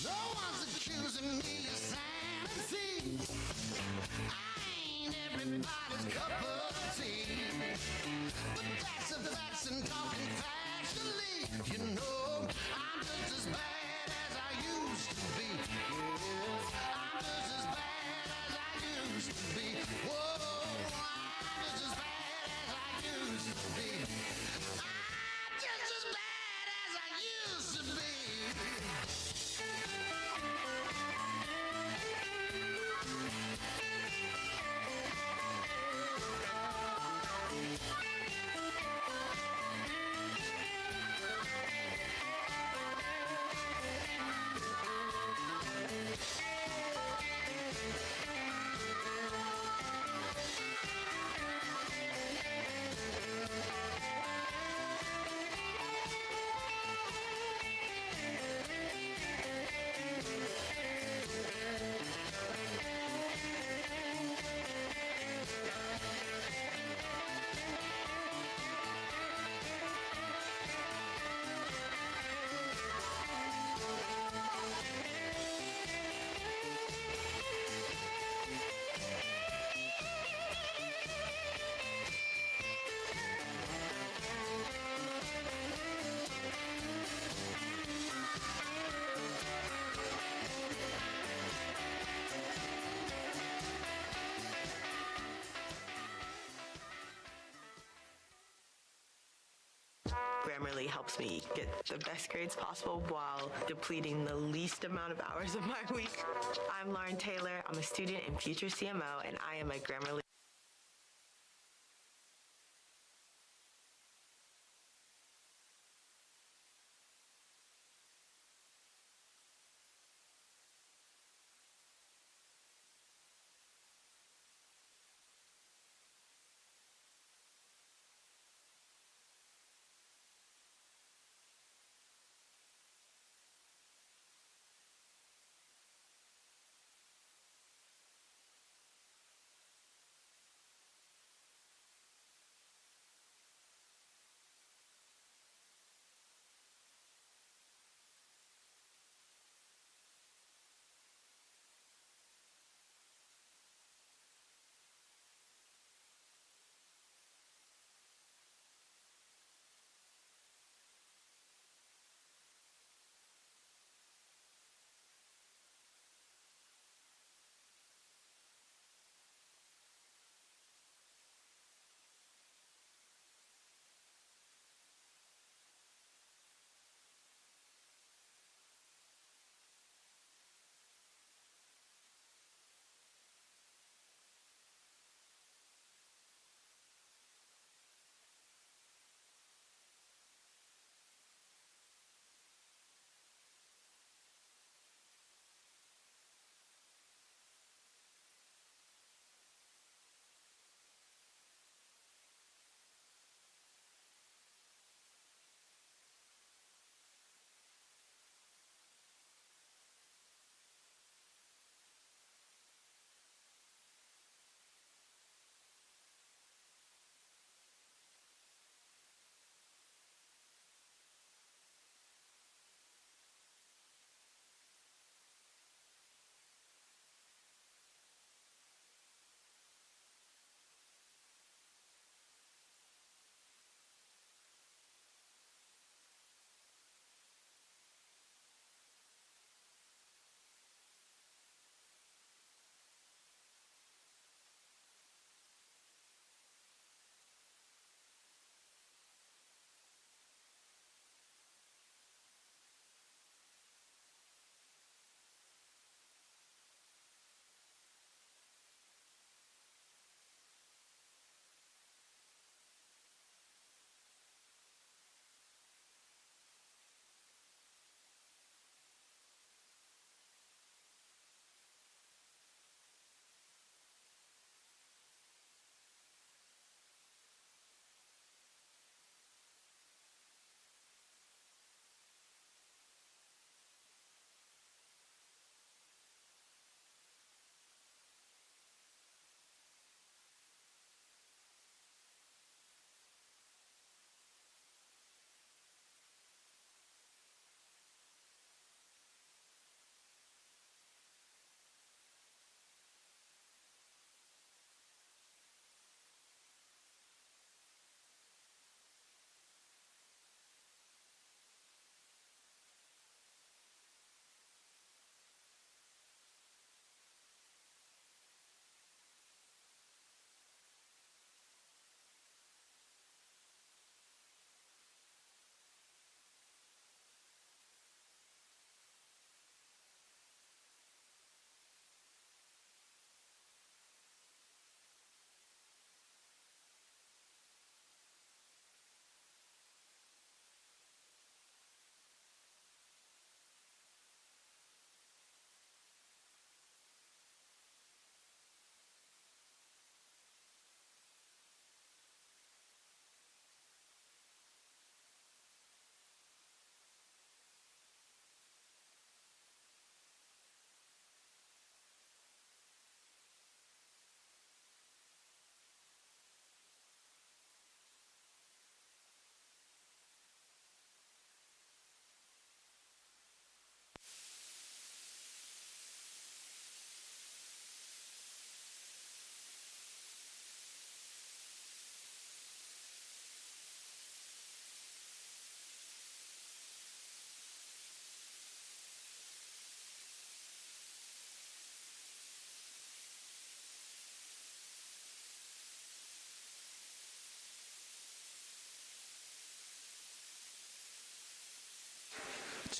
No one's accusing me of sanity. I ain't everybody's cup of tea. But that's a facts and talking factually. You know, I'm just as bad as I used to be. Yes, I'm just as bad as I used to be. Whoa, I'm just as bad as I used to be. I'm just as bad as I used to be. Grammarly helps me get the best grades possible while depleting the least amount of hours of my week. I'm Lauren Taylor. I'm a student in Future CMO, and I am a Grammarly.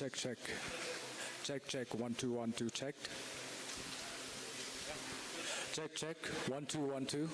Check, check. Check, check. 1 2 1 2. Checked. Check, check. 1 2 1 2.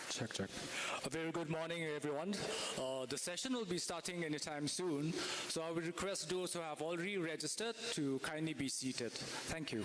Check, check. A very good morning, everyone. The session will be starting anytime soon, so I would request those who have already registered to kindly be seated. Thank you.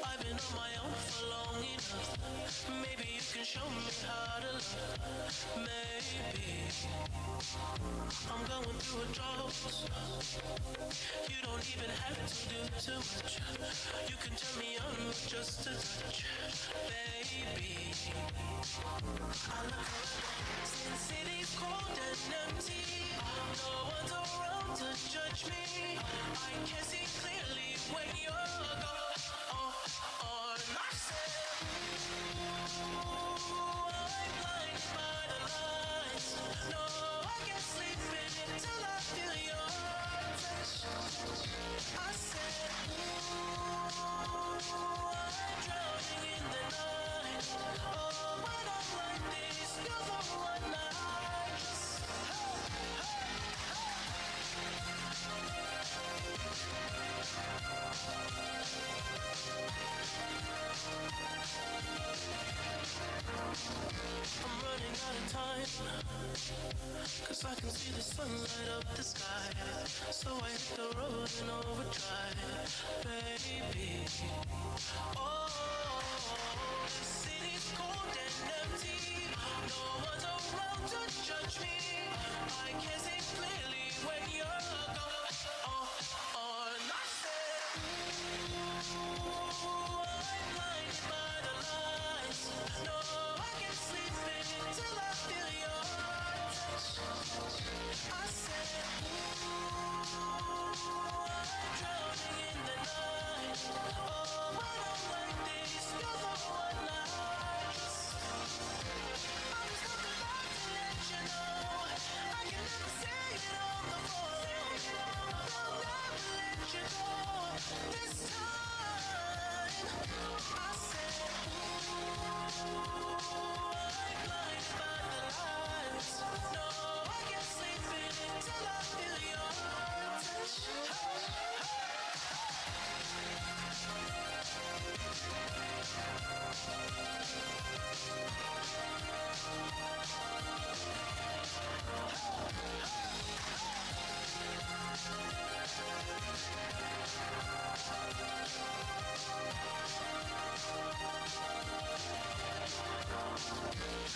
I've been on my own for long enough. Maybe you can show me how to love. Maybe I'm going through a drought. You don't even have to do too much. You can turn me on with just a touch, baby. I look around since city's cold and empty. No one's around to judge me. I can see clearly when you're gone. I said, ooh, I'm blinded by the lights. No, I can't sleep until I feel your touch. I said, ooh, I'm drowning in the night. Oh, when I'm like this, you're the one I just, I'm running out of time, 'cause I can see the sun light up the sky. So I hit the road in overdrive, baby. Oh, the city's cold and empty. No one's around to judge me. I can see clearly when you're gone. And I said, ooh, I'm blinded by the lights. No, I can't sleep until I feel your touch. I said, ooh, I'm drowning in the night. Oh, when I'm like this, you're the one I just, I'm just coming back to let you know. I can never say it on the phone. I'll never let you go. This time, I said, ooh, I'm blinded by the lights. No, I can't sleep until I feel your touch.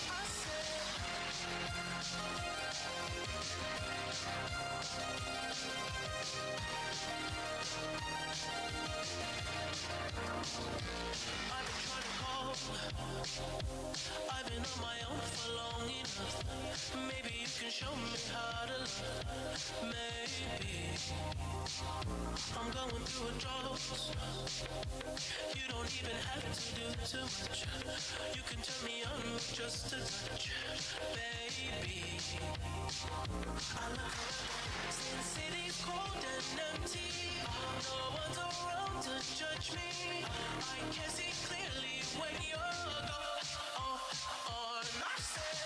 I I've been trying to call. I've been on my own for long enough. Maybe you can show me how to love. Maybe I'm going through a drought. You don't even have to do too much. You can turn me on with just a touch, baby. I look around since city's cold and empty. No one's around to judge me. I can see clearly when you're gone. And I said,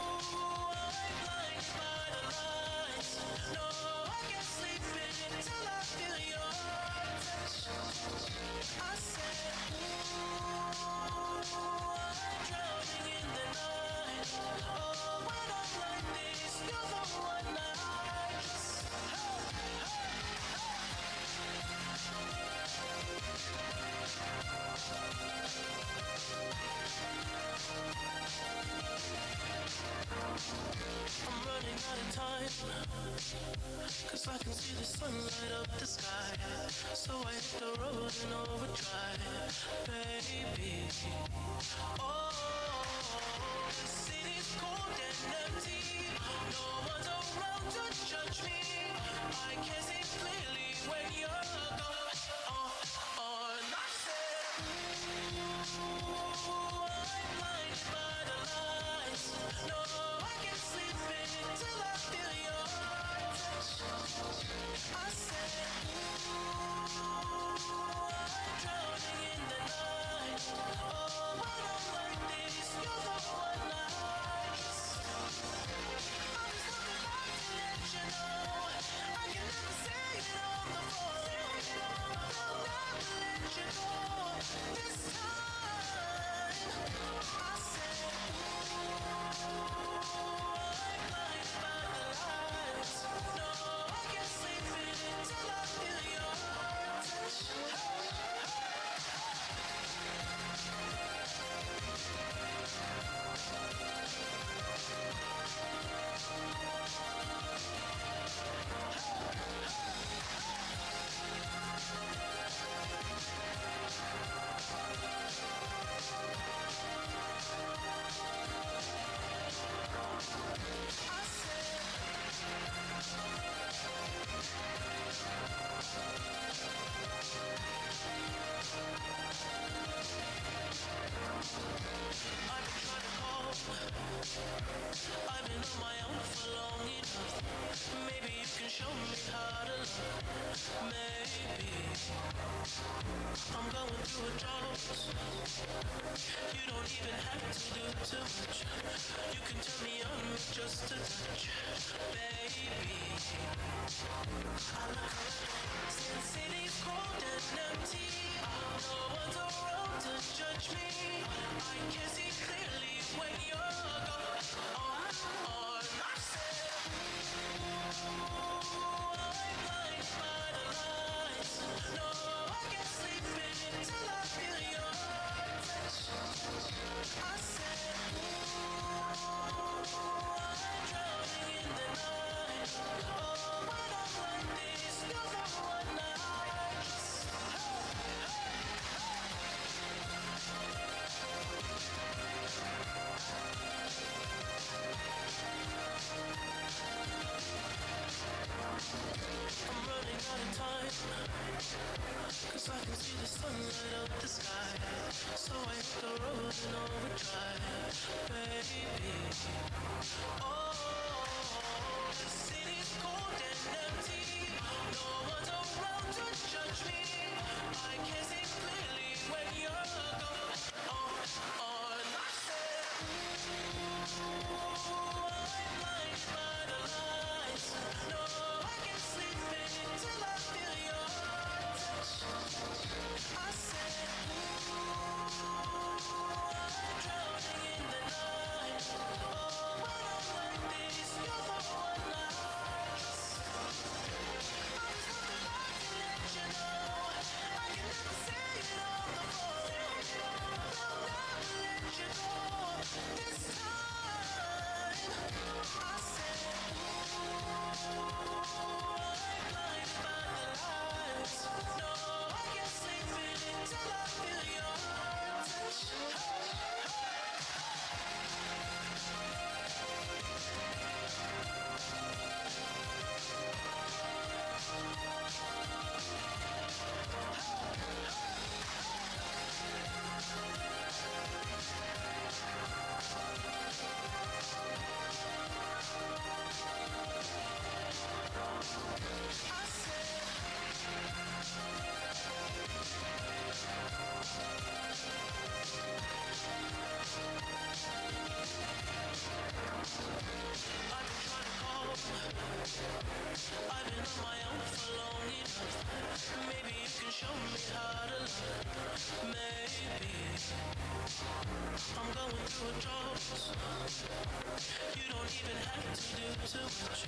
ooh, I'm blinded by the lights. No, I can't sleep until I feel your touch. I said, ooh, I'm drowning in the night. Oh, when I'm like this, you're the one I 'cause I can see the sun light up the sky. So I hit the road in overdrive, baby. Oh, the city's cold and empty. No one's around to judge me. I can see clearly when you're gone. And I said, ooh, I'm blinded by the lights. No, I can't sleep until I feel your touch. I said, ooh, I'm drowning in the night. Oh, when I'm like this, you're the one I trust. I just wanna let you know I can never say it on the phone. I'll never let you go this time. I said, ooh, I'm blinded by the lights. No, I can't sleep until I feel your touch. I said, I've been trying to call. I've been on my own for long enough. Maybe you can show me how to love. Maybe I'm going through a drought. You don't even have to do too much. You can turn me on with just a touch, baby. I look around, since city's cold and empty. No one's around to judge me. I can see clearly when you're gone. I said, ooh, I'm blinded by the lights. No, I can't sleep until I feel your touch. I said, ooh, I'm drowning in the night. Oh, when I'm like this, you're the one I trust. I'm running out of time, 'cause I can see the sun light up the sky. So I hit the road in overdrive, baby. Oh, the city's cold and empty. No one's around to judge me. I can see clearly when you're gone. And I said, ooh, I'm blinded by the lights. No, I can't sleep until I feel your touch. I said, ooh, I'm drowning in the night. Oh, when I'm like this, you're the one I trust. I just wanna let you know I can never say it on the phone. I'll never let you go this time. I said, ooh, I'm blinded by the lights. No, I can't sleep until I feel your touch. I said, I've been trying to call. I've been on my own for long enough. Maybe you can show me how to love. Maybe I'm going through a drought. You don't even have to do too much.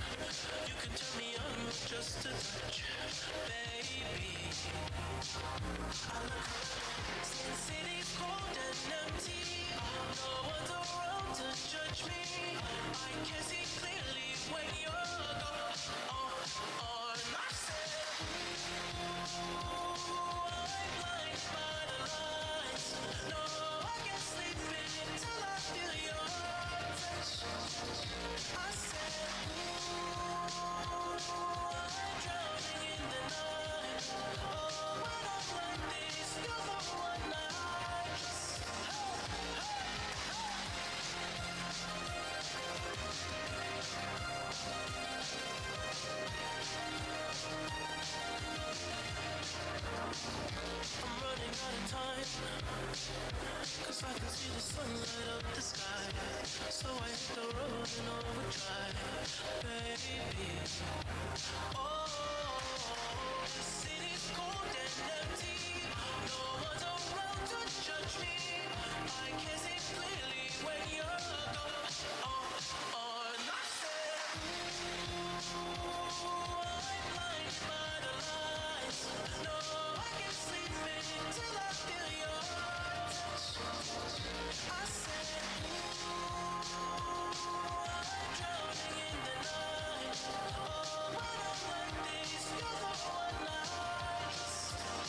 You can turn me on with just a touch, baby. I look around, since city's cold and empty. No one's around to judge me. I can see clearly when you're gone. see the sun light up the sky. So I hit the road in overdrive, baby. Oh, the city's cold and empty. No one's around to judge me. I can see clearly when you're gone. And I said, ooh, I'm blinded by the lights. No, I can't sleep until I feel your touch. I said, ooh, I'm drowning in the night. Oh, when I'm like this, you're the one I trust. I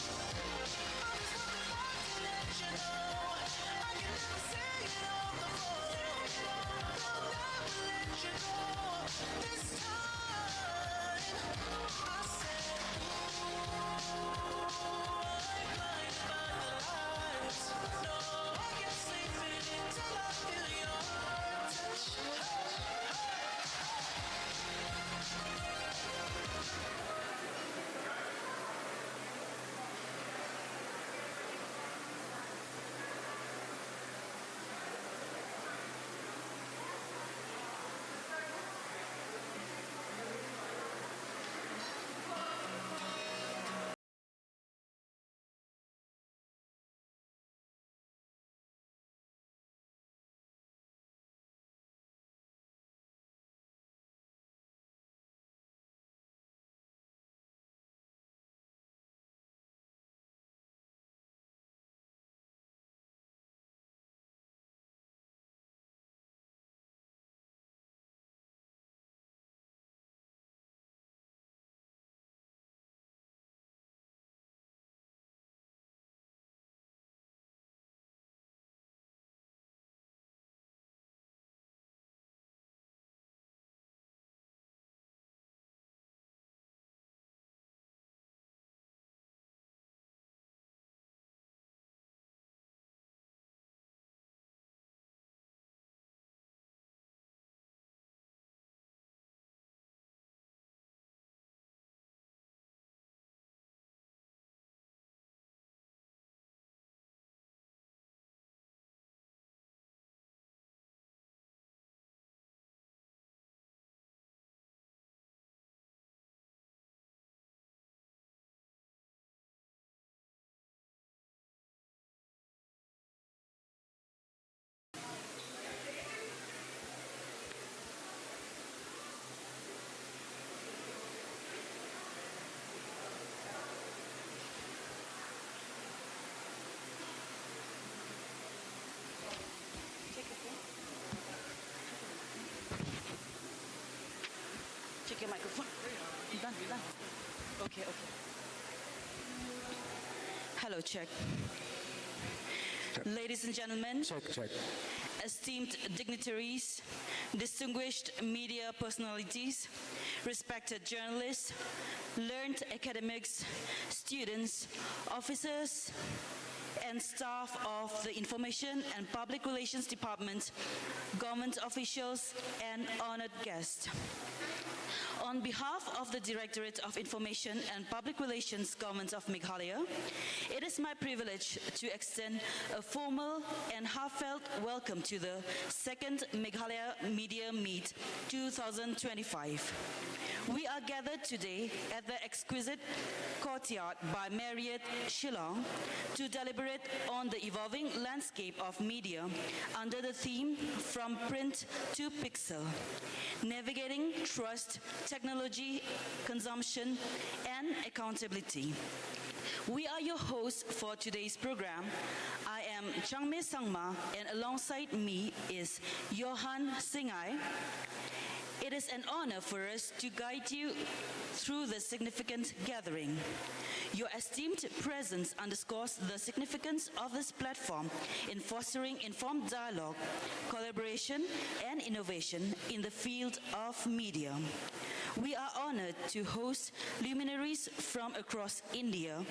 just want to let you know I can never say it on the phone. I'll never let you go this time. I said, ooh, I'm blinded by the lights. No, I can't sleep until I feel your touch. Check your microphone. You done? Okay. Hello, check. Ladies and gentlemen, Check. esteemed dignitaries, distinguished media personalities, respected journalists, learned academics, students, officers, and staff of the Information and Public Relations Department, government officials, and honored guests. On behalf of the Directorate of Information and Public Relations, Government of Meghalaya, it is my privilege to extend a formal and heartfelt welcome to the second Meghalaya Media Meet 2025. We are gathered today at the exquisite courtyard by Marriott Shillong to deliberate on the evolving landscape of media under the theme From Print to Pixel, Navigating Trust, Technology, Consumption, and Accountability. We are your hosts for today's program. I am Changmei Sangma, and alongside me is Johan Singai. It is an honor for us to guide you through the significant gathering. Your esteemed presence underscores the significance of this platform in fostering informed dialogue, collaboration, and innovation in the field of media. We are honored to host luminaries from across India,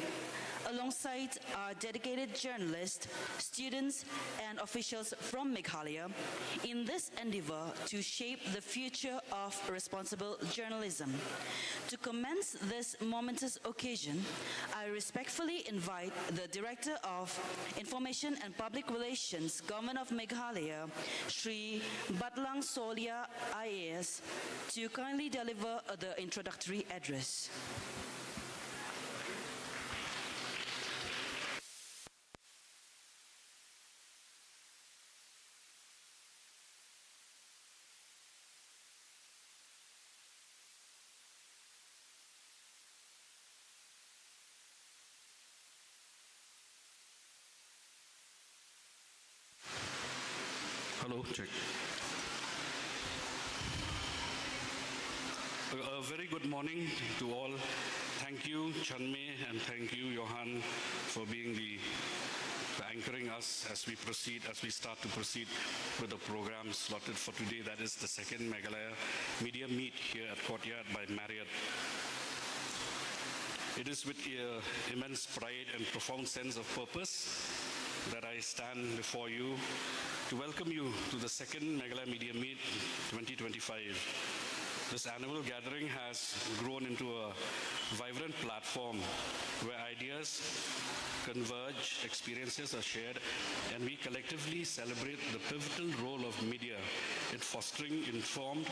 alongside our dedicated journalists, students, and officials from Meghalaya in this endeavor to shape the future of responsible journalism. To commence this momentous occasion, I respectfully invite the Director of Information and Public Relations, Government of Meghalaya, Shri Batlang Solia IAS, to kindly deliver the introductory address. Hello, check. A very good morning to all. Thank you, Chanmay, and thank you, Johan, for being for anchoring us as we start to proceed with the program slotted for today. That is the second Meghalaya Media Meet here at Courtyard by Marriott. It is with immense pride and profound sense of purpose that I stand before you to welcome you to the second Meghalaya Media Meet 2025. This annual gathering has grown into a vibrant platform where ideas converge, experiences are shared, and we collectively celebrate the pivotal role of media in fostering informed,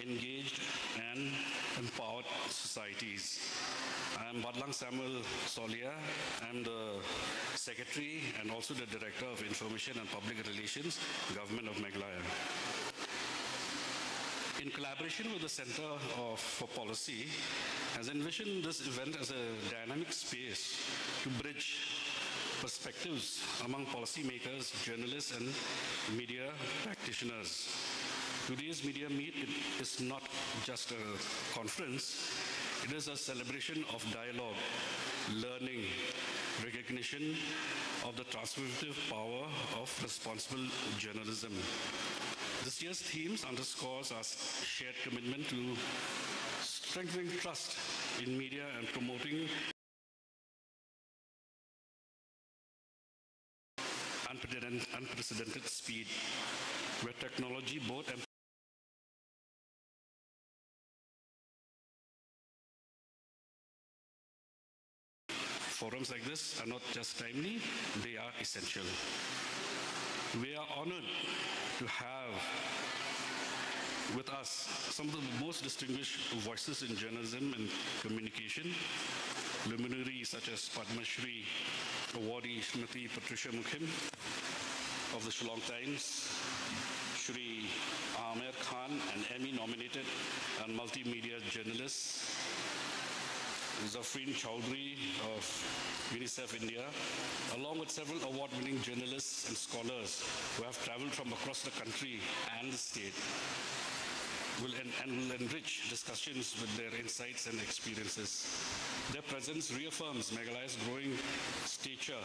engaged, and empowered societies. I am Batlang Samuel Solia. I am the Secretary and also the Director of Information and Public Relations, Government of Meghalaya. In collaboration with the Center for Policy, has envisioned this event as a dynamic space to bridge perspectives among policymakers, journalists, and media practitioners. Today's media meet is not just a conference, it is a celebration of dialogue, learning, recognition of the transformative power of responsible journalism. This year's themes underscores our shared commitment to strengthening trust in media and promoting unprecedented speed, where technology both forums like this are not just timely, they are essential. We are honored to have with us some of the most distinguished voices in journalism and communication, luminaries such as Padma Shri awardee Srimati Patricia Mukhim of the Shillong Times, Shri Amer Khan, an Emmy-nominated and multimedia journalist, Zafreen Chowdhury of UNICEF India, along with several award-winning journalists and scholars who have traveled from across the country and the state, will enrich discussions with their insights and experiences. Their presence reaffirms Meghalaya's growing stature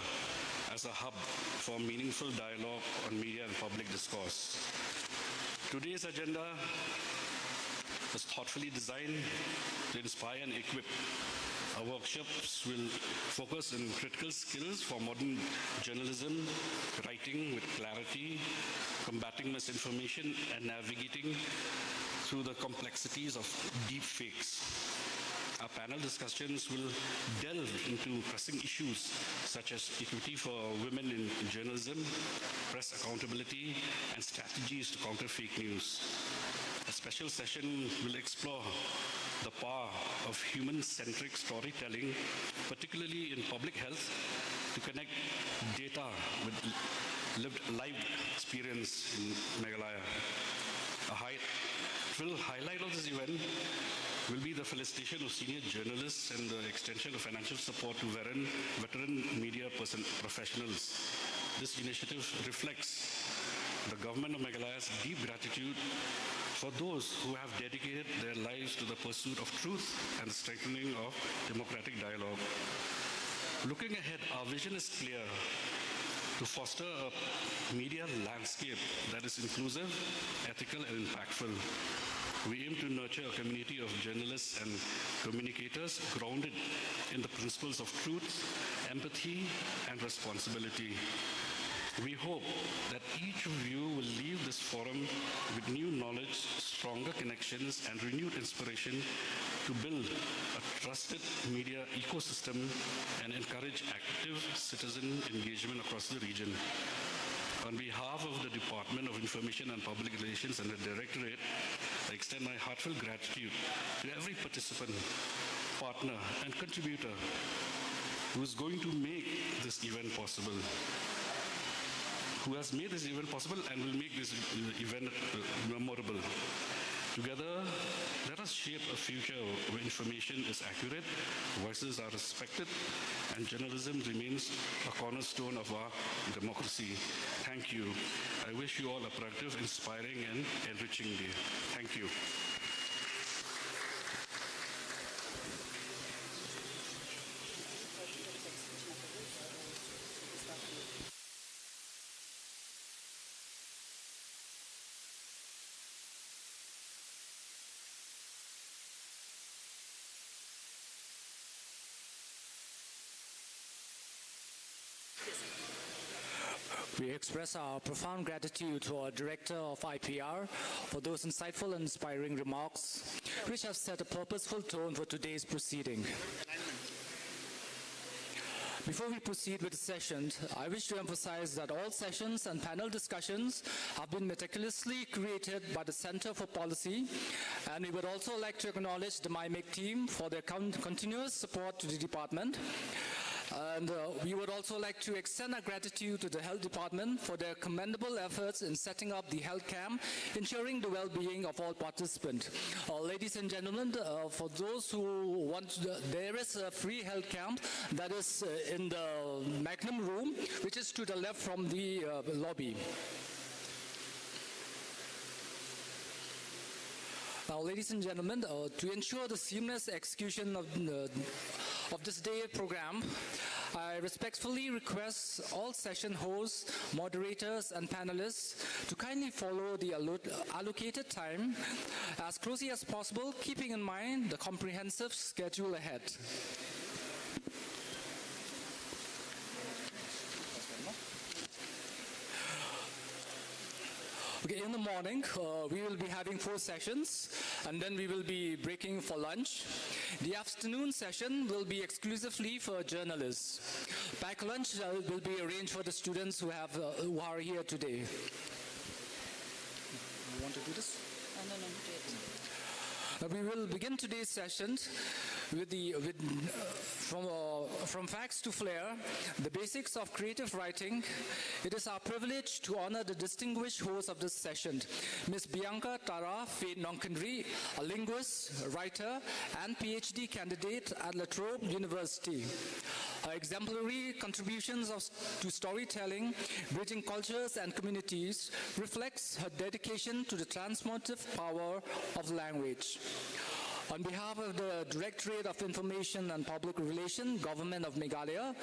as a hub for meaningful dialogue on media and public discourse. Today's agenda is thoughtfully designed to inspire and equip. Our workshops will focus on critical skills for modern journalism, writing with clarity, combating misinformation, and navigating through the complexities of deep fakes. Our panel discussions will delve into pressing issues such as equity for women in journalism, press accountability, and strategies to counter fake news. A special session will explore the power of human-centric storytelling, particularly in public health, to connect data with lived experience in Meghalaya. A highlight of this event will be the felicitation of senior journalists and the extension of financial support to veteran media professionals. This initiative reflects the government of Meghalaya's deep gratitude for those who have dedicated their lives to the pursuit of truth and the strengthening of democratic dialogue. Looking ahead, our vision is clear: to foster a media landscape that is inclusive, ethical, and impactful. We aim to nurture a community of journalists and communicators grounded in the principles of truth, empathy, and responsibility. We hope that each of you will leave this forum with new knowledge, stronger connections, and renewed inspiration to build a trusted media ecosystem and encourage active citizen engagement across the region. On behalf of the Department of Information and Public Relations and the Directorate, I extend my heartfelt gratitude to every participant, partner, and contributor who is going to make this event possible, who has made this event possible and will make this event memorable. Together, let us shape a future where information is accurate, voices are respected, and journalism remains a cornerstone of our democracy. Thank you. I wish you all a productive, inspiring, and enriching day. Thank you. We express our profound gratitude to our Director of IPR for those insightful and inspiring remarks, which have set a purposeful tone for today's proceeding. Before we proceed with the session, I wish to emphasize that all sessions and panel discussions have been meticulously created by the Center for Policy, and we would also like to acknowledge the MyMake team for their continuous support to the department. And we would also like to extend our gratitude to the Health Department for their commendable efforts in setting up the health camp, ensuring the well-being of all participants. Ladies and gentlemen, for those who want, there is a free health camp that is in the Magnum room, which is to the left from the lobby. Now, ladies and gentlemen, to ensure the seamless execution of this day program, I respectfully request all session hosts, moderators, and panelists to kindly follow the allocated time as closely as possible, keeping in mind the comprehensive schedule ahead. Okay, in the morning, we will be having 4 sessions, and then we will be breaking for lunch. The afternoon session will be exclusively for journalists. Packed lunch will be arranged for the students who are here today. You want to do this? No, do it. We will begin today's session from facts to flair, the basics of creative writing. It is our privilege to honor the distinguished host of this session, Ms. Bianca Tara Faye Nonkenri, a linguist, writer, and PhD candidate at La Trobe University. Her exemplary contributions to storytelling, bridging cultures and communities, reflects her dedication to the transformative power of language. On behalf of the Directorate of Information and Public Relations, Government of Meghalaya,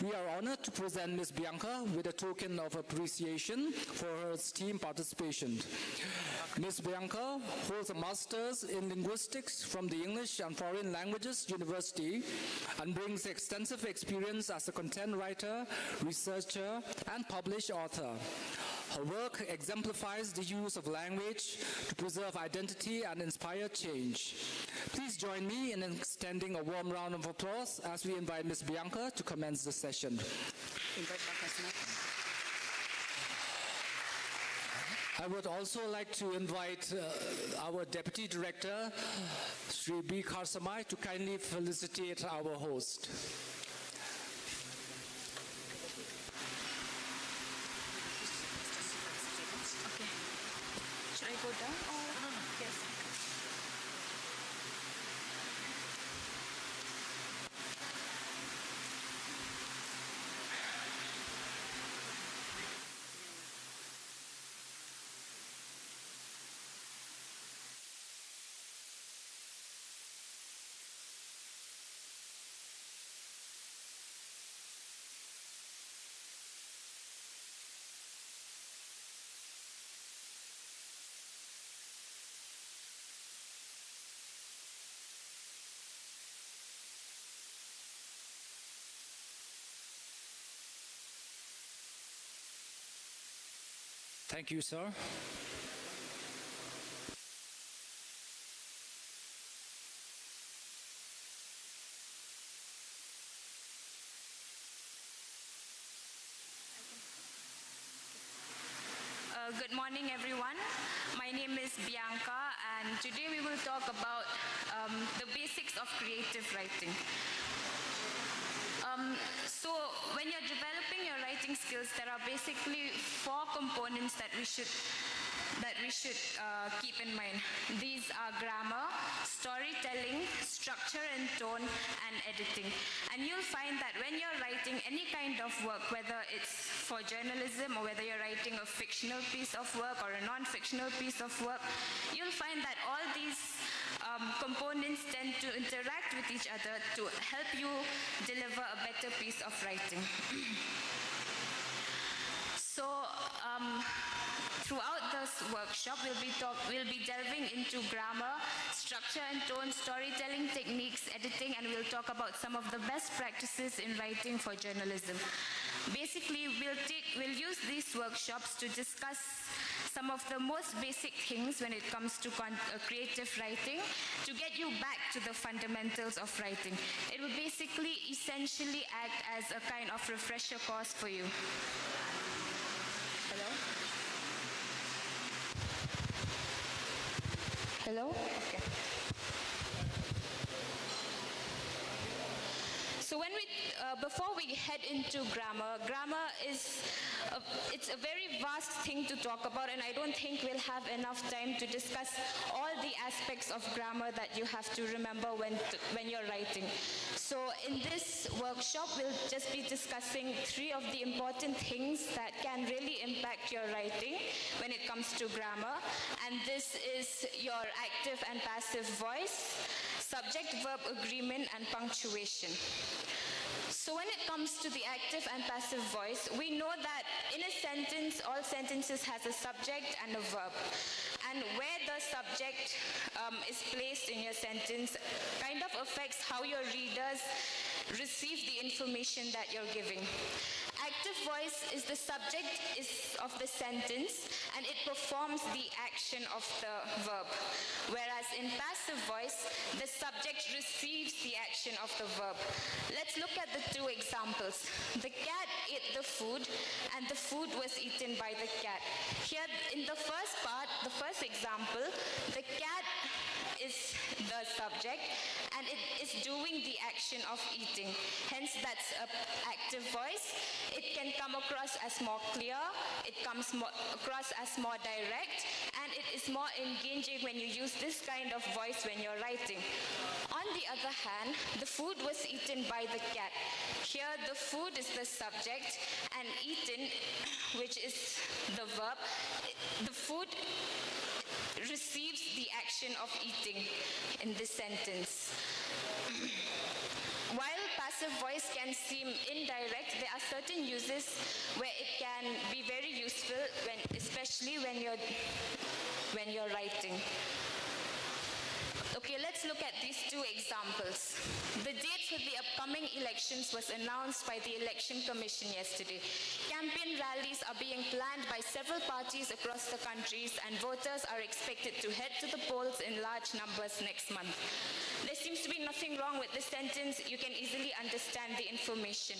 we are honored to present Ms. Bianca with a token of appreciation for her esteemed participation. Ms. Bianca holds a Master's in Linguistics from the English and Foreign Languages University and brings extensive experience as a content writer, researcher, and published author. Her work exemplifies the use of language to preserve identity and inspire change. Please join me in extending a warm round of applause as we invite Ms. Bianca to commence the session. I would also like to invite our Deputy Director, Sri B. Kharsamai, to kindly felicitate our host. Should I go down or? Yes. Thank you, sir. Good morning, everyone. My name is Bianca, and today we will talk about the basics of creative writing. So when you're developing your writing skills, there are basically 4 components that we should keep in mind. These are grammar, storytelling, structure and tone, and editing. And you'll find that when you're writing any kind of work, whether it's for journalism or whether you're writing a fictional piece of work or a non-fictional piece of work, you'll find that all these components tend to interact with each other to help you deliver a better piece of writing. So, throughout this workshop, we'll be delving into grammar, structure and tone, storytelling techniques, editing, and we'll talk about some of the best practices in writing for journalism. Basically, we'll use these workshops to discuss some of the most basic things when it comes to creative writing to get you back to the fundamentals of writing. It will basically essentially act as a kind of refresher course for you. Hello? Hello? Okay. So before we head into grammar is it's a very vast thing to talk about, and I don't think we'll have enough time to discuss all the aspects of grammar that you have to remember when you're writing. So in this workshop, we'll just be discussing 3 of the important things that can really impact your writing when it comes to grammar, and this is your active and passive voice, subject-verb agreement, and punctuation. So when it comes to the active and passive voice, we know that in a sentence, all sentences has a subject and a verb. And where the subject is placed in your sentence kind of affects how your readers receive the information that you're giving. Active voice is the subject of the sentence, and it performs the action of the verb. Whereas in passive voice, the subject receives the action of the verb. Let's look at the 2 examples. The cat ate the food, and the food was eaten by the cat. Here, in the first part, the first example, the cat is the subject, and it is doing the action of eating. Hence, that's an active voice. It can come across as more clear, it comes across as more direct, and it is more engaging when you use this kind of voice when you're writing. On the other hand, the food was eaten by the cat. Here, the food is the subject, and eaten, which is the verb, the food receives the action of eating in this sentence. While passive voice can seem indirect, there are certain uses where it can be very useful, especially when you're writing. Okay, let's look at these 2 examples. The date for the upcoming elections was announced by the Election Commission yesterday. Campaign rallies are being planned by several parties across the countries, and voters are expected to head to the polls in large numbers next month. There seems to be nothing wrong with this sentence. You can easily understand the information.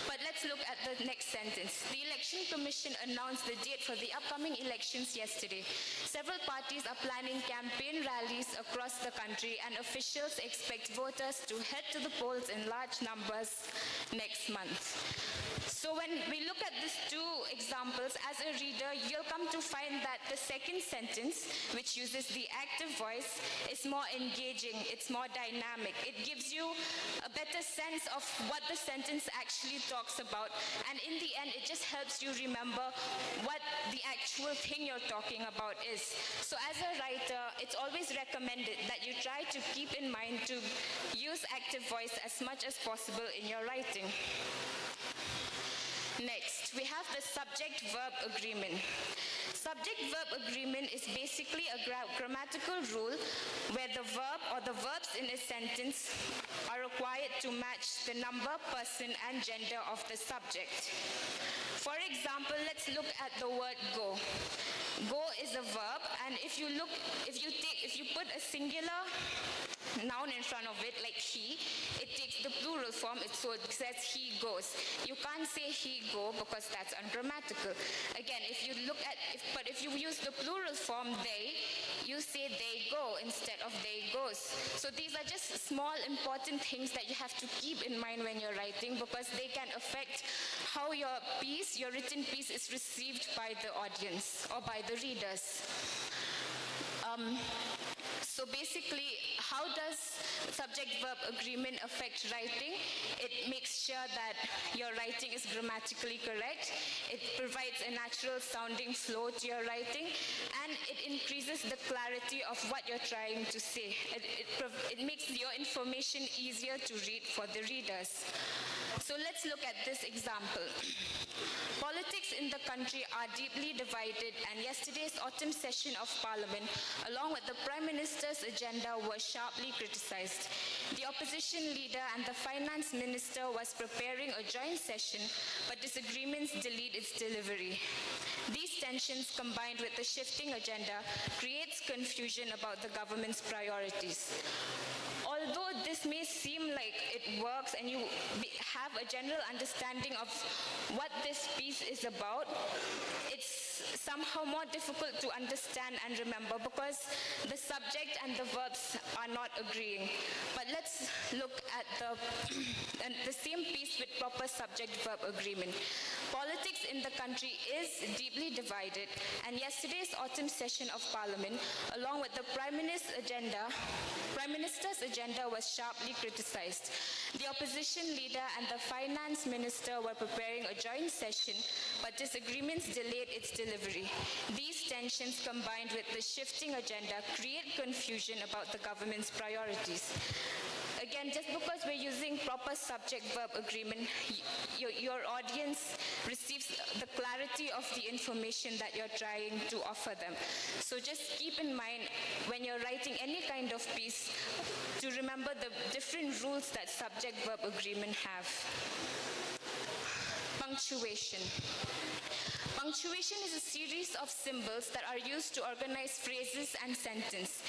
But let's look at the next sentence. The Election Commission announced the date for the upcoming elections yesterday. Several parties are planning campaign rallies across the country, and officials expect voters to head to the polls in large numbers next month. So when we look at these 2 examples, as a reader, you'll come to find that the second sentence, which uses the active voice, is more engaging, it's more dynamic. It gives you a better sense of what the sentence actually talks about, and in the end, it just helps you remember what the actual thing you're talking about is. So as a writer, it's always recommended that you try to keep in mind to use active voice as much as possible in your writing. Next, Next, we have the subject-verb agreement. Subject-verb agreement is basically a grammatical rule where the verb or the verbs in a sentence are required to match the number, person, and gender of the subject. For example, let's look at the word go. Go is a verb, and if you put a singular noun in front of it, like he, it takes the plural form, so it says he goes. You can't say he go because that's ungrammatical. Again, if you use the plural form they, you say they go instead of they goes. So these are just small important things that you have to keep in mind when you're writing, because they can affect how your written piece is received by the audience or by the readers. So basically, how does subject-verb agreement affect writing? It makes sure that your writing is grammatically correct. It provides a natural sounding flow to your writing, and it increases the clarity of what you're trying to say. It makes your information easier to read for the readers. So let's look at this example. Politics in the country are deeply divided, and yesterday's autumn session of Parliament, along with the Prime Minister's agenda, was sharply criticized. The opposition leader and the finance minister was preparing a joint session, but disagreements delayed its delivery. These tensions, combined with the shifting agenda, creates confusion about the government's priorities. Although this may seem like it works and you have a general understanding of what this piece is about, it's somehow more difficult to understand and remember because the subject and the verbs are not agreeing. But let's look at the same piece with proper subject-verb agreement. Politics in the country is deeply divided, and yesterday's autumn session of Parliament, along with the Prime Minister's agenda, was sharply criticized. The opposition leader and the finance minister were preparing a joint session, but disagreements delayed its delivery. These tensions, combined with the shifting agenda, create confusion about the government's priorities. Again, just because we're using proper subject-verb agreement, your audience receives the clarity of the information that you're trying to offer them. So just keep in mind when you're writing any kind of piece to remember the different rules that subject-verb agreement have. Punctuation. Punctuation is a series of symbols that are used to organize phrases and sentences.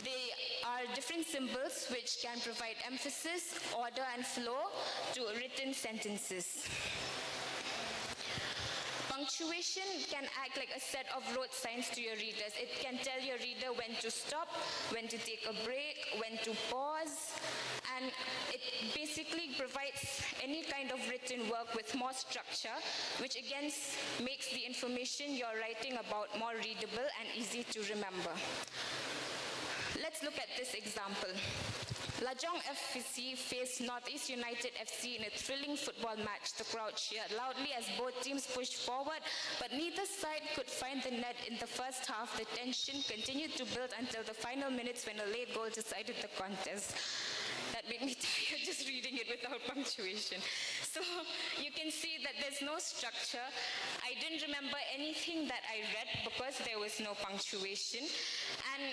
They are different symbols which can provide emphasis, order, and flow to written sentences. Punctuation can act like a set of road signs to your readers. It can tell your reader when to stop, when to take a break, when to pause, and it basically provides any kind of written work with more structure, which again makes the information you're writing about more readable and easy to remember. Let's look at this example. Lajong FC faced Northeast United FC in a thrilling football match. The crowd cheered loudly as both teams pushed forward, but neither side could find the net in the first half. The tension continued to build until the final minutes when a late goal decided the contest. That made me tired just reading it without punctuation. So you can see that there's no structure. I didn't remember anything that I read because there was no punctuation. And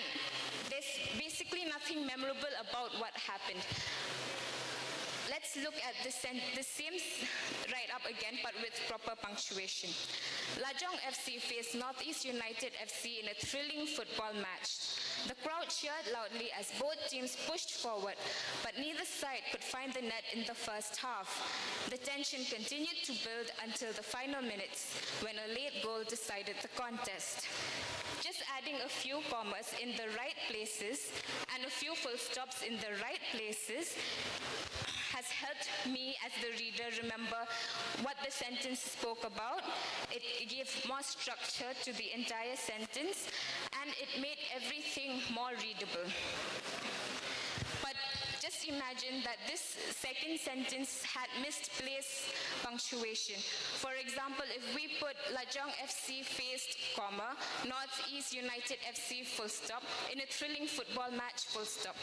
there's basically nothing memorable about what happened. Let's look at the same write-up again, but with proper punctuation. Lajong FC faced Northeast United FC in a thrilling football match. The crowd cheered loudly as both teams pushed forward, but neither side could find the net in the first half. The tension continued to build until the final minutes, when a late goal decided the contest. Just adding a few commas in the right places and a few full stops in the right places has helped me as the reader remember what the sentence spoke about. It gave more structure to the entire sentence, and it made everything more readable. But just imagine that this second sentence had misplaced punctuation. For example, if we put Lajong FC faced, comma, Northeast United FC full stop, in a thrilling football match full stop.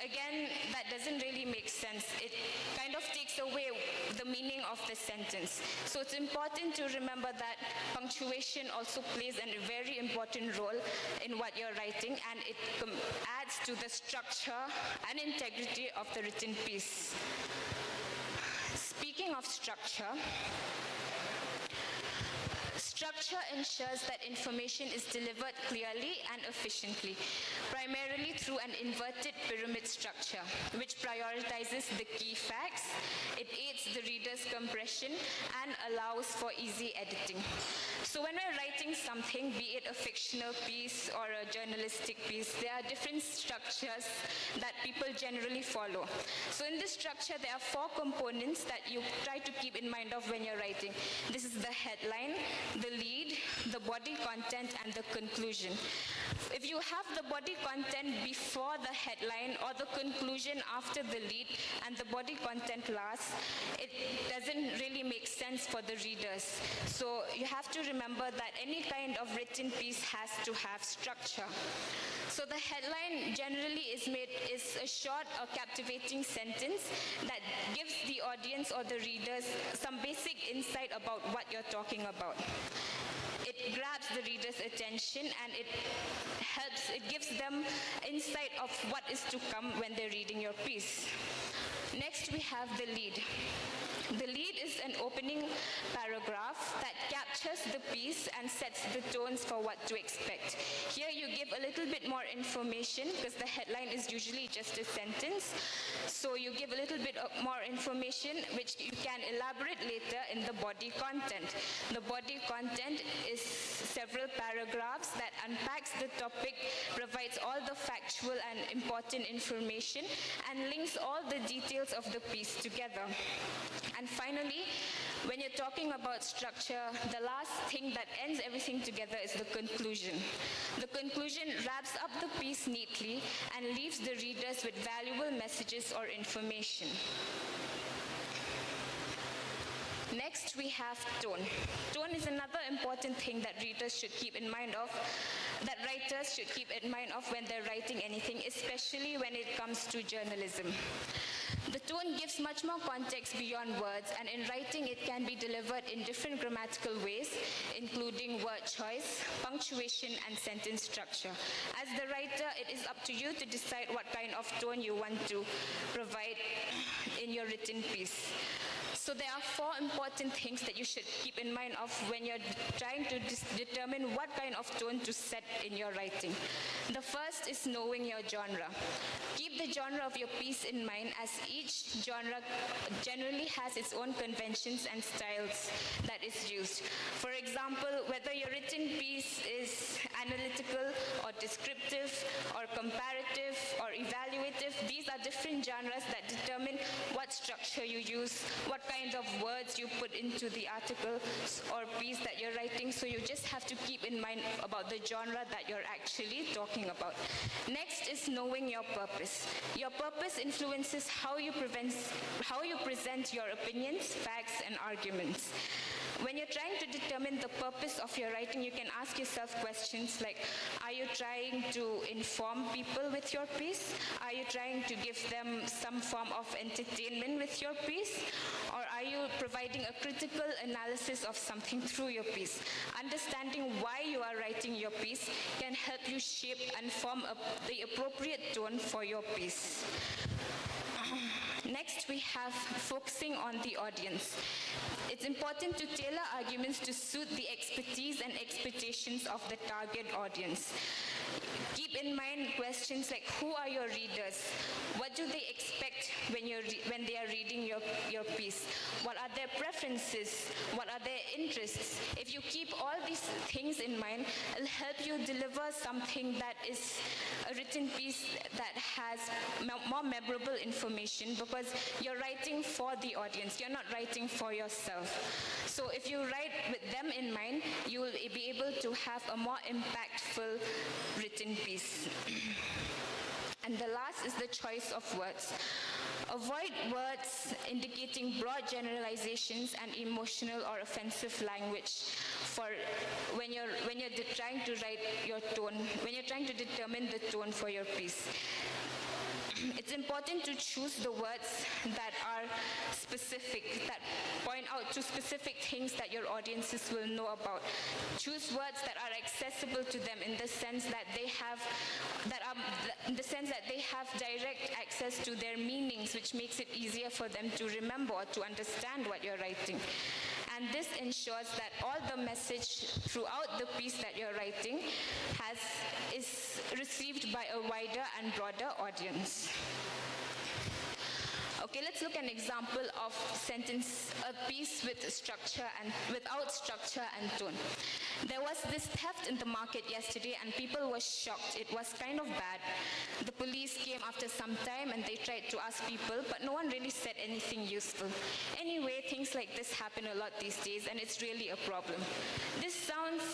Again, that doesn't really make sense. It kind of takes away the meaning of the sentence. So it's important to remember that punctuation also plays a very important role in what you're writing, and it adds to the structure and integrity of the written piece. Speaking of structure, structure ensures that information is delivered clearly and efficiently, primarily through an inverted pyramid structure, which prioritizes the key facts, it aids the reader's compression, and allows for easy editing. So when we're writing something, be it a fictional piece or a journalistic piece, there are different structures that people generally follow. So in this structure, there are 4 components that you try to keep in mind of when you're writing. This is the headline, the lead, the body content, and the conclusion. If you have the body content before the headline or the conclusion after the lead and the body content last, it doesn't really make sense for the readers. So you have to remember that any kind of written piece has to have structure. So the headline generally is a short or captivating sentence that gives the audience or the readers some basic insight about what you're talking about. It grabs the reader's attention and it gives them insight of what is to come when they're reading your piece. Next, we have the lead. The lead is an opening paragraph that captures the piece and sets the tones for what to expect. Here you give a little bit more information because the headline is usually just a sentence. So you give a little bit more information which you can elaborate later in the body content. The body content is several paragraphs that unpacks the topic, provides all the factual and important information, and links all the details of the piece together. And finally, when you're talking about structure, the last thing that ends everything together is the conclusion. The conclusion wraps up the piece neatly and leaves the readers with valuable messages or information. Next, we have tone. Tone is another important thing that readers should keep in mind of, that writers should keep in mind of when they're writing anything, especially when it comes to journalism. The tone gives much more context beyond words, and in writing it can be delivered in different grammatical ways, including word choice, punctuation, and sentence structure. As the writer, it is up to you to decide what kind of tone you want to provide in your written piece. So there are 4 important things that you should keep in mind of when you're trying to determine what kind of tone to set in your writing. The first is knowing your genre. Keep the genre of your piece in mind, as each genre generally has its own conventions and styles that is used. For example, whether your written piece is analytical or descriptive or comparative or evaluative, these are different genres that determine what structure you use, what kind of words you put into the article or piece that you're writing. So you just have to keep in mind about the genre that you're actually talking about. Next is knowing your purpose. Your purpose influences how you present your opinions, facts, and arguments. When you're trying to determine the purpose of your writing, you can ask yourself questions like, are you trying to inform people with your piece? Are you trying to give them some form of entertainment with your piece? Or are you providing a critical analysis of something through your piece? Understanding why you are writing your piece can help you shape and form the appropriate tone for your piece. Next, we have focusing on the audience. It's important to tailor arguments to suit the expertise and expectations of the target audience. Keep in mind questions like, who are your readers? What do they expect when they are reading your piece? What are their preferences? What are their interests? If you keep all these things in mind, it'll help you deliver something that is a written piece that has more memorable information, because you're writing for the audience. You're not writing for yourself. So if you write with them in mind, you will be able to have a more impactful written piece. And the last is the choice of words. Avoid words indicating broad generalizations and emotional or offensive language for when you're trying to write your tone, when you're trying to determine the tone for your piece. it's important to choose the words that are specific, that point out to specific things that your audiences will know about. Choose words that are accessible to them in the sense that they have direct access to their meanings, which makes it easier for them to remember or to understand what you're writing. And this ensures that all the message throughout the piece that you're writing is received by a wider and broader audience. Okay, let's look at an example of a piece with structure and without structure and tone. There was this theft in the market yesterday and people were shocked. It was kind of bad. The police came after some time and they tried to ask people, but no one really said anything useful. Anyway, things like this happen a lot these days and it's really a problem. This sounds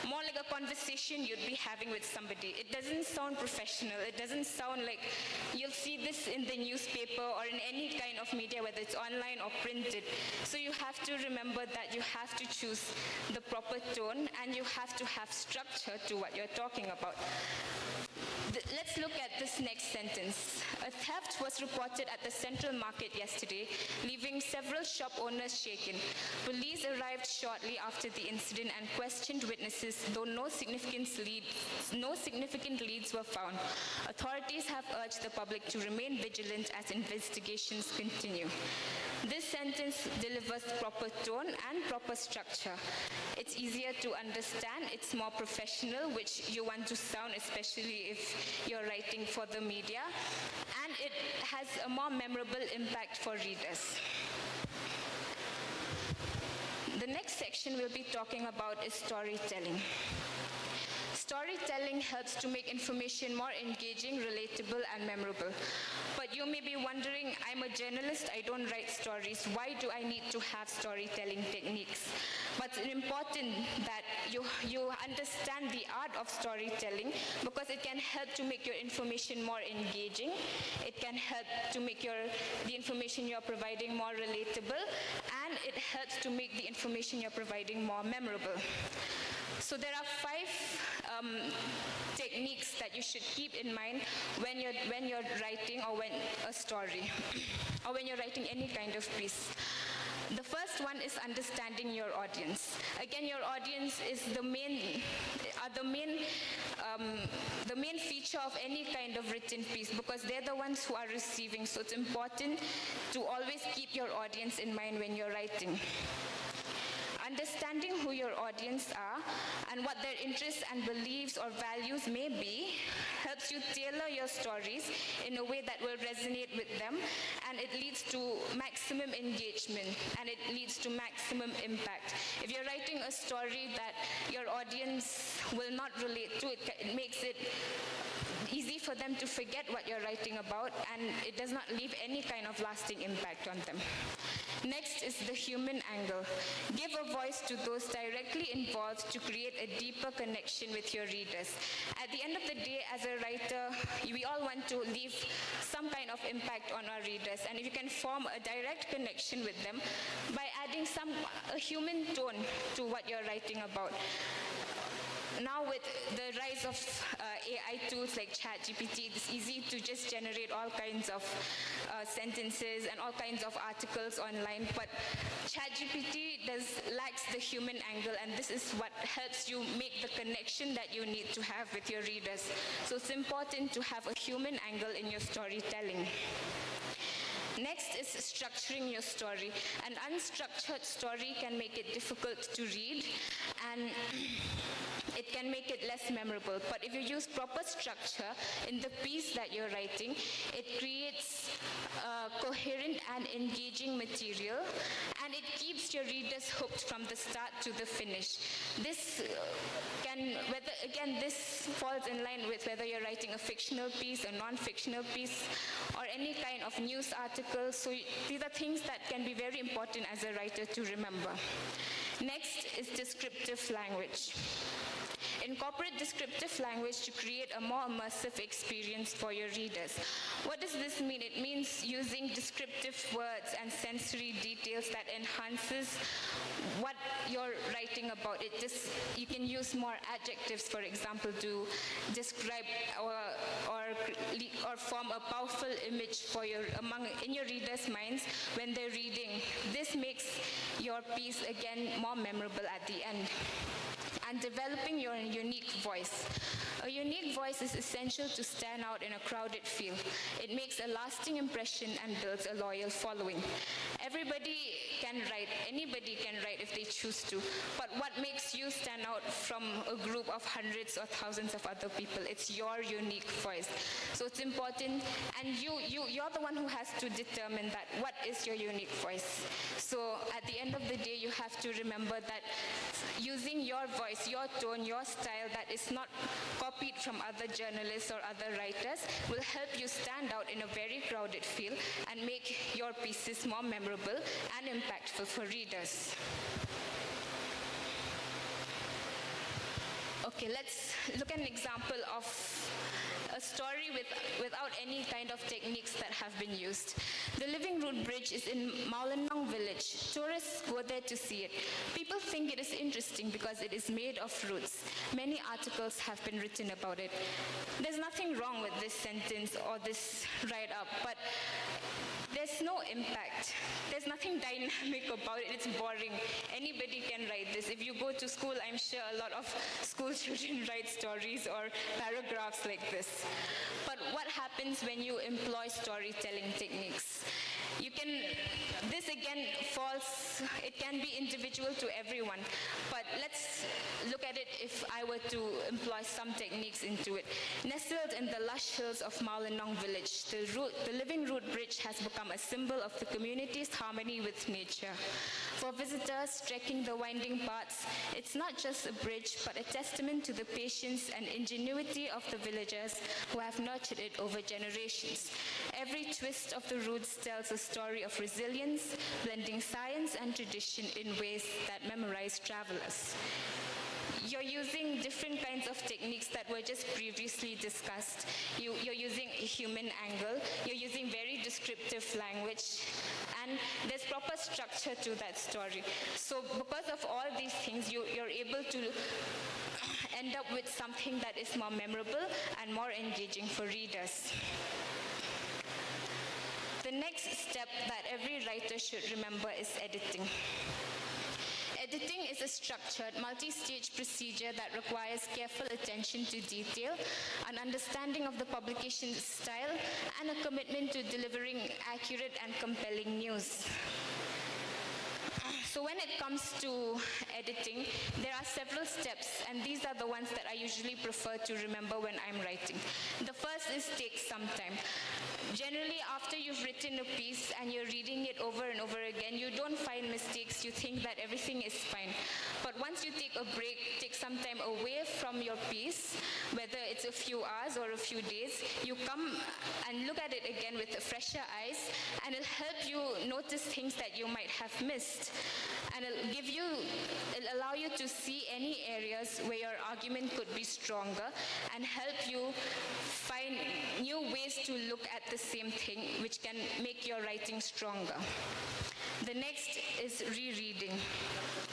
more like a conversation you'd be having with somebody. It doesn't sound professional. It doesn't sound like you'll see this in the newspaper or in any kind of media, whether it's online or printed. So you have to remember that you have to choose the proper tone and you have to have structure to what you're talking about. Let's look at this next sentence. A theft was reported at the Central Market yesterday, leaving several shop owners shaken. Police arrived shortly after the incident and questioned witnesses, though no significant leads were found. Authorities have urged the public to remain vigilant as investigations continue. This sentence delivers proper tone and proper structure. It's easier to understand, it's more professional, which you want to sound, especially if you're writing for the media, and it has a more memorable impact for readers. The next section we'll be talking about is storytelling. Storytelling helps to make information more engaging, relatable, and memorable. But you may be wondering, I'm a journalist, I don't write stories. Why do I need to have storytelling techniques? But it's important that you understand the art of storytelling because it can help to make your information more engaging. It can help to make the information you're providing more relatable, and it helps to make the information you're providing more memorable. So there are 5 techniques that you should keep in mind when you're writing or when a story or when you're writing any kind of piece. The first one is understanding your audience. Again, your audience is the main feature of any kind of written piece because they're the ones who are receiving. So it's important to always keep your audience in mind when you're writing. Understanding who your audience are and what their interests and beliefs or values may be helps you tailor your stories in a way that will resonate with them, and it leads to maximum engagement and it leads to maximum impact. If you're writing a story that your audience will not relate to, it makes it easy for them to forget what you're writing about, and it does not leave any kind of lasting impact on them. Next is the human angle. Give a voice to those directly involved to create a deeper connection with your readers. At the end of the day, as a writer, we all want to leave some kind of impact on our readers, and if you can form a direct connection with them by adding a human tone to what you're writing about. Now with the rise of AI tools like ChatGPT, it's easy to just generate all kinds of sentences and all kinds of articles online, but ChatGPT lacks the human angle, and this is what helps you make the connection that you need to have with your readers. So it's important to have a human angle in your storytelling. Next is structuring your story. An unstructured story can make it difficult to read, and it can make it less memorable. But if you use proper structure in the piece that you're writing, it creates coherent and engaging material, and it keeps your readers hooked from the start to the finish. This this falls in line with whether you're writing a fictional piece, a non-fictional piece, or any kind of news article. So these are things that can be very important as a writer to remember. Next is descriptive language. Incorporate descriptive language to create a more immersive experience for your readers. What does this mean? It means using descriptive words and sensory details that enhances what you're writing about. You can use more adjectives, for example, to describe or form a powerful image for in your readers' minds when they're reading. This makes your piece again more memorable at the end. And developing your unique voice. A unique voice is essential to stand out in a crowded field. It makes a lasting impression and builds a loyal following. Everybody can write, anybody can write if they choose to, but what makes you stand out from a group of hundreds or thousands of other people? It's your unique voice. So it's important, and you're the one who has to determine that, what is your unique voice. So at the end of the day, you have to remember that using your voice, your tone, your style that is not copied from other journalists or other writers will help you stand out in a very crowded field and make your pieces more memorable and impactful for readers. Okay, let's look at an example of a story without any kind of techniques that have been used. The Living Root Bridge is in Maulenong village. Tourists go there to see it. People think it is interesting because it is made of roots. Many articles have been written about it. There's nothing wrong with this sentence or this write-up, but there's no impact. There's nothing dynamic about it. It's boring. Anybody can write this. If you go to school, I'm sure a lot of school children write stories or paragraphs like this. But what happens when you employ storytelling techniques? This again it can be individual to everyone, but let's look at it if I were to employ some techniques into it. Nestled in the lush hills of Maulenong village, the Living Root Bridge has become a symbol of the community's harmony with nature. For visitors trekking the winding paths, it's not just a bridge, but a testament to the patience and ingenuity of the villagers who have nurtured it over generations. Every twist of the roots tells a story of resilience, blending science and tradition in ways that memorize travelers. You're using different kinds of techniques that were just previously discussed. You're using a human angle, you're using very descriptive language, and there's proper structure to that story. So because of all these things, you're able to end up with something that is more memorable and more engaging for readers. The next step that every writer should remember is editing. Editing is a structured, multi-stage procedure that requires careful attention to detail, an understanding of the publication's style, and a commitment to delivering accurate and compelling news. So when it comes to editing, there are several steps, and these are the ones that I usually prefer to remember when I'm writing. The first is take some time. Generally, after you've written a piece and you're reading it over and over again, you don't find mistakes, you think that everything is fine. But once you take a break, take some time away from your piece, whether it's a few hours or a few days, you come and look at it again with fresher eyes, and it'll help you notice things that you might have missed. And it'll allow you to see any areas where your argument could be stronger and help you find new ways to look at the same thing, which can make your writing stronger. The next is rereading.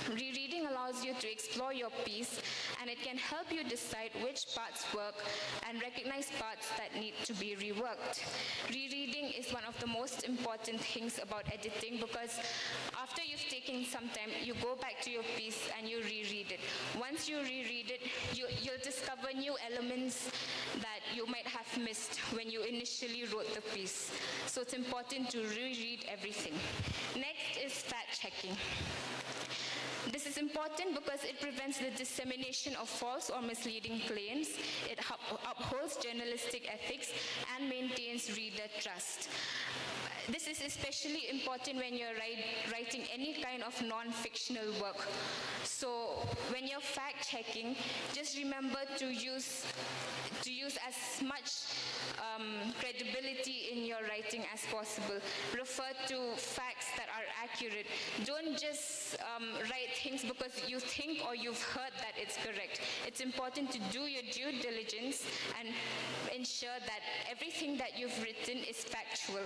Rereading allows you to explore your piece, and it can help you decide which parts work and recognize parts that need to be reworked. Rereading is one of the most important things about editing, because after you've taken some time, you go back to your piece and you reread it. Once you reread it, you'll discover new elements that you might have missed when you initially wrote the piece. So it's important to reread everything. Next is fact-checking. This is important because it prevents the dissemination of false or misleading claims, it upholds journalistic ethics, and and maintains reader trust. This is especially important when you're writing any kind of non-fictional work. So when you're fact-checking, just remember to use as much credibility in your writing as possible. Refer to facts that are accurate. Don't just write things because you think or you've heard that it's correct. It's important to do your due diligence and ensure that everything that you've written is factual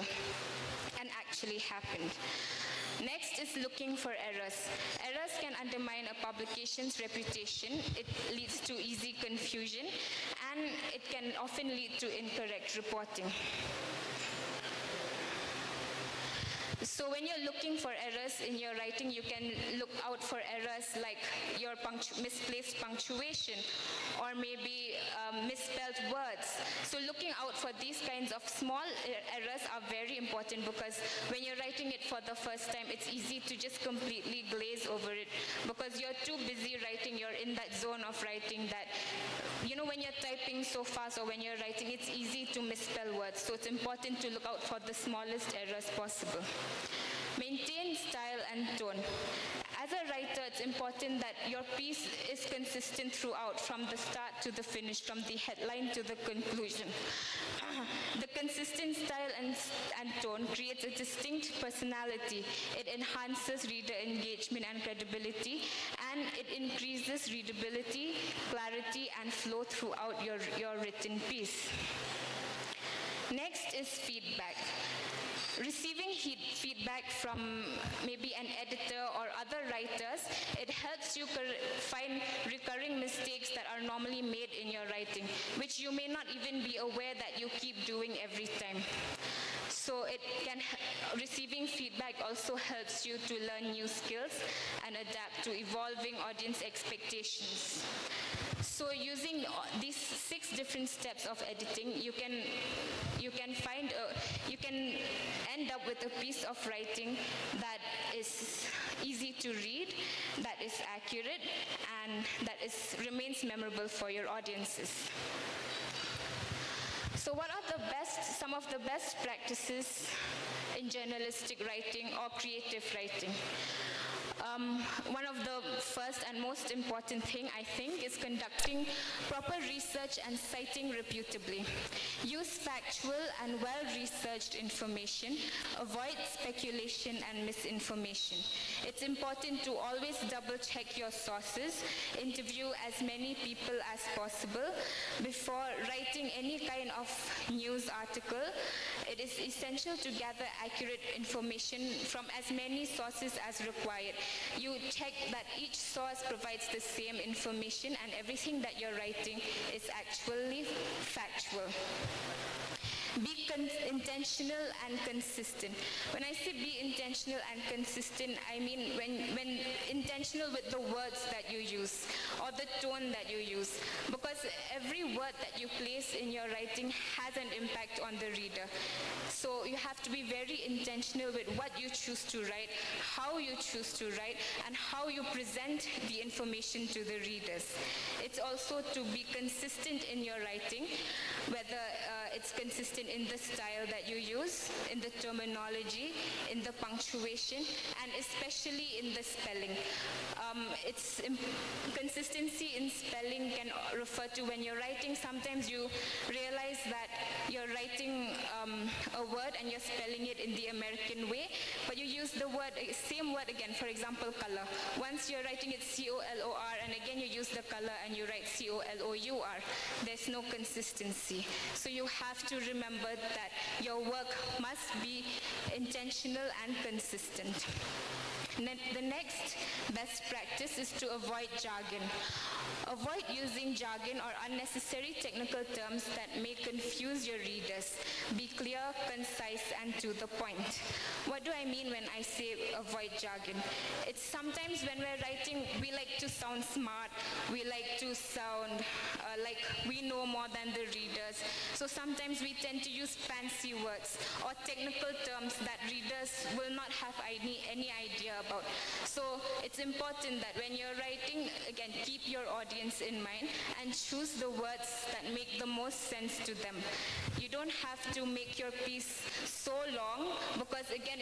and actually happened. Next is looking for errors. Errors can undermine a publication's reputation. It leads to easy confusion, and it can often lead to incorrect reporting. So when you're looking for errors in your writing, you can look out for errors like your misplaced punctuation or maybe misspelled words. So looking out for these kinds of small errors are very important, because when you're writing it for the first time, it's easy to just completely glaze over it because you're too busy writing, you're in that zone of writing that, you know, when you're typing so fast or when you're writing, it's easy to misspell words. So it's important to look out for the smallest errors possible. Maintain style and tone. As a writer, it's important that your piece is consistent throughout, from the start to the finish, from the headline to the conclusion. The consistent style and tone creates a distinct personality. It enhances reader engagement and credibility, and it increases readability, clarity, and flow throughout your written piece. Next is feedback. Receiving feedback from maybe an editor or other writers, it helps you find recurring mistakes that are normally made in your writing, which you may not even be aware that you keep doing every time. So receiving feedback also helps you to learn new skills and adapt to evolving audience expectations. So using these 6 different steps of editing, you can end up with a piece of writing that is easy to read, that is accurate, and that remains memorable for your audiences. So what are some of the best practices in journalistic writing or creative writing? One of the first and most important thing, I think, is conducting proper research and citing reputably. Use factual and well-researched information. Avoid speculation and misinformation. It's important to always double-check your sources. Interview as many people as possible. Before writing any kind of news article, it is essential to gather accurate information from as many sources as required. You check that each source provides the same information and everything that you're writing is actually factual. Be intentional and consistent. When I say be intentional and consistent, I mean when intentional with the words that you use or the tone that you use, because every word that you place in your writing has an impact on the reader. So you have to be very intentional with what you choose to write, how you choose to write, and how you present the information to the readers. It's also to be consistent in your writing, whether it's consistent in the style that you use, in the terminology, in the punctuation, and especially in the spelling. Consistency in spelling can refer to when you're writing, sometimes you realize that you're writing a word and you're spelling it in the American way, but you use the same word again, for example, color. Once you're writing it C-O-L-O-R, and again you use the color and you write C-O-L-O-U-R. There's no consistency. So you have to remember that your work must be intentional and consistent. The next best practice is to avoid jargon. Avoid using jargon or unnecessary technical terms that may confuse your readers. Be clear, concise, and to the point. What do I mean when I say avoid jargon? It's sometimes when we're writing, we like to sound smart, we like to sound like we know more than the readers. So sometimes we tend to use fancy words or technical terms that readers will not have any idea about. So it's important that when you're writing, again, keep your audience in mind and choose the words that make the most sense to them. You don't have to make your piece so long because, again,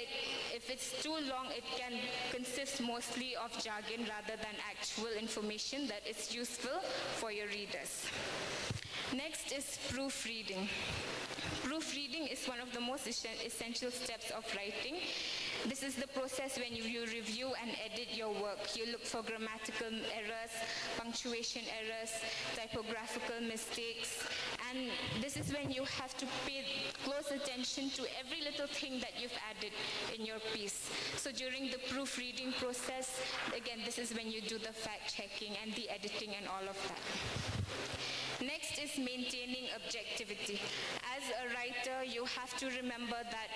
if it's too long, it can consist mostly of jargon rather than actual information that is useful for your readers. Next is proofreading. Proofreading is one of the most essential steps of writing. This is the process when you review and edit your work. You look for grammatical errors, punctuation errors, typographical mistakes, and this is when you have to pay close attention to every little thing that you've added in your piece. So during the proofreading process, again, this is when you do the fact-checking and the editing and all of that. Next is maintaining objectivity. As a writer, you have to remember that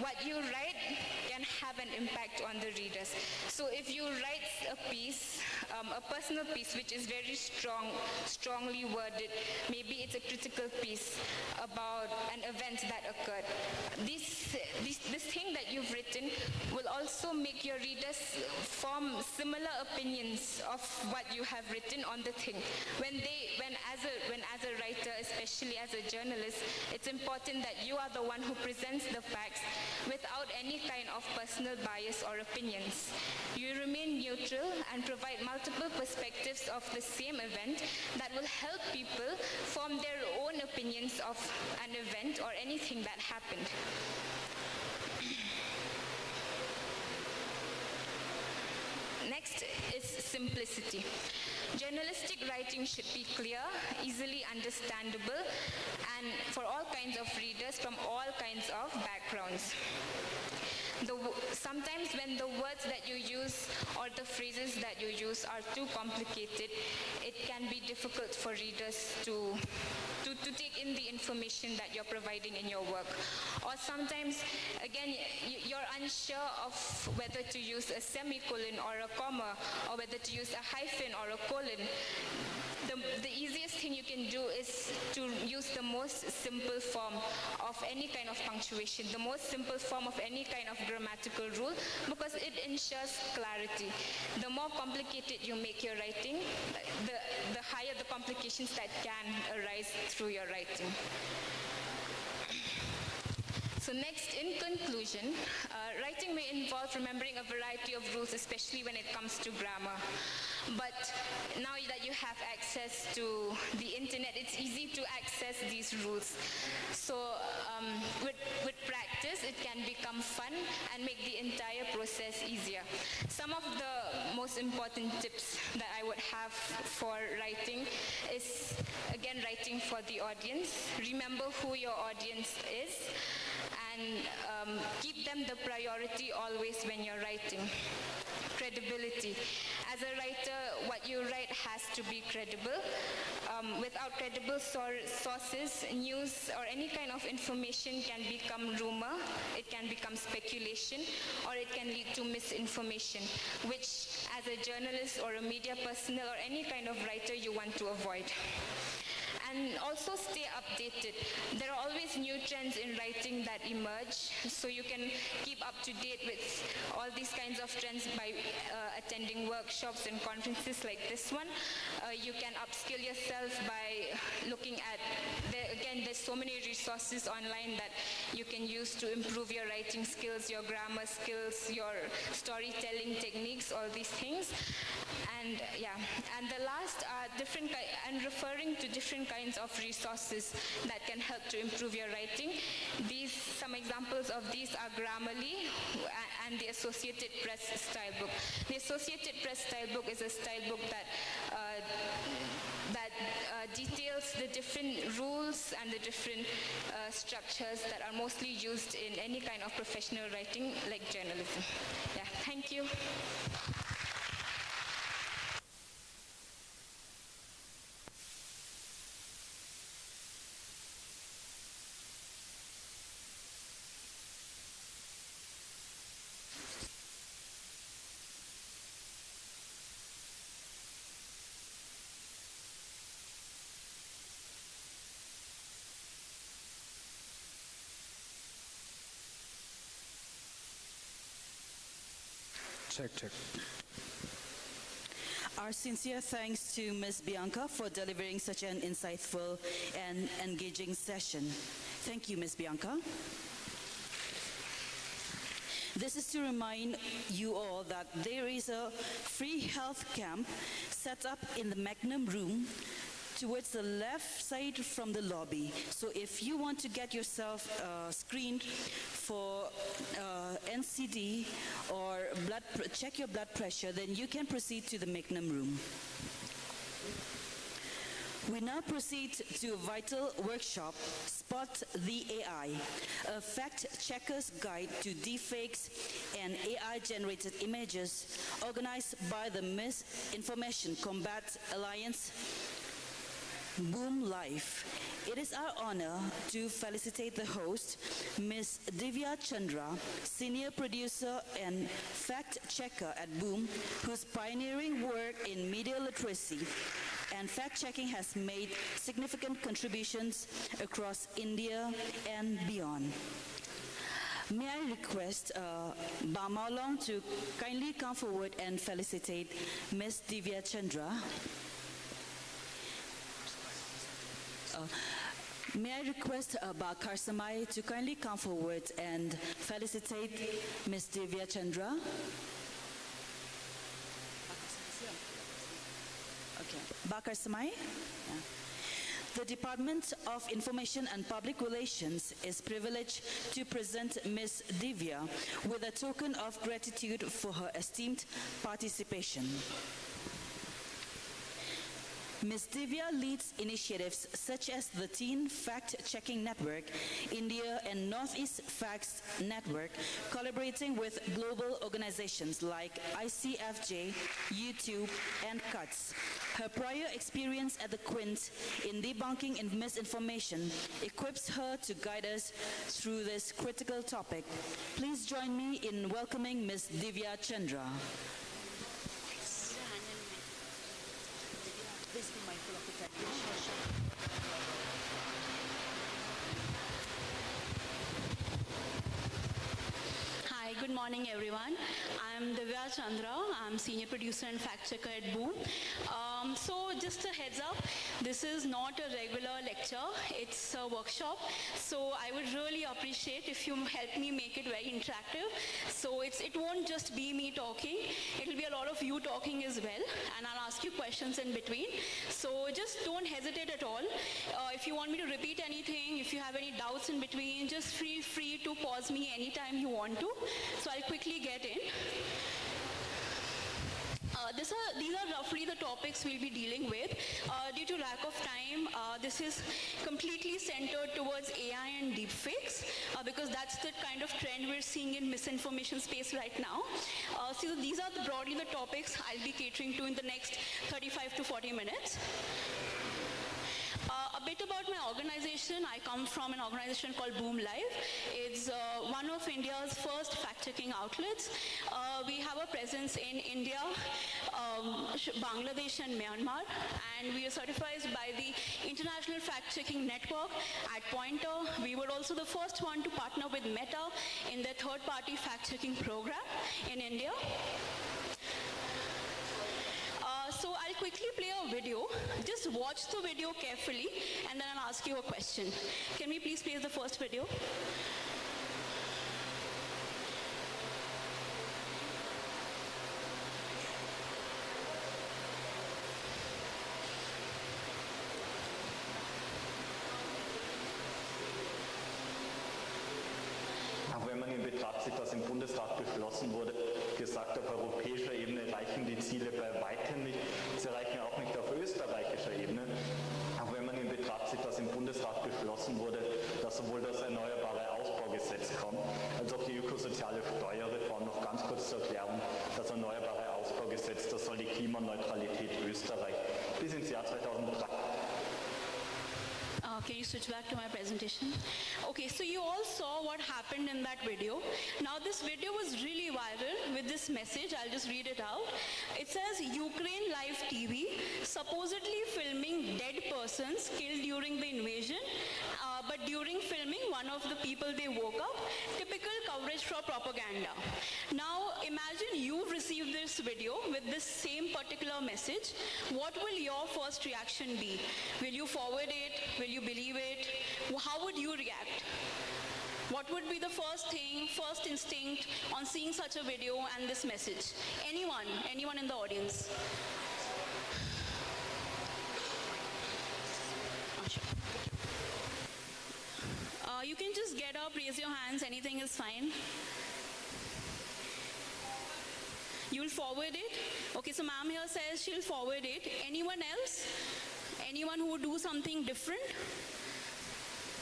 what you write can have an impact on the readers. So if you write a piece, a personal piece which is very strongly worded, maybe it's a critical piece about an event that occurred, this thing that you've written will also make your readers form similar opinions of what you have written on the thing. When as a writer, especially as a journalist, it's important that you are the one who presents the facts without any kind of personal bias or opinions. You remain neutral and provide multiple perspectives of the same event that will help people form their own opinions of an event or anything that happened. Next is simplicity. Journalistic writing should be clear, easily understandable, and for all kinds of readers from all kinds of backgrounds. Sometimes when the words that you use or the phrases that you use are too complicated, it can be difficult for readers to take in the information that you're providing in your work. Or sometimes, again, you're unsure of whether to use a semicolon or a comma, or whether to use a hyphen or a colon. The easiest thing you can do is to use the most simple form of any kind of punctuation, the most simple form of any kind of grammatical rule, because it ensures clarity. The more complicated you make your writing, the higher the complications that can arise through your writing. So next, in conclusion, writing may involve remembering a variety of rules, especially when it comes to grammar. But now that you have access to the internet, it's easy to access these rules. So with practice, it can become fun and make the entire process easier. Some of the most important tips that I would have for writing is, again, writing for the audience. Remember who your audience is, and keep them the priority always when you're writing. Credibility. As a writer, what you write has to be credible. Without credible sources, news or any kind of information can become rumor, it can become speculation, or it can lead to misinformation, which as a journalist or a media personnel or any kind of writer you want to avoid. And also stay updated. There are always new trends in writing that emerge, so you can keep up to date with all these kinds of trends by attending workshops and conferences like this one. You can upskill yourself by looking at, there's so many resources online that you can use to improve your writing skills, your grammar skills, your storytelling techniques, all these things. And and the last are and referring to different kinds of resources that can help to improve your writing. Some examples of these are Grammarly and the Associated Press Style Book. The Associated Press Style Book is a style book that details the different rules and the different structures that are mostly used in any kind of professional writing like journalism. Yeah, thank you. Check. Our sincere thanks to Ms. Bianca for delivering such an insightful and engaging session. Thank you, Ms. Bianca. This is to remind you all that there is a free health camp set up in the Magnum Room towards the left side from the lobby. So if you want to get yourself screened for NCD or check your blood pressure, then you can proceed to the Magnum Room. We now proceed to a vital workshop, Spot the AI, a fact-checker's guide to deepfakes and AI-generated images organized by the Misinformation Combat Alliance, Boom Life. It is our honor to felicitate the host, Ms. Divya Chandra, senior producer and fact-checker at Boom, whose pioneering work in media literacy and fact-checking has made significant contributions across India and beyond. May I request Ba Maolong to kindly come forward and felicitate Ms. Divya Chandra. May I request Ba Karsamai to kindly come forward and felicitate Ms. Divya Chandra. Okay. Ba Karsamai? Yeah. The Department of Information and Public Relations is privileged to present Ms. Divya with a token of gratitude for her esteemed participation. Ms. Divya leads initiatives such as the Teen Fact-Checking Network, India and Northeast Facts Network, collaborating with global organizations like ICFJ, YouTube, and CUTS. Her prior experience at the Quint in debunking and misinformation equips her to guide us through this critical topic. Please join me in welcoming Ms. Divya Chandra. Please be mindful of the time. Hi, good morning everyone. I'm Divya Chandra. I'm senior producer and fact checker at Boom. So just a heads up, this is not a regular lecture, it's a workshop. So I would really appreciate if you help me make it very interactive. So it won't just be me talking, it'll be a lot of you talking as well, and I'll ask you questions in between. So just don't hesitate at all. If you want me to repeat anything, if you have any doubts in between, just feel free to pause me anytime you want to. So I'll quickly get in. These are roughly the topics we'll be dealing with. Due to lack of time, this is completely centered towards AI and deepfakes because that's the kind of trend we're seeing in misinformation space right now. So these are broadly the topics I'll be catering to in the next 35 to 40 minutes. A bit about my organization. I come from an organization called Boom Live. It's one of India's first fact-checking outlets. We have a presence in India, Bangladesh and Myanmar, and we are certified by the International Fact-Checking Network at Pointer. We were also the first one to partner with Meta in their third-party fact-checking program in India. So I'll quickly play a video. Just watch the video carefully and then I'll ask you a question. Can we please play the first video? Auch wenn man in Betracht zieht, dass im Bundesrat beschlossen wurde, gesagt, auf europäischer Ebene reichen die Ziele bei weitem nicht. Sie reichen auch nicht auf österreichischer Ebene. Auch wenn man in Betracht zieht, dass im Bundesrat beschlossen wurde, dass sowohl das Erneuerbare Ausbaugesetz kommt, als auch die ökosoziale Steuerreform. Noch ganz kurz zur Erklärung, das Erneuerbare Ausbaugesetz, das soll die Klimaneutralität Österreich bis ins Jahr 2030. Can you switch back to my presentation? Okay, so you all saw what happened in that video. Now this video was really viral with this message. I'll just read it out. It says, Ukraine Live TV supposedly filming dead persons killed during the invasion but during filming, one of the people, they woke up. Typical coverage for propaganda. Now, imagine you've received this video with this same particular message. What will your first reaction be? Will you forward it? Will you believe it? How would you react? What would be the first thing, first instinct on seeing such a video and this message? Anyone in the audience? You can just get up, raise your hands, anything is fine. You'll forward it? Okay, so ma'am here says she'll forward it. Anyone else? Anyone who would do something different?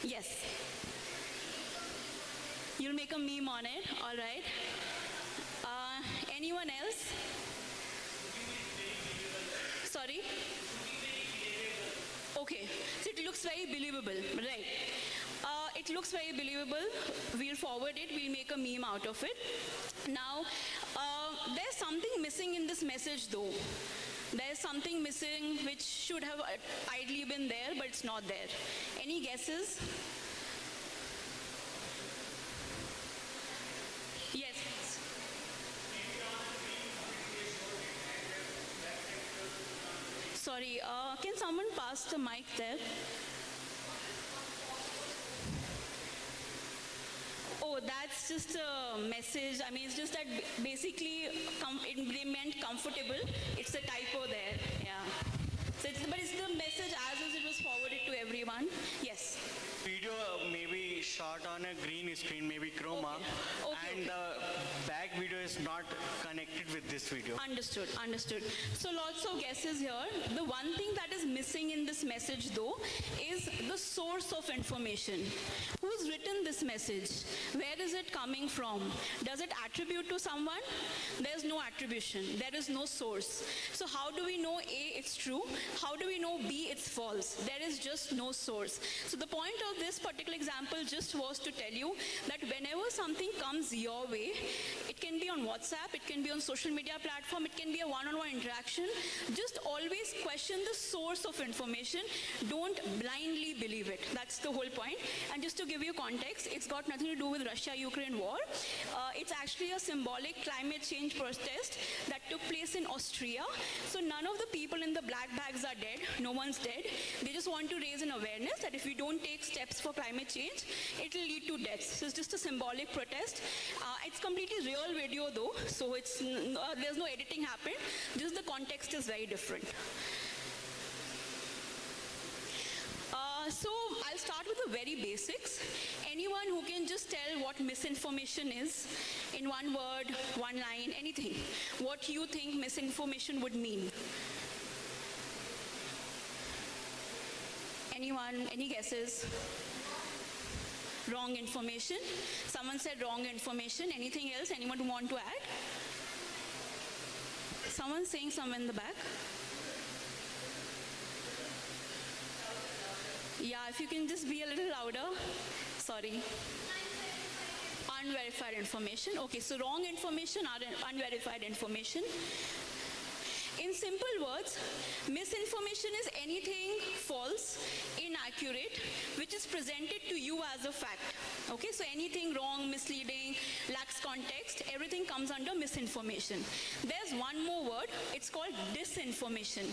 Yes. You'll make a meme on it, all right. Anyone else? Sorry? Okay, so it looks very believable, right? It looks very believable. We'll forward it, we'll make a meme out of it. Now, there's something missing in this message though. There's something missing which should have ideally been there, but it's not there. Any guesses? Yes. Sorry, can someone pass the mic there? Oh, that's just a message. I mean, it's just that basically they meant comfortable. It's a typo there, yeah. So but it's the message as is it was forwarded to everyone. Yes. Video maybe shot on a green screen, maybe chroma, and the back video is not connected with this video. Understood, understood. So lots of guesses here. The one thing that is missing in this message though is the source of information. Who's written this message? Where is it coming from? Does it attribute to someone? There's no attribution. There is no source. So how do we know A, it's true? How do we know B, it's false? There is just no source. So the point of this particular example just was to tell you that whenever something comes your way, it can be on WhatsApp, it can be on social media platform, it can be a one-on-one interaction, just always question the source of information. Don't blindly believe it. That's the whole point. And just to give you context, it's got nothing to do with Russia-Ukraine war. It's actually a symbolic climate change protest that took place in Austria. So none of the people in the black bags are dead. No one's dead. They just want to raise an awareness that if we don't take steps for climate change, it will lead to deaths. So it's just a symbolic protest. It's completely real video though, so it's there's no editing happened. Just the context is very different. So I'll start with the very basics. Anyone who can just tell what misinformation is in one word, one line, anything. What you think misinformation would mean. Anyone, any guesses? Wrong information. Someone said wrong information. Anything else? Anyone who want to add? Someone saying somewhere in the back. Yeah, if you can just be a little louder. Sorry. Unverified information. Okay, so wrong information or unverified information. In simple words, misinformation is anything false, inaccurate, which is presented to you as a fact. Okay, so anything wrong, misleading, lacks context, everything comes under misinformation. There's one more word, it's called disinformation.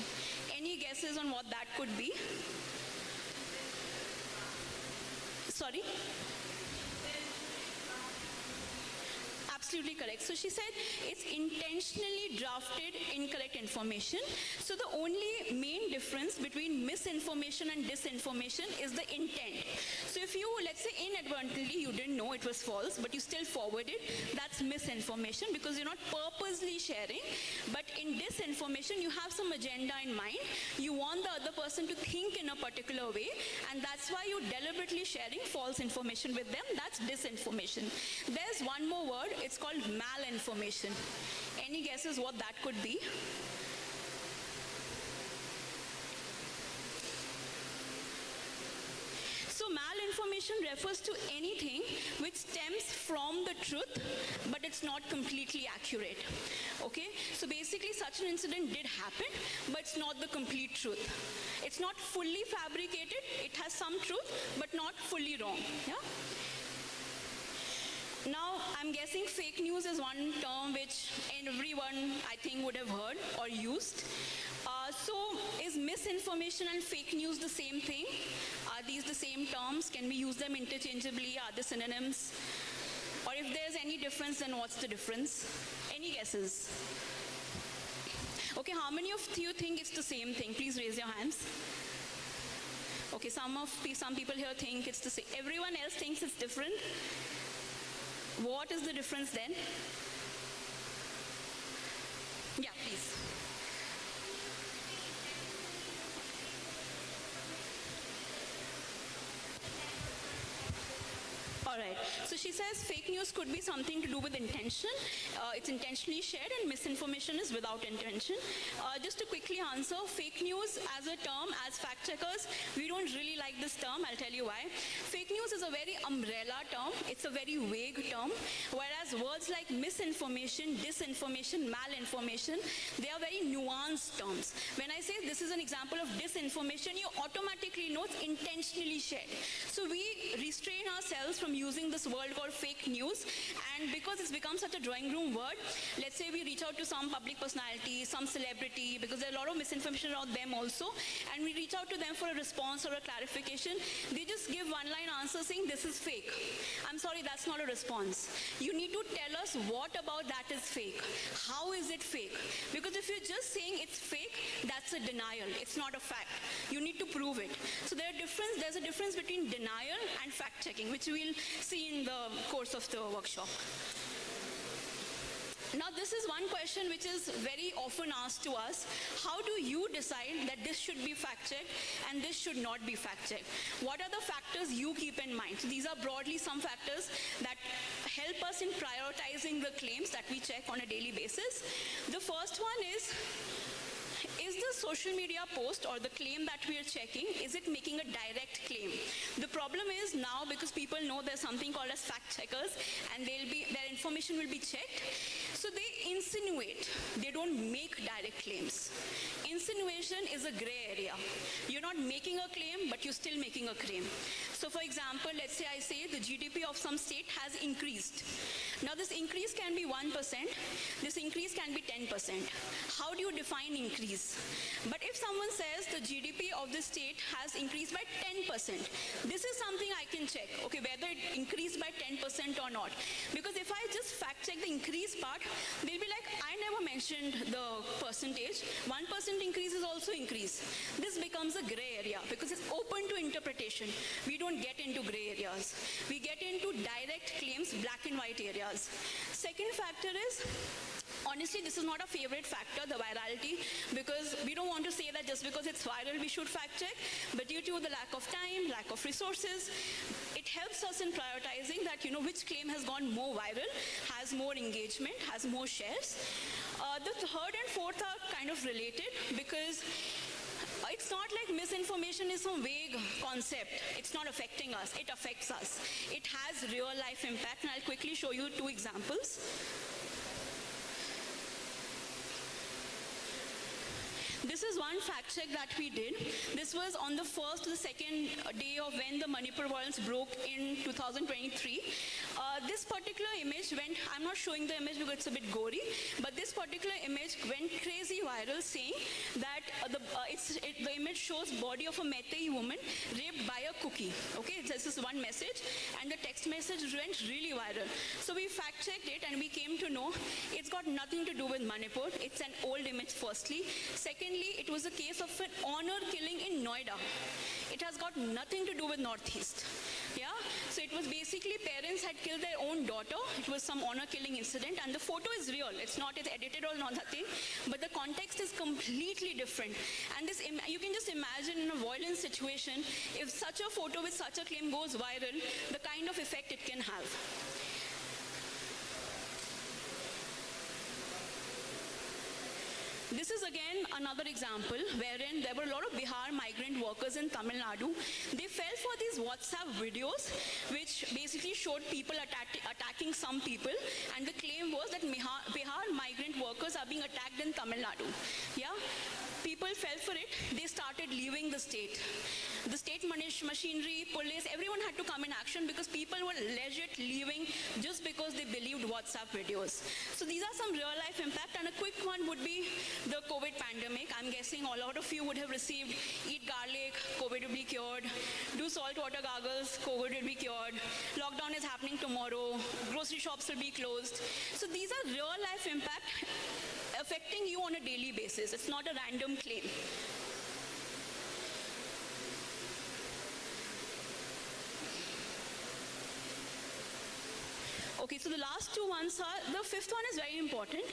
Any guesses on what that could be? Sorry? Absolutely correct. So she said it's intentionally drafted incorrect information. So the only main difference between misinformation and disinformation is the intent. So if you, let's say inadvertently, you didn't know it was false, but you still forwarded, that's misinformation because you're not purposely sharing. But in disinformation, you have some agenda in mind. You want the other person to think in a particular way, and that's why you're deliberately sharing false information with them. That's disinformation. There's one more word. It's called malinformation. Any guesses what that could be? So Malinformation refers to anything which stems from the truth, but it's not completely accurate. Okay? So basically, such an incident did happen, but it's not the complete truth. It's not fully fabricated. It has some truth, but not fully wrong. Yeah? Now, I'm guessing fake news is one term which everyone, I think, would have heard or used. So, is misinformation and fake news the same thing? Are these the same terms? Can we use them interchangeably? Are they synonyms? Or if there's any difference, then what's the difference? Any guesses? Okay, how many of you think it's the same thing? Please raise your hands. Okay, some people here think it's the same. Everyone else thinks it's different. What is the difference then? Yeah, please. All right. So she says fake news could be something to do with intention. It's intentionally shared, and misinformation is without intention. Just to quickly answer, fake news as a term, as fact checkers, we don't really like this term. I'll tell you why. Fake news is a very umbrella term. It's a very vague term. Whereas words like misinformation, disinformation, malinformation, they are very nuanced terms. When I say this is an example of disinformation, you automatically know it's intentionally shared. So we restrain ourselves from using this word called fake news, and because it's become such a drawing room word, let's say we reach out to some public personality, some celebrity, because there are a lot of misinformation around them also, and we reach out to them for a response or a clarification. They just give one-line answer saying this is fake. I'm sorry, that's not a response. You need to tell us what about that is fake. How is it fake? Because if you're just saying it's fake, that's a denial. It's not a fact. You need to prove it. So there's a difference between denial and fact-checking, which we'll see in the course of the workshop. Now, this is one question which is very often asked to us. How do you decide that this should be fact-checked and this should not be fact-checked? What are the factors you keep in mind? So these are broadly some factors that help us in prioritizing the claims that we check on a daily basis. The first one is the social media post or the claim that we are checking, is it making a direct claim? The problem is now, because people know there's something called as fact checkers, and their information will be checked, so they insinuate. They don't make direct claims. Insinuation is a gray area. You're not making a claim, but you're still making a claim. So for example, let's say I say the GDP of some state has increased. Now this increase can be 1%, this increase can be 10%. How do you define increase? But if someone says the GDP of the state has increased by 10%, this is something I can check, okay, whether it increased by 10% or not. Because if I just fact check the increase part, they'll be like, I never mentioned the percentage. 1% increase is also increase. This becomes a gray area because it's open to interpretation. We don't get into gray areas. We get into direct claims, black and white areas. Second factor is, honestly, this is not a favorite factor, the virality, because we don't want to say that just because it's viral we should fact check, but due to the lack of time, lack of resources, it helps us in prioritizing that, which claim has gone more viral, has more engagement, has more shares. The third and fourth are kind of related because it's not like misinformation is some vague concept. It's not affecting us. It affects us. It has real life impact, and I'll quickly show you 2 examples. This is one fact check that we did. This was on the first or the second day of when the Manipur violence broke in 2023. This particular image went, I'm not showing the image because it's a bit gory, but this particular image went crazy viral, saying that the image shows body of a Meitei woman raped by a cookie. Okay, this is one message, and the text message went really viral. So we fact checked it and we came to know it's got nothing to do with Manipur. It's an old image firstly. Secondly, it was a case of an honor killing in Noida. It has got nothing to do with Northeast. Yeah, so it was basically parents had killed their own daughter. It was some honor killing incident, and the photo is real. It's edited or nothing, but the context is completely different. And this, you can just imagine in a violent situation, if such a photo with such a claim goes viral, the kind of effect it can have. This is again another example wherein there were a lot of Bihar migrant workers in Tamil Nadu. They fell for these WhatsApp videos which basically showed people attacking some people, and the claim was that Bihar migrant workers are being attacked in Tamil Nadu. Yeah? People fell for it. They started leaving the state. The state machinery, police, everyone had to come in action because people were legit leaving just because they believed WhatsApp videos. So these are some real life impact, and a quick one would be the COVID pandemic. I'm guessing a lot of you would have received eat garlic, COVID will be cured, do salt water gargles, COVID will be cured, lockdown is happening tomorrow, grocery shops will be closed. So these are real life impact affecting you on a daily basis. It's not a random claim. Okay, so the last two ones are, the fifth one is very important.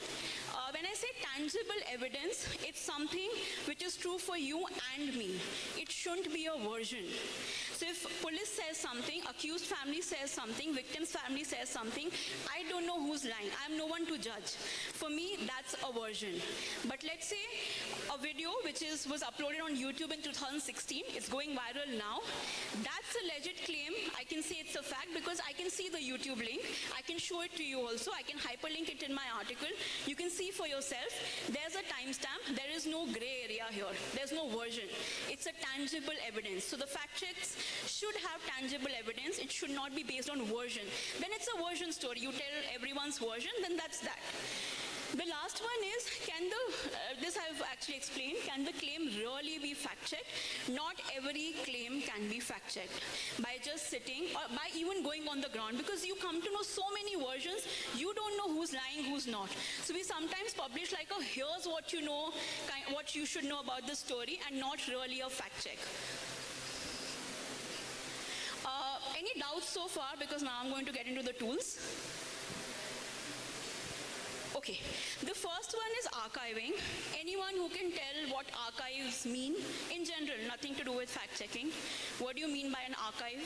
When I say tangible evidence, it's something which is true for you and me. It shouldn't be a version. So if police says something, accused family says something, victim's family says something, I don't know who's lying. I'm no one to judge. For me, that's a version. But let's say a video which was uploaded on YouTube in 2016, it's going viral now. That's a legit claim. I can say it's a fact because I can see the YouTube link. I can show it to you also. I can hyperlink it in my article. You can see for yourself. There's a timestamp. There is no gray area here. There's no version. It's a tangible evidence. So the fact checks should have tangible evidence. It should not be based on version. When it's a version story, you tell everyone's version, then that's that. The last one is, this I've actually explained, can the claim really be fact-checked? Not every claim can be fact-checked by just sitting or by even going on the ground, because you come to know so many versions, you don't know who's lying, who's not. So we sometimes publish like, oh, here's what you know, what you should know about the story, and not really a fact-check. Any doubts so far? Because now I'm going to get into the tools. Okay, the first one is archiving. Anyone who can tell what archives mean? In general, nothing to do with fact-checking. What do you mean by an archive?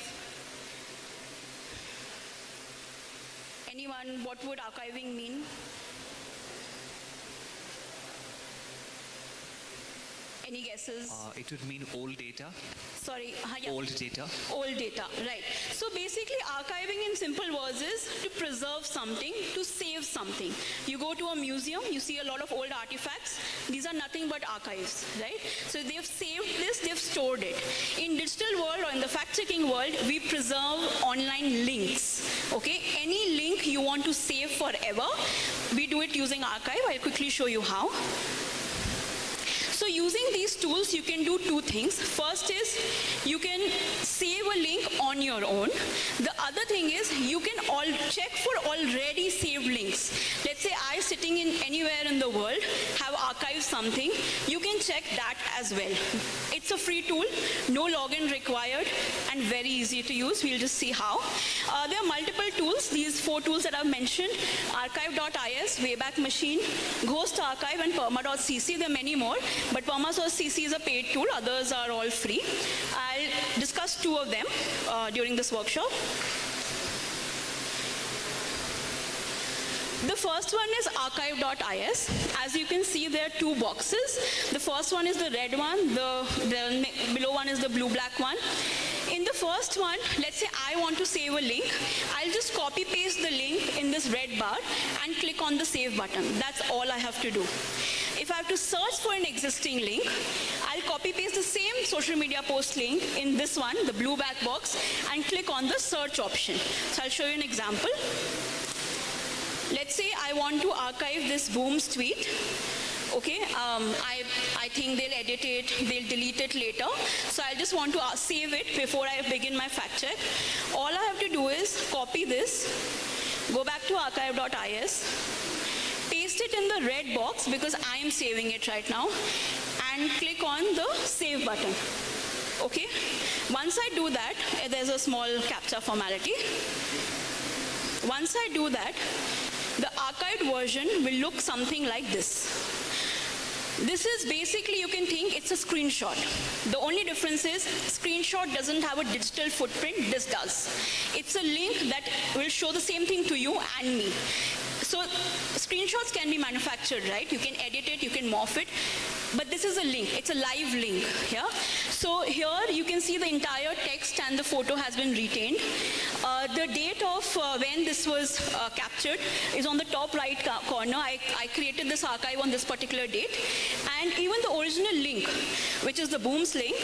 Anyone, what would archiving mean? Any guesses? It would mean old data. Sorry, yeah. Old data. Old data, right. So basically archiving in simple words is to preserve something, to save something. You go to a museum, you see a lot of old artifacts. These are nothing but archives, right? So they've saved this, they've stored it. In digital world or in the fact-checking world, we preserve online links, okay? Any link you want to save forever, we do it using archive. I'll quickly show you how. So using these tools, you can do two things. First is you can save a link on your own. The other thing is you can check for already saved links. Let's say I, sitting in anywhere in the world, have archived something. You can check that as well. It's a free tool, no login required, and very easy to use. We'll just see how. There are multiple tools. These 4 tools that I've mentioned: archive.is, Wayback Machine, Ghost Archive, and perma.cc. There are many more. But perma.cc is a paid tool, others are all free. I'll discuss 2 of them during this workshop. The first one is archive.is. As you can see, there are 2 boxes. The first one is the red one, the below one is the blue-black one. In the first one, let's say I want to save a link. I'll just copy paste the link in this red bar and click on the save button. That's all I have to do. If I have to search for an existing link, I'll copy paste the same social media post link in this one, the blue back box, and click on the search option. So I'll show you an example. Let's say I want to archive this Boom's tweet. Okay, I think they'll edit it, they'll delete it later. So I just want to save it before I begin my fact check. All I have to do is copy this, go back to archive.is, paste it in the red box because I am saving it right now, and click on the save button. Okay, once I do that, there's a small CAPTCHA formality. Once I do that, the archived version will look something like this. This is basically, you can think it's a screenshot. The only difference is screenshot doesn't have a digital footprint, this does. It's a link that will show the same thing to you and me. So screenshots can be manufactured, right? You can edit it, you can morph it, but this is a link. It's a live link, yeah? So here you can see the entire text and the photo has been retained. The date of when this was captured is on the top right corner. I created this archive on this particular date. And even the original link, which is the BOOMS link,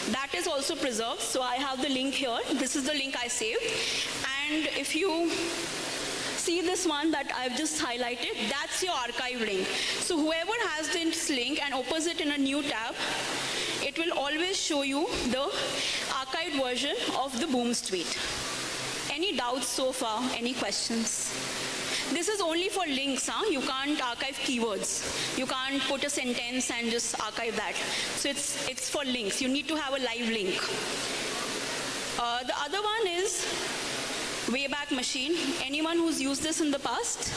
that is also preserved. So I have the link here. This is the link I saved. And if you see this one that I've just highlighted, that's your archive link. So whoever has this link and opens it in a new tab, it will always show you the archived version of the BOOMS tweet. Any doubts so far? Any questions? This is only for links, huh? You can't archive keywords. You can't put a sentence and just archive that. So it's for links. You need to have a live link. The other one is Wayback Machine. Anyone who's used this in the past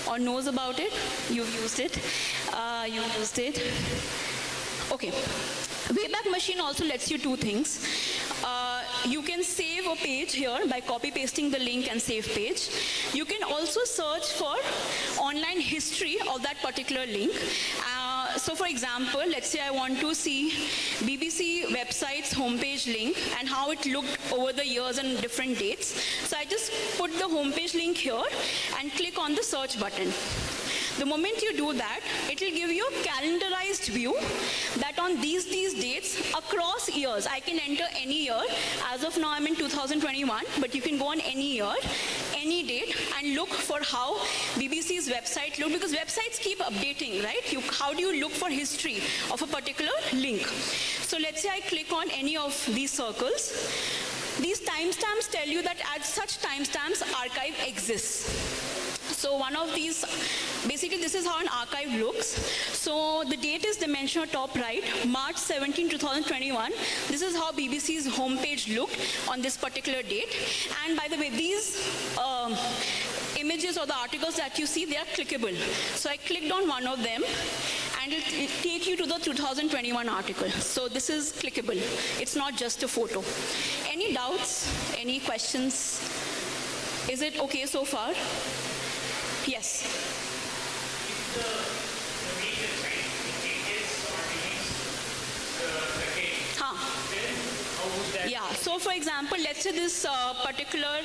or knows about it? You've used it. You used it. Okay. Wayback Machine also lets you do things. You can save a page here by copy pasting the link and save page. You can also search for online history of that particular link. So for example, let's say I want to see BBC website's homepage link and how it looked over the years and different dates. So I just put the homepage link here and click on the search button. The moment you do that, it will give you a calendarized view that on these dates across years, I can enter any year. As of now, I'm in 2021, but you can go on any year, any date, and look for how BBC's website looked, because websites keep updating, right? How do you look for history of a particular link? So let's say I click on any of these circles. These timestamps tell you that at such timestamps, archive exists. So one of these, basically this is how an archive looks. So the date is mentioned top right, March 17, 2021. This is how BBC's homepage looked on this particular date. And by the way, these images or the articles that you see, they are clickable. So I clicked on one of them and it will take you to the 2021 article. So this is clickable. It's not just a photo. Any doubts? Any questions? Is it okay so far? Yes. Yeah, so for example, let's say this particular,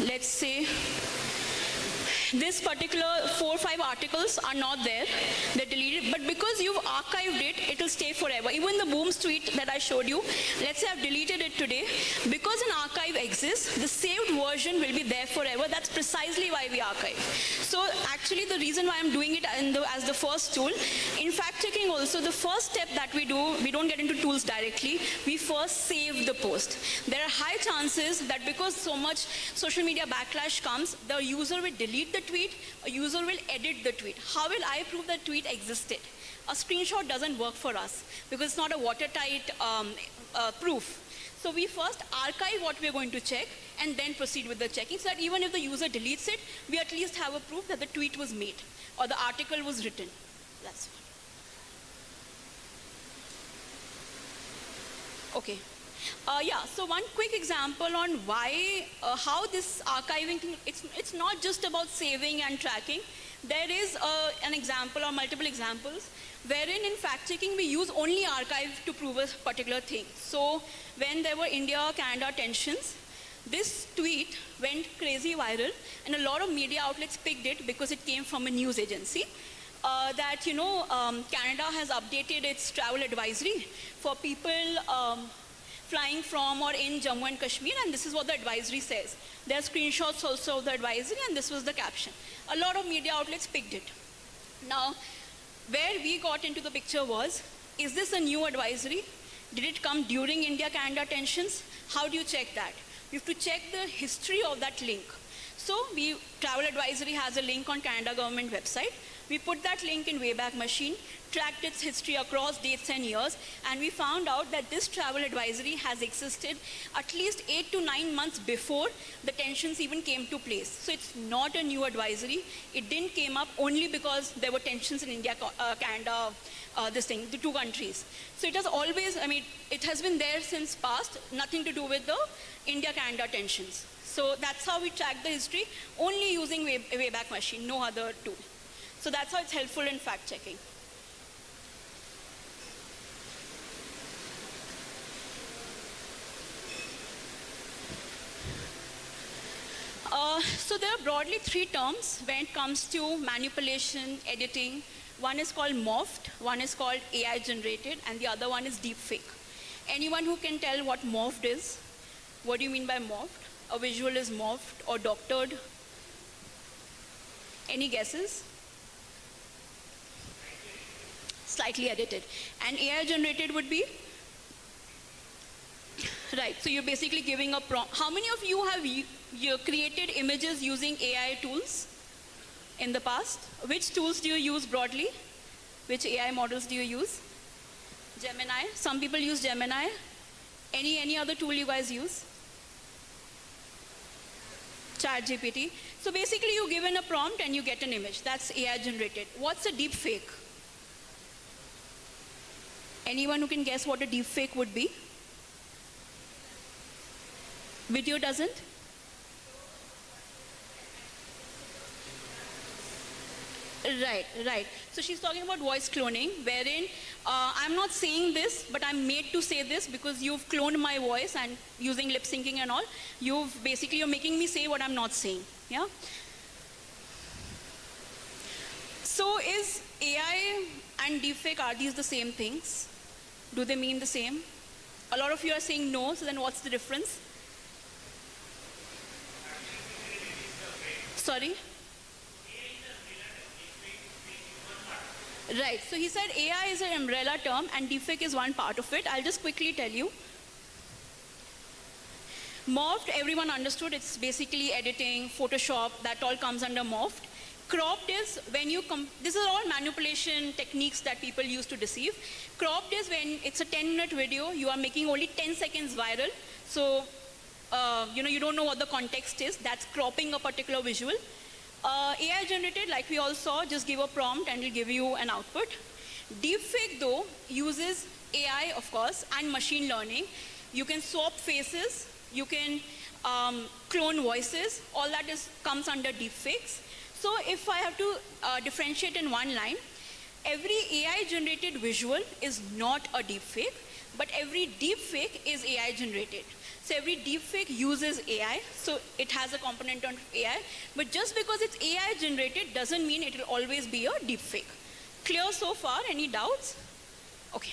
let's say this particular 4 or 5 articles are not there, they're deleted, but because you've archived it, it will stay forever. Even the BOOMS tweet that I showed you, let's say I've deleted it today, because an archive exists, the saved version will be there forever. That's precisely why we archive. So actually the reason why I'm doing it as the first tool, in fact-checking also, the first step that we do, we don't get into tools directly, we first save the post. There are high chances that because so much social media backlash comes, the user will delete the tweet, a user will edit the tweet. How will I prove that tweet existed? A screenshot doesn't work for us because it's not a watertight proof. So we first archive what we're going to check and then proceed with the checking, so that even if the user deletes it, we at least have a proof that the tweet was made or the article was written. That's fine. Okay. So one quick example on why, how this archiving thing, it's not just about saving and tracking. There is an example or multiple examples wherein in fact-checking we use only archive to prove a particular thing. So when there were India-Canada tensions, this tweet went crazy viral and a lot of media outlets picked it because it came from a news agency. That, Canada has updated its travel advisory for people flying from or in Jammu and Kashmir, and this is what the advisory says. There are screenshots also of the advisory, and this was the caption. A lot of media outlets picked it. Now, where we got into the picture was, is this a new advisory? Did it come during India-Canada tensions? How do you check that? You have to check the history of that link. So, Travel Advisory has a link on Canada government website. We put that link in Wayback Machine, tracked its history across dates and years, and we found out that this travel advisory has existed at least 8 to 9 months before the tensions even came to place. So it's not a new advisory. It didn't came up only because there were tensions in India, Canada, the two countries. So it has always, it has been there since past, nothing to do with the India-Canada tensions. So that's how we track the history, only using Wayback Machine, no other tool. So that's how it's helpful in fact checking. So there are broadly three terms when it comes to manipulation, editing. One is called morphed, one is called AI generated, and the other one is deepfake. Anyone who can tell what morphed is? What do you mean by morphed? A visual is morphed or doctored? Any guesses? Slightly edited. And AI generated would be? Right, so you're basically giving a prompt. How many of you have you created images using AI tools in the past? Which tools do you use broadly? Which AI models do you use? Gemini. Some people use Gemini. Any other tool you guys use? ChatGPT. So basically you give in a prompt and you get an image. That's AI generated. What's a deep fake? Anyone who can guess what a deep fake would be? Video doesn't? Right. So she's talking about voice cloning, wherein I'm not saying this, but I'm made to say this because you've cloned my voice and using lip syncing and all. You're making me say what I'm not saying. Yeah. So is AI and deepfake, are these the same things? Do they mean the same? A lot of you are saying no, so then what's the difference? Sorry? Right, so he said AI is an umbrella term and deepfake is one part of it. I'll just quickly tell you. Morphed, everyone understood, it's basically editing, Photoshop, that all comes under morphed. Cropped is when you, this is all manipulation techniques that people use to deceive. Cropped is when it's a 10-minute video, you are making only 10 seconds viral. So, you don't know what the context is, that's cropping a particular visual. AI generated, like we all saw, just give a prompt and it'll give you an output. Deepfake though uses AI, of course, and machine learning. You can swap faces, you can clone voices, all that comes under deepfakes. So if I have to differentiate in one line, every AI generated visual is not a deepfake, but every deepfake is AI generated. So every deepfake uses AI, so it has a component of AI, but just because it's AI generated doesn't mean it will always be a deepfake. Clear so far? Any doubts? Okay.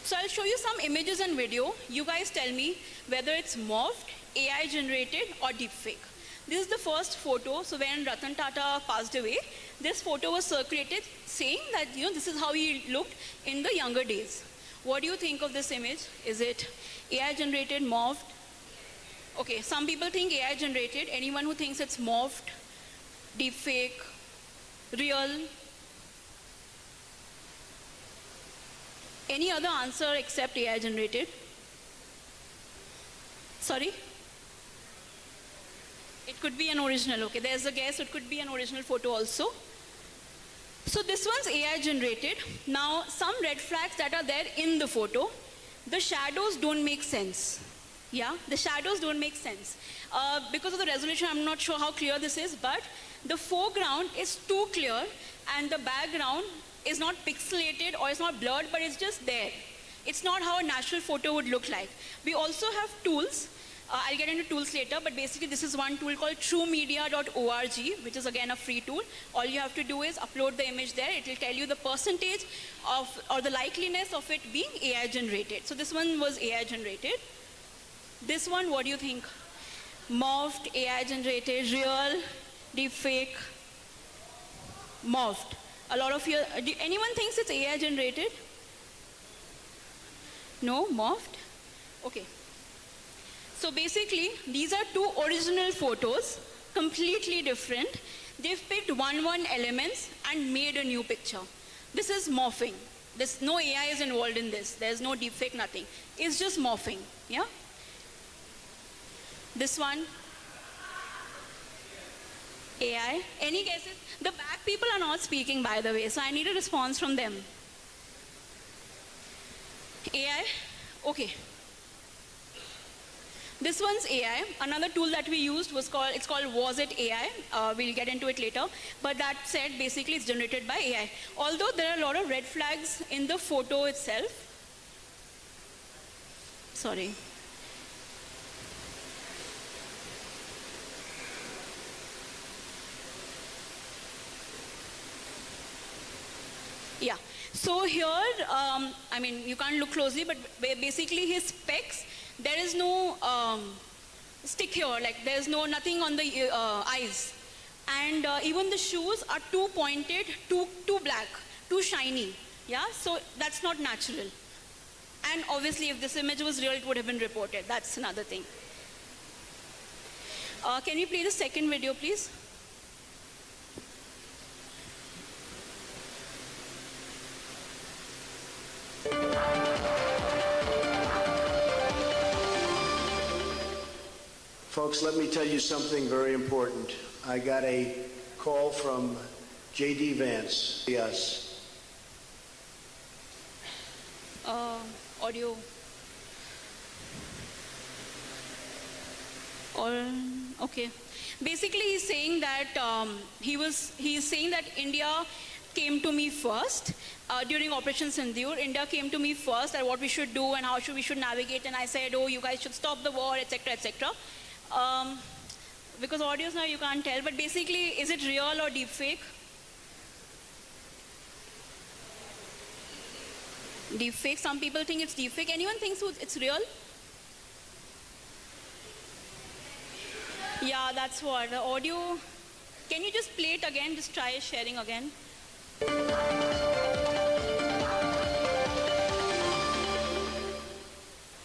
So I'll show you some images and video. You guys tell me whether it's morphed, AI generated, or deepfake. This is the first photo. So when Ratan Tata passed away, this photo was circulated saying that, this is how he looked in the younger days. What do you think of this image? Is it AI generated, morphed? Okay, some people think AI generated. Anyone who thinks it's morphed, deepfake, real? Any other answer except AI generated? Sorry? It could be an original. Okay, there's a guess. It could be an original photo also. So this one's AI generated. Now, some red flags that are there in the photo. The shadows don't make sense. Yeah, the shadows don't make sense. Because of the resolution, I'm not sure how clear this is, but the foreground is too clear and the background is not pixelated or it's not blurred, but it's just there. It's not how a natural photo would look like. We also have tools. I'll get into tools later, but basically this is one tool called truemedia.org, which is again a free tool. All you have to do is upload the image there. It will tell you the percentage of, or the likeliness of it being AI generated. So this one was AI generated. This one, what do you think? Morphed, AI generated, real, deepfake, morphed. A lot of you, anyone thinks it's AI generated? No, morphed? Okay. So basically, these are two original photos, completely different. They've picked one elements and made a new picture. This is morphing. No AI is involved in this. There's no deepfake, nothing. It's just morphing, yeah? This one, AI. Any guesses? The back people are not speaking, by the way, so I need a response from them. AI? Okay. This one's AI. Another tool that we used was called Was It AI? We'll get into it later. But that said, basically it's generated by AI. Although there are a lot of red flags in the photo itself. Sorry. Yeah. So here, I mean, you can't look closely, but basically his specs, there is no stick here, like there's nothing on the eyes. And even the shoes are too pointed, too black, too shiny. Yeah, so that's not natural. And obviously if this image was real, it would have been reported. That's another thing. Can we play the second video, please? Folks, let me tell you something very important. I got a call from J.D. Vance. Yes. Audio. Okay. Basically, he's saying that he's saying that India came to me first during Operation Sindoor. India came to me first at what we should do and how we should navigate, and I said, oh, you guys should stop the war, etc., etc. Because audios now you can't tell, but basically, is it real or deepfake? Deepfake. Some people think it's deepfake. Anyone thinks it's real? Yeah, that's what. The audio. Can you just play it again? Just try sharing again.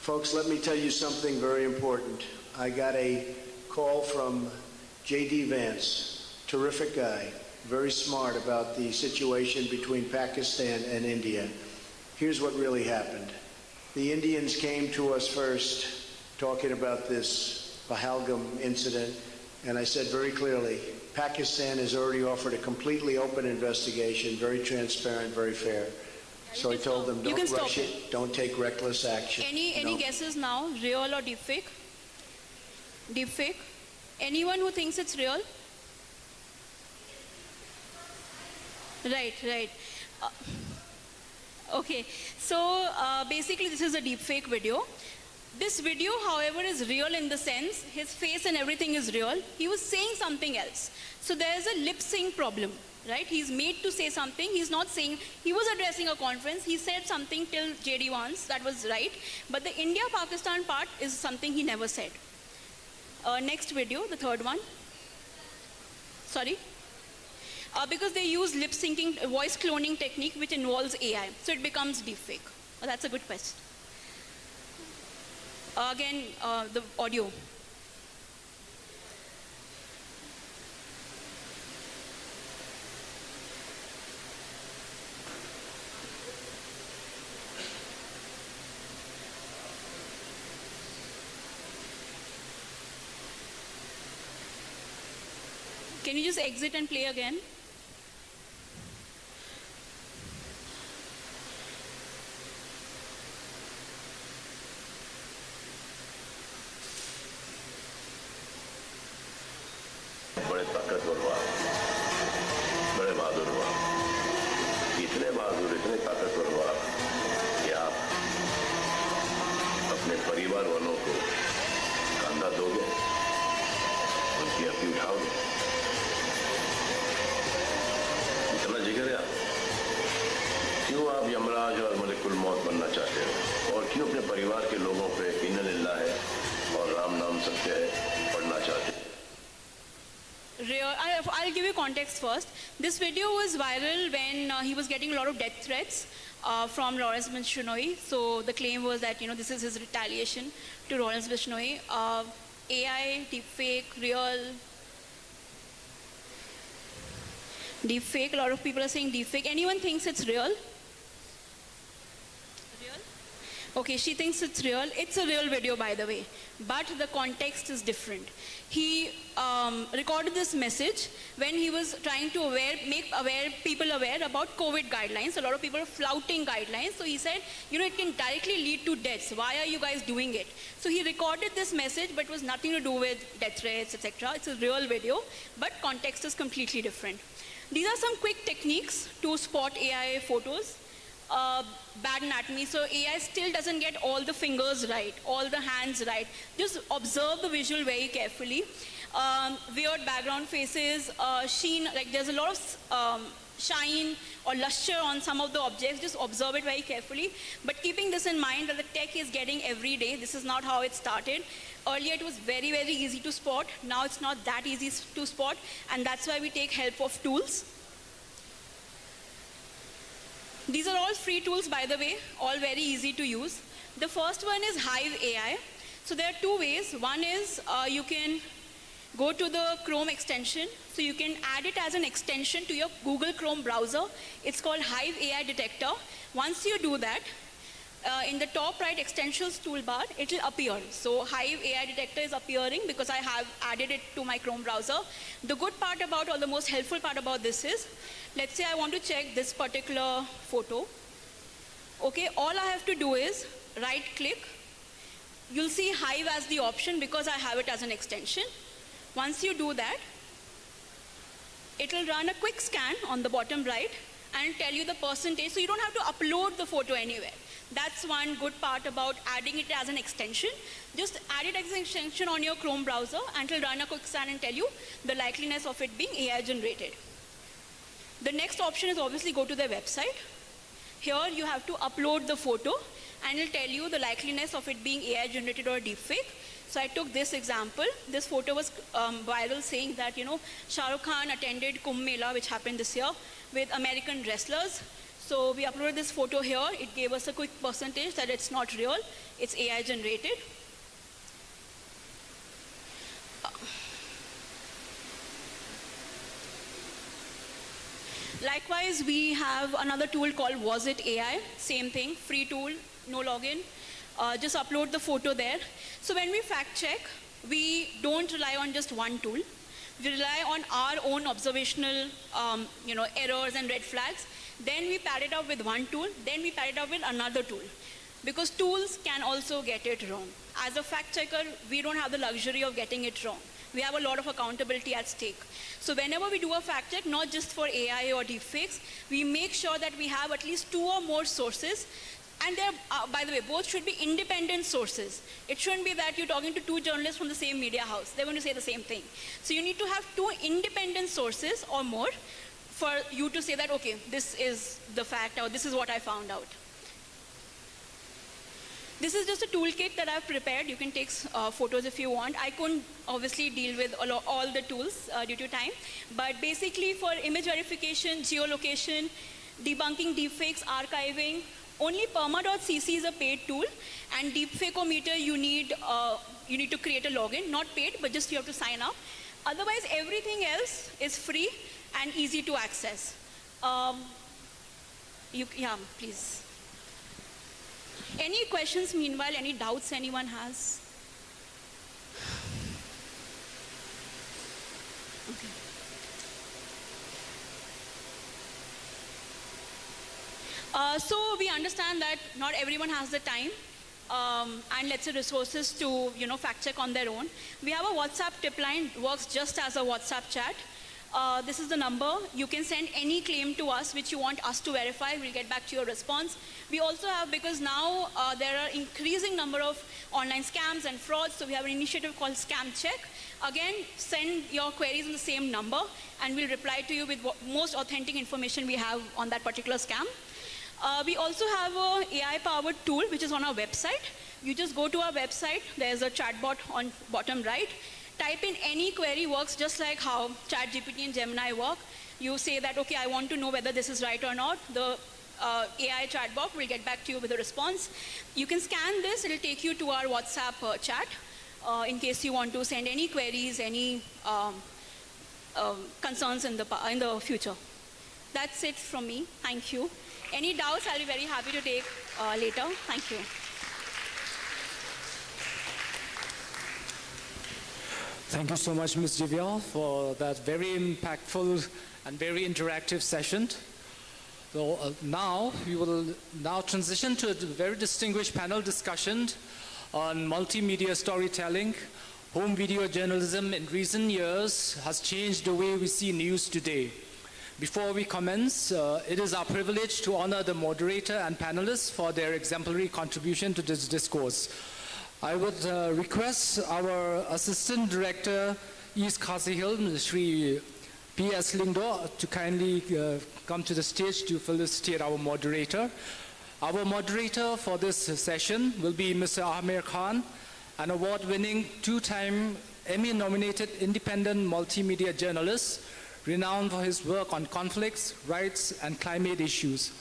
Folks, let me tell you something very important. I got a call from J.D. Vance, terrific guy, very smart about the situation between Pakistan and India. Here's what really happened. The Indians came to us first talking about this Pahalgam incident, and I said very clearly, Pakistan has already offered a completely open investigation, very transparent, very fair. So I told them, don't rush it, don't take reckless action. Any guesses now, real or deepfake? Deepfake? Anyone who thinks it's real? Right. Okay, so basically this is a deepfake video. This video, however, is real in the sense his face and everything is real. He was saying something else. So there's a lip sync problem, right? He's made to say something. He's not saying, he was addressing a conference. He said something till JD once, that was right. But the India-Pakistan part is something he never said. Next video, the third one. Sorry? Because they use lip syncing, voice cloning technique, which involves AI. So it becomes deepfake. That's a good question. Again, the audio. Can you just exit and play again? बड़े ताकतवर हुआ, बड़े बहादुर हुआ, इतने बहादुर, इतने ताकतवर हुआ कि आप अपने परिवार वालों को कंधा दोगे, उनकी अर्थी उठाओगे। इतना जिगर है आप। क्यों आप यमराज और मलिकुल मौत बनना चाहते हो? और क्यों अपने परिवार के लोगों पे इन्ना लिल्लाह है और राम नाम सत्य है पढ़ना चाहते हो? I'll give you context first. This video was viral when he was getting a lot of death threats from Lawrence Bishnoi. So the claim was that, this is his retaliation to Lawrence Bishnoi. AI, deepfake, real. Deepfake, a lot of people are saying deepfake. Anyone thinks it's real? Real? Okay, she thinks it's real. It's a real video, by the way, but the context is different. He recorded this message when he was trying to make people aware about COVID guidelines. A lot of people are flouting guidelines. So he said, it can directly lead to deaths. Why are you guys doing it? So he recorded this message, but it was nothing to do with death rates, etc. It's a real video, but context is completely different. These are some quick techniques to spot AI photos. Bad anatomy, so AI still doesn't get all the fingers right, all the hands right. Just observe the visual very carefully. Weird background faces, sheen, like there's a lot of shine or luster on some of the objects. Just observe it very carefully. But keeping this in mind that the tech is getting every day, this is not how it started. Earlier it was very, very easy to spot. Now it's not that easy to spot, and that's why we take help of tools. These are all free tools, by the way, all very easy to use. The first one is Hive AI. So there are two ways. One is you can go to the Chrome extension. So you can add it as an extension to your Google Chrome browser. It's called Hive AI Detector. Once you do that, in the top right extensions toolbar, it will appear. So Hive AI Detector is appearing because I have added it to my Chrome browser. The good part about, or the most helpful part about this is, let's say I want to check this particular photo. Okay, all I have to do is right click. You'll see Hive as the option because I have it as an extension. Once you do that, it will run a quick scan on the bottom right and tell you the percentage, so you don't have to upload the photo anywhere. That's one good part about adding it as an extension. Just add it as an extension on your Chrome browser and it will run a quick scan and tell you the likeliness of it being AI generated. The next option is obviously go to their website. Here you have to upload the photo and it'll tell you the likeliness of it being AI generated or deepfake. So I took this example. This photo was viral, saying that, Shah Rukh Khan attended Kumbh Mela, which happened this year, with American wrestlers. So we uploaded this photo here. It gave us a quick percentage that it's not real. It's AI generated. Likewise, we have another tool called Was It AI. Same thing, free tool, no login. Just upload the photo there. So when we fact check, we don't rely on just one tool. We rely on our own observational errors and red flags. Then we pair it up with one tool. Then we pair it up with another tool. Because tools can also get it wrong. As a fact checker, we don't have the luxury of getting it wrong. We have a lot of accountability at stake. So whenever we do a fact check, not just for AI or deepfakes, we make sure that we have at least two or more sources. And they're, by the way, both should be independent sources. It shouldn't be that you're talking to two journalists from the same media house. They're going to say the same thing. So you need to have two independent sources or more for you to say that, okay, this is the fact or this is what I found out. This is just a toolkit that I've prepared. You can take photos if you want. I couldn't obviously deal with all the tools due to time. But basically for image verification, geolocation, debunking deepfakes, archiving, only perma.cc is a paid tool, and Deepfakeometer you need to create a login, not paid, but just you have to sign up. Otherwise, everything else is free and easy to access. Yeah, please. Any questions meanwhile, any doubts anyone has? Okay. So we understand that not everyone has the time and let's say resources to fact check on their own. We have a WhatsApp tip line, works just as a WhatsApp chat. This is the number. You can send any claim to us which you want us to verify. We'll get back to your response. We also have, because now there are increasing number of online scams and frauds, so we have an initiative called Scam Check. Again, send your queries on the same number and we'll reply to you with most authentic information we have on that particular scam. We also have an AI-powered tool which is on our website. You just go to our website. There's a chatbot on bottom right. Type in any query, works just like how ChatGPT and Gemini work. You say that, okay, I want to know whether this is right or not. The AI chatbot will get back to you with a response. You can scan this. It'll take you to our WhatsApp chat in case you want to send any queries, any concerns in the future. That's it from me. Thank you. Any doubts, I'll be very happy to take later. Thank you. Thank you so much, Ms. Divya, for that very impactful and very interactive session. So now we will now transition to a very distinguished panel discussion on multimedia storytelling. Home video journalism in recent years has changed the way we see news today. Before we commence, it is our privilege to honor the moderator and panelists for their exemplary contribution to this discourse. I would request our Assistant Director, East Khasi Hill, Shri P.S. Lingdo, to kindly come to the stage to felicitate our moderator. Our moderator for this session will be Mr. Amir Khan, an award-winning, two-time Emmy-nominated independent multimedia journalist, renowned for his work on conflicts, rights, and climate issues.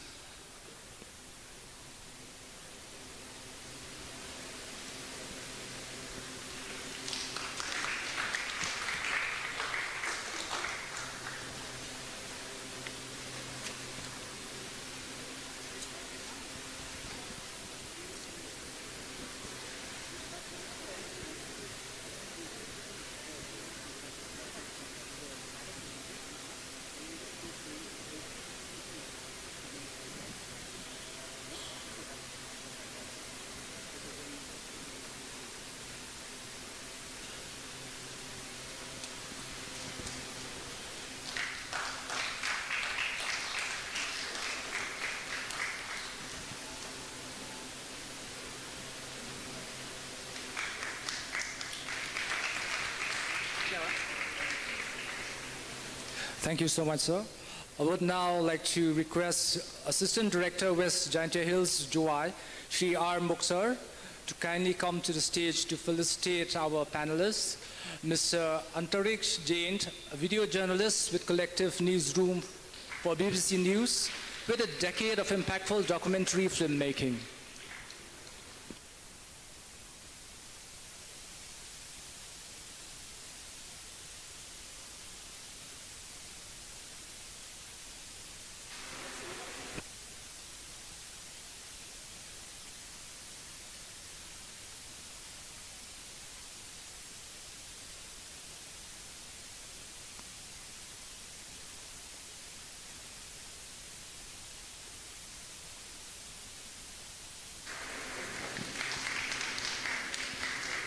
Thank you so much, sir. I would now like to request Assistant Director, West Jaintia Hills, Juwai, Shri R. Mukhtar, to kindly come to the stage to felicitate our panelists. Mr. Antariksh Jain, a video journalist with Collective Newsroom for BBC News, with a decade of impactful documentary filmmaking.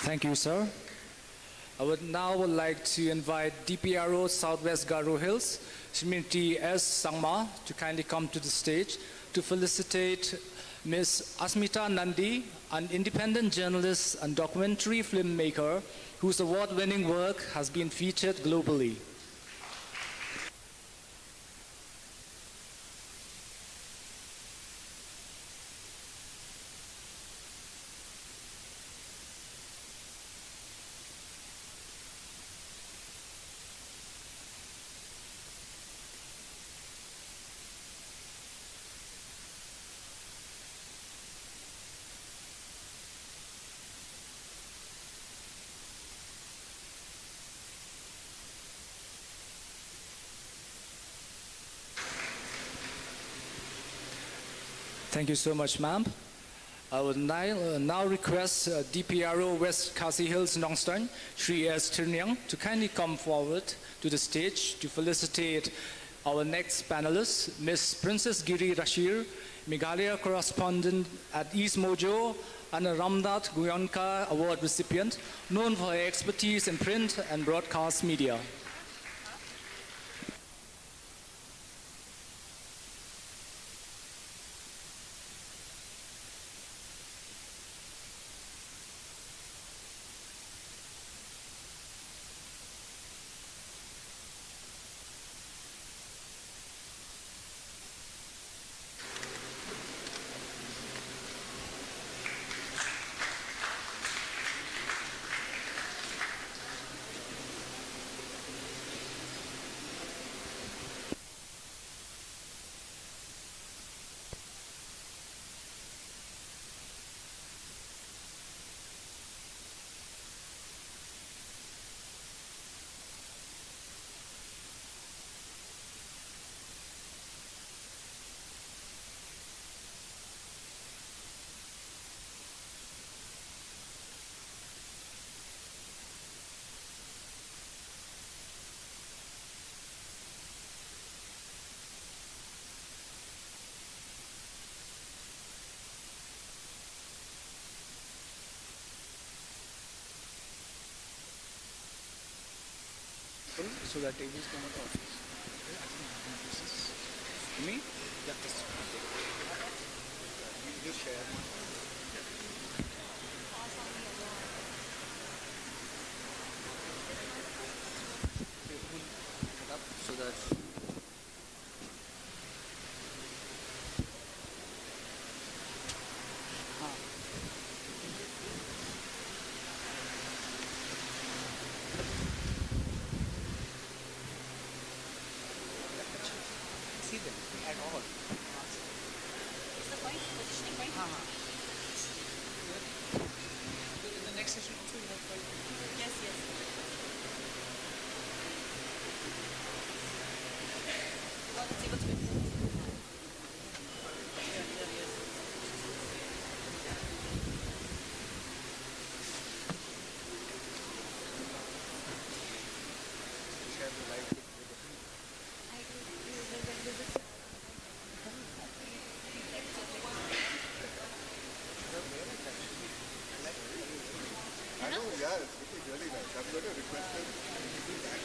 Thank you, sir. I would now like to invite DPRO Southwest Garo Hills, Shrimati S. Sangma, to kindly come to the stage to felicitate Ms. Asmita Nandi, an independent journalist and documentary filmmaker whose award-winning work has been featured globally. Thank you so much, ma'am. I would now request DPRO West Khasi Hills Nongstern, Shri S. Tirnyang, to kindly come forward to the stage to felicitate our next panelist, Ms. Princess Giri Rashir, Meghalaya correspondent at East Mojo and a Ramnath Goenka Award recipient, known for her expertise in print and broadcast media. so that tables come out of office. Me? Yeah, this. You just share. So that see them at all. It's the point, positioning point. In the next session also you have five. Yes, yes. Well, it's able to share the live with I know, yeah, it's looking really nice. I'm going to request them to do that.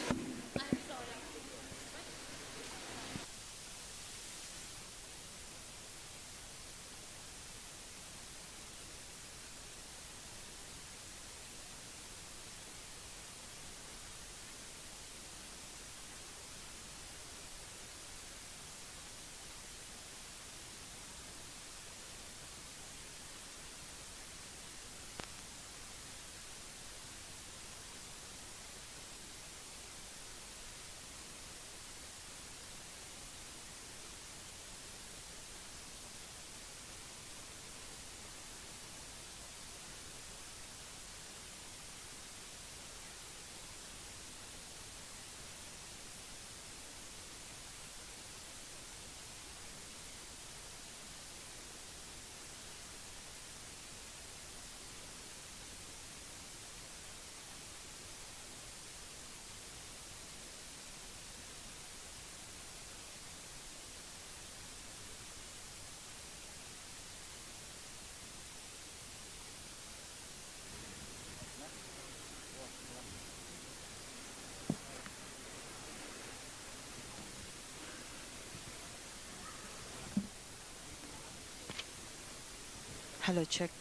Hello, check.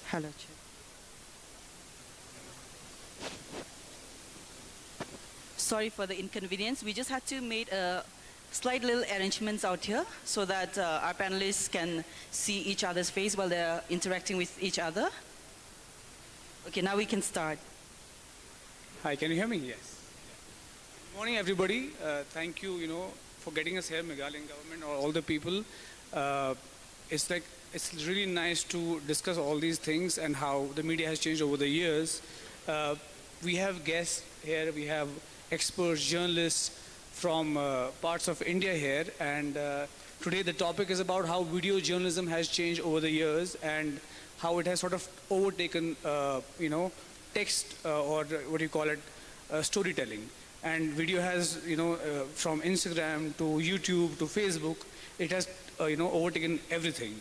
Hello, check. Sorry for the inconvenience. We just had to make slight little arrangements out here so that our panelists can see each other's face while they're interacting with each other. Okay, now we can start. Hi, can you hear me? Yes. Good morning, everybody. Thank you, for getting us here, Meghalaya government, or all the people. It's really nice to discuss all these things and how the media has changed over the years. We have guests here, we have experts, journalists from parts of India here, and today the topic is about how video journalism has changed over the years and how it has sort of overtaken, text or what do you call it, storytelling. And video has, from Instagram to YouTube to Facebook, it has, overtaken everything.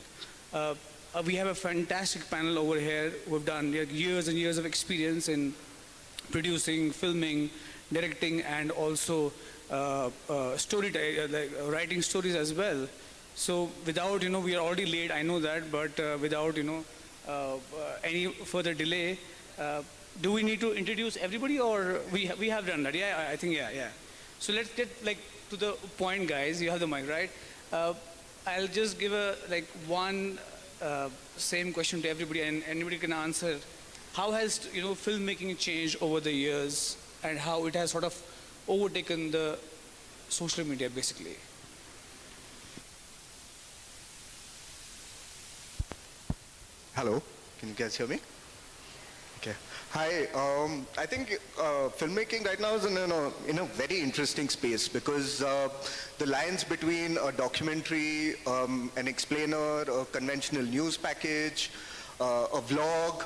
We have a fantastic panel over here who have done years and years of experience in producing, filming, directing, and also writing stories as well. So without, we are already late, I know that, but without, any further delay, do we need to introduce everybody, or we have done that? Yeah, I think, yeah. So let's get to the point, guys. You have the mic, right? I'll just give one same question to everybody, and anybody can answer. How has filmmaking changed over the years, and how it has sort of overtaken the social media, basically? Hello, can you guys hear me? Okay. Hi, I think filmmaking right now is in a very interesting space because the lines between a documentary, an explainer, a conventional news package, a vlog,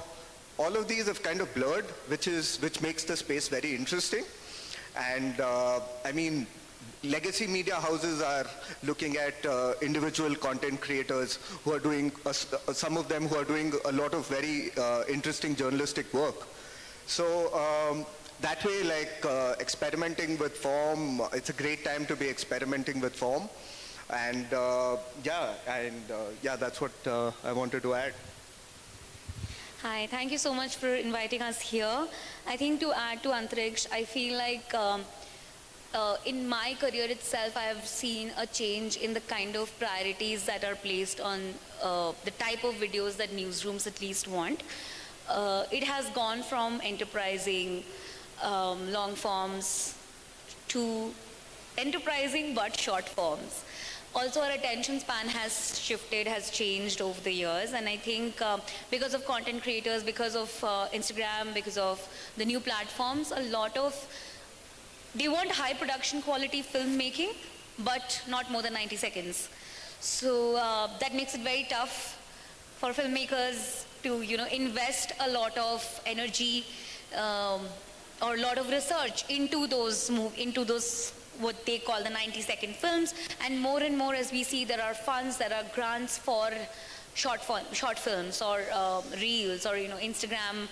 all of these have kind of blurred, which makes the space very interesting. And legacy media houses are looking at individual content creators who are doing, some of them who are doing a lot of very interesting journalistic work. So that way, like experimenting with form, it's a great time to be experimenting with form. And that's what I wanted to add. Hi, thank you so much for inviting us here. I think to add to Antariksh, I feel like in my career itself, I have seen a change in the kind of priorities that are placed on the type of videos that newsrooms at least want. It has gone from enterprising long forms to enterprising but short forms. Also, our attention span has shifted, has changed over the years, and I think because of content creators, because of Instagram, because of the new platforms, they want high production quality filmmaking, but not more than 90 seconds. So that makes it very tough for filmmakers to, invest a lot of energy or a lot of research into those what they call the 90-second films. And more, as we see, there are funds, there are grants for short films or reels or Instagram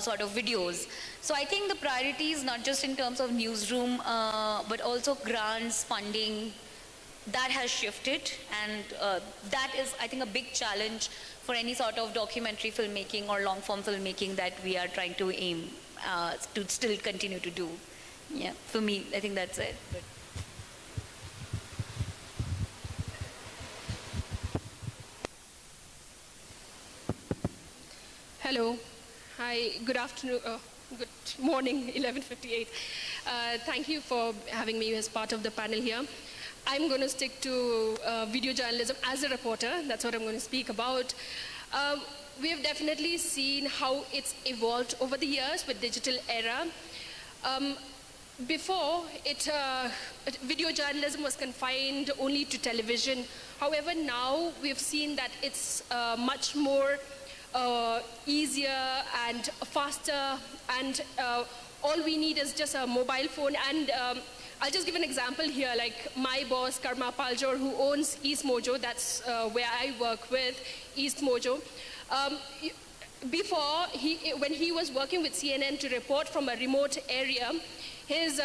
sort of videos. So I think the priorities, not just in terms of newsroom, but also grants, funding, that has shifted, and that is, I think, a big challenge for any sort of documentary filmmaking or long-form filmmaking that we are trying to aim to still continue to do. Yeah, for me, I think that's it. But hello. Hi, good afternoon. Good morning, 11:58. Thank you for having me as part of the panel here. I'm going to stick to video journalism as a reporter. That's what I'm going to speak about. We have definitely seen how it's evolved over the years with digital era. Before, video journalism was confined only to television. However, now we've seen that it's much more easier and faster, and all we need is just a mobile phone. And I'll just give an example here, like my boss, Karma Paljor, who owns East Mojo, that's where I work with, East Mojo. Before, when he was working with CNN to report from a remote area, his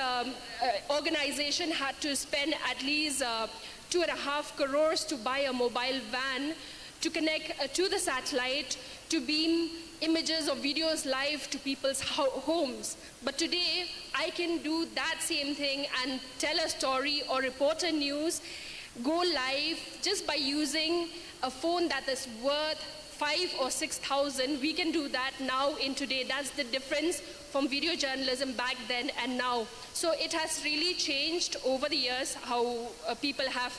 organization had to spend at least 2.5 crores to buy a mobile van to connect to the satellite to beam images or videos live to people's homes. But today, I can do that same thing and tell a story or report a news, go live just by using a phone that is worth 5,000 or 6,000. We can do that now in today. That's the difference from video journalism back then and now. So it has really changed over the years how people have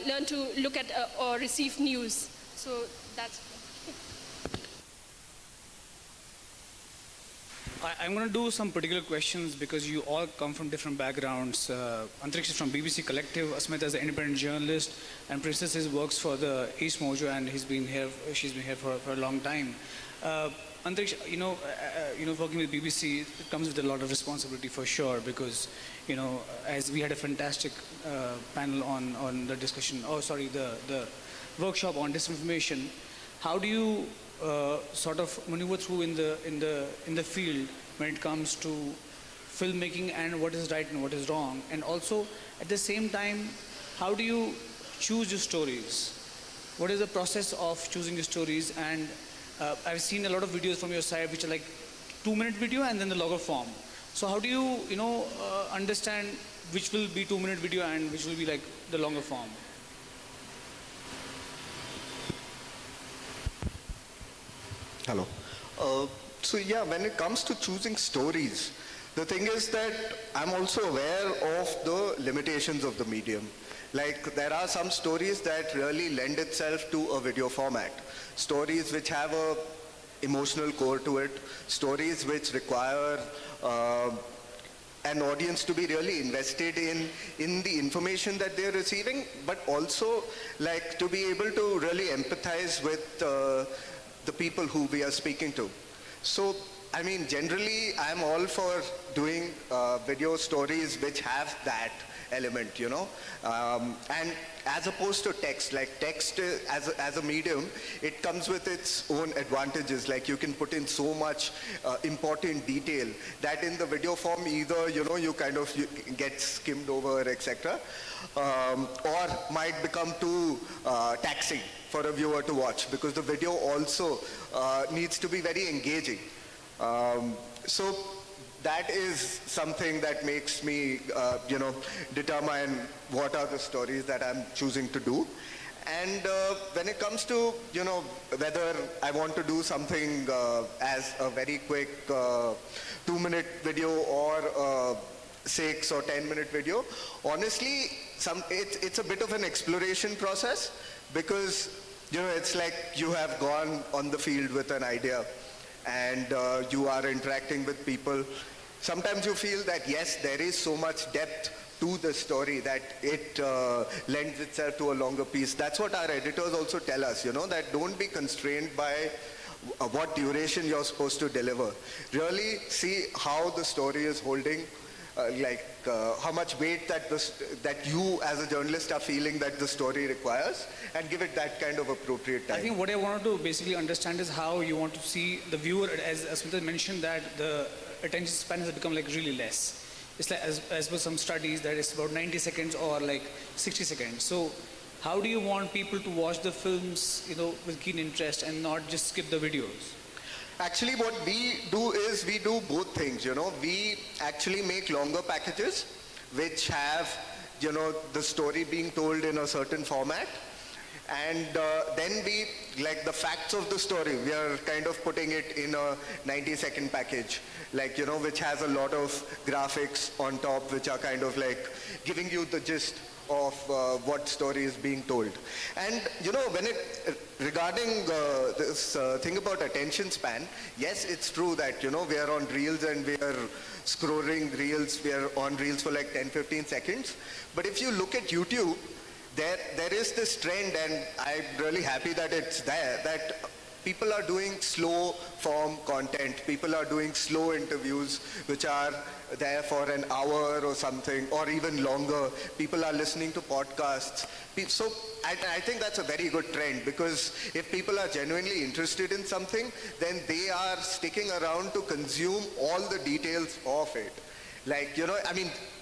learned to look at or receive news. So that's... I'm going to do some particular questions because you all come from different backgrounds. Antariksh is from BBC Collective, Asmita is an independent journalist, and Princess works for the East Mojo, and she's been here for a long time. Antariksh, working with BBC, it comes with a lot of responsibility for sure, because, as we had a fantastic panel on the discussion, the workshop on disinformation. How do you sort of maneuver through in the field when it comes to filmmaking and what is right and what is wrong? And also, at the same time, how do you choose your stories? What is the process of choosing your stories? And I've seen a lot of videos from your side which are like 2-minute video and then the longer form. So how do you, understand which will be 2-minute video and which will be like the longer form? Hello. When it comes to choosing stories, the thing is that I'm also aware of the limitations of the medium. Like, there are some stories that really lend itself to a video format. Stories which have a emotional core to it. Stories which require an audience to be really invested in the information that they're receiving, but also like to be able to really empathize with the people who we are speaking to. So, I mean, generally, I'm all for doing video stories which have that element, you know. And as opposed to text, like text as a medium, it comes with its own advantages. Like you can put in so much important detail that in the video form either, you know, you get skimmed over, etc. Or might become too taxing for a viewer to watch, because the video also needs to be very engaging. So that is something that makes me, determine what are the stories that I'm choosing to do. And when it comes to, whether I want to do something as a very quick 2-minute video or 6 or 10-minute video, honestly, it's a bit of an exploration process, because, it's like you have gone on the field with an idea and you are interacting with people. Sometimes you feel that, yes, there is so much depth to the story that it lends itself to a longer piece. That's what our editors also tell us, that don't be constrained by what duration you're supposed to deliver. Really see how the story is holding, how much weight that you as a journalist are feeling that the story requires, and give it that kind of appropriate time. I think what I wanted to basically understand is how you want to see the viewer, as Smita mentioned, that the attention span has become really less. It's like, as per some studies, that it's about 90 seconds or 60 seconds. So how do you want people to watch the films, with keen interest and not just skip the videos? Actually, what we do is we do both things, We actually make longer packages which have, the story being told in a certain format. And then we, the facts of the story, we are kind of putting it in a 90-second package, which has a lot of graphics on top, which are kind of giving you the gist of what story is being told. And, when regarding this thing about attention span, yes, it's true that, we are on Reels and we are scrolling Reels, we are on Reels for 10-15 seconds. But if you look at YouTube, there is this trend, and I'm really happy that it's there, that people are doing slow form content. People are doing slow interviews which are there for an hour or something, or even longer. People are listening to podcasts. So I think that's a very good trend, because if people are genuinely interested in something, then they are sticking around to consume all the details of it.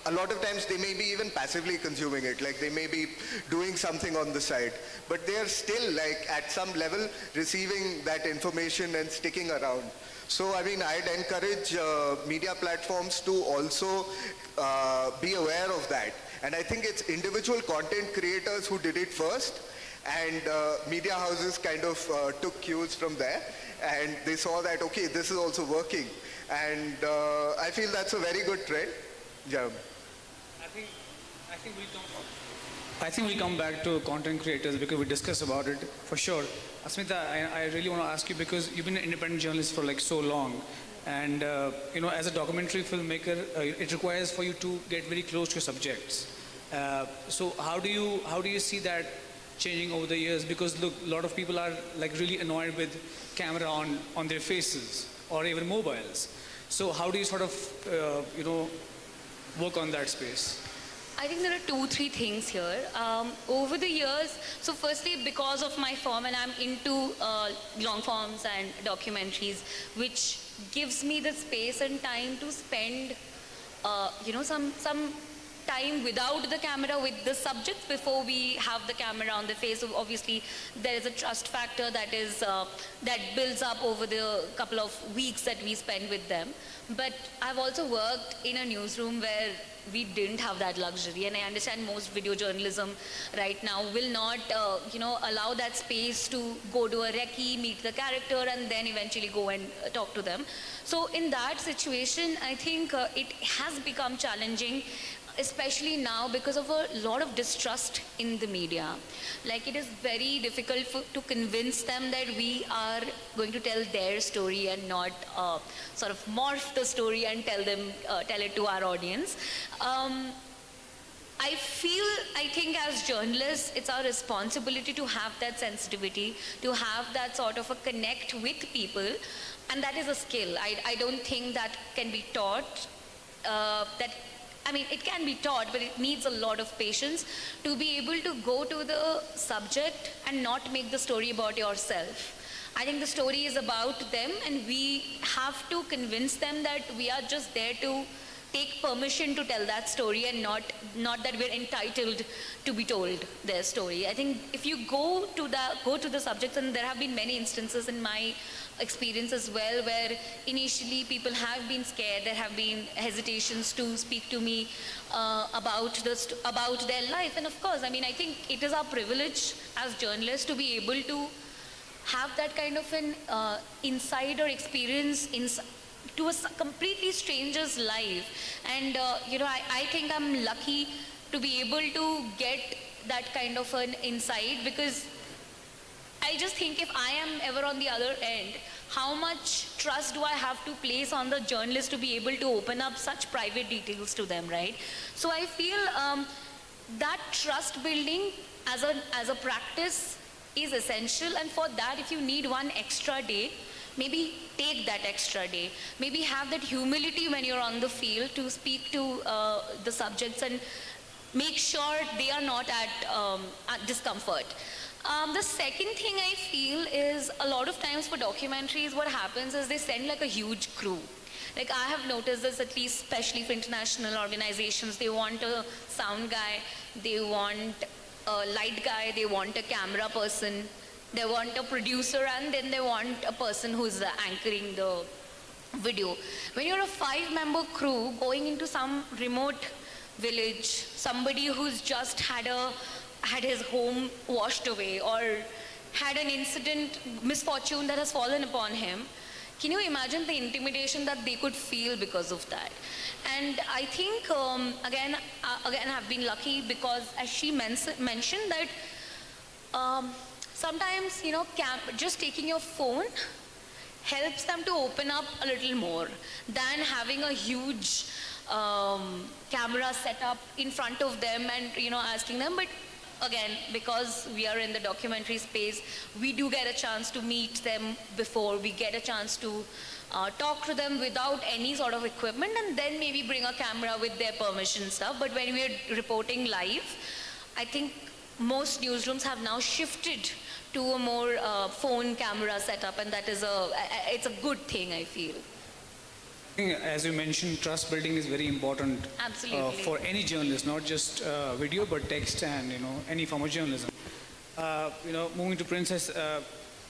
A lot of times they may be even passively consuming it, they may be doing something on the side, but they are still at some level receiving that information and sticking around. So I'd encourage media platforms to also be aware of that. And I think it's individual content creators who did it first, and media houses kind of took cues from there, and they saw that, okay, this is also working. And I feel that's a very good trend. Yeah. I think we'll come back to content creators, because we discussed about it for sure. Asmita, I really want to ask you, because you've been an independent journalist for so long, and as a documentary filmmaker, it requires for you to get very close to your subjects. So how do you see that changing over the years? Because look, a lot of people are really annoyed with camera on their faces or even mobiles. So how do you sort of work on that space? I think there are 2-3 things here. Over the years, so firstly, because of my form, and I'm into long forms and documentaries, which gives me the space and time to spend, some time without the camera with the subjects before we have the camera on the face. So obviously, there is a trust factor that builds up over the couple of weeks that we spend with them. But I've also worked in a newsroom where we didn't have that luxury, and I understand most video journalism right now will not, allow that space to go to a recce, meet the character, and then eventually go and talk to them. So in that situation, I think it has become challenging, especially now because of a lot of distrust in the media. It is very difficult to convince them that we are going to tell their story and not sort of morph the story and tell it to our audience. I think as journalists, it's our responsibility to have that sensitivity, to have that sort of a connect with people, and that is a skill. I don't think that can be taught. I mean, it can be taught, but it needs a lot of patience to be able to go to the subject and not make the story about yourself. I think the story is about them, and we have to convince them that we are just there to take permission to tell that story, and not that we're entitled to be told their story. I think if you go to the subjects, and there have been many instances in my experience as well, where initially people have been scared, there have been hesitations to speak to me about their life. And of course, I mean, I think it is our privilege as journalists to be able to have that kind of an insider experience to a completely stranger's life. And I think I'm lucky to be able to get that kind of an insight, because I just think if I am ever on the other end, how much trust do I have to place on the journalist to be able to open up such private details to them, right? So I feel that trust building as a practice is essential, and for that, if you need one extra day, maybe take that extra day. Maybe have that humility when you're on the field to speak to the subjects and make sure they are not at discomfort. The second thing I feel is a lot of times for documentaries, what happens is they send like a huge crew. Like I have noticed this, at least especially for international organizations, they want a sound guy, they want a light guy, they want a camera person, they want a producer, and then they want a person who's anchoring the video. When you're a 5-member crew going into some remote village, somebody who's just had his home washed away or had an incident, misfortune that has fallen upon him, can you imagine the intimidation that they could feel because of that? And I think, again, I've been lucky because, as she mentioned, that sometimes, just taking your phone helps them to open up a little more than having a huge camera set up in front of them and, asking them. But again, because we are in the documentary space, we do get a chance to meet them before, we get a chance to talk to them without any sort of equipment, and then maybe bring a camera with their permission and stuff. But when we're reporting live, I think most newsrooms have now shifted to a more phone camera setup, and that is it's a good thing, I feel. As you mentioned, trust building is very important. Absolutely. For any journalist, not just video, but text and any form of journalism. Moving to Princess,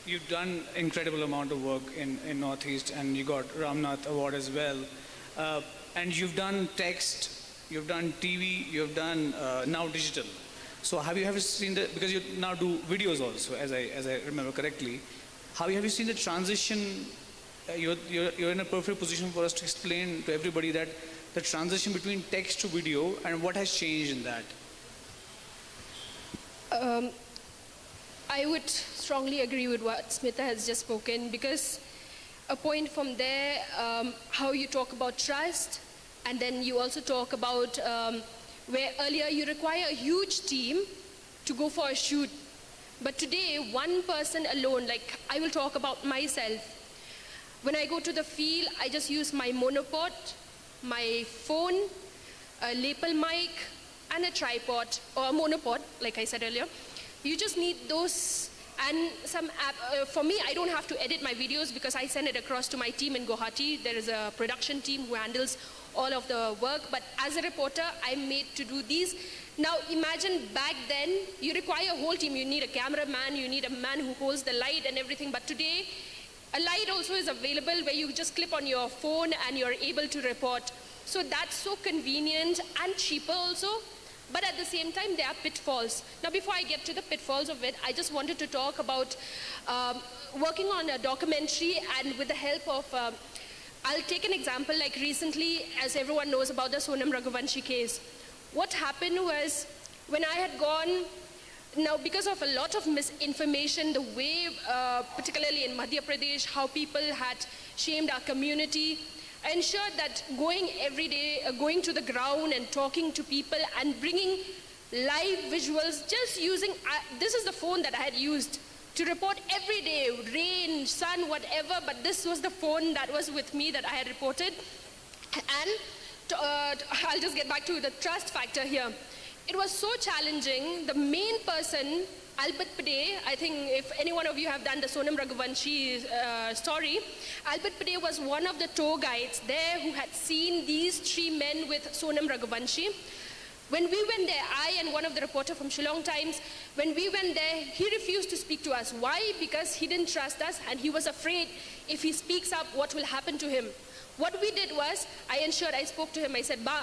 you've done incredible amount of work in Northeast, and you got Ramnath Award as well. And you've done text, you've done TV, you've done now digital. So have you ever seen because you now do videos also, as I remember correctly. How have you seen the transition? You're in a perfect position for us to explain to everybody that the transition between text to video and what has changed in that. I would strongly agree with what Smita has just spoken, because a point from there, how you talk about trust, and then you also talk about where earlier you require a huge team to go for a shoot. But today, one person alone, like I will talk about myself. When I go to the field, I just use my monopod, my phone, a lapel mic, and a tripod, or a monopod, like I said earlier. You just need those, and some app. For me, I don't have to edit my videos because I send it across to my team in Guwahati. There is a production team who handles all of the work, but as a reporter, I'm made to do these. Now imagine back then, you require a whole team. You need a cameraman, you need a man who holds the light and everything, but today, a light also is available where you just clip on your phone and you're able to report. So that's so convenient and cheaper also, but at the same time, there are pitfalls. Now before I get to the pitfalls of it, I just wanted to talk about working on a documentary, and with the help of I'll take an example, like recently, as everyone knows about the Sonam Raghuvanshi case. What happened was, when I had gone, now because of a lot of misinformation, the way, particularly in Madhya Pradesh, how people had shamed our community, I ensured that going every day, going to the ground and talking to people and bringing live visuals, just using, this is the phone that I had used to report every day, rain, sun, whatever, but this was the phone that was with me that I had reported. And I'll just get back to the trust factor here. It was so challenging. The main person, Albert Pade, I think if any one of you have done the Sonam Raghuvanshi story, Albert Pade was one of the tour guides there who had seen these 3 men with Sonam Raghuvanshi. When we went there, I and one of the reporter from Shillong Times, when we went there, he refused to speak to us. Why? Because he didn't trust us and he was afraid if he speaks up, what will happen to him. What we did was, I spoke to him, I said, Ba,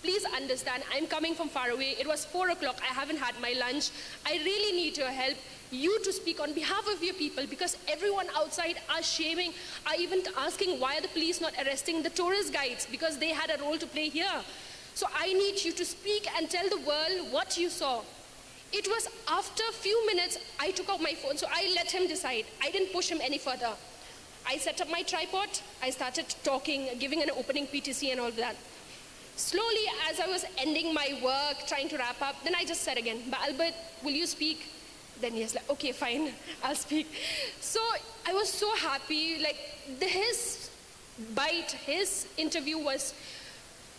please understand, I'm coming from far away. It was 4 o'clock, I haven't had my lunch. I really need your help, you to speak on behalf of your people, because everyone outside are shaming, are even asking why are the police not arresting the tourist guides, because they had a role to play here. So I need you to speak and tell the world what you saw. It was after a few minutes, I took out my phone, so I let him decide. I didn't push him any further. I set up my tripod, I started talking, giving an opening PTC and all that. Slowly, as I was ending my work, trying to wrap up, then I just said again, but Albert, will you speak? Then he was like, okay, fine, I'll speak. So I was so happy, like his bite, his interview was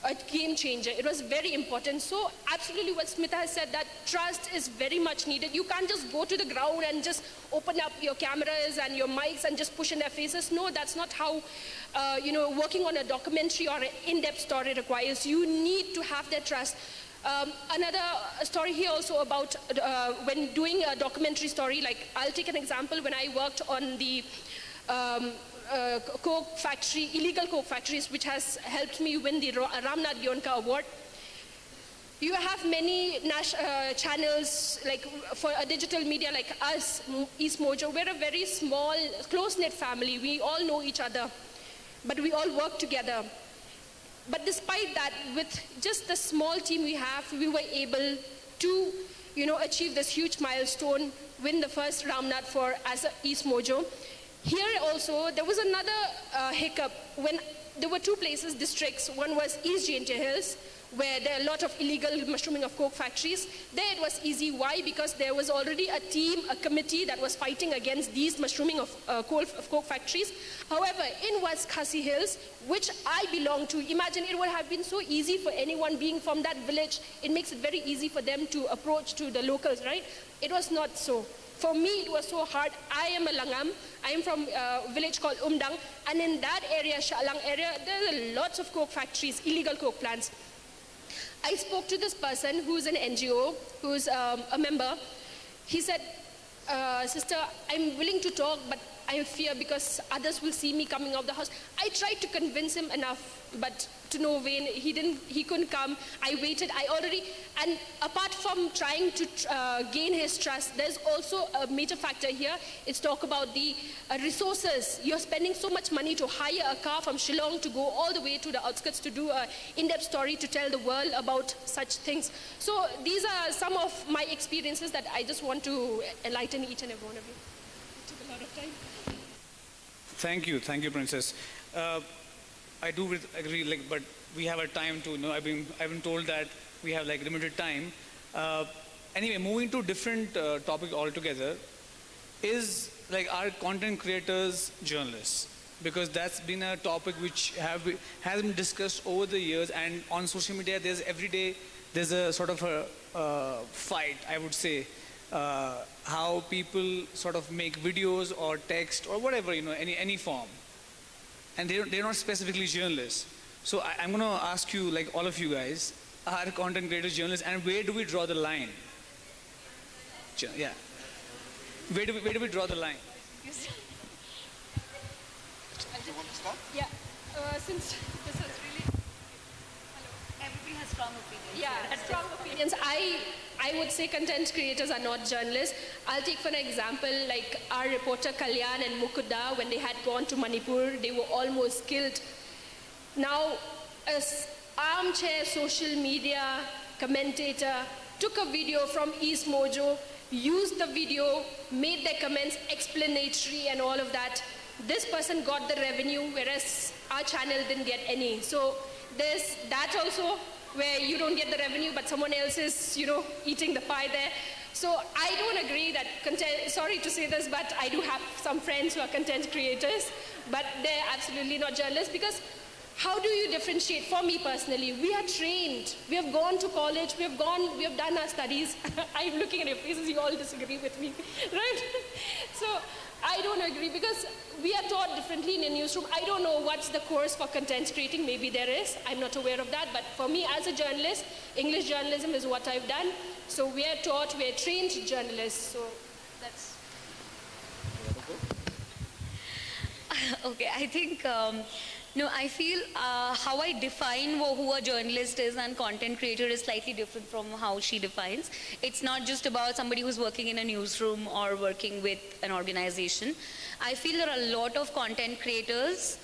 a game changer. It was very important. So absolutely what Smita has said, that trust is very much needed. You can't just go to the ground and just open up your cameras and your mics and just push in their faces. No, that's not how, working on a documentary or an in-depth story requires. You need to have their trust. Another story here also about when doing a documentary story, like I'll take an example. When I worked on the coke factory, illegal coke factories, which has helped me win the Ramnath Gionka Award. You have many channels, like for a digital media like us, East Mojo, we're a very small, close-knit family. We all know each other, but we all work together. But despite that, with just the small team we have, we were able to, achieve this huge milestone, win the first Ramnath for as a East Mojo. Here also, there was another hiccup when there were 2 places, districts. One was East Jaintia Hills, where there are a lot of illegal mushrooming of coke factories. There it was easy. Why? Because there was already a team, a committee that was fighting against these mushrooming of coke factories. However, in West Khasi Hills, which I belong to, imagine it would have been so easy for anyone being from that village. It makes it very easy for them to approach to the locals, right? It was not so. For me, it was so hard. I am a Langam. I am from a village called Umdang. And in that area, Shalang area, there are lots of coke factories, illegal coke plants. I spoke to this person who's an NGO, who's a member. He said, sister, I'm willing to talk, but I fear because others will see me coming out of the house. I tried to convince him enough, but to no avail. He couldn't come. I waited. And apart from trying to gain his trust, there's also a major factor here. It's talk about the resources. You're spending so much money to hire a car from Shillong to go all the way to the outskirts to do an in-depth story to tell the world about such things. So these are some of my experiences that I just want to enlighten each and every one of you. It took a lot of time. Thank you, Princess. I do agree, but we have a time to. I've been told that we have limited time. Anyway, moving to different topic altogether, is are content creators journalists? Because that's been a topic which has been discussed over the years, and on social media, every day there's a sort of a fight, I would say. How people sort of make videos or text or whatever, any form. And they're not specifically journalists. So I'm going to ask you, all of you guys, are content creators journalists, and where do we draw the line? Yeah. Where do we draw the line? Do you want to start? Yeah. Since this is really... Everybody has strong opinions. Yeah, strong opinions. I would say content creators are not journalists. I'll take for an example, our reporter Kalyan and Mukunda, when they had gone to Manipur, they were almost killed. Now, as armchair social media commentator took a video from East Mojo, used the video, made their comments explanatory and all of that. This person got the revenue, whereas our channel didn't get any. So there's that also, where you don't get the revenue, but someone else is, eating the pie there. So I don't agree that sorry to say this, but I do have some friends who are content creators, but they're absolutely not journalists, because how do you differentiate? For me personally, we are trained. We have gone to college. We have done our studies. I'm looking at your faces. You all disagree with me, right? So I don't agree because we are taught differently in a newsroom. I don't know what's the course for content creating. Maybe there is. I'm not aware of that. But for me, as a journalist, English journalism is what I've done. So we are taught. We are trained journalists. So that's. Okay, I think, no, I feel how I define who a journalist is and content creator is slightly different from how she defines. It's not just about somebody who's working in a newsroom or working with an organization. I feel there are a lot of content creators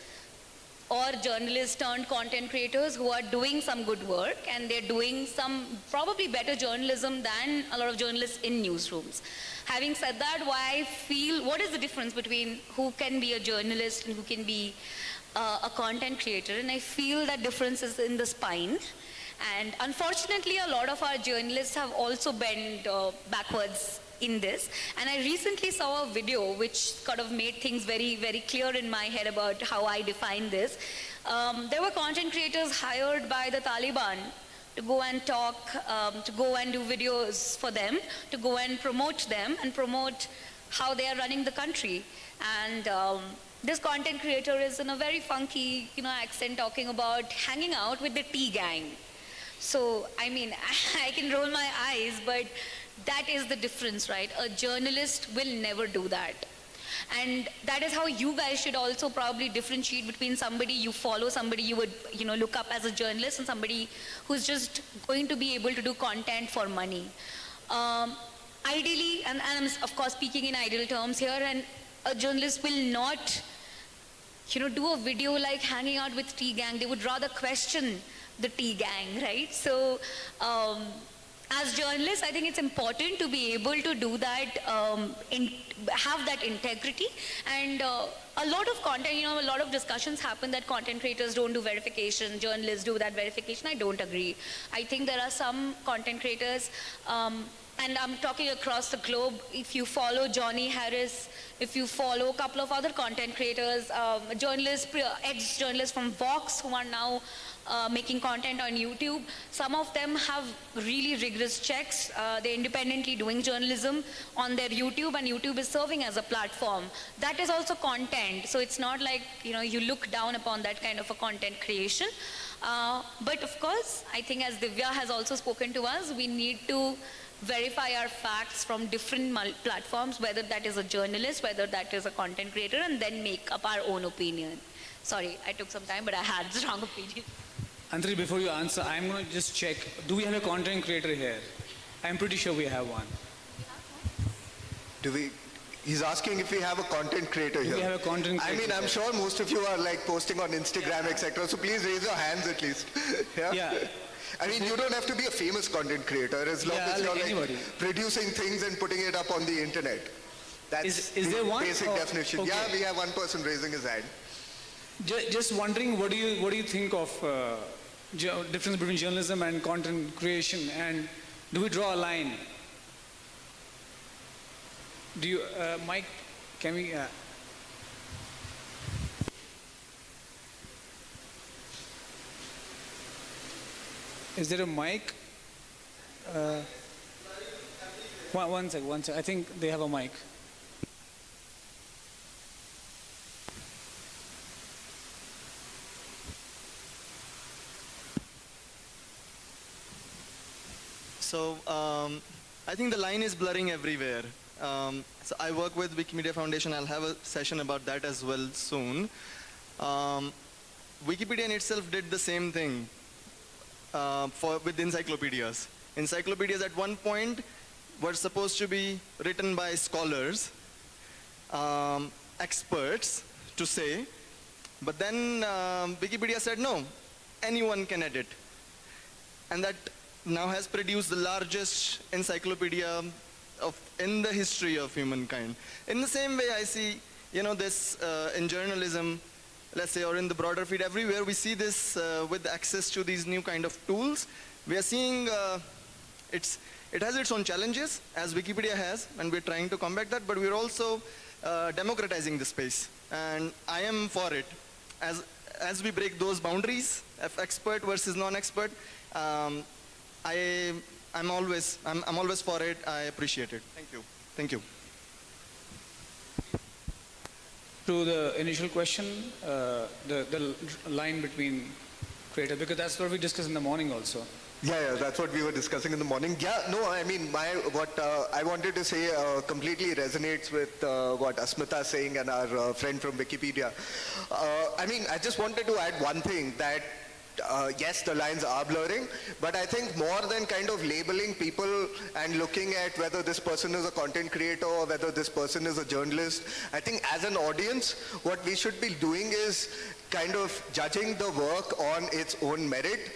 or journalists turned content creators who are doing some good work, and they're doing some probably better journalism than a lot of journalists in newsrooms. Having said that, why I feel, what is the difference between who can be a journalist and who can be a content creator? And I feel that difference is in the spine. And unfortunately, a lot of our journalists have also bent backwards in this. And I recently saw a video which kind of made things very, very clear in my head about how I define this. There were content creators hired by the Taliban to go and talk, to go and do videos for them, to go and promote them and promote how they are running the country. And this content creator is in a very funky, accent talking about hanging out with the tea gang. So, I mean, I can roll my eyes, but that is the difference, right? A journalist will never do that. And that is how you guys should also probably differentiate between somebody you follow, somebody you would, look up as a journalist, and somebody who's just going to be able to do content for money. Ideally, and I'm of course speaking in ideal terms here, and a journalist will not, do a video like hanging out with tea gang. They would rather question the tea gang, right? So, as journalists, I think it's important to be able to do that, have that integrity. And a lot of content, a lot of discussions happen that content creators don't do verification, journalists do that verification. I don't agree. I think there are some content creators, and I'm talking across the globe. If you follow Johnny Harris, if you follow a couple of other content creators, journalists, ex-journalists from Vox who are now making content on YouTube, some of them have really rigorous checks. They're independently doing journalism on their YouTube, and YouTube is serving as a platform. That is also content. So it's not like, you look down upon that kind of a content creation. But of course, I think as Divya has also spoken to us, we need to verify our facts from different platforms, whether that is a journalist, whether that is a content creator, and then make up our own opinion. Sorry, I took some time, but I had the wrong opinion. Antri, before you answer, I'm going to just check. Do we have a content creator here? I'm pretty sure we have one. He's asking if we have a content creator here. Do we have a content creator? I mean, I'm sure most of you are like posting on Instagram, etc. So please raise your hands at least. Yeah. I mean, you don't have to be a famous content creator as long as you're producing things and putting it up on the internet. That's is there one? Basic definition. Okay. Yeah, we have one person raising his hand. Just wondering, what do you think of difference between journalism and content creation, and do we draw a line? Do you, Mike? Can we? Is there a mic? One sec. I think they have a mic. So I think the line is blurring everywhere. So I work with Wikimedia Foundation. I'll have a session about that as well soon. Wikipedia in itself did the same thing with encyclopedias. Encyclopedias at one point were supposed to be written by scholars, experts to say, but then Wikipedia said no, anyone can edit. And that now has produced the largest encyclopedia in the history of humankind. In the same way, I see, this in journalism, let's say, or in the broader field, everywhere we see this with access to these new kind of tools. We are seeing it has its own challenges, as Wikipedia has, and we're trying to combat that, but we're also democratizing the space, and I am for it. as we break those boundaries of expert versus non-expert, I'm always for it. I appreciate it. Thank you. Thank you. To the initial question, the line between creator, because that's what we discussed in the morning also. Yeah, that's what we were discussing in the morning. Yeah, no, I mean, what I wanted to say completely resonates with what Asmita is saying and our friend from Wikipedia. I mean, I just wanted to add one thing, that yes, the lines are blurring, but I think more than kind of labeling people and looking at whether this person is a content creator or whether this person is a journalist, I think as an audience, what we should be doing is kind of judging the work on its own merit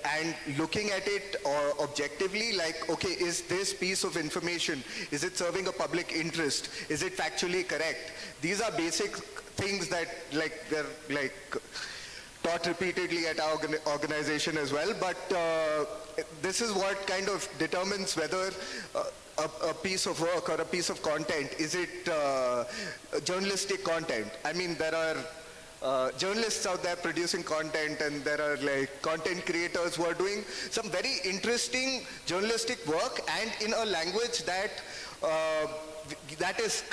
and looking at it objectively, like, okay, is this piece of information, is it serving a public interest? Is it factually correct? These are basic things that they're taught repeatedly at our organization as well, but this is what kind of determines whether a piece of work or a piece of content, is it journalistic content? I mean, there are journalists out there producing content, and there are content creators who are doing some very interesting journalistic work and in a language that is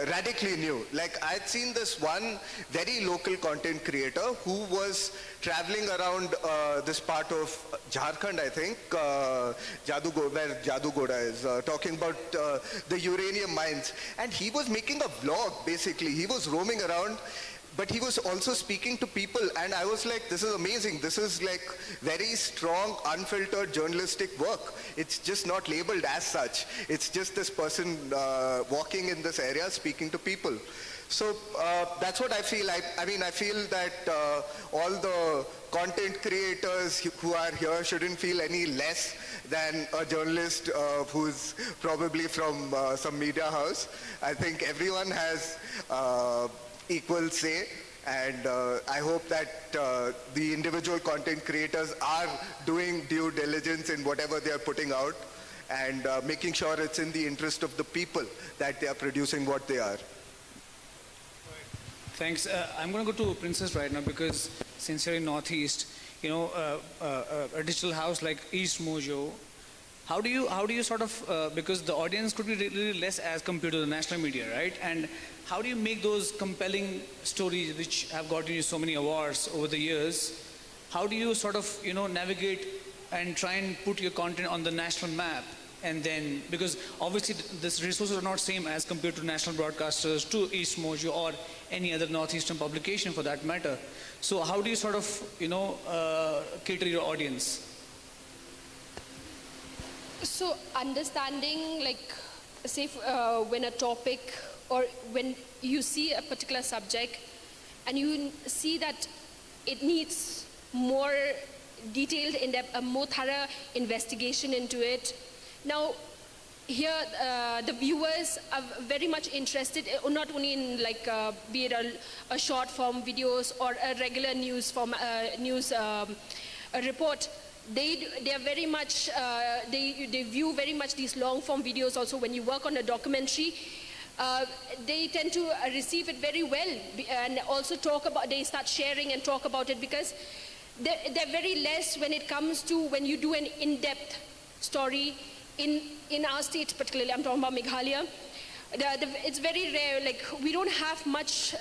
radically new. I'd seen this one very local content creator who was traveling around this part of Jharkhand, I think, where Jadugoda is, talking about the uranium mines. And he was making a vlog, basically. He was roaming around, but he was also speaking to people, and I was like, this is amazing. This is very strong, unfiltered journalistic work. It's just not labeled as such. It's just this person walking in this area speaking to people. So that's what I feel. I mean, I feel that all the content creators who are here shouldn't feel any less than a journalist who's probably from some media house. I think everyone has equal say, and I hope that the individual content creators are doing due diligence in whatever they are putting out, and making sure it's in the interest of the people that they are producing what they are. Thanks. I'm going to go to Princess right now, because since you're in Northeast, you know, a digital house like East Mojo, how do you sort of, because the audience could be really less as compared to the national media, right? And how do you make those compelling stories which have gotten you so many awards over the years? How do you sort of, you know, navigate and try and put your content on the national map? And then, because obviously these resources are not same as compared to national broadcasters, to East Mojo or any other Northeastern publication for that matter. So how do you sort of, you know, cater your audience? So understanding, like, say when a topic or when you see a particular subject and you see that it needs more detailed, in-depth, a more thorough investigation into it. Now, here the viewers are very much interested, not only in be it a short form videos or a regular news form a report. They are very much they view very much these long form videos. Also, when you work on a documentary, they tend to receive it very well, and also they start sharing and talk about it, because they're very less when it comes to when you do an in-depth story in our state, particularly I'm talking about Meghalaya. It's very rare. Like, we don't have much,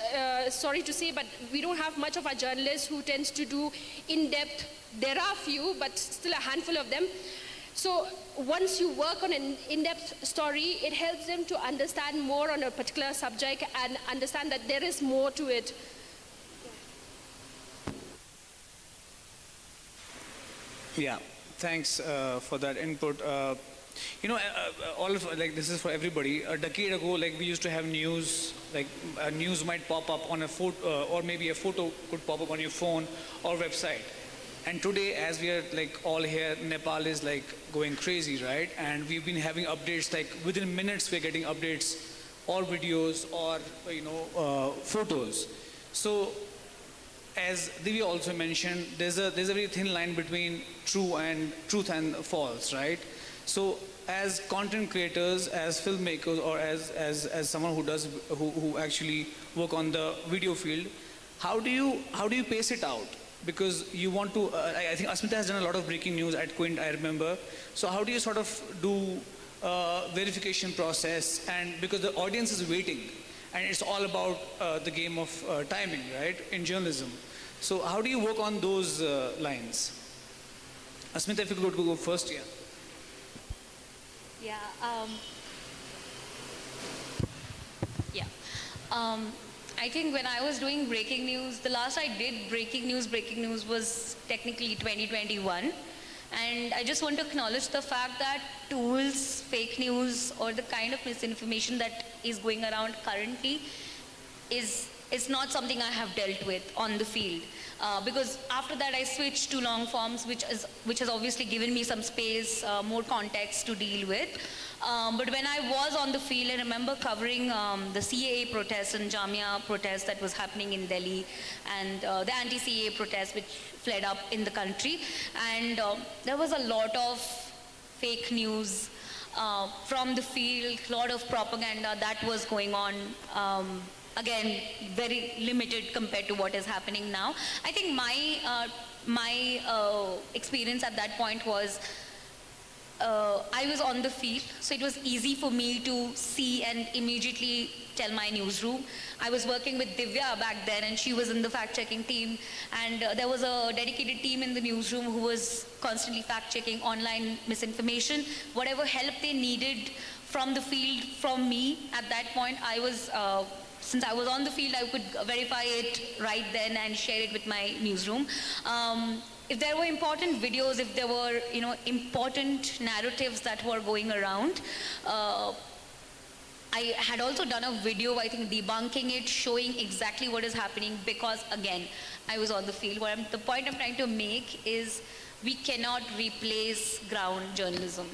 sorry to say, but we don't have much of our journalists who tends to do in-depth. There are a few, but still a handful of them. So once you work on an in-depth story, it helps them to understand more on a particular subject and understand that there is more to it. Yeah, thanks for that input. You know, all of, this is for everybody. A decade ago, we used to have news, news might pop up on a photo, or maybe a photo could pop up on your phone or website. And today, as we are all here, Nepal is going crazy, right? And we've been having updates, within minutes we're getting updates, or videos, or photos. So, as Divya also mentioned, there's a very thin line between truth and false, right? So, as content creators, as filmmakers, or as someone who actually work on the video field, how do you pace it out? Because you want to, I think Asmita has done a lot of breaking news at Quint, I remember. So how do you sort of do verification process? And because the audience is waiting, and it's all about the game of timing, right, in journalism. So how do you work on those lines? Asmita, if you could go first, yeah. Yeah. I think when I was doing breaking news, the last I did breaking news was technically 2021. And I just want to acknowledge the fact that tools, fake news, or the kind of misinformation that is going around currently is not something I have dealt with on the field. Because after that I switched to long forms, which has obviously given me some space, more context to deal with. But when I was on the field, I remember covering the CAA protests and Jamia protests that was happening in Delhi, and the anti-CAA protests which fled up in the country. And there was a lot of fake news from the field, a lot of propaganda that was going on. Again, very limited compared to what is happening now. I think my experience at that point was I was on the field, so it was easy for me to see and immediately tell my newsroom. I was working with Divya back then, and she was in the fact-checking team, and there was a dedicated team in the newsroom who was constantly fact-checking online misinformation. Whatever help they needed from the field, from me at that point, I was since I was on the field, I could verify it right then and share it with my newsroom. If there were important videos, if there were important narratives that were going around, I had also done a video, I think, debunking it, showing exactly what is happening, because again, I was on the field. The point I'm trying to make is we cannot replace ground journalism.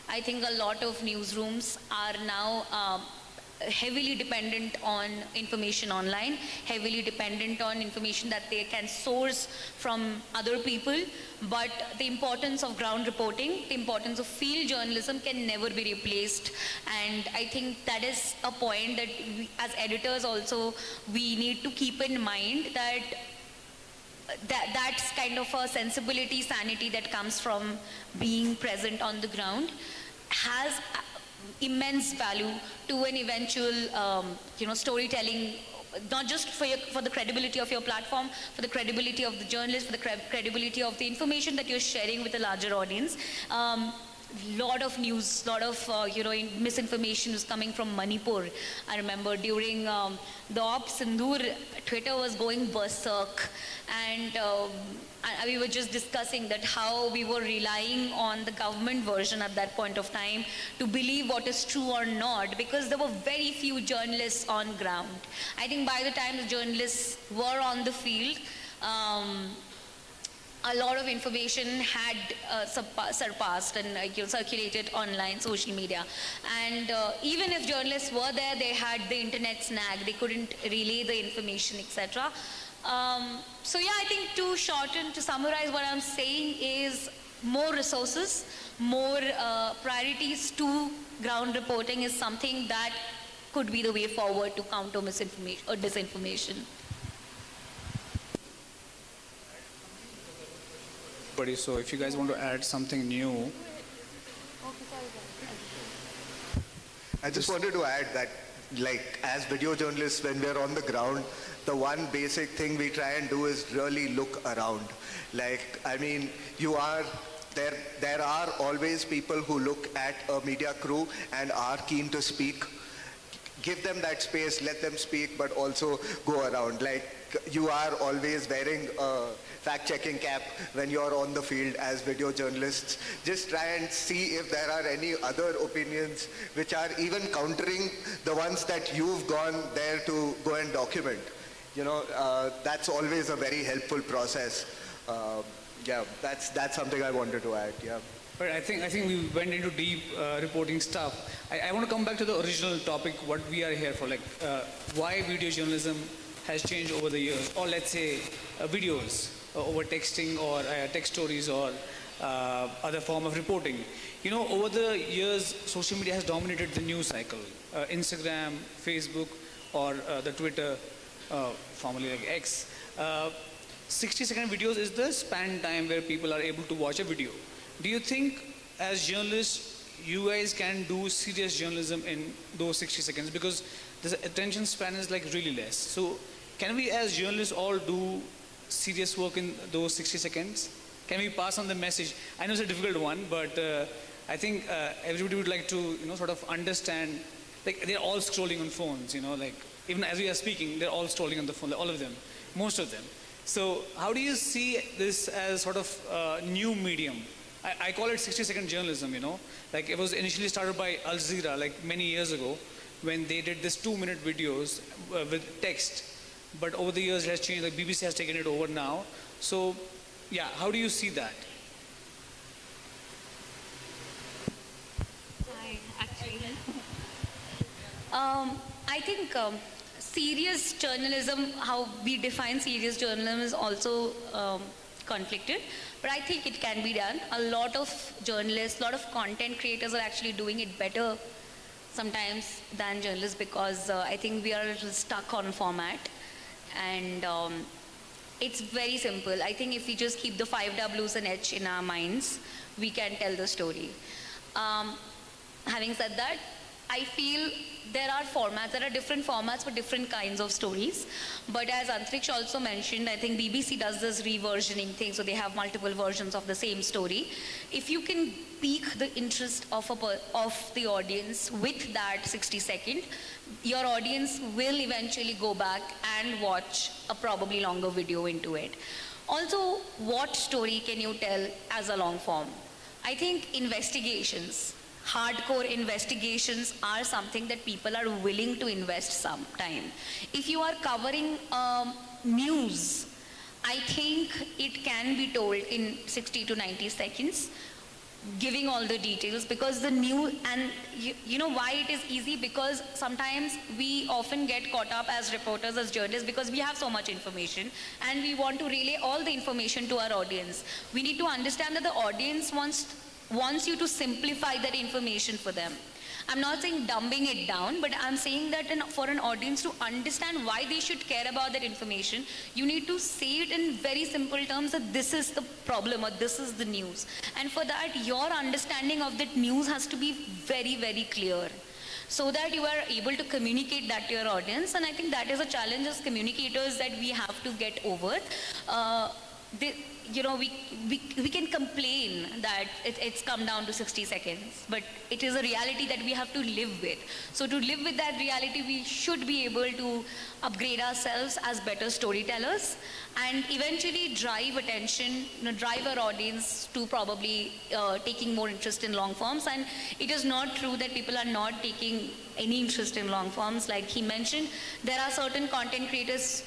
I think a lot of newsrooms are now heavily dependent on information online, heavily dependent on information that they can source from other people, but the importance of ground reporting, the importance of field journalism can never be replaced. And I think that is a point that we, as editors also, we need to keep in mind, that's kind of a sensibility, sanity that comes from being present on the ground, has immense value to an eventual storytelling, not just for the credibility of your platform, for the credibility of the journalist, for the credibility of the information that you're sharing with a larger audience. Lot of news, lot of misinformation was coming from Manipur. I remember during the Op Sindoor, Twitter was going berserk, and we were just discussing that how we were relying on the government version at that point of time to believe what is true or not, because there were very few journalists on ground. I think by the time the journalists were on the field, a lot of information had surpassed and circulated online, social media. And even if journalists were there, they had the internet snag. They couldn't relay the information, etc. So yeah, I think to summarize what I'm saying is more resources, more priorities to ground reporting is something that could be the way forward to counter misinformation or disinformation. So if you guys want to add something new. I just wanted to add that, like, as video journalists, when we're on the ground, the one basic thing we try and do is really look around. Like, I mean, there are always people who look at a media crew and are keen to speak. Give them that space, let them speak, but also go around. Like, you are always wearing a fact-checking cap when you're on the field as video journalists. Just try and see if there are any other opinions which are even countering the ones that you've gone there to go and document. That's always a very helpful process. Yeah, that's something I wanted to add. Yeah. But I think we went into deep reporting stuff. I want to come back to the original topic, what we are here for, like why video journalism has changed over the years, or let's say videos over texting or text stories or other form of reporting. Over the years, social media has dominated the news cycle. Instagram, Facebook, or the Twitter, formerly like X. 60-second videos is the span time where people are able to watch a video. Do you think as journalists, you guys can do serious journalism in those 60 seconds? Because the attention span is like really less. So can we as journalists all do serious work in those 60 seconds? Can we pass on the message? I know it's a difficult one, but I think everybody would like to, sort of understand, like they're all scrolling on phones, like even as we are speaking, they're all scrolling on the phone, all of them, most of them. So how do you see this as sort of new medium? I call it 60-second journalism, Like it was initially started by Al Jazeera, like many years ago, when they did this 2-minute videos with text. But over the years it has changed, like BBC has taken it over now. So yeah, how do you see that? Hi, actually. I think serious journalism, how we define serious journalism is also conflicted, but I think it can be done. A lot of journalists, a lot of content creators are actually doing it better sometimes than journalists, because I think we are a little stuck on format, and it's very simple. I think if we just keep the 5 Ws and H in our minds, we can tell the story. Having said that, I feel there are different formats for different kinds of stories. But as Antriksh also mentioned, I think BBC does this reversioning thing, so they have multiple versions of the same story. If you can pique the interest of the audience with that 60-second, your audience will eventually go back and watch a probably longer video into it. Also, what story can you tell as a long form? I think investigations, hardcore investigations are something that people are willing to invest some time. If you are covering news, I think it can be told in 60 to 90 seconds, giving all the details, because the news, and you know why it is easy, because sometimes we often get caught up as reporters, as journalists, because we have so much information and we want to relay all the information to our audience. We need to understand that the audience wants you to simplify that information for them. I'm not saying dumbing it down, but I'm saying that for an audience to understand why they should care about that information, you need to say it in very simple terms, that this is the problem or this is the news. And for that, your understanding of that news has to be very, very clear, so that you are able to communicate that to your audience. And I think that is a challenge as communicators that we have to get over. We can complain that it's come down to 60 seconds, but it is a reality that we have to live with. So to live with that reality, we should be able to upgrade ourselves as better storytellers and eventually drive attention, drive our audience to probably taking more interest in long forms. And it is not true that people are not taking any interest in long forms. Like he mentioned, there are certain content creators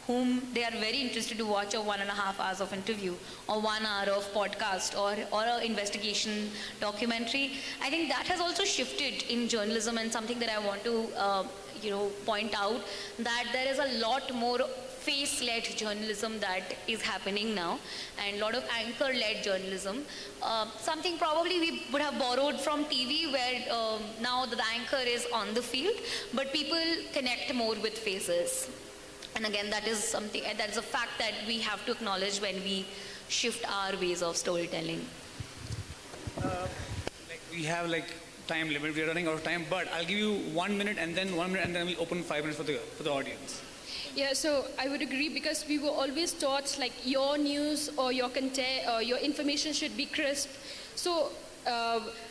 whom they are very interested to watch a 1.5 hours of interview or 1 hour of podcast or an investigation documentary. I think that has also shifted in journalism, and something that I want to point out, that there is a lot more face-led journalism that is happening now, and a lot of anchor-led journalism. Something probably we would have borrowed from TV, where now the anchor is on the field, but people connect more with faces. And again, that is something, that is a fact that we have to acknowledge when we shift our ways of storytelling. We have time limit, we are running out of time, but I'll give you 1 minute and then 1 minute, and then we'll open 5 minutes for the audience. Yeah, so I would agree, because we were always taught your news or your content or your information should be crisp. So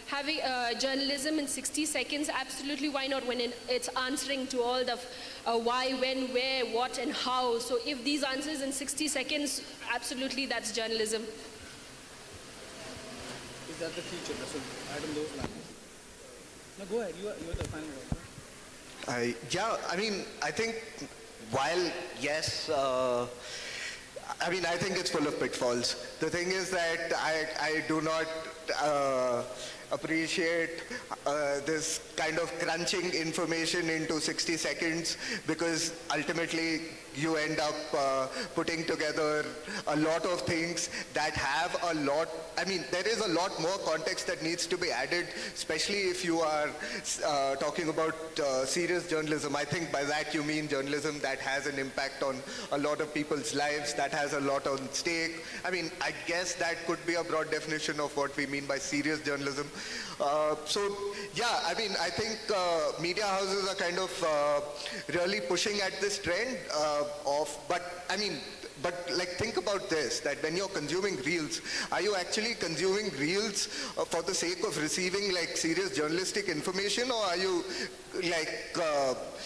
having journalism in 60 seconds, absolutely, why not, when it's answering to all the why, when, where, what, and how. So if these answers in 60 seconds, absolutely, that's journalism. Is that the future? That's what add on those lines. No, go ahead. You are the final one. I think while, yes, I think it's full of pitfalls. The thing is that I do not appreciate this kind of crunching information into 60 seconds, because ultimately you end up putting together a lot of things that have a lot, I mean, there is a lot more context that needs to be added, especially if you are talking about serious journalism. I think by that you mean journalism that has an impact on a lot of people's lives, that has a lot on stake. I mean, I guess that could be a broad definition of what we mean by serious journalism. So, yeah, I mean, I think media houses are kind of really pushing at this trend but like, think about this, that when you're consuming reels, are you actually consuming reels for the sake of receiving like serious journalistic information, or are you like,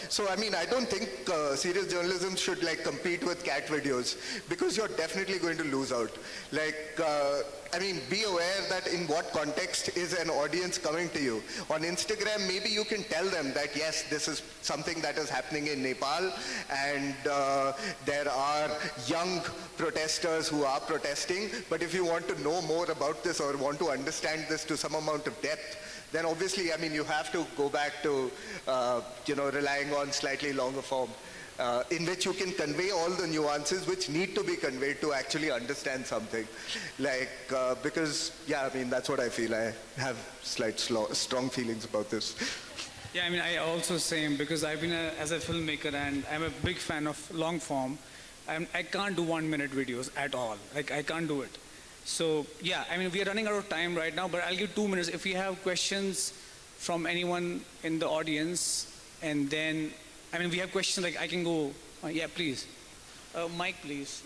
so I mean, I don't think serious journalism should like compete with cat videos, because you're definitely going to lose out. Like, I mean, be aware that in what context is an audience coming to you. On Instagram, maybe you can tell them that, yes, this is something that is happening in Nepal, and there are young protesters who are protesting, but if you want to know more about this or want to understand this to some amount of depth, then obviously, I mean, you have to go back to, relying on slightly longer form. In which you can convey all the nuances which need to be conveyed to actually understand something. Like, because, yeah, I mean, that's what I feel. I have strong feelings about this. Yeah, I mean, I also same, because I've been as a filmmaker, and I'm a big fan of long form. I can't do 1 minute videos at all. Like, I can't do it. So, yeah, I mean, we are running out of time right now, but I'll give 2 minutes. If you have questions from anyone in the audience, and then, I mean, we have questions, like, I can go, yeah, please. Mike, please.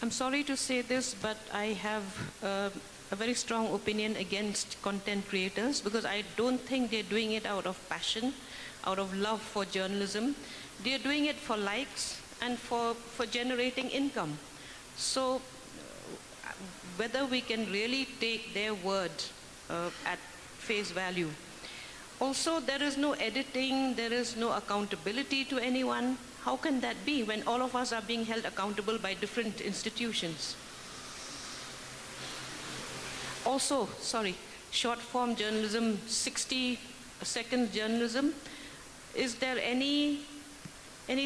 I'm sorry to say this, but I have a very strong opinion against content creators, because I don't think they're doing it out of passion, out of love for journalism. They're doing it for likes and for generating income. So whether we can really take their word at face value. Also, there is no editing, there is no accountability to anyone. How can that be when all of us are being held accountable by different institutions? Also, short form journalism, 60-second journalism, is there any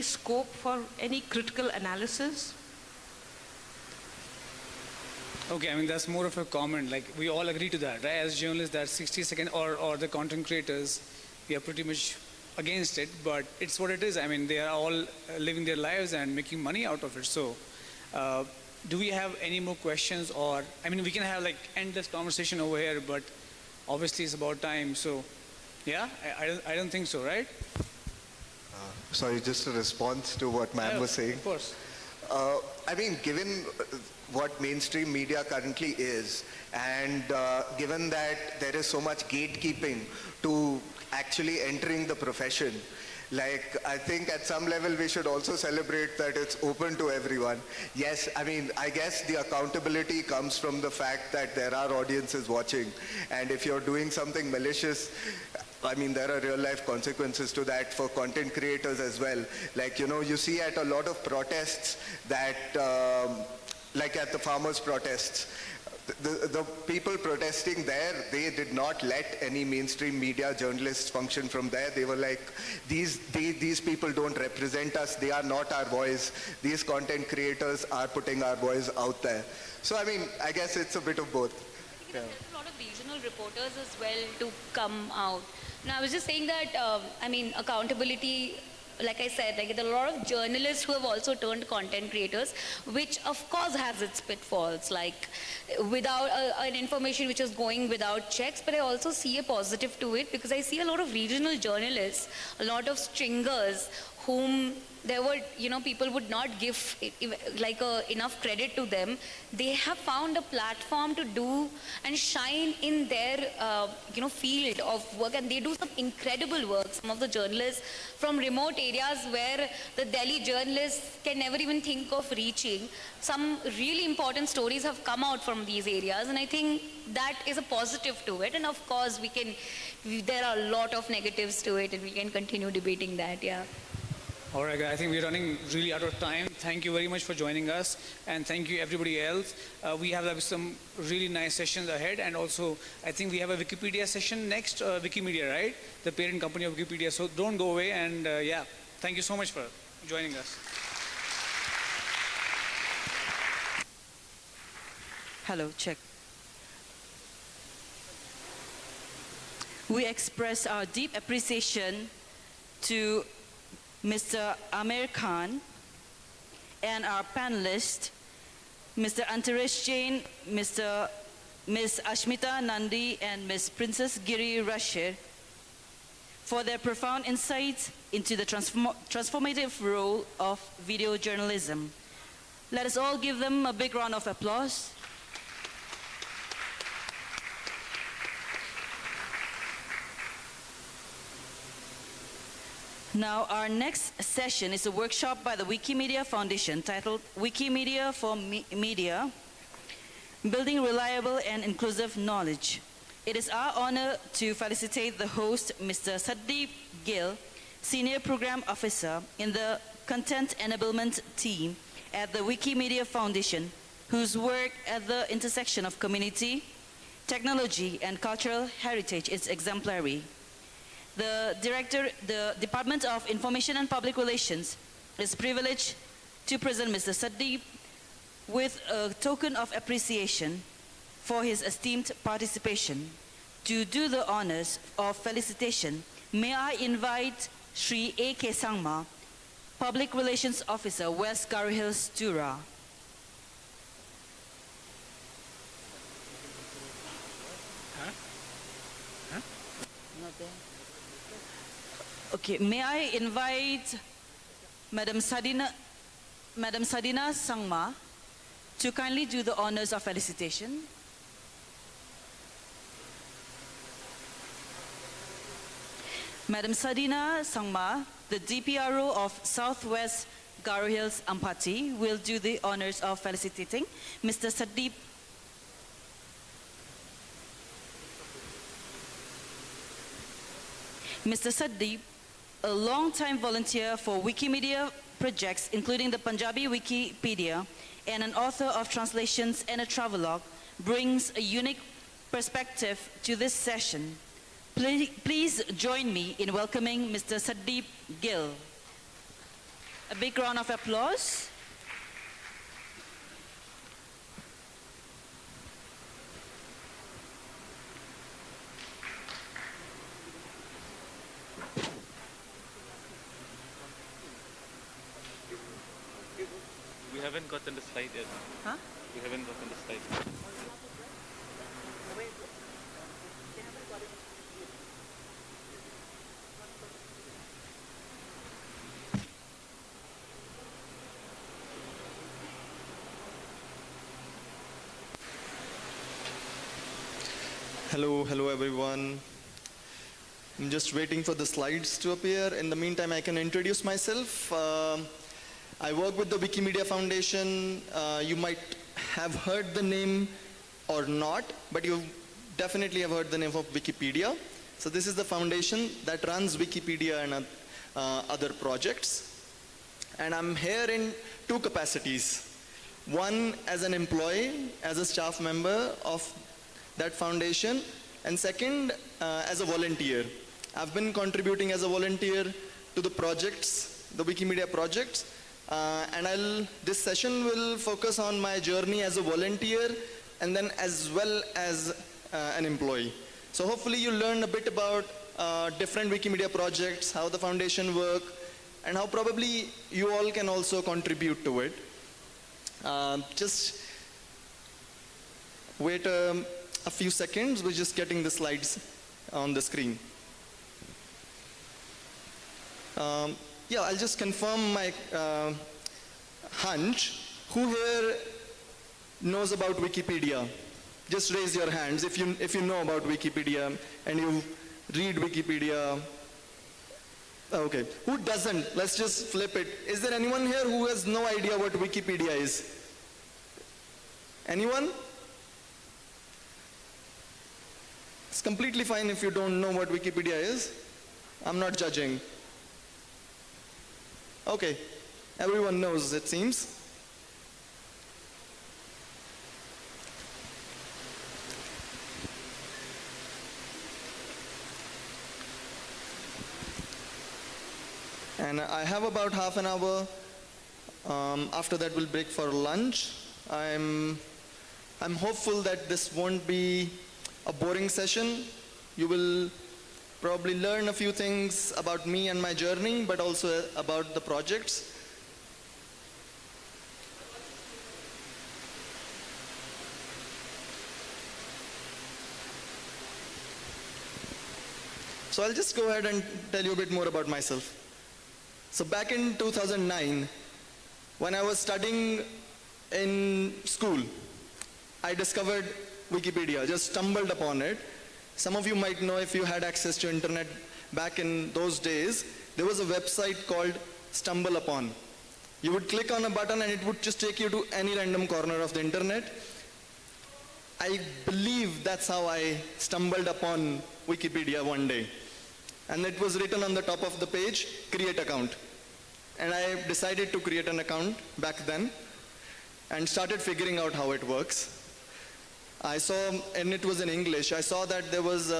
scope for any critical analysis? Okay, I mean, that's more of a comment. Like, we all agree to that, right? As journalists, that 60 second or the content creators, we are pretty much against it, but it's what it is. I mean, they are all living their lives and making money out of it. So, do we have any more questions? Or, I mean, we can have like endless conversation over here, but obviously it's about time. So, yeah, I don't think so, right? Sorry, just a response to what ma'am was saying. Of course. I mean, given what mainstream media currently is, and given that there is so much gatekeeping to actually entering the profession, like, I think at some level we should also celebrate that it's open to everyone. Yes, I mean, I guess the accountability comes from the fact that there are audiences watching, and if you're doing something malicious, I mean, there are real life consequences to that for content creators as well. Like, you see at a lot of protests that, like at the farmers' protests, the people protesting there, they did not let any mainstream media journalists function from there. They were like, these people don't represent us. They are not our voice. These content creators are putting our voice out there. So, I mean, I guess it's a bit of both. Yeah. There's a lot of regional reporters as well to come out. Now, I was just saying that, I mean, accountability, like I said, like there are a lot of journalists who have also turned content creators, which of course has its pitfalls, like without an information which is going without checks. But I also see a positive to it, because I see a lot of regional journalists, a lot of stringers whom there were, people would not give like enough credit to them. They have found a platform to do and shine in their, field of work, and they do some incredible work. Some of the journalists from remote areas where the Delhi journalists can never even think of reaching. Some really important stories have come out from these areas, and I think that is a positive to it. And of course, there are a lot of negatives to it, and we can continue debating that, yeah. All right, guys, I think we're running really out of time. Thank you very much for joining us, and thank you everybody else. We have some really nice sessions ahead, and also I think we have a Wikipedia session next, Wikimedia, right? The parent company of Wikipedia. So don't go away, and yeah, thank you so much for joining us. Hello, check. We express our deep appreciation to Mr. Amir Khan and our panelists, Mr. Antaresh Jain, Ms. Ashmita Nandi, and Ms. Princess Giri Rashid, for their profound insights into the transformative role of video journalism. Let us all give them a big round of applause. Now, our next session is a workshop by the Wikimedia Foundation titled Wikimedia for Media, Building Reliable and Inclusive Knowledge. It is our honor to felicitate the host, Mr. Saddeep Gill, Senior Program Officer in the Content Enablement Team at the Wikimedia Foundation, whose work at the intersection of community, technology, and cultural heritage is exemplary. The Department of Information and Public Relations is privileged to present Mr. Saddeep with a token of appreciation for his esteemed participation. To do the honors of felicitation, may I invite Sri A.K. Sangma, Public Relations Officer, West Garo Hills, Tura. Not there. Okay, may I invite Madam Sadina Sangma to kindly do the honors of felicitation. Madam Sadina Sangma, the DPRO of Southwest Garo Hills, Ampati, will do the honors of felicitating Mr. Saddeep. Mr. Saddeep, a long-time volunteer for Wikimedia projects, including the Punjabi Wikipedia, and an author of translations and a travelogue, brings a unique perspective to this session. Please join me in welcoming Mr. Saddeep Gill. A big round of applause. We haven't gotten the slide yet. Huh? We haven't gotten the slide. Hello everyone. I'm just waiting for the slides to appear. In the meantime, I can introduce myself. I work with the Wikimedia Foundation. You might have heard the name or not, but you definitely have heard the name of Wikipedia. So this is the foundation that runs Wikipedia and other projects. And I'm here in two capacities. One as an employee, as a staff member of that foundation, and second as a volunteer. I've been contributing as a volunteer to the projects, the Wikimedia projects, and this session will focus on my journey as a volunteer and then as well as an employee. So hopefully you learn a bit about different Wikimedia projects, how the foundation work, and how probably you all can also contribute to it. Just wait a few seconds, we're just getting the slides on the screen. Yeah, I'll just confirm my hunch. Who here knows about Wikipedia? Just raise your hands if you know about Wikipedia and you read Wikipedia. Okay, who doesn't? Let's just flip it. Is there anyone here who has no idea what Wikipedia is? Anyone? It's completely fine if you don't know what Wikipedia is. I'm not judging. Okay, everyone knows, it seems. And I have about half an hour. After that, we'll break for lunch. I'm hopeful that this won't be a boring session. You will probably learn a few things about me and my journey, but also about the projects. So I'll just go ahead and tell you a bit more about myself. So back in 2009, when I was studying in school, I discovered Wikipedia, just stumbled upon it. Some of you might know, if you had access to internet back in those days, there was a website called StumbleUpon. You would click on a button and it would just take you to any random corner of the internet. I believe that's how I stumbled upon Wikipedia one day. And it was written on the top of the page, create account. And I decided to create an account back then and started figuring out how it works. I saw, and it was in English, I saw that there was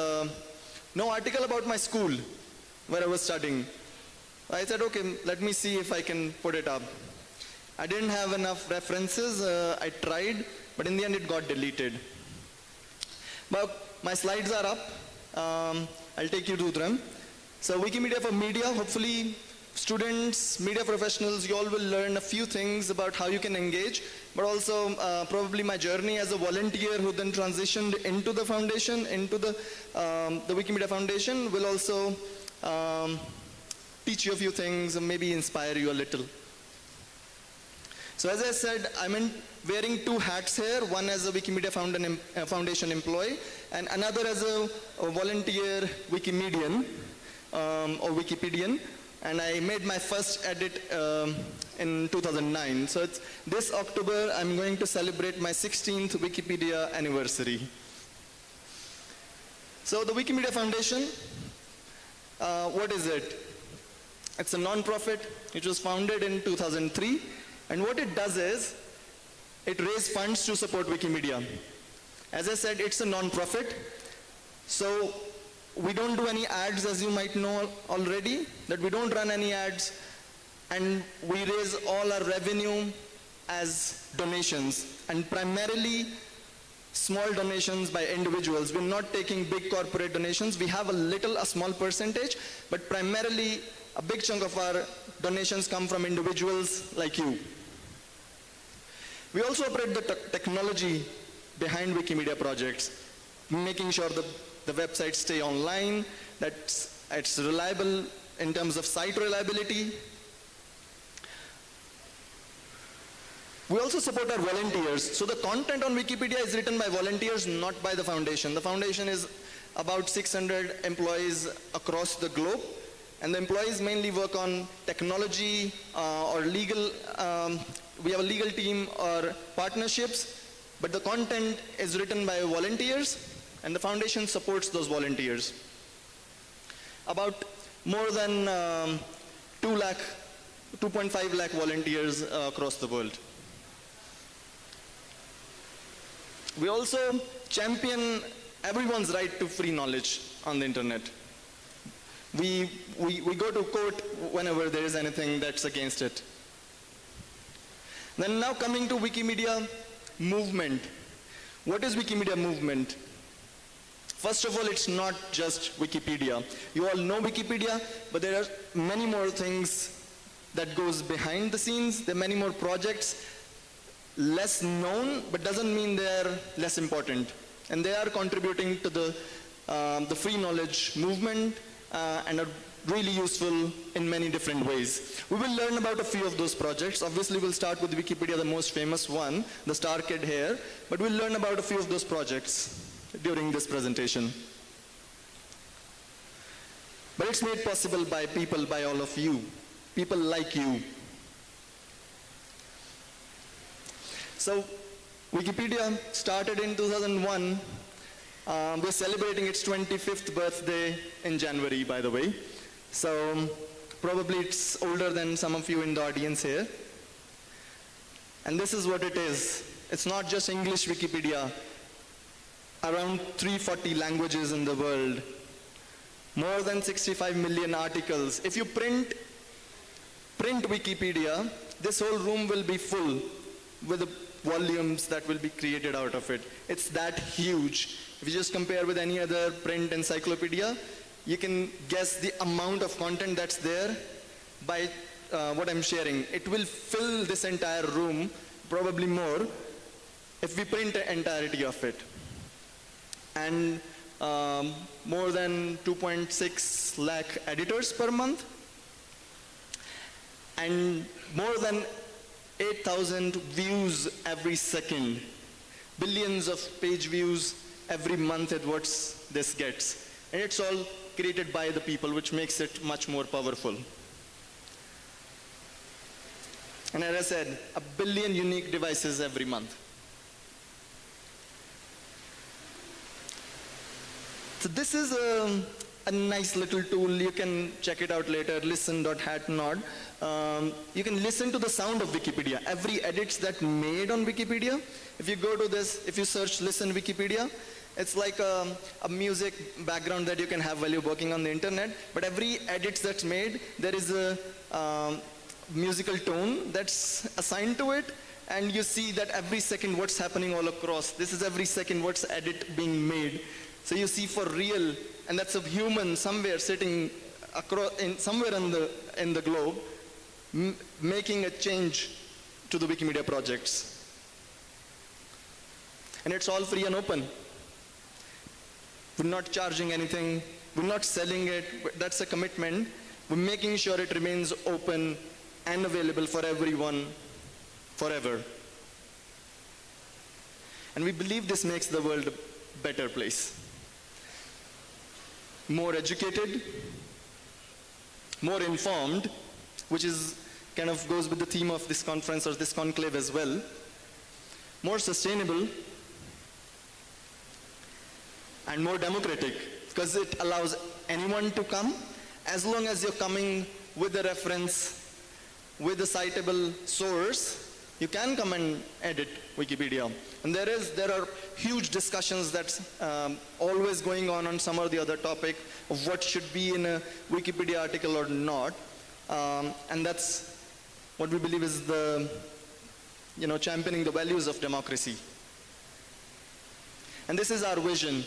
no article about my school where I was studying. I said, okay, let me see if I can put it up. I didn't have enough references. I tried, but in the end it got deleted. But my slides are up. I'll take you to them. So Wikimedia for Media, hopefully students, media professionals, you all will learn a few things about how you can engage, but also probably my journey as a volunteer who then transitioned into the foundation, into the Wikimedia Foundation, will also teach you a few things and maybe inspire you a little. So as I said, I'm wearing two hats here, one as a Wikimedia Foundation employee and another as a volunteer Wikimedian or Wikipedian. And I made my first edit in 2009. So it's this October, I'm going to celebrate my 16th Wikipedia anniversary. So the Wikimedia Foundation, what is it? It's a non-profit. It was founded in 2003. And what it does is, it raises funds to support Wikimedia. As I said, it's a non-profit. So we don't do any ads, as you might know already, that we don't run any ads, and we raise all our revenue as donations, and primarily small donations by individuals. We're not taking big corporate donations. We have a small percentage, but primarily a big chunk of our donations come from individuals like you. We also operate the technology behind Wikimedia projects, making sure that the websites stay online, that it's reliable in terms of site reliability. We also support our volunteers. So the content on Wikipedia is written by volunteers, not by the foundation. The foundation is about 600 employees across the globe, and the employees mainly work on technology or legal. We have a legal team or partnerships, but the content is written by volunteers, and the foundation supports those volunteers. About more than 2.5 lakh volunteers across the world. We also champion everyone's right to free knowledge on the internet. We go to court whenever there is anything that's against it. Then now coming to Wikimedia movement. What is Wikimedia movement? First of all, it's not just Wikipedia. You all know Wikipedia, but there are many more things that goes behind the scenes. There are many more projects, less known, but doesn't mean they're less important. And they are contributing to the free knowledge movement and are really useful in many different ways. We will learn about a few of those projects. Obviously, we'll start with Wikipedia, the most famous one, the star kid here, but we'll learn about a few of those projects during this presentation. But it's made possible by people, by all of you, people like you. So Wikipedia started in 2001. We're celebrating its 25th birthday in January, by the way. So Probably it's older than some of you in the audience here. And this is what it is. It's not just English Wikipedia. Around 340 languages in the world. More than 65 million articles. If you print Wikipedia, this whole room will be full with the volumes that will be created out of it. It's that huge. If you just compare with any other print encyclopedia, you can guess the amount of content that's there by what I'm sharing. It will fill this entire room, probably more, if we print the entirety of it. And more than 2.6 lakh editors per month, and more than 8,000 views every second. Billions of page views every month is what this gets. And it's all created by the people, which makes it much more powerful. And as I said, 1 billion unique devices every month. So this is a nice little tool. You can check it out later, listen.hatnod. You can listen to the sound of Wikipedia. Every edits that made on Wikipedia, if you go to this, if you search listen Wikipedia, it's like a music background that you can have while you're working on the internet. But every edits that's made, there is a musical tone that's assigned to it. And you see that every second what's happening all across. This is every second what's edit being made. So you see for real, and that's a human somewhere sitting across, somewhere in the globe, making a change to the Wikimedia projects. And it's all free and open. We're not charging anything, we're not selling it, that's a commitment. We're making sure it remains open and available for everyone forever. And we believe this makes the world a better place. More educated, more informed, which is kind of goes with the theme of this conference or this conclave as well. More sustainable and more democratic, because it allows anyone to come as long as you're coming with a reference, with a citable source. You can come and edit Wikipedia. And there are huge discussions that's always going on some or the other topic of what should be in a Wikipedia article or not. And that's what we believe is the, championing the values of democracy. And this is our vision.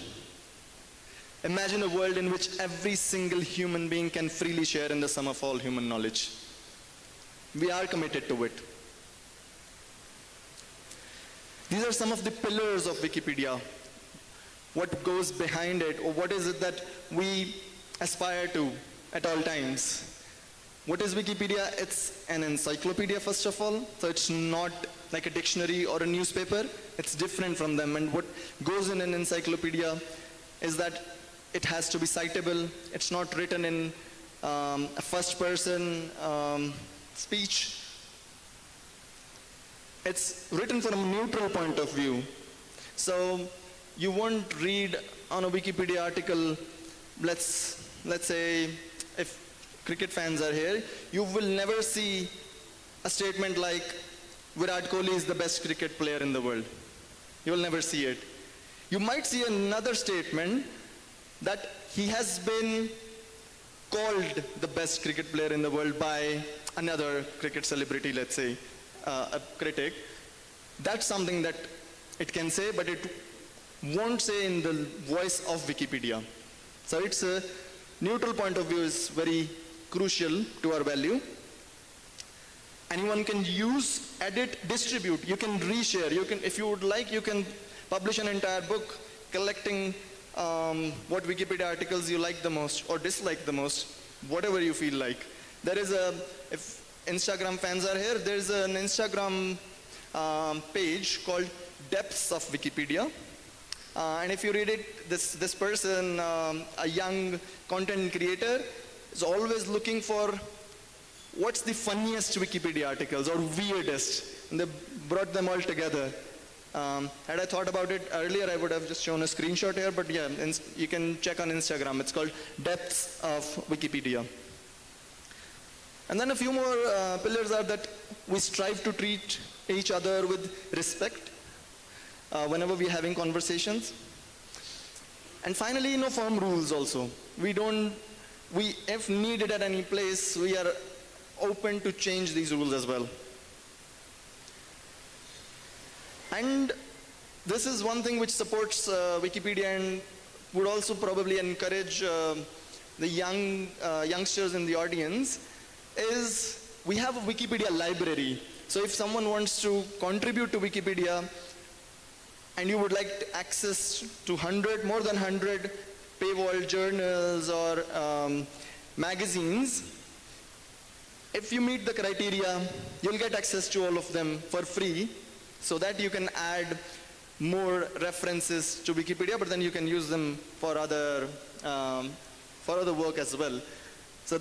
Imagine a world in which every single human being can freely share in the sum of all human knowledge. We are committed to it. These are some of the pillars of Wikipedia. What goes behind it, or what is it that we aspire to at all times? What is Wikipedia? It's an encyclopedia, first of all. So it's not like a dictionary or a newspaper. It's different from them. And what goes in an encyclopedia is that it has to be citable. It's not written in a first-person speech. It's written from a neutral point of view. So you won't read on a Wikipedia article, let's say if cricket fans are here, you will never see a statement like Virat Kohli is the best cricket player in the world. You will never see it. You might see another statement that he has been called the best cricket player in the world by another cricket celebrity, let's say, a critic. That's something that it can say, but it won't say in the voice of Wikipedia. So it's a neutral point of view is very crucial to our value. Anyone can use, edit, distribute. You can reshare. You can, if you would like, you can publish an entire book collecting what Wikipedia articles you like the most or dislike the most, whatever you feel like. There is if Instagram fans are here, there's an Instagram page called Depths of Wikipedia. And if you read it, this person, a young content creator, is always looking for what's the funniest Wikipedia articles or weirdest. And they brought them all together. Had I thought about it earlier, I would have just shown a screenshot here, but yeah, you can check on Instagram. It's called Depths of Wikipedia. And then a few more pillars are that we strive to treat each other with respect whenever we're having conversations. And finally, no firm rules also. If needed at any place, we are open to change these rules as well. And this is one thing which supports Wikipedia and would also probably encourage the youngsters in the audience, is we have a Wikipedia library. So if someone wants to contribute to Wikipedia and you would like access to more than 100 paywall journals or magazines, if you meet the criteria, you'll get access to all of them for free, so that you can add more references to Wikipedia, but then you can use them for other work as well. So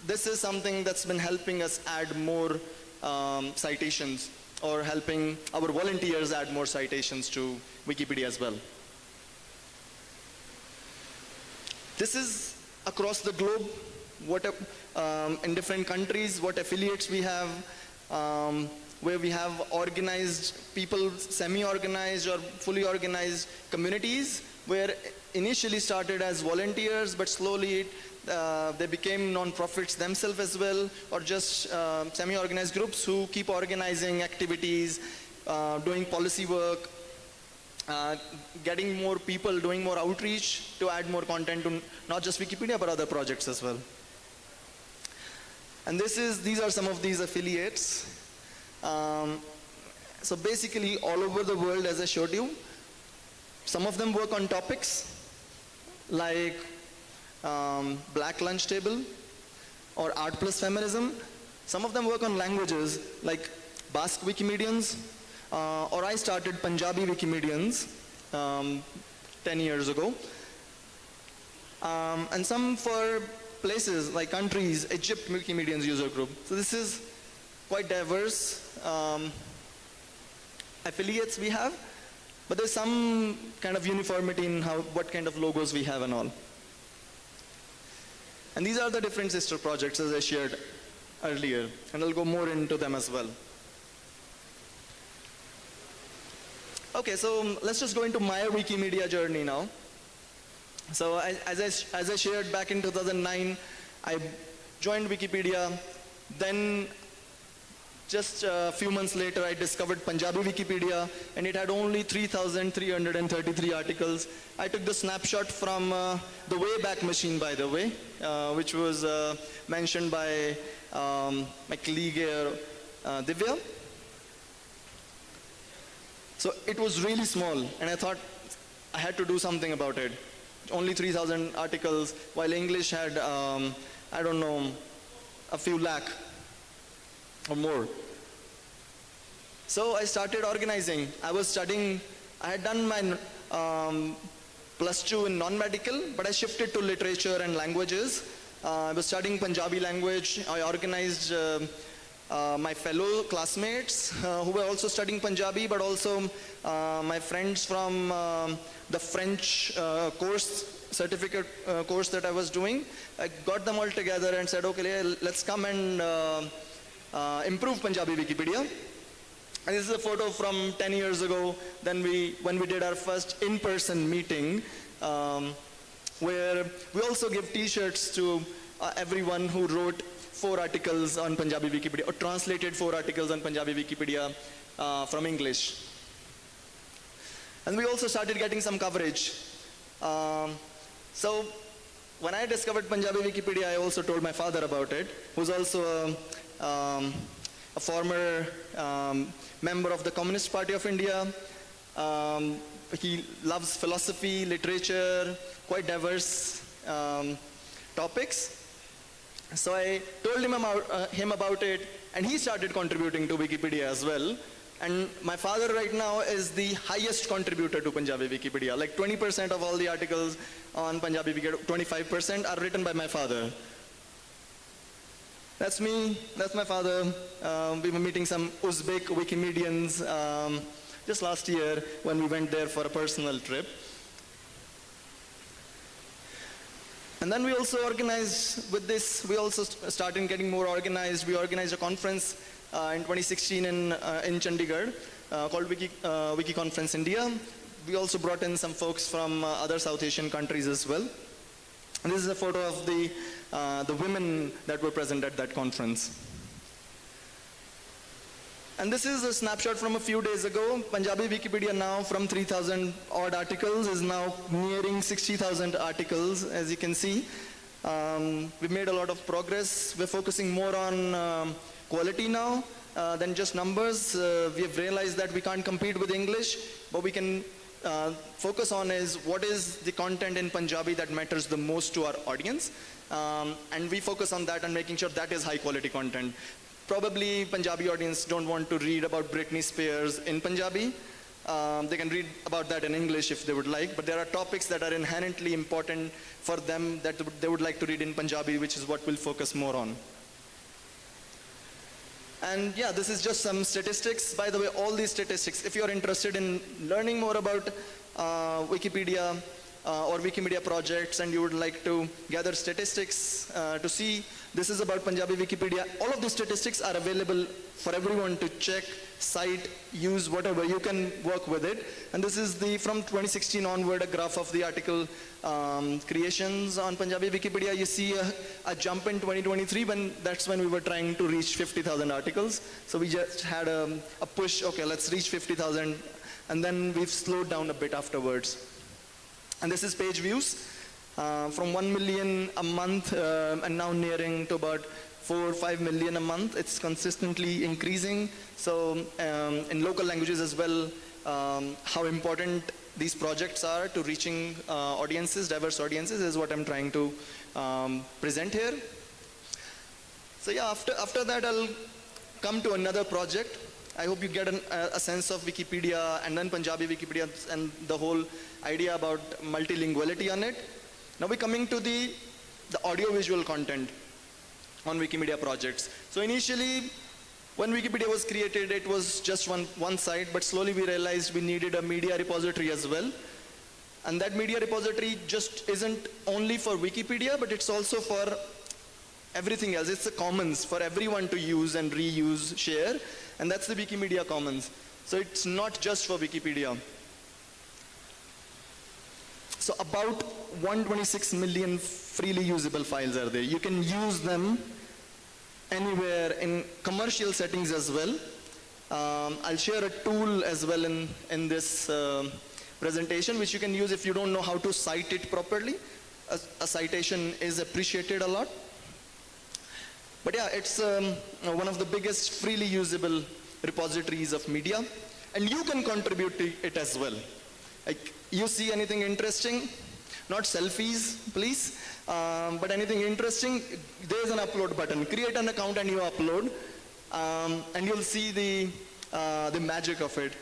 this is something that's been helping us add more citations, or helping our volunteers add more citations to Wikipedia as well. This is across the globe, in different countries, what affiliates we have, where we have organized people, semi-organized or fully organized communities, where initially started as volunteers, but slowly they became non-profits themselves as well, or just semi-organized groups who keep organizing activities, doing policy work, getting more people, doing more outreach to add more content to not just Wikipedia, but other projects as well. And these are some of these affiliates. So basically all over the world, as I showed you, some of them work on topics like Black Lunch Table or Art Plus Feminism. Some of them work on languages like Basque Wikimedians, or I started Punjabi Wikimedians 10 years ago. And some for places like countries, Egypt Wikimedians user group. So this is quite diverse affiliates we have, but there's some kind of uniformity in what kind of logos we have and all. And these are the different sister projects, as I shared earlier, and I'll go more into them as well. Okay, so let's just go into my Wikimedia journey now. So as I shared, back in 2009, I joined Wikipedia. Then just a few months later, I discovered Punjabi Wikipedia, and it had only 3,333 articles. I took the snapshot from the Wayback Machine, by the way, which was mentioned by my colleague here, Divya. So it was really small, and I thought I had to do something about it. Only 3,000 articles, while English had, I don't know, a few lakh or more. So I started organizing. I was studying, I had done my +2 in non-medical, but I shifted to literature and languages. I was studying Punjabi language. I organized my fellow classmates who were also studying Punjabi, but also my friends from the French certificate course that I was doing. I got them all together and said, okay, let's come and improve Punjabi Wikipedia. And this is a photo from 10 years ago, when we did our first in-person meeting, where we also give t-shirts to everyone who wrote 4 articles on Punjabi Wikipedia, or translated 4 articles on Punjabi Wikipedia from English. And we also started getting some coverage. So when I discovered Punjabi Wikipedia, I also told my father about it, who's also a former member of the Communist Party of India. He loves philosophy, literature, quite diverse topics. So I told him about it, and he started contributing to Wikipedia as well. And my father right now is the highest contributor to Punjabi Wikipedia. Like 20% of all the articles on Punjabi Wikipedia, 25% are written by my father. That's me, that's my father. We were meeting some Uzbek Wikimedians just last year when we went there for a personal trip. And then we also organized with this, we also started getting more organized. We organized a conference in 2016 in Chandigarh called Wiki Conference India. We also brought in some folks from other South Asian countries as well. And this is a photo of the women that were present at that conference. And this is a snapshot from a few days ago. Punjabi Wikipedia now, from 3,000 odd articles, is now nearing 60,000 articles, as you can see. We've made a lot of progress. We're focusing more on quality now than just numbers. We have realized that we can't compete with English, but we can focus on is what is the content in Punjabi that matters the most to our audience. And we focus on that and making sure that is high quality content. Probably Punjabi audience don't want to read about Britney Spears in Punjabi. They can read about that in English if they would like, but there are topics that are inherently important for them that they would like to read in Punjabi, which is what we'll focus more on. And yeah, this is just some statistics. By the way, all these statistics, if you're interested in learning more about Wikipedia or Wikimedia projects and you would like to gather statistics to see, this is about Punjabi Wikipedia. All of the statistics are available for everyone to check, cite, use, whatever. You can work with it. And this is the, from 2016 onward, a graph of the article creations on Punjabi Wikipedia. You see a jump in 2023 that's when we were trying to reach 50,000 articles. So we just had a push, okay, let's reach 50,000. And then we've slowed down a bit afterwards. And this is page views. From 1 million a month and now nearing to about 4 or 5 million a month. It's consistently increasing. So in local languages as well, how important these projects are to reaching audiences, diverse audiences, is what I'm trying to present here. So yeah, after that I'll come to another project. I hope you get a sense of Wikipedia and then Punjabi Wikipedia and the whole idea about multilinguality on it. Now we're coming to the audio-visual content on Wikimedia projects. So initially, when Wikipedia was created, it was just one site, but slowly we realized we needed a media repository as well. And that media repository just isn't only for Wikipedia, but it's also for everything else. It's a commons for everyone to use and reuse, share, and that's the Wikimedia Commons. So it's not just for Wikipedia. So about 126 million freely usable files are there. You can use them anywhere in commercial settings as well. I'll share a tool as well in this presentation, which you can use if you don't know how to cite it properly. A citation is appreciated a lot. But yeah, it's one of the biggest freely usable repositories of media, and you can contribute to it as well. Like, you see anything interesting, not selfies, please, but anything interesting, there's an upload button. Create an account and you upload, and you'll see the magic of it.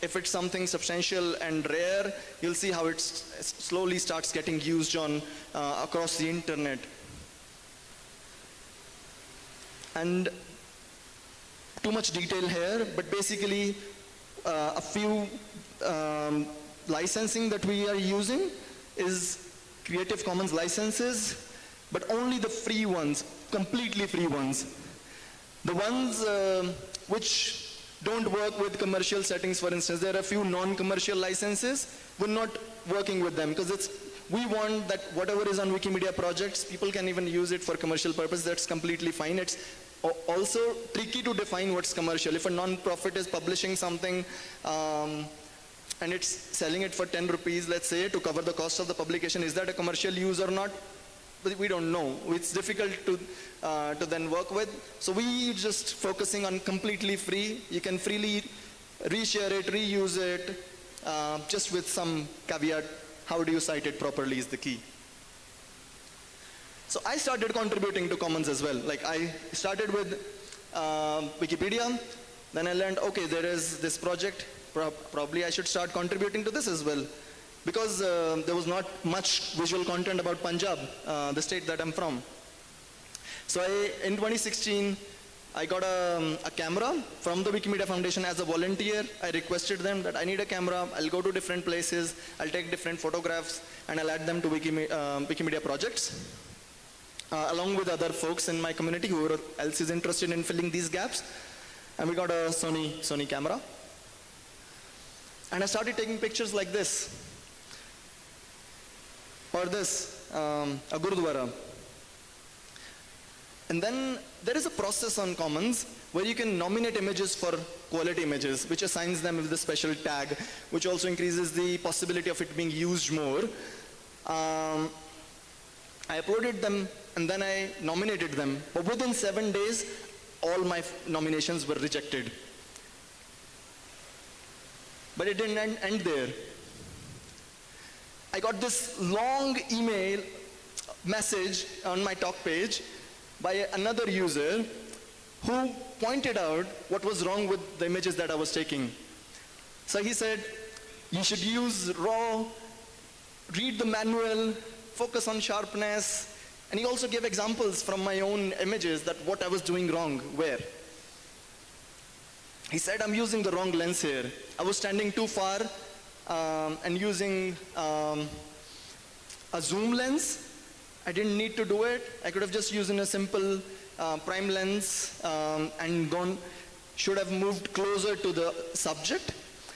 If it's something substantial and rare, you'll see how it slowly starts getting used on across the internet. And too much detail here, but basically a few licensing that we are using is Creative Commons licenses, but only the free ones, completely free ones. The ones which don't work with commercial settings, for instance, there are a few non-commercial licenses. We're not working with them because we want that whatever is on Wikimedia projects, people can even use it for commercial purpose. That's completely fine. It's also tricky to define what's commercial. If a non-profit is publishing something and it's selling it for 10 rupees, let's say, to cover the cost of the publication, is that a commercial use or not? But we don't know. It's difficult to then work with. So we just focusing on completely free. You can freely reshare it, reuse it, just with some caveat. How do you cite it properly is the key. So I started contributing to Commons as well. Like, I started with Wikipedia, then I learned, okay, there is this project, probably I should start contributing to this as well. Because there was not much visual content about Punjab, the state that I'm from. So in 2016, I got a camera from the Wikimedia Foundation as a volunteer. I requested them that I need a camera. I'll go to different places. I'll take different photographs and I'll add them to Wikimedia projects. Along with other folks in my community who else is interested in filling these gaps. And we got a Sony camera. And I started taking pictures like this. Or this, a Gurudwara. And then there is a process on Commons where you can nominate images for quality images, which assigns them with a special tag, which also increases the possibility of it being used more. I uploaded them and then I nominated them. But within 7 days, all my nominations were rejected. But it didn't end there. I got this long email message on my talk page by another user who pointed out what was wrong with the images that I was taking. So he said, you should use RAW, read the manual, focus on sharpness, and he also gave examples from my own images that what I was doing wrong, where. He said, I'm using the wrong lens here. I was standing too far and using a zoom lens. I didn't need to do it. I could have just used a simple prime lens and should have moved closer to the subject.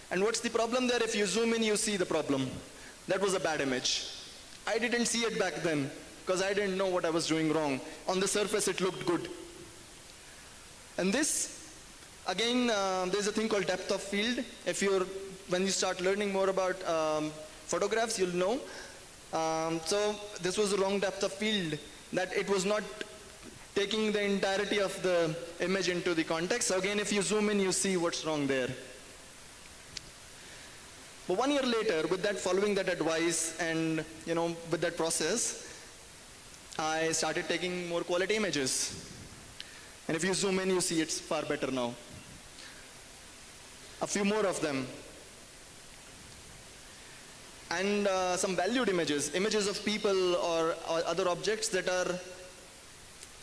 And what's the problem there? If you zoom in, you see the problem. That was a bad image. I didn't see it back then because I didn't know what I was doing wrong. On the surface, it looked good. And this, again, there's a thing called depth of field. When you start learning more about photographs, you'll know. So this was the wrong depth of field, that it was not taking the entirety of the image into the context. So again, if you zoom in, you see what's wrong there. But 1 year later, with that, following that advice and with that process, I started taking more quality images. And if you zoom in, you see it's far better now. A few more of them. And some valued images of people or other objects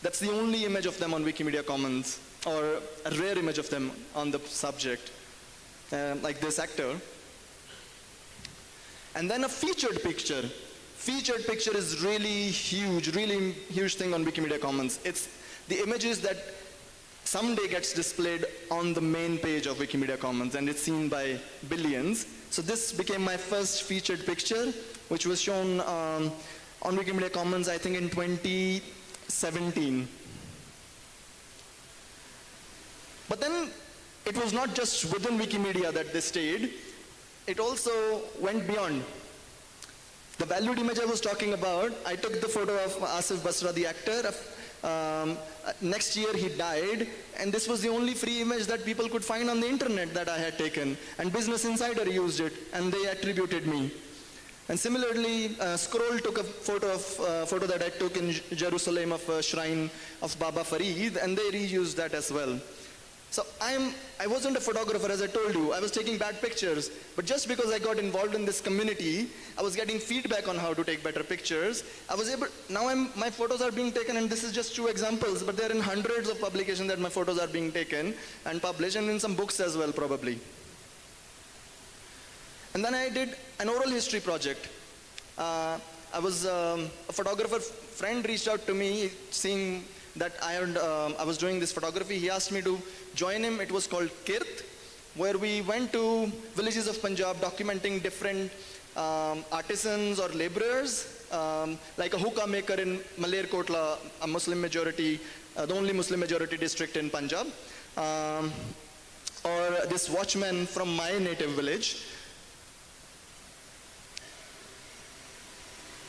that's the only image of them on Wikimedia Commons, or a rare image of them on the subject, like this actor. And then a featured picture. Featured picture is really huge thing on Wikimedia Commons. It's the images that someday gets displayed on the main page of Wikimedia Commons, and it's seen by billions. So this became my first featured picture, which was shown on Wikimedia Commons, I think in 2017. But then it was not just within Wikimedia that they stayed. It also went beyond. The valued image I was talking about, I took the photo of Asif Basra, the actor. Next year he died, and this was the only free image that people could find on the internet that I had taken. And Business Insider used it, and they attributed me. And similarly, Scroll took a photo that I took in Jerusalem of a shrine of Baba Farid, and they reused that as well. So I wasn't a photographer, as I told you. I was taking bad pictures. But just because I got involved in this community, I was getting feedback on how to take better pictures. My photos are being taken, and this is just 2 examples, but they're in hundreds of publications that my photos are being taken and published, and in some books as well, probably. And then I did an oral history project. A photographer friend reached out to me, seeing that I was doing this photography. He asked me to join him. It was called Kirt, where we went to villages of Punjab documenting different artisans or laborers, like a hookah maker in Malerkotla, a Muslim majority, the only Muslim majority district in Punjab, or this watchman from my native village.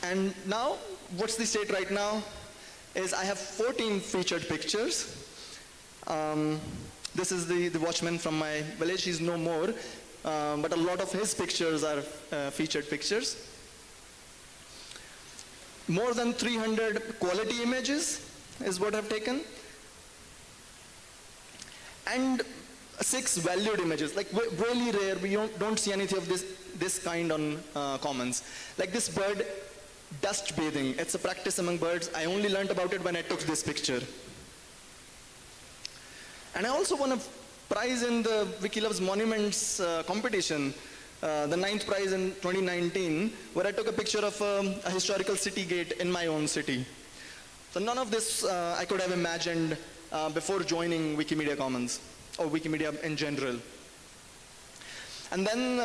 And now, what's the state right now? Is I have 14 featured pictures. This is the watchman from my village. He's no more, but a lot of his pictures are featured pictures. More than 300 quality images is what I've taken. And 6 valued images, like really rare. We don't see anything of this kind on Commons. Like this bird, dust bathing. It's a practice among birds. I only learned about it when I took this picture. And I also won a prize in the Wikilove's Monuments competition, the 9th prize in 2019, where I took a picture of a historical city gate in my own city. So none of this I could have imagined before joining Wikimedia Commons, or Wikimedia in general. And then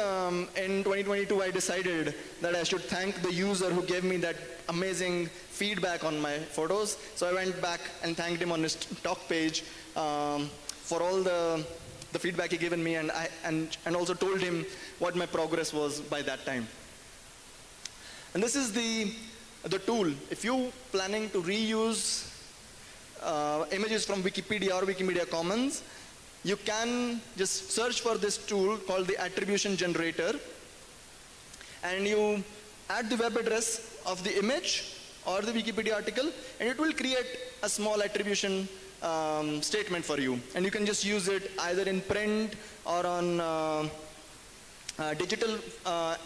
in 2022, I decided that I should thank the user who gave me that amazing feedback on my photos. So I went back and thanked him on his talk page for all the feedback he given me, and also told him what my progress was by that time. And this is the tool. If you're planning to reuse images from Wikipedia or Wikimedia Commons, you can just search for this tool called the attribution generator, and you add the web address of the image or the Wikipedia article, and it will create a small attribution statement for you. And you can just use it either in print or on digital,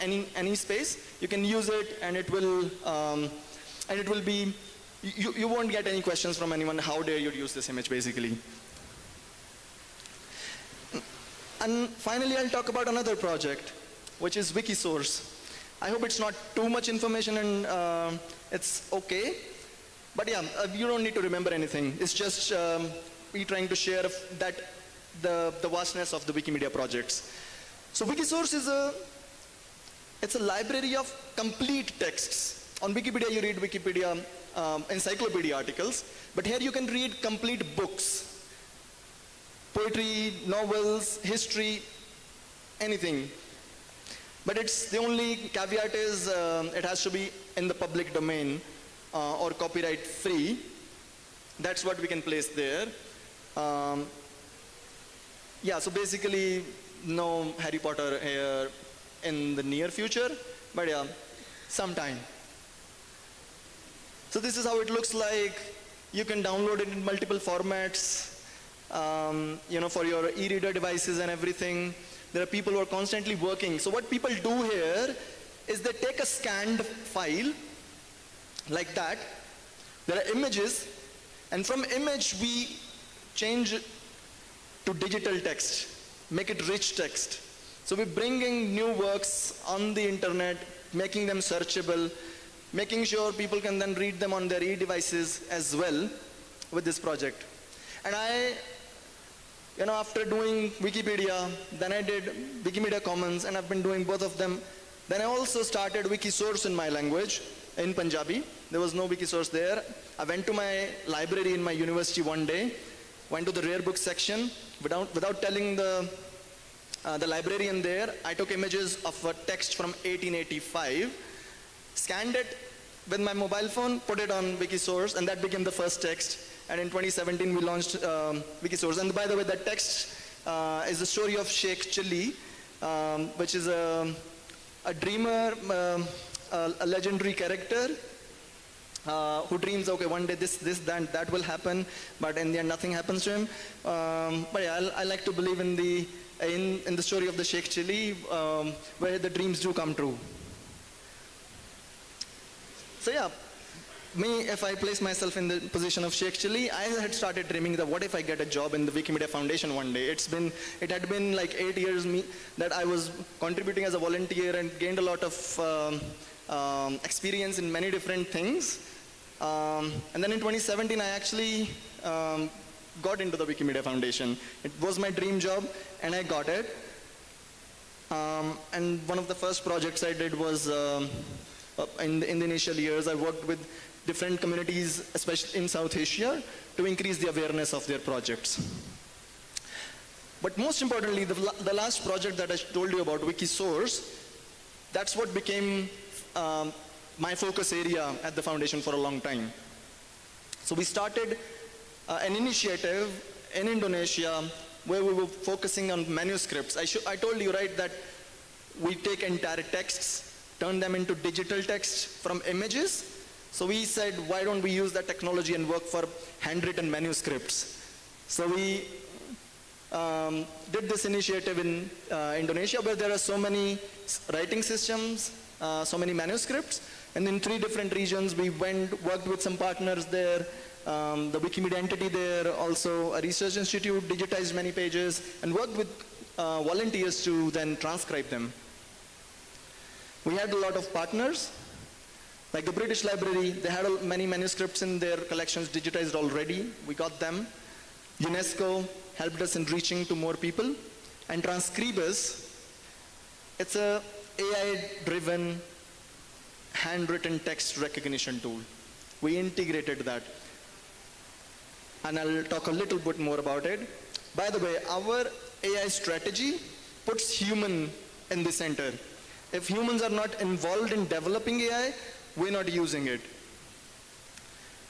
any space. You can use it, and it will be, you won't get any questions from anyone, how dare you use this image, basically. And finally, I'll talk about another project, which is Wikisource. I hope it's not too much information and it's okay. But yeah, you don't need to remember anything. It's just we trying to share the vastness of the Wikimedia projects. So Wikisource is it's a library of complete texts. On Wikipedia, you read Wikipedia encyclopedia articles, but here you can read complete books. Poetry, novels, history, anything. But it's the only caveat is it has to be in the public domain or copyright free. That's what we can place there. Yeah, so basically no Harry Potter here in the near future, but yeah, sometime. So this is how it looks like. You can download it in multiple formats. For your e-reader devices and everything. There are people who are constantly working. So what people do here is they take a scanned file like that. There are images, and from image we change to digital text, make it rich text. So we're bringing new works on the internet, making them searchable, making sure people can then read them on their e-devices as well with this project. And after doing Wikipedia, then I did Wikimedia Commons, and I've been doing both of them. Then I also started Wikisource in my language, in Punjabi. There was no Wikisource there. I went to my library in my university one day, went to the rare book section. Without telling the librarian there, I took images of a text from 1885, scanned it with my mobile phone, put it on Wikisource, and that became the first text. And in 2017, we launched Wikisource. And by the way, that text is the story of Sheikh Chilli, which is a dreamer, a legendary character who dreams, okay, one day this, that will happen, but in the end, nothing happens to him. But yeah, I like to believe in the story of the Sheikh Chilli, where the dreams do come true. So yeah. Me, if I place myself in the position of Sheikh Chilli, I had started dreaming that what if I get a job in the Wikimedia Foundation one day. It had been like 8 years that I was contributing as a volunteer and gained a lot of experience in many different things. And then in 2017, I actually got into the Wikimedia Foundation. It was my dream job, and I got it. And one of the first projects I did was in the initial years, I worked with different communities, especially in South Asia, to increase the awareness of their projects. But most importantly, the last project that I told you about, Wikisource, that's what became my focus area at the foundation for a long time. So we started an initiative in Indonesia where we were focusing on manuscripts. I told you, right, that we take entire texts, turn them into digital text from images. So we said, why don't we use that technology and work for handwritten manuscripts? So we did this initiative in Indonesia, where there are so many writing systems, so many manuscripts, and in 3 different regions we worked with some partners there, the Wikimedia entity there, also a research institute, digitized many pages, and worked with volunteers to then transcribe them. We had a lot of partners, like the British Library. They had many manuscripts in their collections digitized already. We got them. UNESCO helped us in reaching to more people. And Transcribus, it's a AI-driven handwritten text recognition tool. We integrated that. And I'll talk a little bit more about it. By the way, our AI strategy puts human in the center. If humans are not involved in developing AI, we're not using it.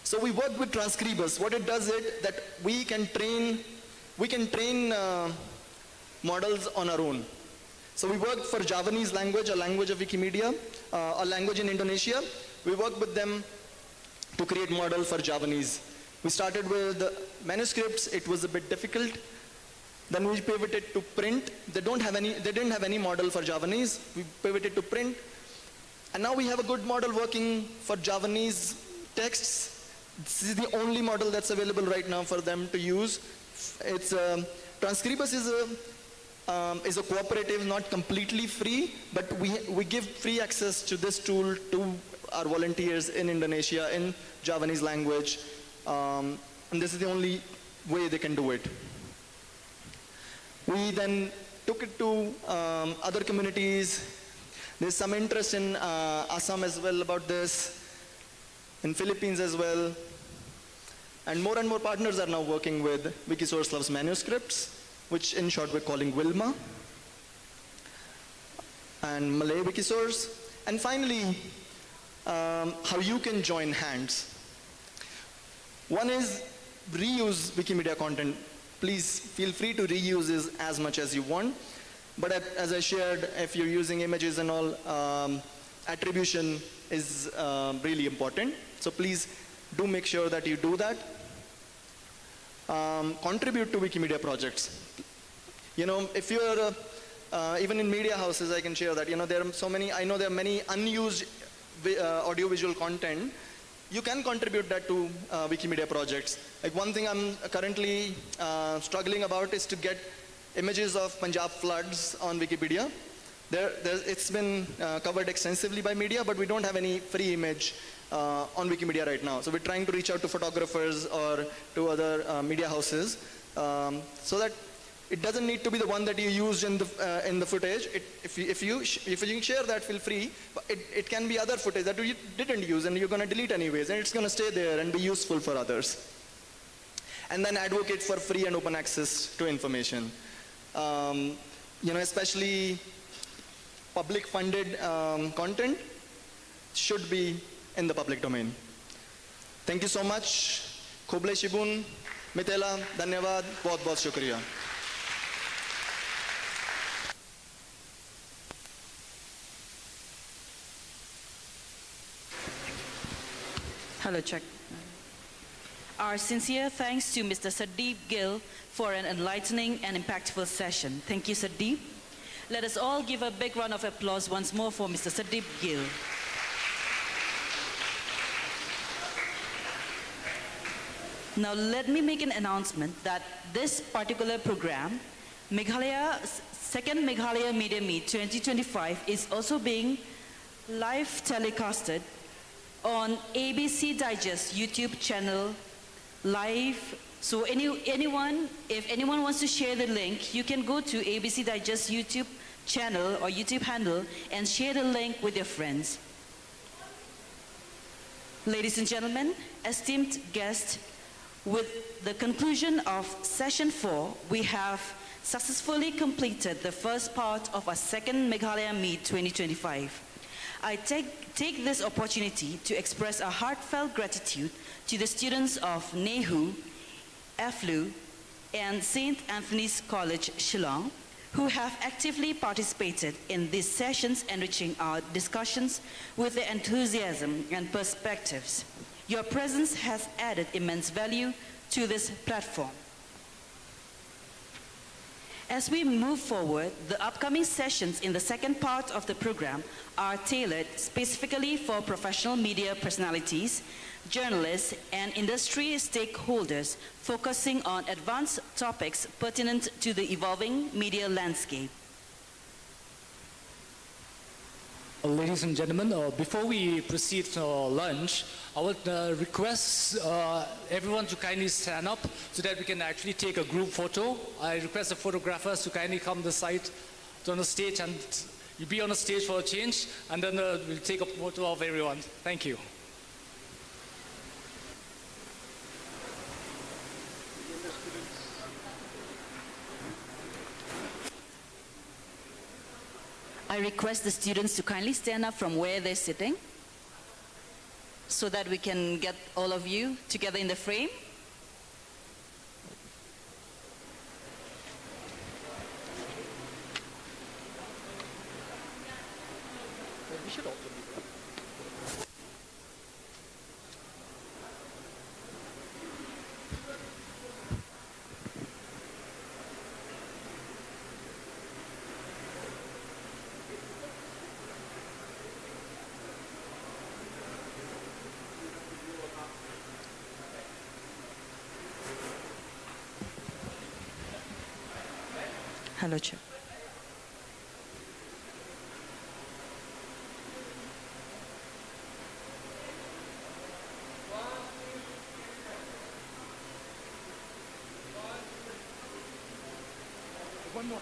So we work with Transcribus. What it does is that we can train models on our own. So we worked for Javanese language, a language of Wikimedia, a language in Indonesia. We worked with them to create model for Javanese. We started with manuscripts. It was a bit difficult. Then we pivoted to print. They didn't have any model for Javanese. We pivoted to print. And now we have a good model working for Javanese texts. This is the only model that's available right now for them to use. It's Transcribus is a cooperative, not completely free, but we give free access to this tool to our volunteers in Indonesia in Javanese language. And this is the only way they can do it. We then took it to other communities. There's some interest in Assam as well about this, in Philippines as well. And more partners are now working with Wikisource Loves Manuscripts, which in short we're calling Wilma, and Malay Wikisource. And finally, how you can join hands. One is reuse Wikimedia content. Please feel free to reuse this as much as you want. But as I shared, if you're using images and all, attribution is really important. So please do make sure that you do that. Contribute to Wikimedia projects. You know, if you're, even in media houses, I can share that, you know, there are so many, I know there are many unused audiovisual content. You can contribute that to Wikimedia projects. Like one thing I'm currently struggling about is to get images of Punjab floods on Wikipedia. It's been covered extensively by media, but we don't have any free image on Wikimedia right now. So we're trying to reach out to photographers or to other media houses so that it doesn't need to be the one that you used in the footage. If you share that, feel free. But it can be other footage that you didn't use and you're going to delete anyways, and it's going to stay there and be useful for others. And then advocate for free and open access to information. You know, especially public funded content should be in the public domain. Thank you so much. Khoble Shibun, Mitela, Dhanyavad, बहुत shukriya. Hello, check. Our sincere thanks to Mr. Sandeep Gill for an enlightening and impactful session. Thank you, Sandeep. Let us all give a big round of applause once more for Mr. Sandeep Gill. Now, let me make an announcement that this particular program, Second Meghalaya Media Meet 2025, is also being live telecasted on ABC Digest YouTube channel live. So if anyone wants to share the link, you can go to ABC Digest YouTube channel or YouTube handle and share the link with your friends. Ladies and gentlemen, esteemed guests, with the conclusion of session 4, we have successfully completed the first part of our second Meghalaya Meet 2025. I take this opportunity to express a heartfelt gratitude to the students of NEHU, AFLU, and St. Anthony's College, Shillong, who have actively participated in these sessions, enriching our discussions with their enthusiasm and perspectives. Your presence has added immense value to this platform. As we move forward, the upcoming sessions in the second part of the program are tailored specifically for professional media personalities journalists, and industry stakeholders, focusing on advanced topics pertinent to the evolving media landscape. Ladies and gentlemen, before we proceed to lunch, I would request everyone to kindly stand up so that we can actually take a group photo. I request the photographers to kindly come this side to on the stage, and you'll be on the stage for a change, and then we'll take a photo of everyone. Thank you. I request the students to kindly stand up from where they're sitting so that we can get all of you together in the frame. Hello, Chair. One more.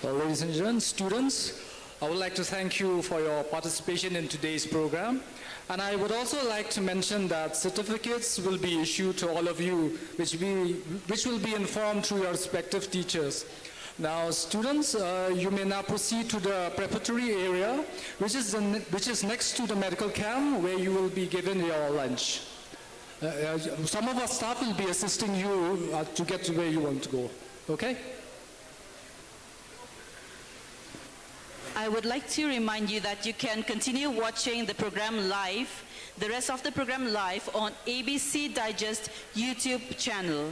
Ladies and gentlemen, students, I would like to thank you for your participation in today's program. And I would also like to mention that certificates will be issued to all of you, which will be informed through your respective teachers. Now, students, you may now proceed to the preparatory area, which is next to the medical camp, where you will be given your lunch. Some of our staff will be assisting you to get to where you want to go. Okay? I would like to remind you that you can continue watching the program live, the rest of the program live on ABC Digest YouTube channel.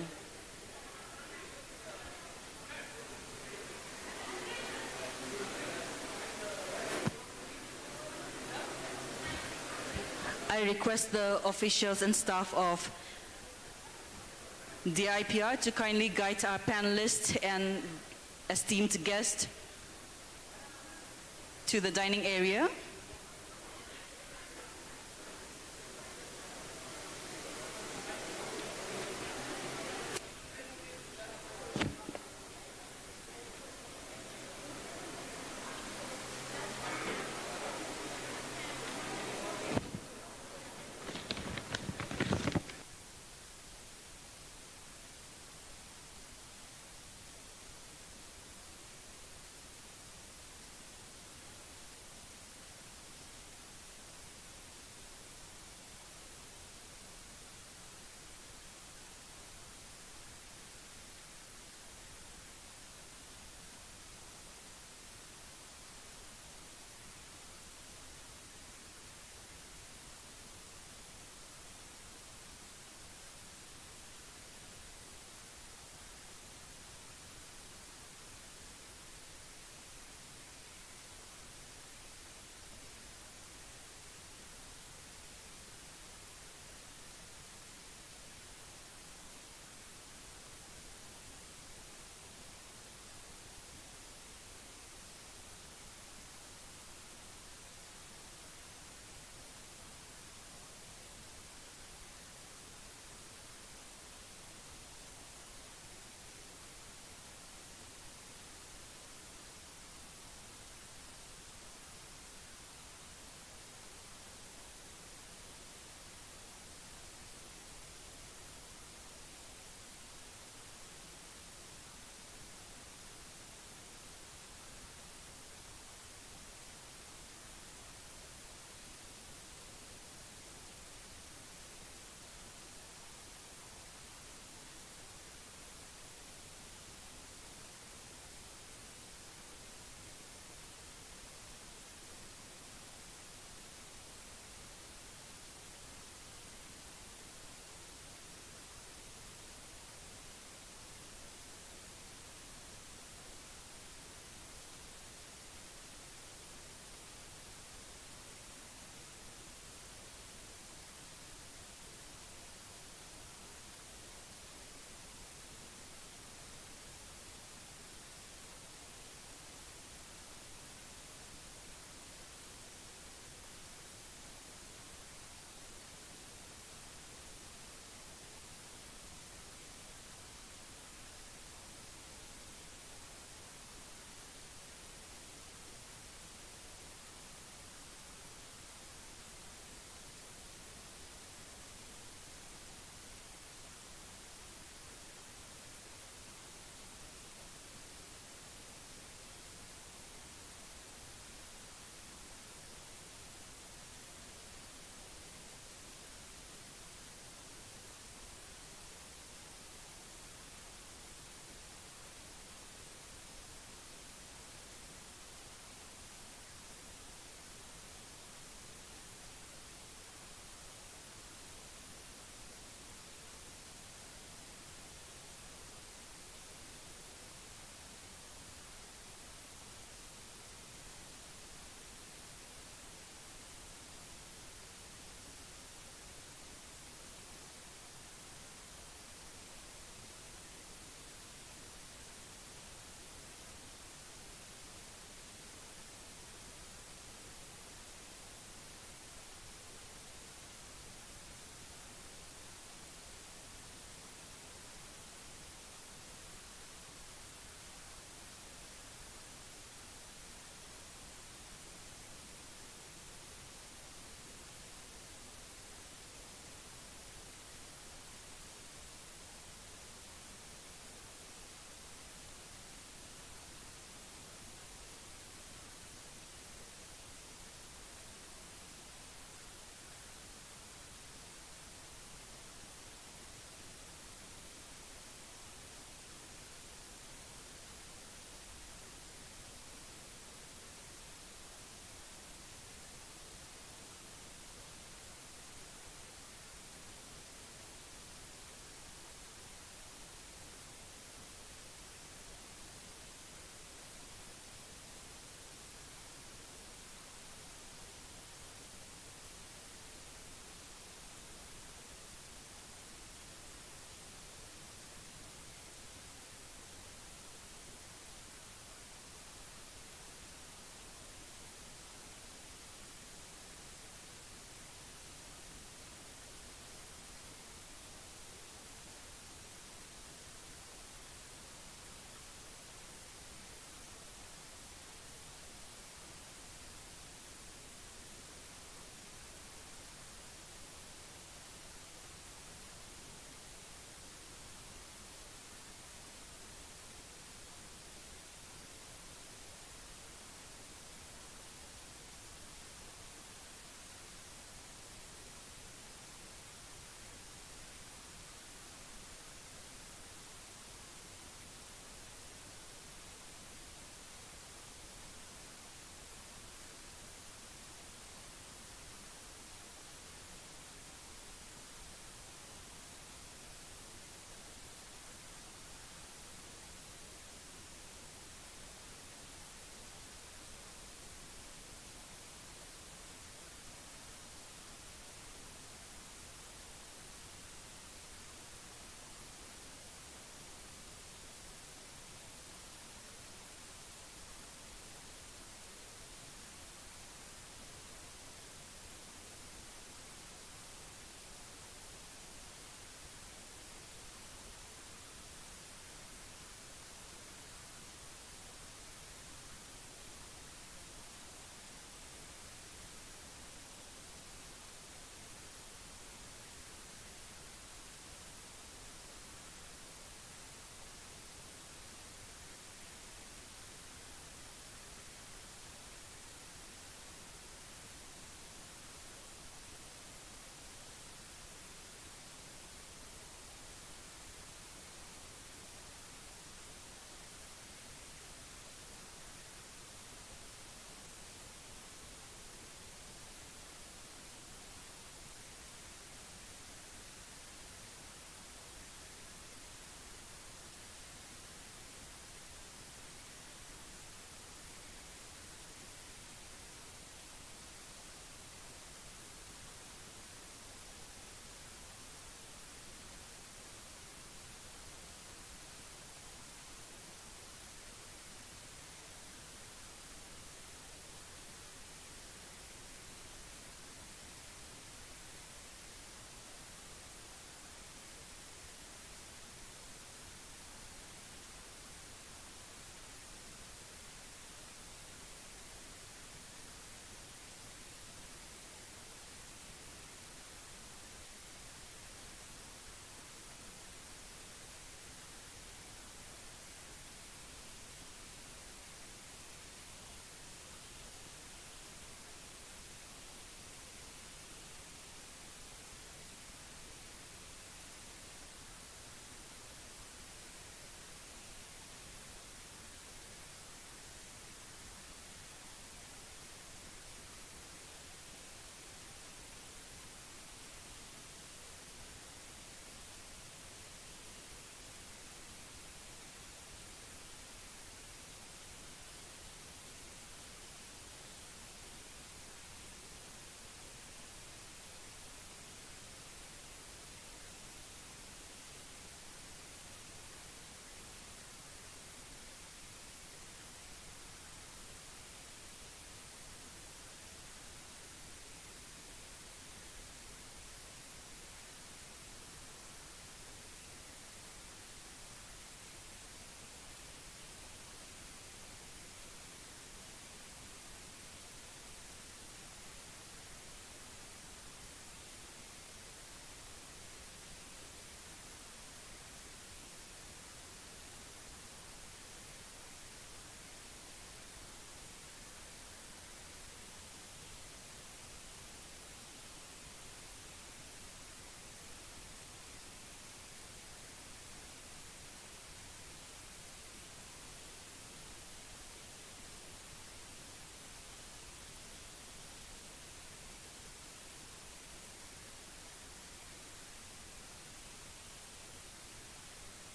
I request the officials and staff of the IPR to kindly guide our panelists and esteemed guests to the dining area.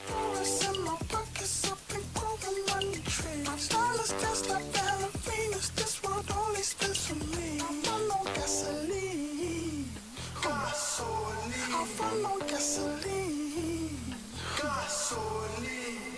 Flowers in my pockets, I've been growing money trees. My style is just like ballerinas. This world only spins for me. I run on gasoline. Gasoline. I run on gasoline. Gasoline.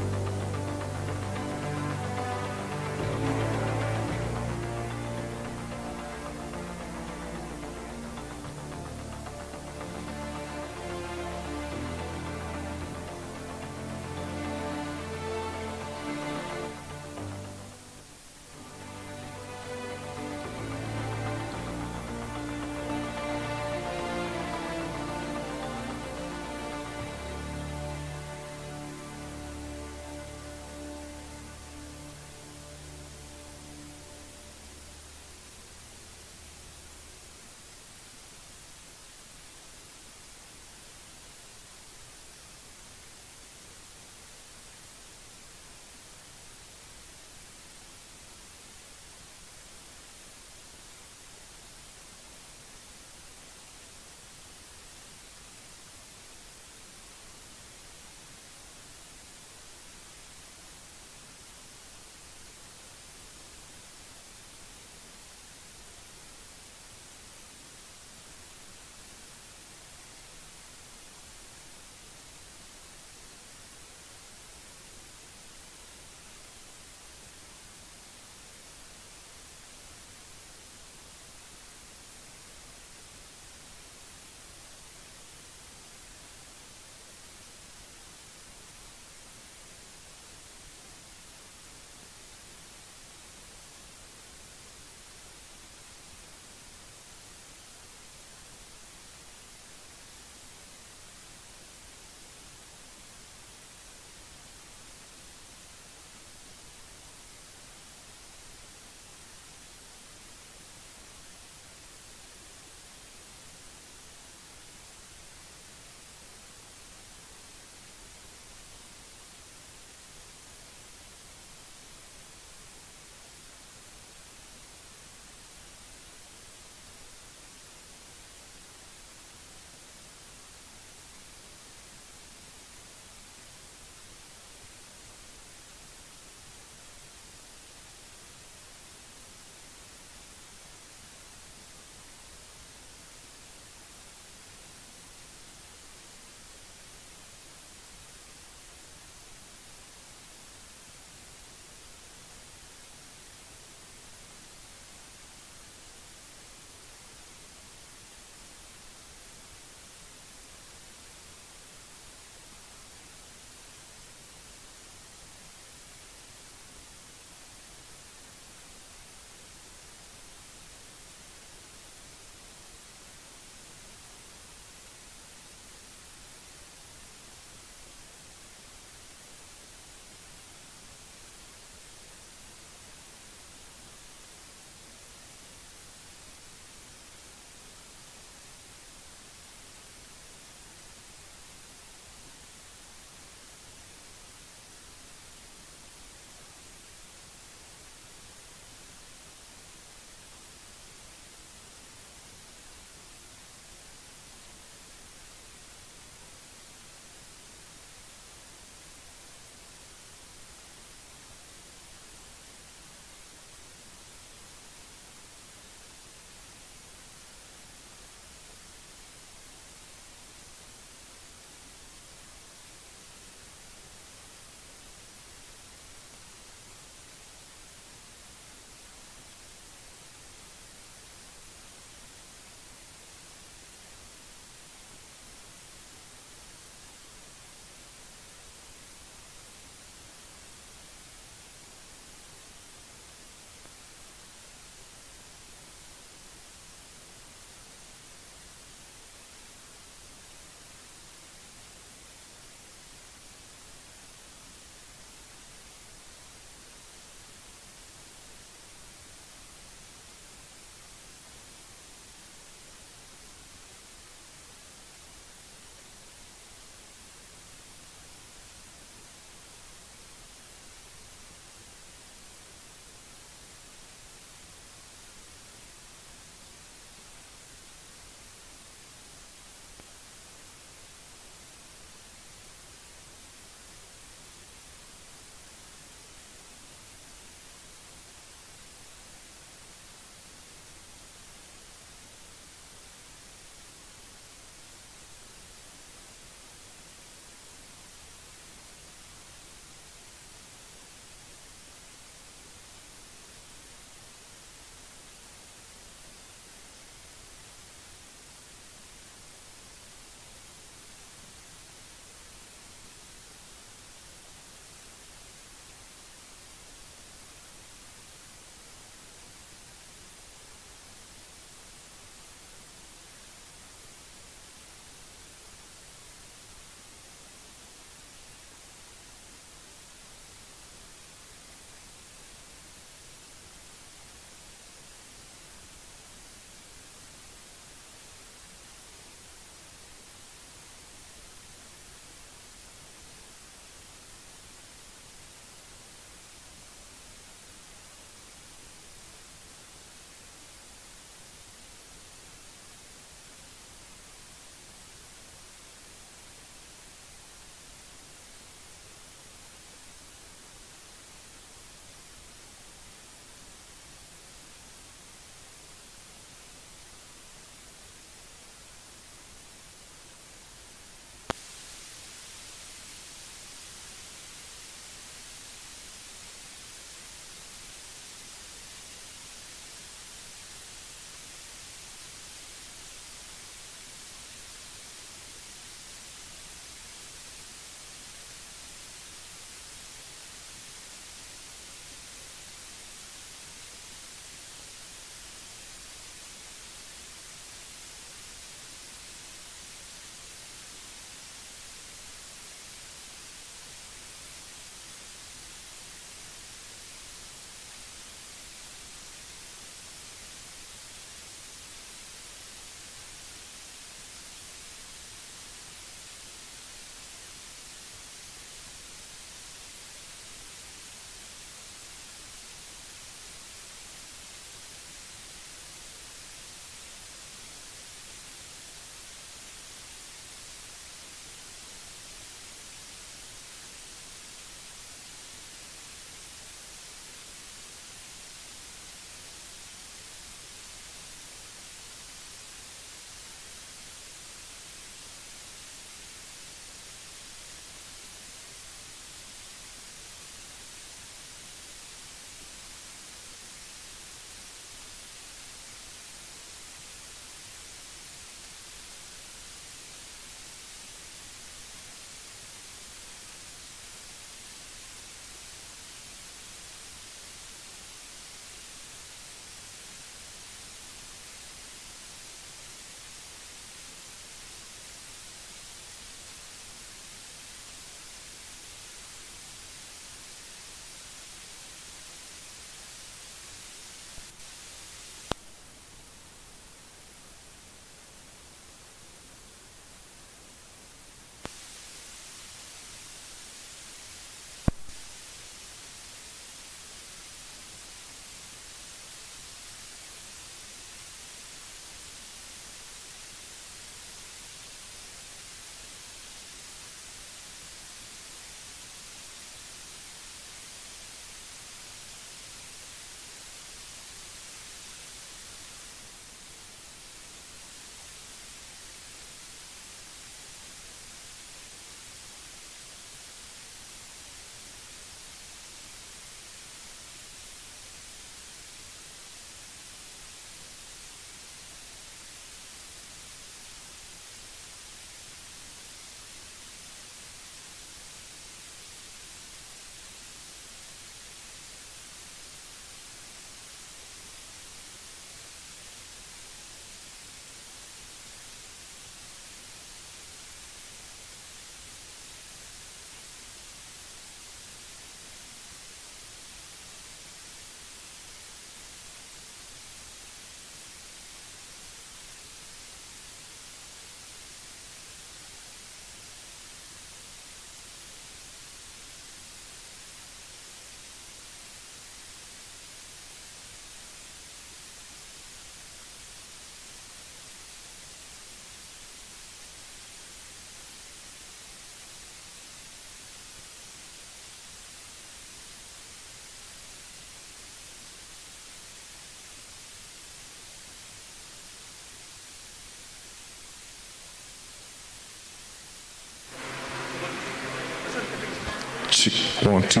1, 2.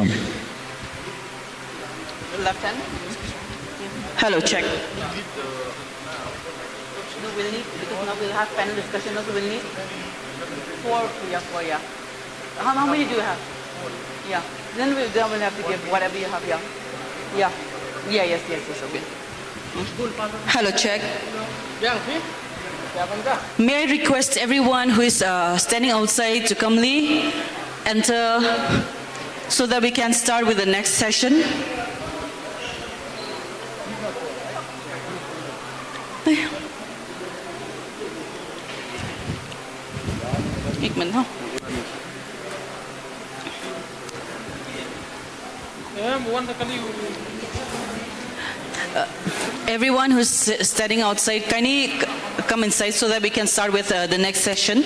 Left hand. Hello, check. No, we'll need, because now we'll have panel discussion, so we'll need four, yeah. How many do you have? Yeah. Then we'll have to give whatever you have here. Yeah. Yes, okay. Hello, check. May I request everyone who is standing outside to calmly enter so that we can start with the next session. एक minute हाँ everyone who's standing outside, kindly come inside so that we can start with the next session.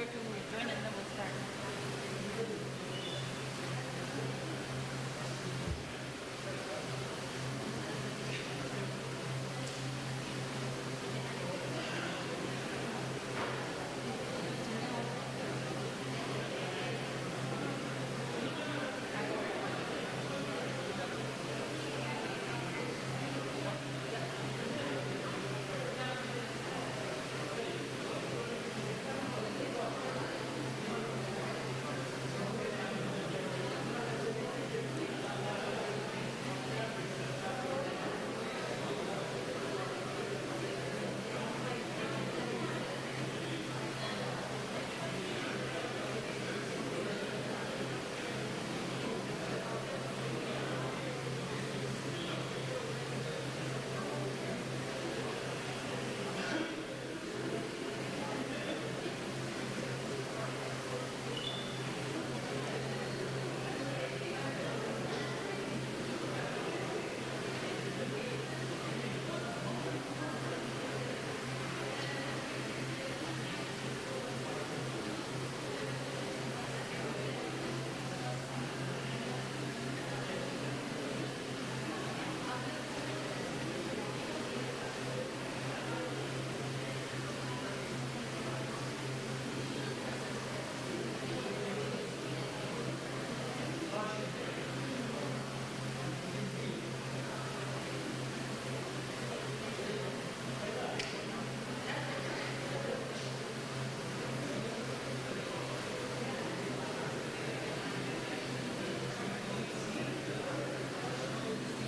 to join and then we'll start.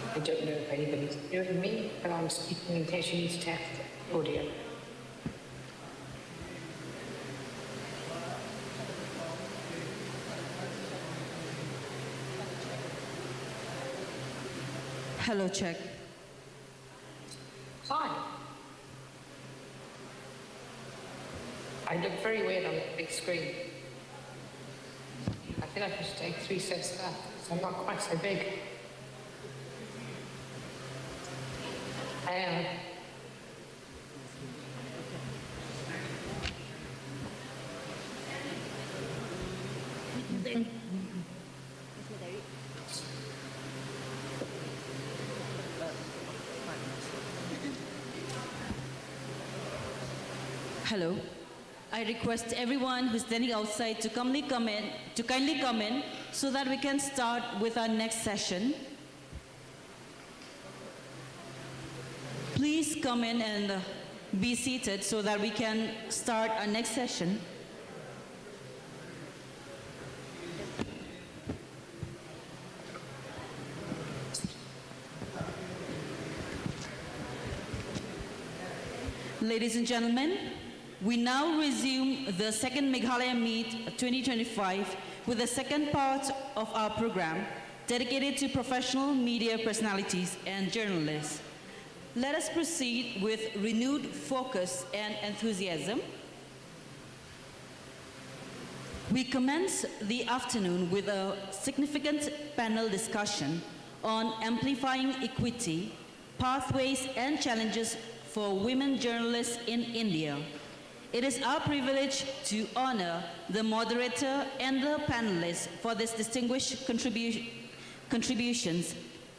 I don't know if anybody's hearing me, but I'm speaking in case you need to test audio. Hello, check. Fine. I look very weird on the big screen. I feel like I should take 3 steps back, so I'm not quite so big. I am. Hello. I request everyone who's standing outside to kindly come in so that we can start with our next session. Please come in and be seated so that we can start our next session. Ladies and gentlemen, we now resume the second Meghalaya Meet 2025 with the second part of our program dedicated to professional media personalities and journalists. Let us proceed with renewed focus and enthusiasm. We commence the afternoon with a significant panel discussion on amplifying equity, pathways and challenges for women journalists in India. It is our privilege to honor the moderator and the panelists for this distinguished contributions.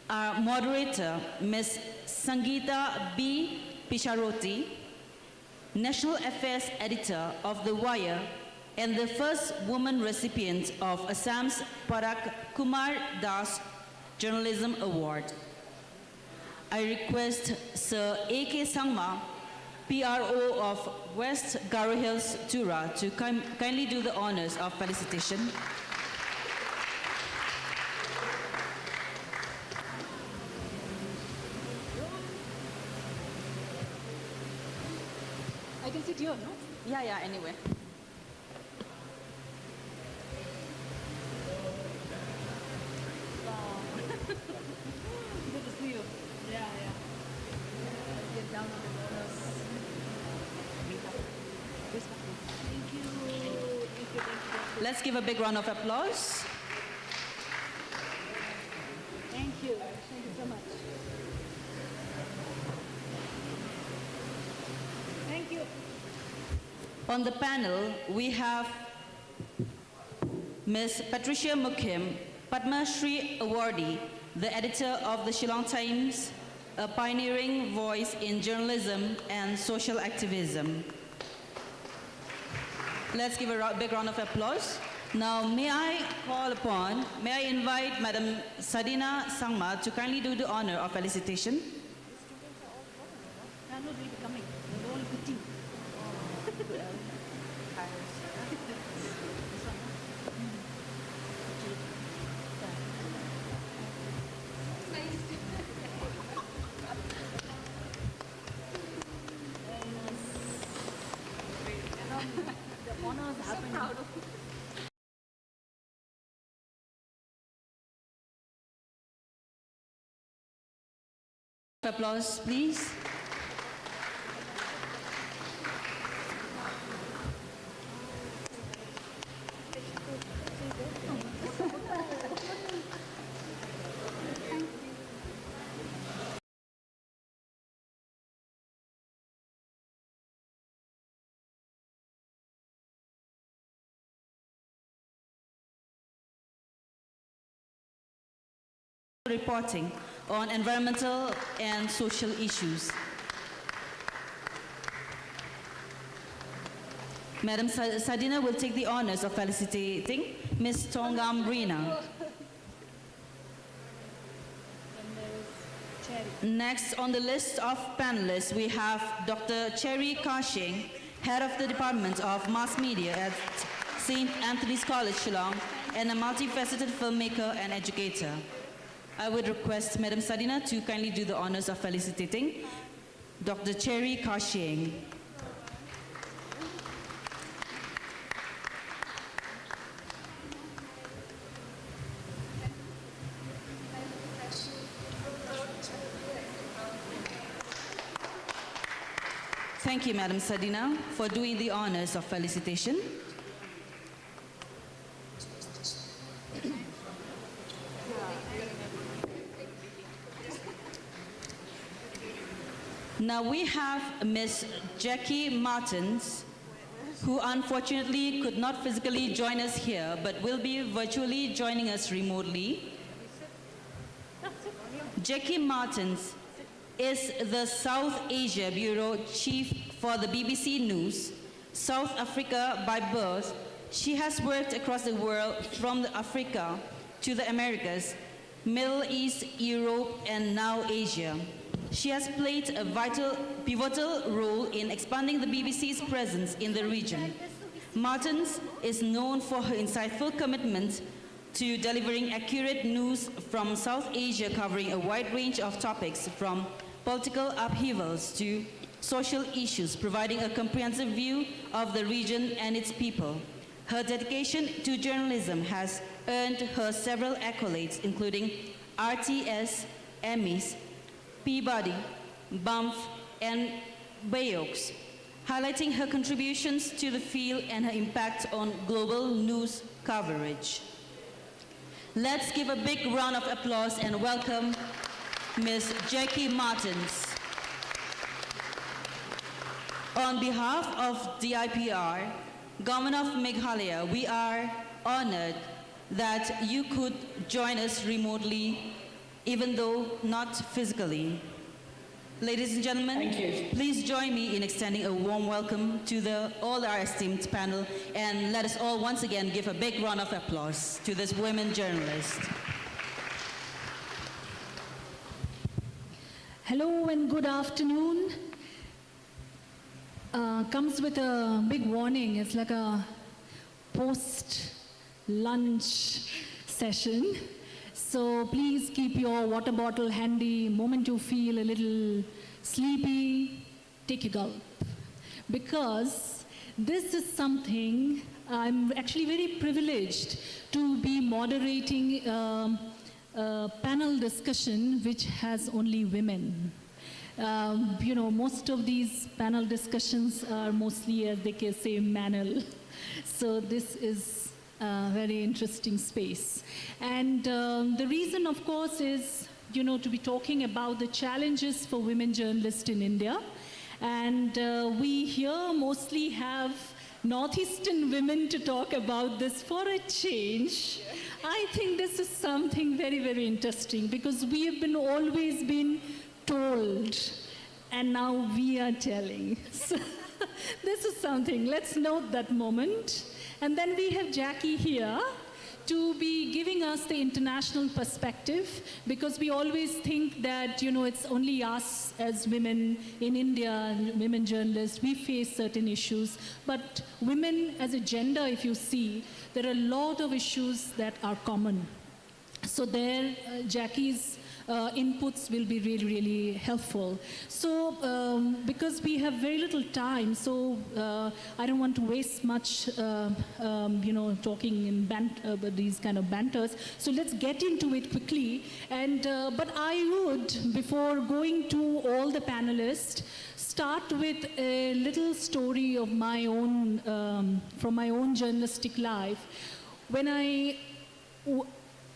Our moderator, Ms. Sangeeta B. Pisharoti, National Affairs Editor of The Wire, and the first woman recipient of Assam's Parak Kumar Das Journalism Award. I request Sir A.K. Sangma, PRO of West Garo Hills, Tura, to kindly do the honors of felicitation. I can sit here, no? Yeah, anyway. Good to see you. Yeah. Get down on the bonus. Thank you. Let's give a big round of applause. Thank you. Thank you so much. Thank you. On the panel, we have Ms. Patricia Mukim, Padma Shri Awardee, the editor of the Shillong Times, a pioneering voice in journalism and social activism. Let's give a big round of applause. Now, may I invite Madam Sadina Sangma to kindly do the honor of felicitation. Applause, please. Reporting on environmental and social issues. Madam Sadina will take the honors of felicitating Ms. Tongam Rina. Next on the list of panelists, we have Dr. Cherry Kashing, Head of the Department of Mass Media at St. Anthony's College, Shillong, and a multifaceted filmmaker and educator. I would request Madam Sadina to kindly do the honors of felicitating Dr. Cherry Kashing. Thank you, Madam Sadina, for doing the honors of felicitation. Now we have Ms. Jackie Martins, who unfortunately could not physically join us here, but will be virtually joining us remotely. Jackie Martins is the South Asia Bureau Chief for the BBC News, South Africa by birth. She has worked across the world from Africa to the Americas, Middle East, Europe, and now Asia. She has played a pivotal role in expanding the BBC's presence in the region. Martins is known for her insightful commitment to delivering accurate news from South Asia, covering a wide range of topics from political upheavals to social issues, providing a comprehensive view of the region and its people. Her dedication to journalism has earned her several accolades, including RTS, Emmys, Peabody, Banff, and Bayeux, highlighting her contributions to the field and her impact on global news coverage. Let's give a big round of applause and welcome Ms. Jackie Martins. On behalf of DIPR, Government of Meghalaya, we are honored that you could join us remotely, even though not physically. Ladies and gentlemen, please join me in extending a warm welcome to all our esteemed panel, and let us all once again give a big round of applause to this women journalist. Hello and good afternoon. Comes with a big warning. It's like a post-lunch session. So please keep your water bottle handy. Moment you feel a little sleepy, take a gulp. Because this is something I'm actually very privileged to be moderating a panel discussion which has only women. You know, most of these panel discussions are mostly, as they can say, manel. So this is a very interesting space. And the reason, of course, is, you know, to be talking about the challenges for women journalists in India. And we here mostly have Northeastern women to talk about this for a change. I think this is something very, very interesting because we have been always been told and now we are telling. So this is something, let's note that moment. And then we have Jackie here to be giving us the international perspective because we always think that, it's only us as women in India, women journalists, we face certain issues. But women as a gender, if you see, there are a lot of issues that are common. So there, Jackie's inputs will be really, really helpful. So because we have very little time, so I don't want to waste much, talking in these kind of banters. So let's get into it quickly. And but I would, before going to all the panelists, start with a little story of my own, from my own journalistic life. When I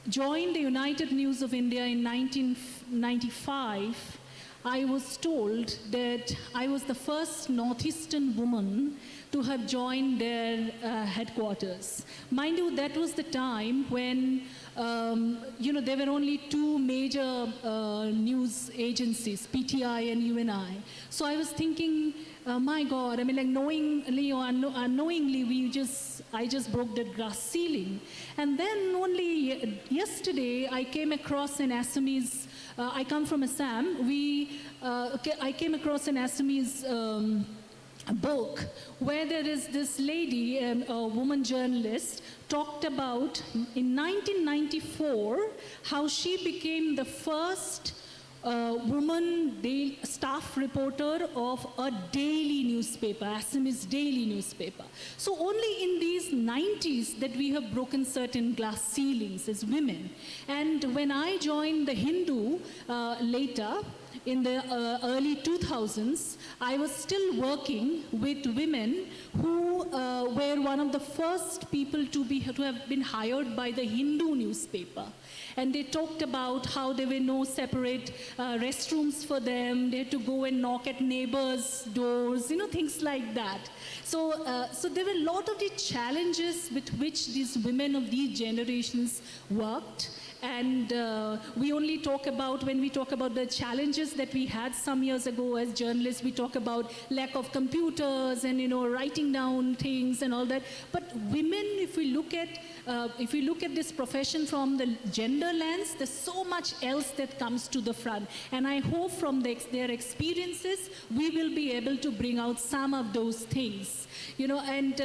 joined the United News of India in 1995, I was told that I was the first Northeastern woman to have joined their headquarters. Mind you, that was the time when, there were only two major news agencies, PTI and UNI. So I was thinking, my God, I mean, like knowingly or unknowingly, I just broke that glass ceiling. And then only yesterday, I came across an Assamese, I come from Assam, I came across an Assamese book where there is this lady, a woman journalist, talked about in 1994 how she became the first woman staff reporter of a daily newspaper, Assamese daily newspaper. So only in these 90s that we have broken certain glass ceilings as women. And when I joined the Hindu later, in the early 2000s, I was still working with women who were one of the first people to have been hired by the Hindu newspaper. And they talked about how there were no separate restrooms for them. They had to go and knock at neighbors' doors, things like that. So there were a lot of the challenges with which these women of these generations worked. And we only talk about, when we talk about the challenges that we had some years ago as journalists, we talk about lack of computers and, writing down things and all that. But women, if we look at this profession from the gender lens, there's so much else that comes to the front. And I hope from their experiences, we will be able to bring out some of those things. And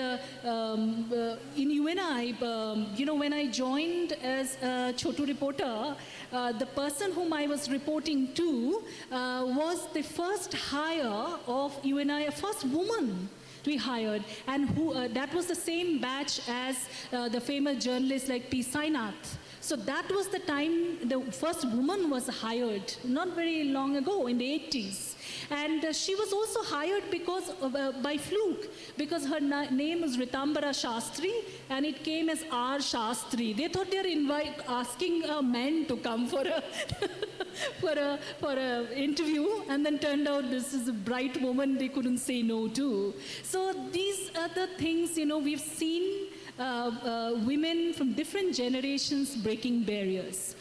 in UNI, when I joined as a Chotu reporter, the person whom I was reporting to was the first hire of UNI, a first woman to be hired, and that was the same batch as the famous journalist like P. Sainath. So that was the time the first woman was hired, not very long ago, in the 80s. And she was also hired because by fluke, because her name is Ritambara Shastri, and it came as R. Shastri. They thought they were asking men to come for a for a interview, and then turned out this is a bright woman they couldn't say no to. So these are the things, we've seen women from different generations breaking barriers.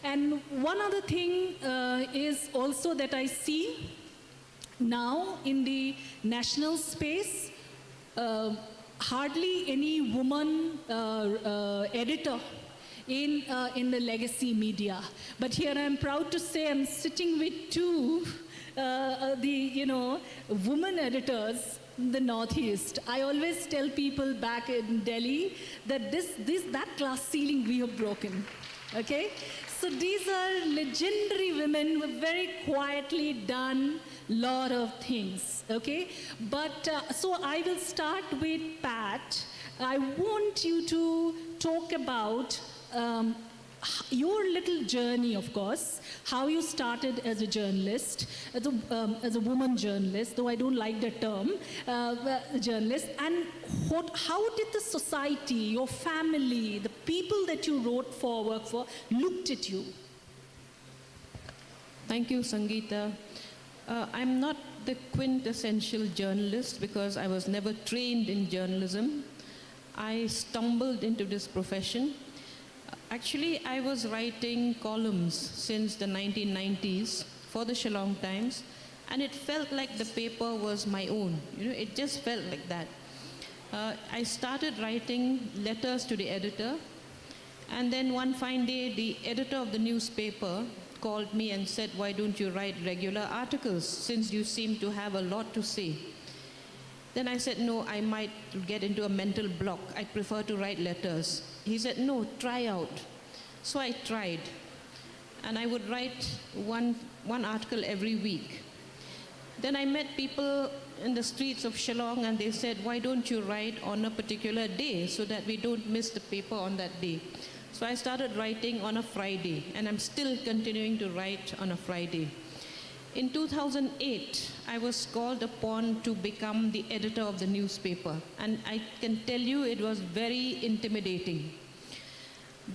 And one other thing is also that I see now in the national space, hardly any woman editor in the legacy media. But here I'm proud to say I'm sitting with two women editors in the Northeast. I always tell people back in Delhi that that glass ceiling we have broken. Okay? So these are legendary women who have very quietly done a lot of things. Okay? But so I will start with Pat. I want you to talk about your little journey, of course, how you started as a journalist, as a woman journalist, though I don't like the term, journalist, and how did the society, your family, the people that you wrote for, worked for, looked at you? Thank you, Sangeeta. I'm not the quintessential journalist because I was never trained in journalism. I stumbled into this profession. Actually, I was writing columns since the 1990s for the Shillong Times, and it felt like the paper was my own. You know, it just felt like that. I started writing letters to the editor, and then one fine day, the editor of the newspaper called me and said, "Why don't you write regular articles, since you seem to have a lot to say?" Then I said, "No, I might get into a mental block. I prefer to write letters." He said, "No, try out." So I tried, and I would write one article every week. Then I met people in the streets of Shillong, and they said, "Why don't you write on a particular day so that we don't miss the paper on that day?" So I started writing on a Friday, and I'm still continuing to write on a Friday. In 2008, I was called upon to become the editor of the newspaper, and I can tell you it was very intimidating.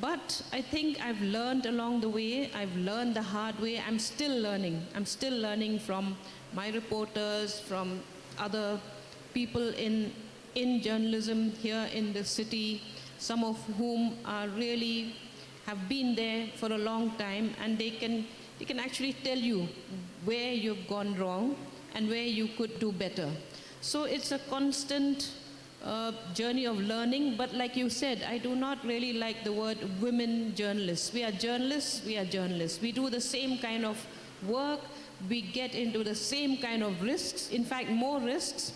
But I think I've learned along the way. I've learned the hard way. I'm still learning. I'm still learning from my reporters, from other people in journalism here in the city, some of whom are really have been there for a long time, and they can actually tell you where you've gone wrong and where you could do better. So it's a constant journey of learning, but like you said, I do not really like the word women journalists. We are journalists, we are journalists. We do the same kind of work, we get into the same kind of risks, in fact more risks.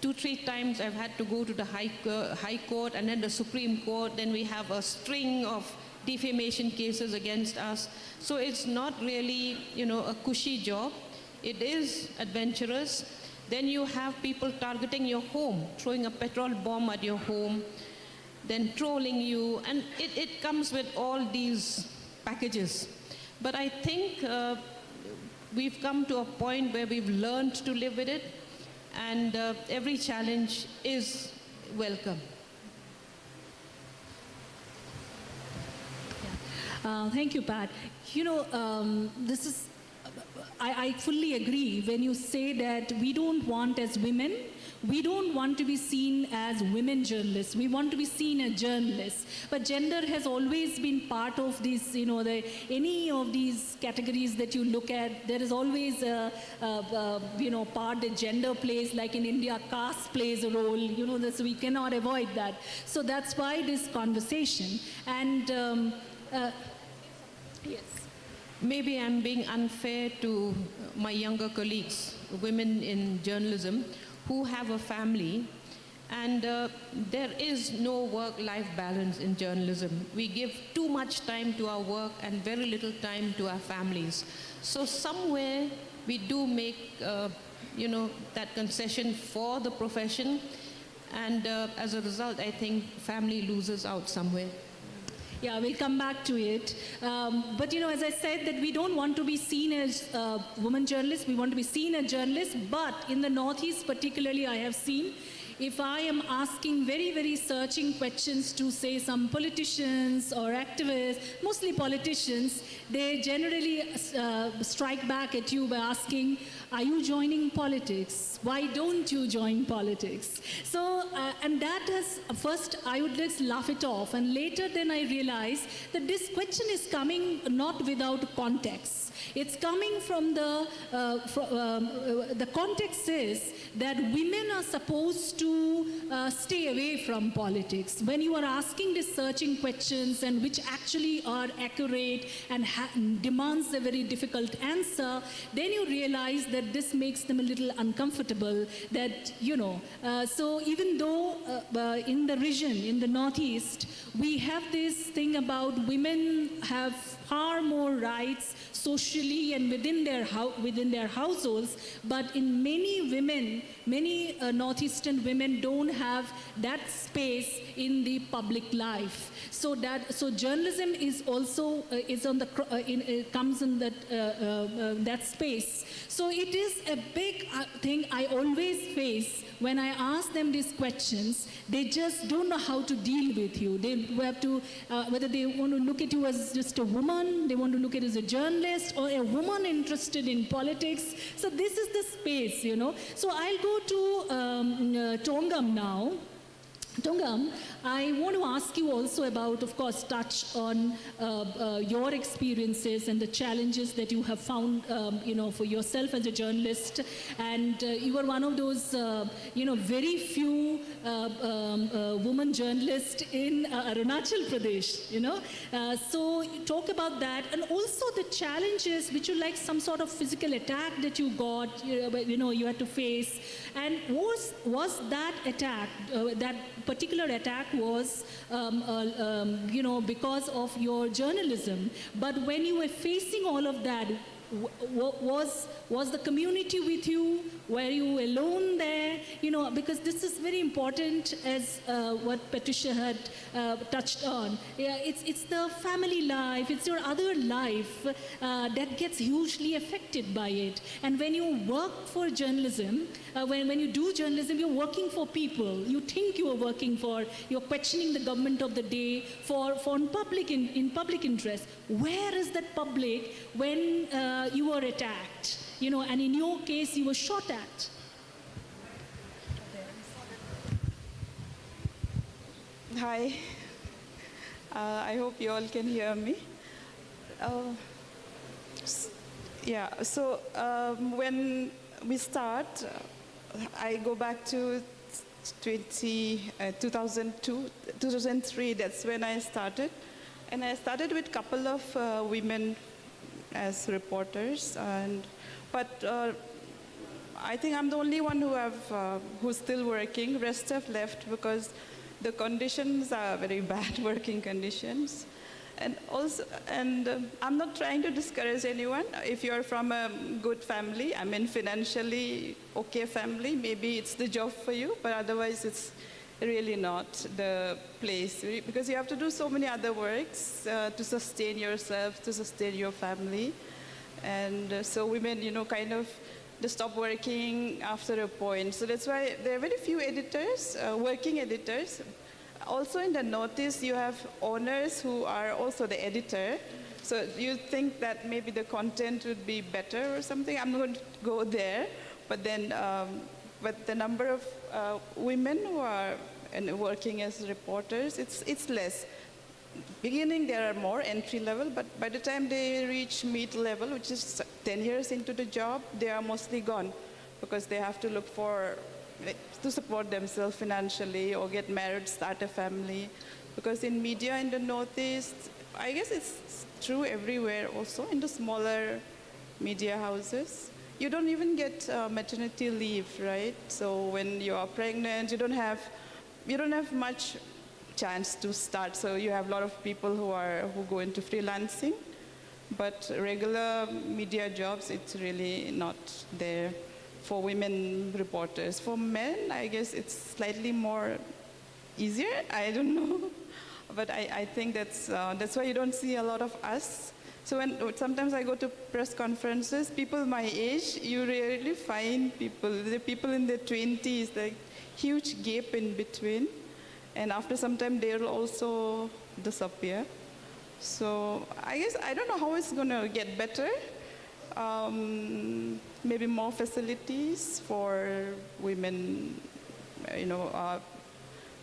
2-3 times I've had to go to the High Court and then the Supreme Court, then we have a string of defamation cases against us. So it's not really, a cushy job. It is adventurous. Then you have people targeting your home, throwing a petrol bomb at your home, then trolling you, and it comes with all these packages. But I think we've come to a point where we've learned to live with it, and every challenge is welcome. Thank you, Pat. This is, I fully agree when you say that we don't want, as women, we don't want to be seen as women journalists. We want to be seen as journalists. But gender has always been part of this, any of these categories that you look at, there is always a part that gender plays, like in India, caste plays a role, so we cannot avoid that. So that's why this conversation. And yes. Maybe I'm being unfair to my younger colleagues, women in journalism, who have a family, and there is no work-life balance in journalism. We give too much time to our work and very little time to our families. So somewhere we do make, that concession for the profession, and as a result, I think family loses out somewhere. Yeah, we'll come back to it. But, as I said, that we don't want to be seen as women journalists. We want to be seen as journalists. But in the Northeast particularly, I have seen, if I am asking very, very searching questions to, say, some politicians or activists, mostly politicians, they generally strike back at you by asking, are you joining politics? Why don't you join politics? So, and that has, first I would just laugh it off, and later then I realized that this question is coming not without context. It's coming from the context is that women are supposed to stay away from politics. When you are asking these searching questions and which actually are accurate and demands a very difficult answer, then you realize that this makes them a little uncomfortable, that, so even though in the region, in the Northeast, we have this thing about women have far more rights socially and within their households, but in many women, many Northeastern women, women don't have that space in the public life. So journalism is also comes in that space. So it is a big thing I always face when I ask them these questions. They just don't know how to deal with you. They have to, whether they want to look at you as just a woman, they want to look at you as a journalist, or a woman interested in politics. So this is the space, you know. So I'll go to Tongam now. Tongam, I want to ask you also about, of course, touch on your experiences and the challenges that you have found, for yourself as a journalist. And you are one of those, very few women journalists in Arunachal Pradesh, So talk about that, and also the challenges which you like, some sort of physical attack that you got, you had to face. And was that attack, that particular attack was, because of your journalism. But when you were facing all of that, was the community with you? Were you alone there? Because this is very important, as what Patricia had touched on. Yeah, it's the family life, it's your other life that gets hugely affected by it. And when you work for journalism, when you do journalism, you're working for people. You think you are working for, you're questioning the government of the day for public in public interest. Where is that public when you were attacked? And in your case, you were shot at. Hi. I hope you all can hear me. So when we start, I go back to 2002, 2003, that's when I started. And I started with a couple of women as reporters, but I think I'm the only one who's still working. Rest have left because the conditions are very bad, working conditions. And I'm not trying to discourage anyone. If you're from a good family, financially okay family, maybe it's the job for you, but otherwise it's really not the place, because you have to do so many other works to sustain yourself, to sustain your family. And so women, they stop working after a point. So that's why there are very few editors, working editors. Also in the notice, you have owners who are also the editor. So you think that maybe the content would be better or something. I'm not going to go there. But then, but the number of women who are working as reporters, it's less. Beginning, there are more entry level, but by the time they reach mid-level, which is 10 years into the job, they are mostly gone because they have to look to support themselves financially or get married, start a family. Because in media in the Northeast, I guess it's true everywhere also, in the smaller media houses, you don't even get maternity leave, right? So when you are pregnant, you don't have much chance to start. So you have a lot of people who go into freelancing, but regular media jobs, it's really not there for women reporters. For men, I guess it's slightly more easier. I don't know, but I think that's why you don't see a lot of us. So sometimes I go to press conferences, people my age, you rarely find the people in their 20s, like huge gap in between. And after some time, they'll also disappear. So I guess, I don't know how it's going to get better. Maybe more facilities for women,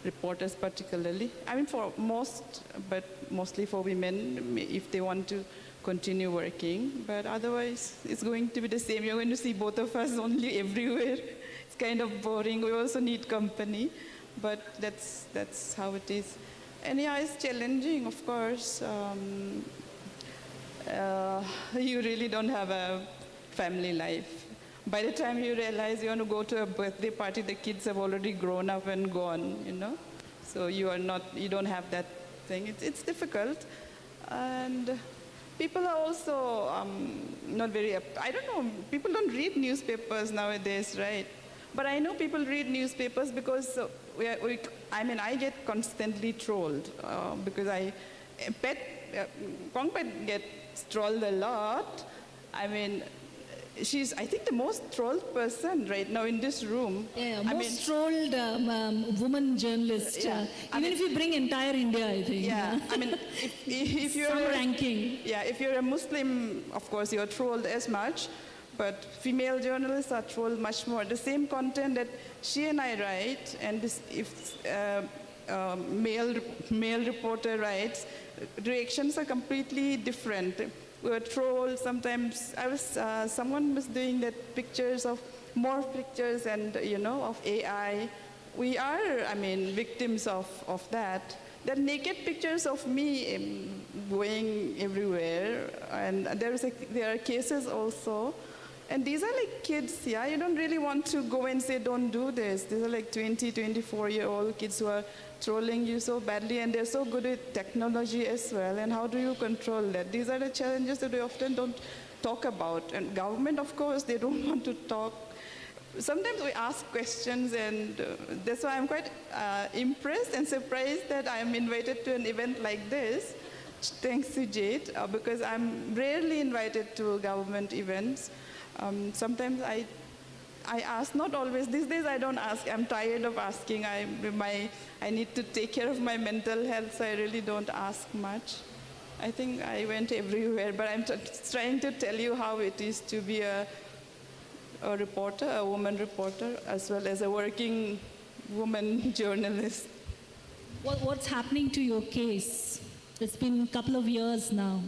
reporters particularly. For most, but mostly for women, if they want to continue working. But otherwise, it's going to be the same. You're going to see both of us only everywhere. It's kind of boring. We also need company. But that's how it is. And yeah, it's challenging, of course. You really don't have a family life. By the time you realize you want to go to a birthday party, the kids have already grown up and gone, So you don't have that thing. It's difficult. And people are also not very, I don't know, people don't read newspapers nowadays, right? But I know people read newspapers because I get constantly trolled because Pongpet gets trolled a lot. I mean, she's, I think, the most trolled person right now in this room. Yeah, most trolled woman journalist. Yeah, even if you bring entire India, I think. Yeah, I mean, if you're some ranking. Yeah, if you're a Muslim, of course, you're trolled as much. But female journalists are trolled much more. The same content that she and I write, and if male reporter writes, reactions are completely different. We were trolled sometimes. Someone was doing that pictures of morph pictures and of AI. We are, victims of that. There are naked pictures of me going everywhere, and there are cases also. And these are like kids, yeah? You don't really want to go and say, don't do this. These are like 20, 24-year-old kids who are trolling you so badly, and they're so good at technology as well. And how do you control that? These are the challenges that we often don't talk about. And government, of course, they don't want to talk. Sometimes we ask questions, and that's why I'm quite impressed and surprised that I'm invited to an event like this, thanks to Jade, because I'm rarely invited to government events. Sometimes I ask, not always. These days I don't ask. I'm tired of asking. I need to take care of my mental health, so I really don't ask much. I think I went everywhere, but I'm trying to tell you how it is to be a reporter, a woman reporter, as well as a working woman journalist. What's happening to your case? It's been a couple of years now.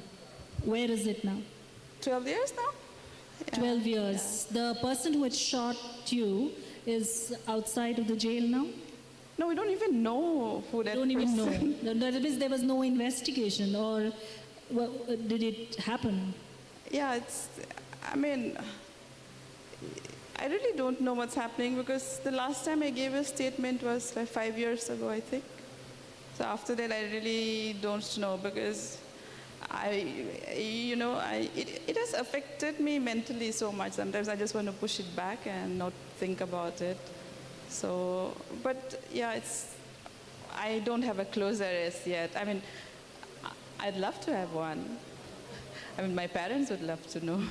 Where is it now? 12 years now? 12 years. The person who had shot you is outside of the jail now? No, we don't even know who that person is. Don't even know. That means there was no investigation, or did it happen? Yeah, I really don't know what's happening, because the last time I gave a statement was like 5 years ago, I think. So after that, I really don't know, because it has affected me mentally so much. Sometimes I just want to push it back and not think about it. So, but yeah, I don't have a closure as yet. I'd love to have one. My parents would love to know.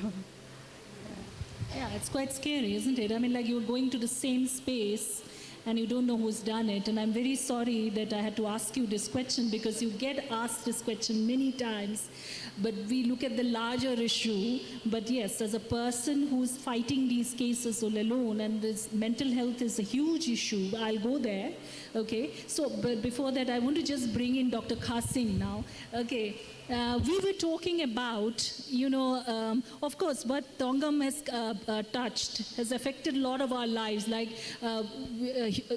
Yeah, it's quite scary, isn't it? Like you're going to the same space and you don't know who's done it. And I'm very sorry that I had to ask you this question, because you get asked this question many times. But we look at the larger issue. But yes, as a person who's fighting these cases all alone, and this mental health is a huge issue, I'll go there. Okay, so but before that, I want to just bring in Dr. Khasing now. Okay. We were talking about, of course, what Tongam has touched has affected a lot of our lives. Like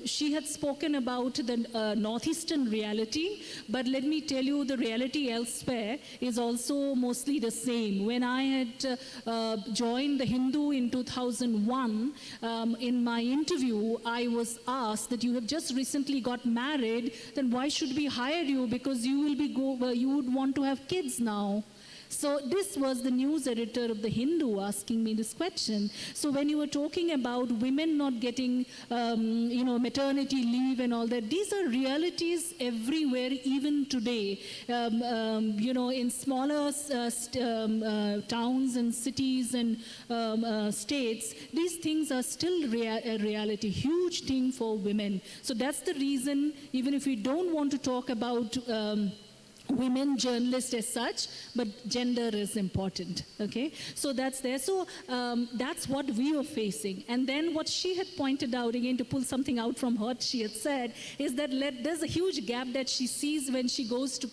she had spoken about the northeastern reality, but let me tell you, the reality elsewhere is also mostly the same. When I had joined the Hindu in 2001, in my interview, I was asked that you have just recently got married, then why should we hire you? Because you will you would want to have kids now. So this was the news editor of the Hindu asking me this question. So when you were talking about women not getting, maternity leave and all that, these are realities everywhere, even today. In smaller towns and cities and states, these things are still a reality, huge thing for women. So that's the reason, even if we don't want to talk about women journalists as such, but gender is important, okay? So that's there. So that's what we were facing. And then what she had pointed out, again, to pull something out from what she had said, is that there's a huge gap that she sees when she goes to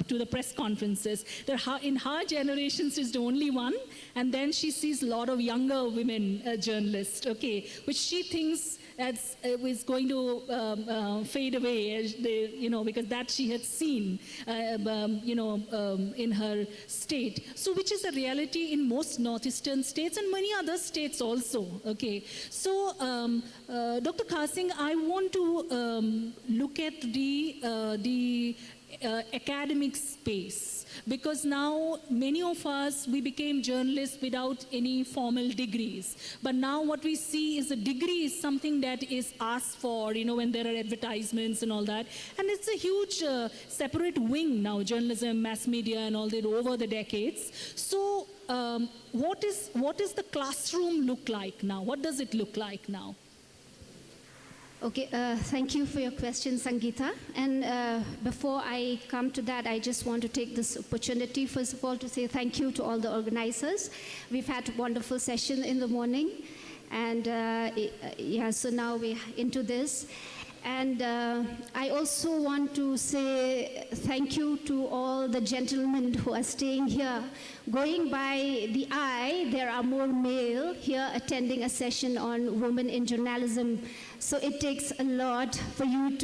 the press conferences. In her generation, she's the only one, and then she sees a lot of younger women journalists, okay, which she thinks is going to fade away, as because that she had seen, in her state. So, which is a reality in most northeastern states and many other states also. Okay. So, Dr. Khasing, I want to look at the academic space, because now many of us, we became journalists without any formal degrees. But now what we see is a degree is something that is asked for, when there are advertisements and all that. And it's a huge separate wing now, journalism, mass media and all that over the decades. So what is the classroom look like now? What does it look like now? Okay, thank you for your question, Sangeeta. And before I come to that, I just want to take this opportunity, first of all, to say thank you to all the organizers. We've had a wonderful session in the morning. And so now we're into this. And I also want to say thank you to all the gentlemen who are staying here. Going by the eye, there are more male here attending a session on women in journalism. So it takes a lot for you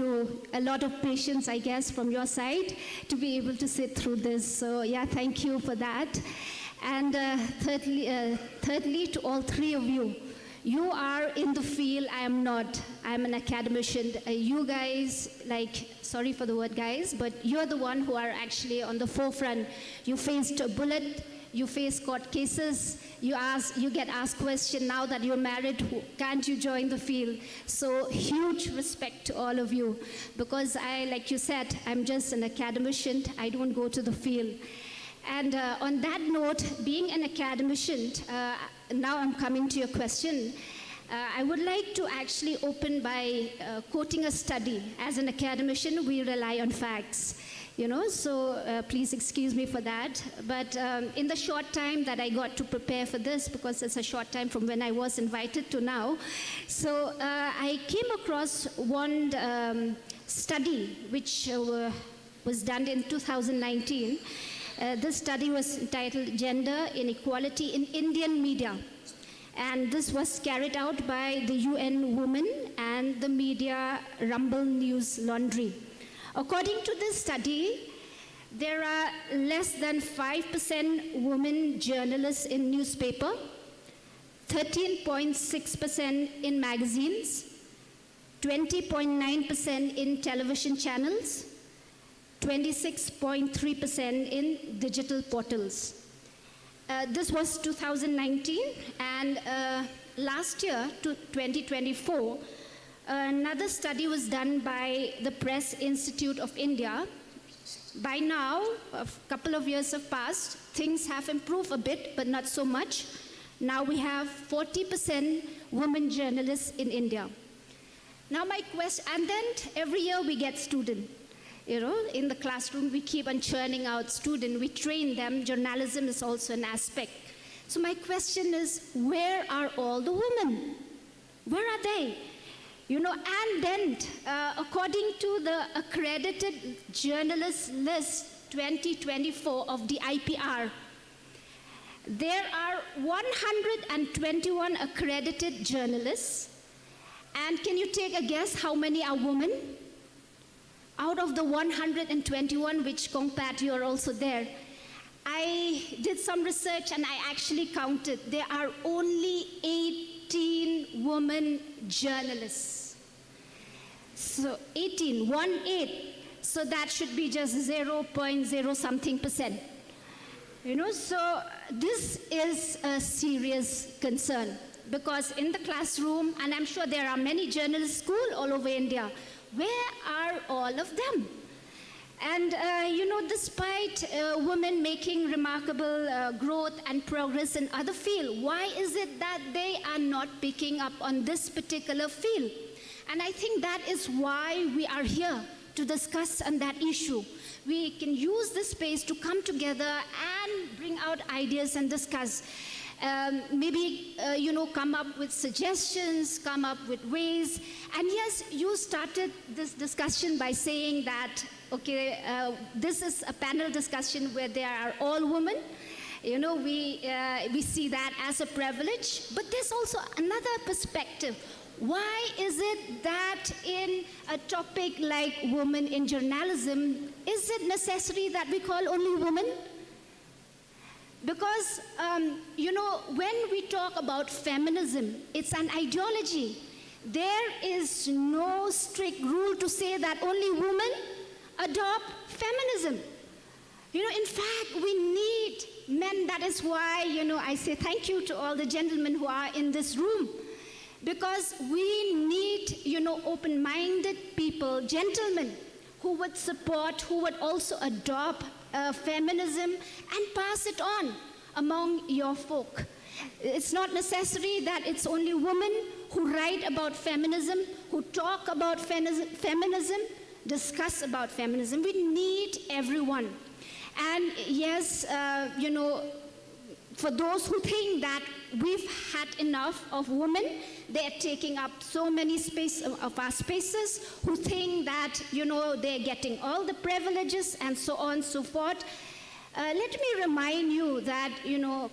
a lot of patience, I guess, from your side to be able to sit through this. So yeah, thank you for that. And thirdly, to all three of you, you are in the field, I am not. I'm an academician. You guys, sorry for the word guys, but you're the one who are actually on the forefront. You faced a bullet, you face court cases, you get asked question, now that you're married, can't you join the field? So huge respect to all of you, because like you said, I'm just an academician, I don't go to the field. And on that note, being an academician, now I'm coming to your question. I would like to actually open by quoting a study. As an academician, we rely on facts, so please excuse me for that. But in the short time that I got to prepare for this, because it's a short time from when I was invited to now, so I came across one study which was done in 2019. This study was entitled Gender Inequality in Indian Media. And this was carried out by the UN Women and the media Rumble News Laundry. According to this study, there are less than 5% women journalists in newspaper, 13.6% in magazines, 20.9% in television channels, 26.3% in digital portals. This was 2019, and last year, 2024, another study was done by the Press Institute of India. By now, a couple of years have passed, things have improved a bit, but not so much. Now we have 40% women journalists in India. Now my question, and then every year we get students. In the classroom, we keep on churning out students. We train them. Journalism is also an aspect. So my question is, where are all the women? Where are they? And then, according to the Accredited Journalist List 2024 of the IPR, there are 121 accredited journalists. And can you take a guess how many are women? Out of the 121, which Kongpat, you're also there, I did some research and I actually counted. There are only 18 women journalists. So 18, 1/8. So that should be just 0.0 something percent. So this is a serious concern, because in the classroom, and I'm sure there are many journalist schools all over India, where are all of them? And, despite women making remarkable growth and progress in other fields, why is it that they are not picking up on this particular field? And I think that is why we are here, to discuss on that issue. We can use this space to come together and bring out ideas and discuss. Maybe, come up with suggestions, come up with ways. And yes, you started this discussion by saying that, okay, this is a panel discussion where there are all women. We see that as a privilege. But there's also another perspective. Why is it that in a topic like women in journalism, is it necessary that we call only women? Because, when we talk about feminism, it's an ideology. There is no strict rule to say that only women adopt feminism. In fact, we need men. That is why, I say thank you to all the gentlemen who are in this room. Because we need, open-minded people, gentlemen, who would support, who would also adopt feminism and pass it on among your folk. It's not necessary that it's only women who write about feminism, who talk about feminism, discuss about feminism. We need everyone. And yes, for those who think that we've had enough of women, they're taking up so many of our spaces, who think that, they're getting all the privileges and so on and so forth. Let me remind you that,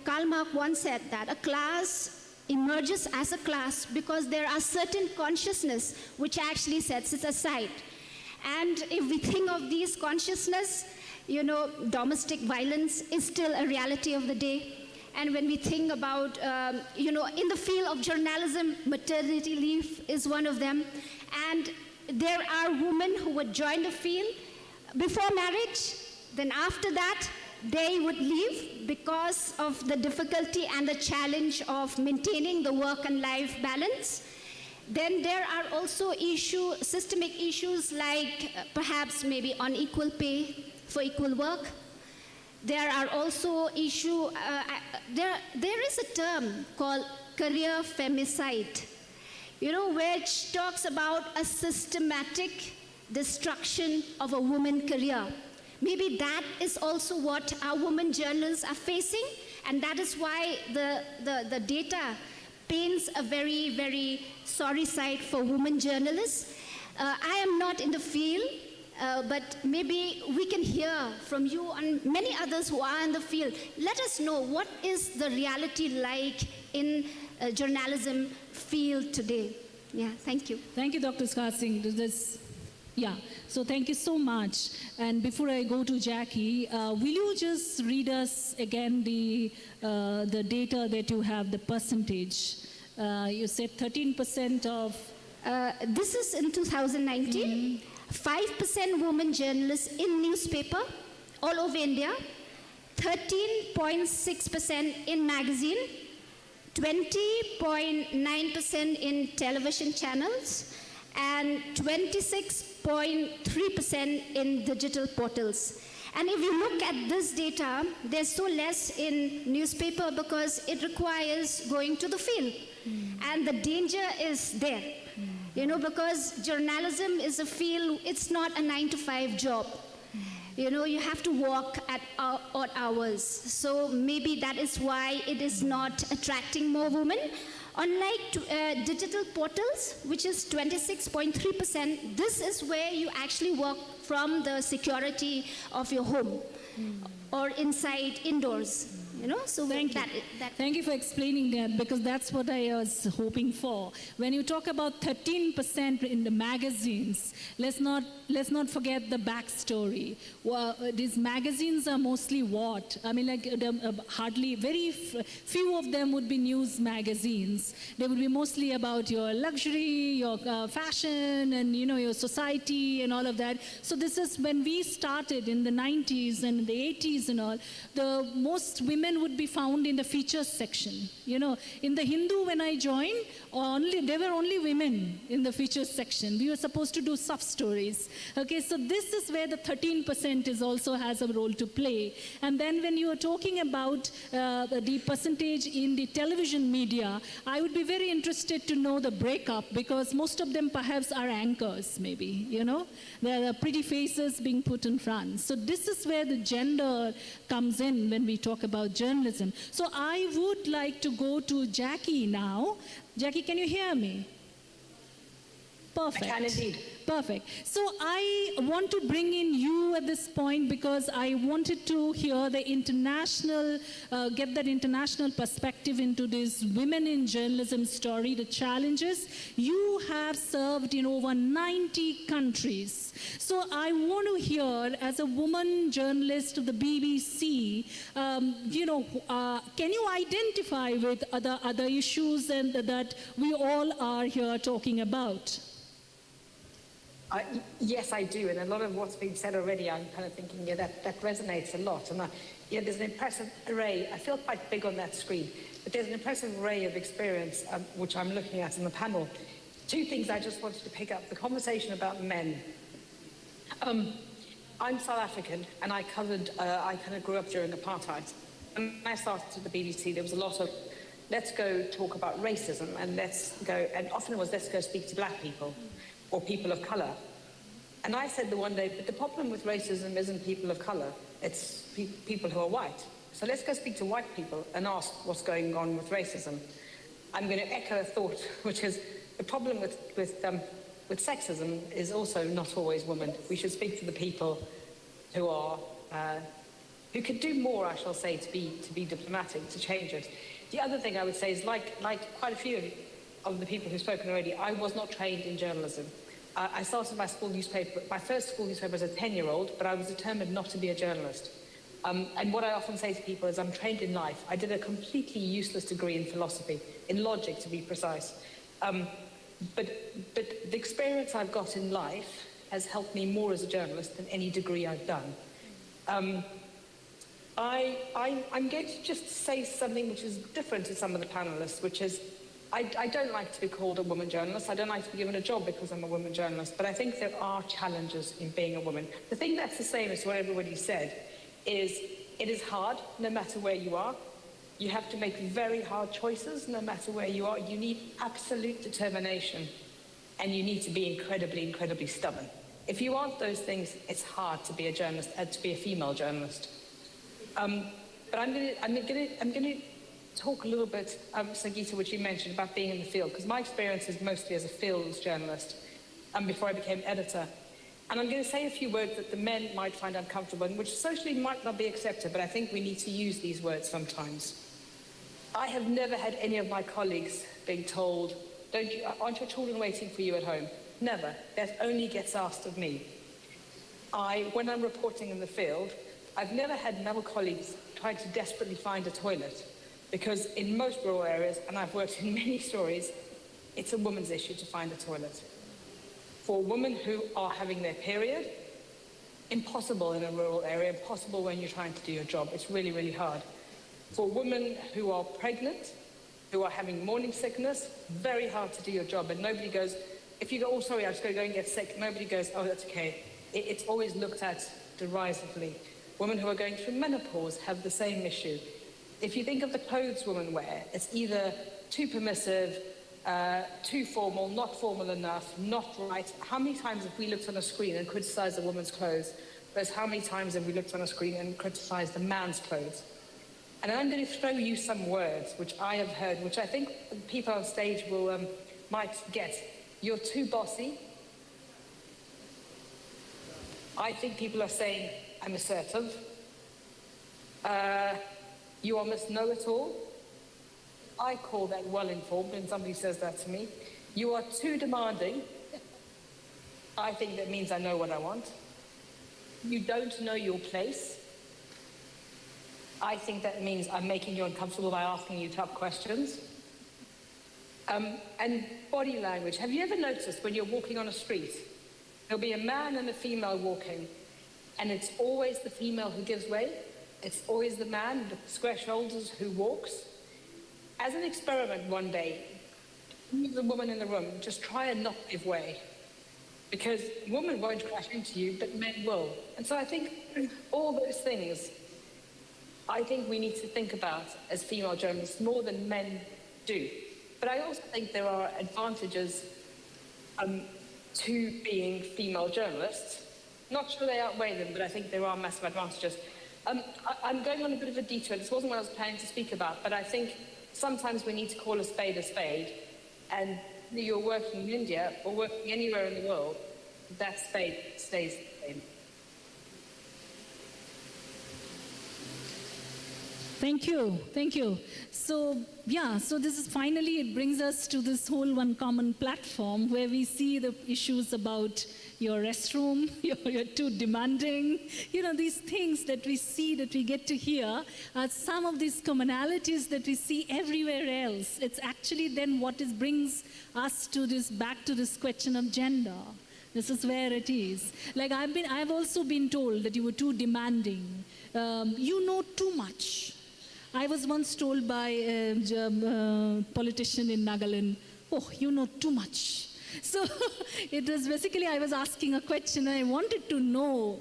Karl Marx once said that a class emerges as a class because there are certain consciousness which actually sets it aside. And if we think of these consciousness, domestic violence is still a reality of the day. And when we think about, in the field of journalism, maternity leave is one of them. And there are women who would join the field before marriage. Then after that, they would leave because of the difficulty and the challenge of maintaining the work and life balance. Then there are also systemic issues like perhaps maybe unequal pay for equal work. There are also issues, there is a term called career femicide, which talks about a systematic destruction of a woman's career. Maybe that is also what our women journalists are facing, and that is why the data paints a very, very sorry sight for women journalists. I am not in the field, but maybe we can hear from you and many others who are in the field. Let us know what is the reality like in journalism field today. Yeah, thank you. Thank you, Dr. Skar Singh. So thank you so much. And before I go to Jackie, will you just read us again the data that you have, the percentage? You said 13% of... this is in 2019. 5% women journalists in newspaper all over India, 13.6% in magazine, 20.9% in television channels, and 26.3% in digital portals. And if you look at this data, there's so less in newspaper because it requires going to the field. And the danger is there. Because journalism is a field, it's not a 9-to-5 job. You have to work at odd hours. So maybe that is why it is not attracting more women. Unlike digital portals, which is 26.3%, this is where you actually work from the security of your home or indoors. So thank you for explaining that, because that's what I was hoping for. When you talk about 13% in the magazines, let's not forget the backstory. Well, these magazines are mostly what? I mean, very few of them would be news magazines. They would be mostly about your luxury, your fashion, and your society and all of that. So this is when we started in the 90s and the 80s and all. The most women would be found in the features section. In the Hindu, when I joined, there were only women in the features section. We were supposed to do soft stories. Okay, so this is where the 13% also has a role to play. And then when you are talking about the percentage in the television media, I would be very interested to know the breakup, because most of them perhaps are anchors, maybe, There are pretty faces being put in front. So this is where the gender comes in when we talk about journalism. So I would like to go to Jackie now. Jackie, can you hear me? Perfect. I can indeed. Perfect. So I want to bring in you at this point because I wanted to hear the international, get that international perspective into this women in journalism story, the challenges. You have served in over 90 countries. So I want to hear, as a woman journalist of the BBC, can you identify with other issues and that we all are here talking about? Yes, I do, and a lot of what's been said already, I'm kind of thinking, yeah, that resonates a lot. And yeah, there's an impressive array. I feel quite big on that screen, but there's an impressive array of experience which I'm looking at in the panel. Two things I just wanted to pick up: the conversation about men. I'm South African, and I kind of grew up during apartheid. And when I started at the BBC, there was a lot of, let's go talk about racism, and often it was, let's go speak to black people or people of colour. And I said the one day, but the problem with racism isn't people of colour, it's people who are white. So let's go speak to white people and ask what's going on with racism. I'm going to echo a thought, which is the problem with sexism is also not always women. We should speak to the people who are, who could do more, I shall say, to be diplomatic, to change it. The other thing I would say is, like quite a few of the people who've spoken already, I was not trained in journalism. I started my first school newspaper as a 10-year-old, but I was determined not to be a journalist. And what I often say to people is I'm trained in life. I did a completely useless degree in philosophy, in logic to be precise. But the experience I've got in life has helped me more as a journalist than any degree I've done. I'm going to just say something which is different to some of the panelists, which is I don't like to be called a woman journalist. I don't like to be given a job because I'm a woman journalist, but I think there are challenges in being a woman. The thing that's the same as what everybody said is it is hard no matter where you are. You have to make very hard choices no matter where you are. You need absolute determination, and you need to be incredibly, incredibly stubborn. If you aren't those things, it's hard to be a journalist, to be a female journalist. But I'm going to talk a little bit, Sangeeta, which you mentioned about being in the field, because my experience is mostly as a field journalist before I became editor. And I'm going to say a few words that the men might find uncomfortable and which socially might not be accepted, but I think we need to use these words sometimes. I have never had any of my colleagues being told, aren't your children waiting for you at home? Never. That only gets asked of me. When I'm reporting in the field, I've never had male colleagues trying to desperately find a toilet, because in most rural areas, and I've worked in many stories, it's a woman's issue to find a toilet. For women who are having their period, impossible in a rural area, impossible when you're trying to do your job. It's really, really hard. For women who are pregnant, who are having morning sickness, very hard to do your job. And nobody goes, if you go, oh, sorry, I'm just going to go and get sick, nobody goes, oh, that's okay. It's always looked at derisively. Women who are going through menopause have the same issue. If you think of the clothes women wear, it's either too permissive, too formal, not formal enough, not right. How many times have we looked on a screen and criticised a woman's clothes, whereas how many times have we looked on a screen and criticised a man's clothes? And I'm going to throw you some words which I have heard, which I think people on stage will might get. You're too bossy. I think people are saying, I'm assertive. You almost know it all. I call that well-informed when somebody says that to me. You are too demanding. I think that means I know what I want. You don't know your place. I think that means I'm making you uncomfortable by asking you tough questions. And body language. Have you ever noticed when you're walking on a street, there'll be a man and a female walking, and it's always the female who gives way? It's always the man with square shoulders who walks? As an experiment one day, the woman in the room, just try and not give way. Because women won't crash into you, but men will. And so I think all those things, I think we need to think about as female journalists more than men do. But I also think there are advantages to being female journalists. Not sure they outweigh them, but I think there are massive advantages. I'm going on a bit of a detour. This wasn't what I was planning to speak about, but I think sometimes we need to call a spade, and you're working in India or working anywhere in the world, that spade stays the same. Thank you. So this is finally, it brings us to this whole one common platform where we see the issues about your restroom, you're too demanding, these things that we see, that we get to hear, are some of these commonalities that we see everywhere else. It's actually then what brings us to back to this question of gender. This is where it is. Like I've also been told that you were too demanding. You know too much. I was once told by a politician in Nagaland, oh, you know too much. So it was basically, I was asking a question and I wanted to know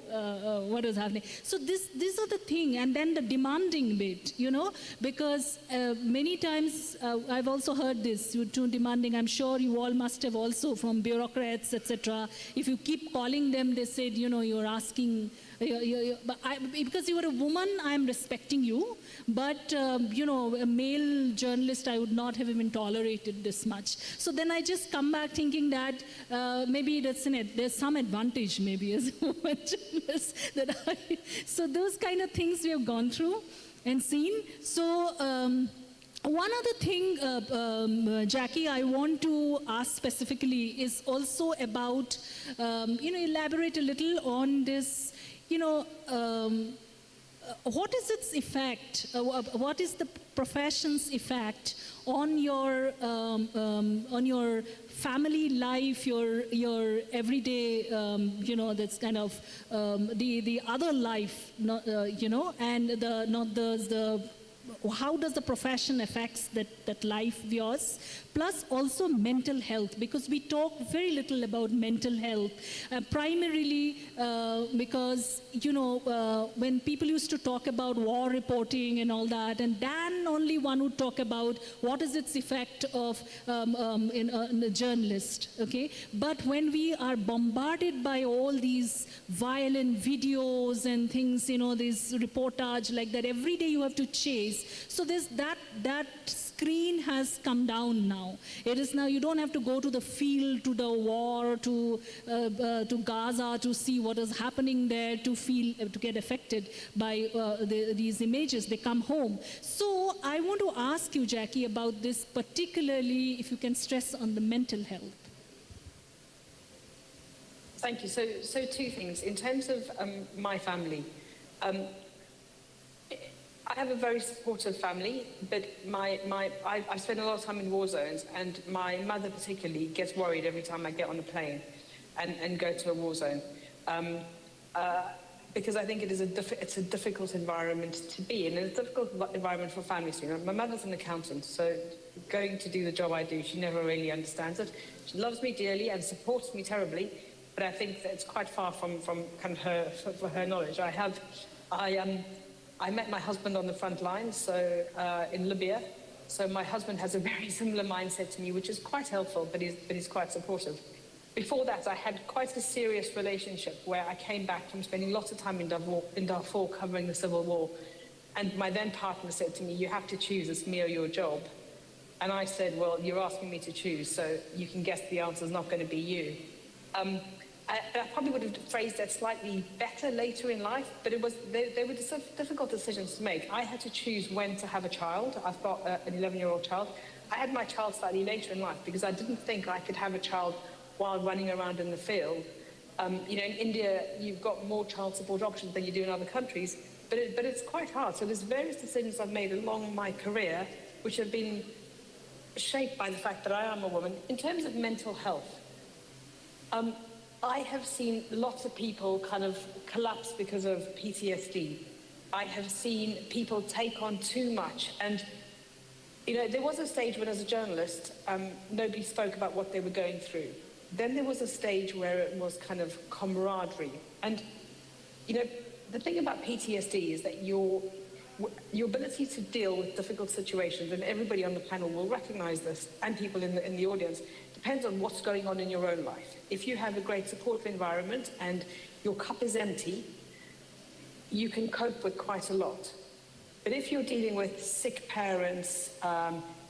what was happening. So these are the thing, and then the demanding bit, you know, because many times I've also heard this, you're too demanding. I'm sure you all must have also from bureaucrats, etc. If you keep calling them, they said, you know, you're asking, because you are a woman, I'm respecting you. But, you know, a male journalist, I would not have even tolerated this much. So then I just come back thinking that maybe there's some advantage maybe as a woman journalist. So those kind of things we have gone through and seen. So one other thing, Jackie, I want to ask specifically is also about, you know, elaborate a little on this, you know, what is its effect? What is the profession's effect on your family life, your everyday, you know, that's kind of the other life, you know, and how does the profession affects that life of yours? Plus also mental health, because we talk very little about mental health, primarily because, you know, when people used to talk about war reporting and all that, and then only one would talk about what is its effect of in a journalist, okay? But when we are bombarded by all these violent videos and things, you know, this reportage like that, every day you have to chase. So there's that screen has come down now. It is now, you don't have to go to the field, to the war, to Gaza to see what is happening there, to get affected by these images. They come home. So I want to ask you, Jackie, about this, particularly if you can stress on the mental health. Thank you. So two things. In terms of my family, I have a very supportive family, but I spend a lot of time in war zones, and my mother particularly gets worried every time I get on a plane and go to a war zone, because I think it's a difficult environment to be in, and it's a difficult environment for families. You know, my mother's an accountant, so going to do the job I do, she never really understands it. She loves me dearly and supports me terribly, but I think that it's quite far from kind of her knowledge. I met my husband on the front line, so in Libya. So my husband has a very similar mindset to me, which is quite helpful, but he's quite supportive. Before that, I had quite a serious relationship where I came back from spending lots of time in Darfur covering the civil war. And my then partner said to me, you have to choose, it's me or your job. And I said, well, you're asking me to choose, so you can guess the answer is not going to be you. I probably would have phrased that slightly better later in life, but they were difficult decisions to make. I had to choose when to have a child. I've got an 11-year-old child. I had my child slightly later in life because I didn't think I could have a child while running around in the field. You know, in India, you've got more child support options than you do in other countries, but it's quite hard. So there's various decisions I've made along my career which have been shaped by the fact that I am a woman. In terms of mental health, I have seen lots of people kind of collapse because of PTSD. I have seen people take on too much. And, you know, there was a stage when, as a journalist, nobody spoke about what they were going through. Then there was a stage where it was kind of camaraderie. And, you know, the thing about PTSD is that your ability to deal with difficult situations, and everybody on the panel will recognize this, and people in the audience, depends on what's going on in your own life. If you have a great supportive environment and your cup is empty, you can cope with quite a lot. But if you're dealing with sick parents,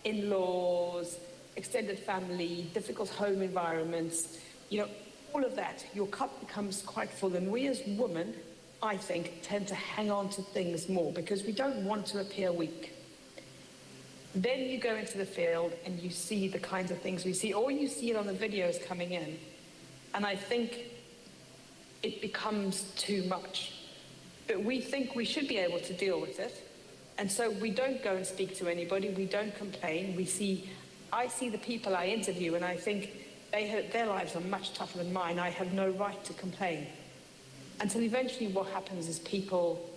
in-laws, extended family, difficult home environments, you know, all of that, your cup becomes quite full. And we as women, I think, tend to hang on to things more because we don't want to appear weak. Then you go into the field and you see the kinds of things we see, or you see it on the videos coming in. And I think it becomes too much. But we think we should be able to deal with it. And so we don't go and speak to anybody. We don't complain. I see the people I interview and I think, their lives are much tougher than mine. I have no right to complain. Until eventually what happens is people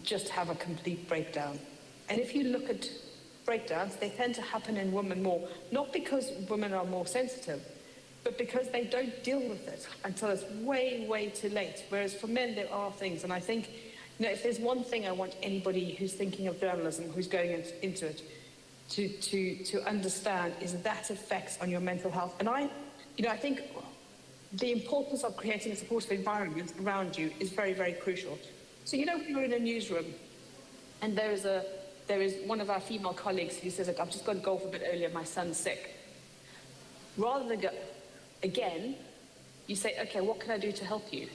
just have a complete breakdown. And if you look at breakdowns, they tend to happen in women more, not because women are more sensitive, but because they don't deal with it until it's way, way too late. Whereas for men, there are things. And I think, if there's one thing I want anybody who's thinking of journalism, who's going into it, to understand is that effects on your mental health. And I think the importance of creating a supportive environment around you is very, very crucial. So, when you're in a newsroom and there is one of our female colleagues who says, I've just got to go off a bit earlier, my son's sick. Rather than go, again, you say, okay, what can I do to help you?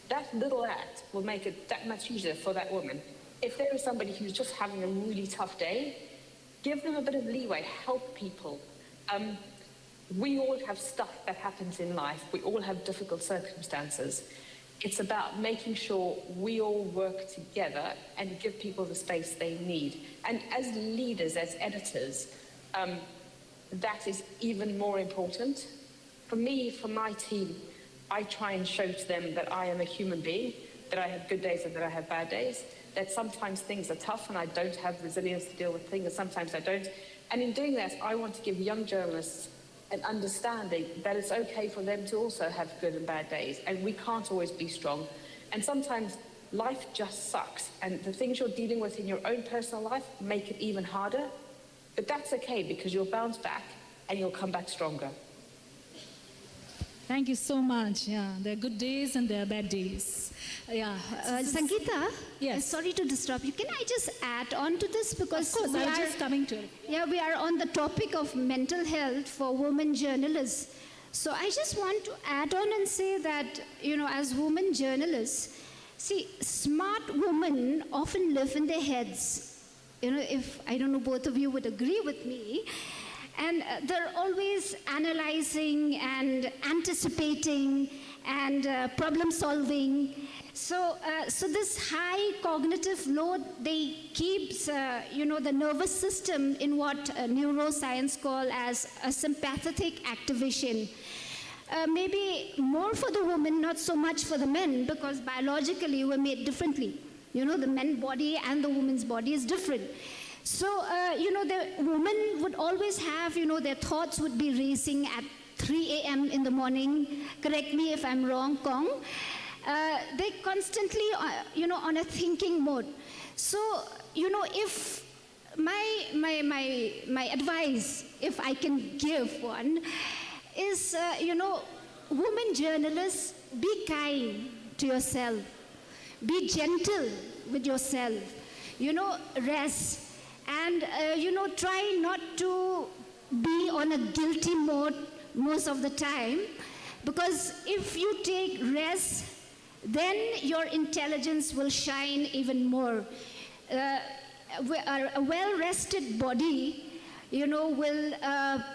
That little act will make it that much easier for that woman. If there is somebody who's just having a really tough day, give them a bit of leeway, help people. We all have stuff that happens in life. We all have difficult circumstances. It's about making sure we all work together and give people the space they need. And as leaders, as editors, that is even more important. For me, for my team, I try and show to them that I am a human being, that I have good days and that I have bad days, that sometimes things are tough and I don't have resilience to deal with things, and sometimes I don't. And in doing that, I want to give young journalists an understanding that it's okay for them to also have good and bad days, and we can't always be strong. And sometimes life just sucks, and the things you're dealing with in your own personal life make it even harder, but that's okay because you'll bounce back and you'll come back stronger. Thank you so much. Yeah, there are good days and there are bad days. Yeah. Sangeeta, yes. Sorry to disturb you. Can I just add on to this? Because of course, I was just coming to it. Yeah, we are on the topic of mental health for women journalists. So I just want to add on and say that, as women journalists, see, smart women often live in their heads. If, I don't know, both of you would agree with me. And they're always analyzing and anticipating and problem solving. So this high cognitive load, they keeps, the nervous system in what neuroscience call as a sympathetic activation. Maybe more for the women, not so much for the men, because biologically we're made differently. The men's body and the woman's body is different. So, the woman would always have, their thoughts would be racing at 3 a.m. in the morning. Correct me if I'm wrong, Kong. They constantly, on a thinking mode. So, if my advice, if I can give one, is, women journalists, be kind to yourself. Be gentle with yourself. Rest. And, try not to be on a guilty mode most of the time, because if you take rest, then your intelligence will shine even more. A well-rested body, will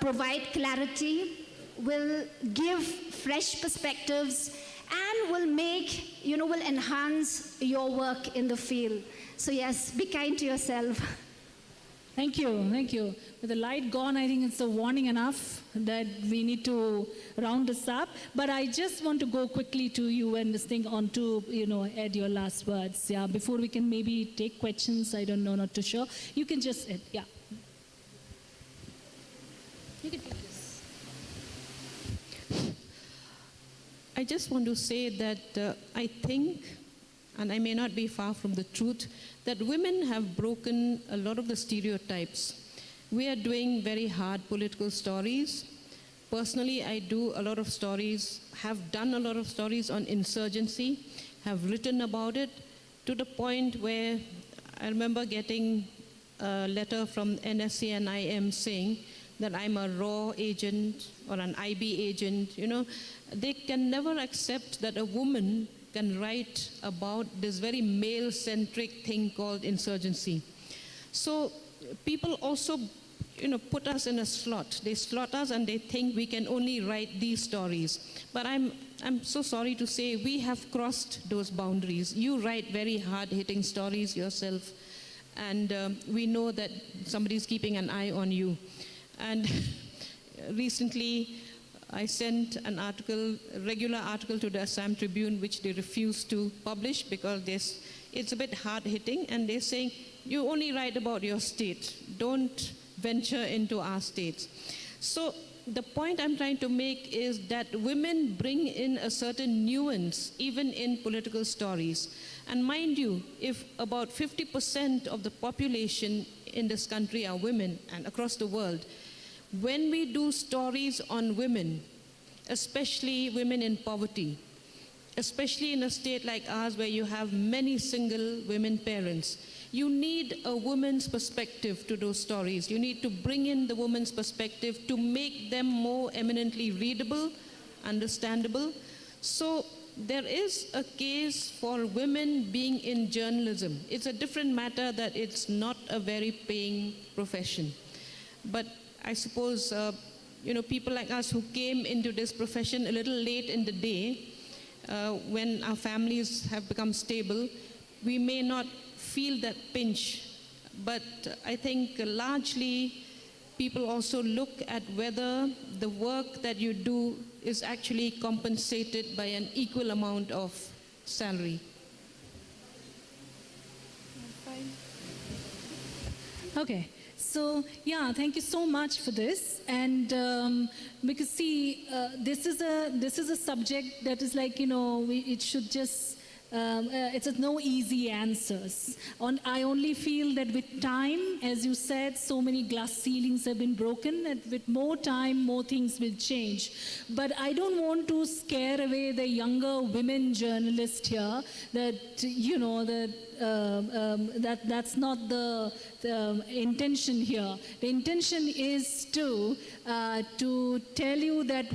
provide clarity, will give fresh perspectives, and will make, will enhance your work in the field. So yes, be kind to yourself. Thank you, thank you. With the light gone, I think it's a warning enough that we need to round this up. But I just want to go quickly to you and this thing on to, add your last words. Yeah, before we can maybe take questions, I don't know, not too sure. You can just add, yeah. You can take this. I just want to say that I think, and I may not be far from the truth, that women have broken a lot of the stereotypes. We are doing very hard political stories. Personally, I do a lot of stories, have done a lot of stories on insurgency, have written about it, to the point where I remember getting a letter from NSA and IM saying that I'm a RAW agent or an IB agent. They can never accept that a woman can write about this very male-centric thing called insurgency. So people also, put us in a slot. They slot us and they think we can only write these stories. But I'm so sorry to say we have crossed those boundaries. You write very hard-hitting stories yourself, and we know that somebody's keeping an eye on you. And recently, I sent an article, a regular article to the Assam Tribune, which they refused to publish because it's a bit hard-hitting, and they're saying, you only write about your state. Don't venture into our states. So the point I'm trying to make is that women bring in a certain nuance, even in political stories. And mind you, if about 50% of the population in this country are women and across the world, when we do stories on women, especially women in poverty, especially in a state like ours where you have many single women parents, you need a woman's perspective to those stories. You need to bring in the woman's perspective to make them more eminently readable, understandable. So there is a case for women being in journalism. It's a different matter that it's not a very paying profession. But I suppose, people like us who came into this profession a little late in the day, when our families have become stable, we may not feel that pinch. But I think largely people also look at whether the work that you do is actually compensated by an equal amount of salary. Okay. So, yeah, thank you so much for this. And because, see, this is a subject that is like, it should just, it's no easy answers. I only feel that with time, as you said, so many glass ceilings have been broken, and with more time, more things will change. But I don't want to scare away the younger women journalists here that, that's not the intention here. The intention is to tell you that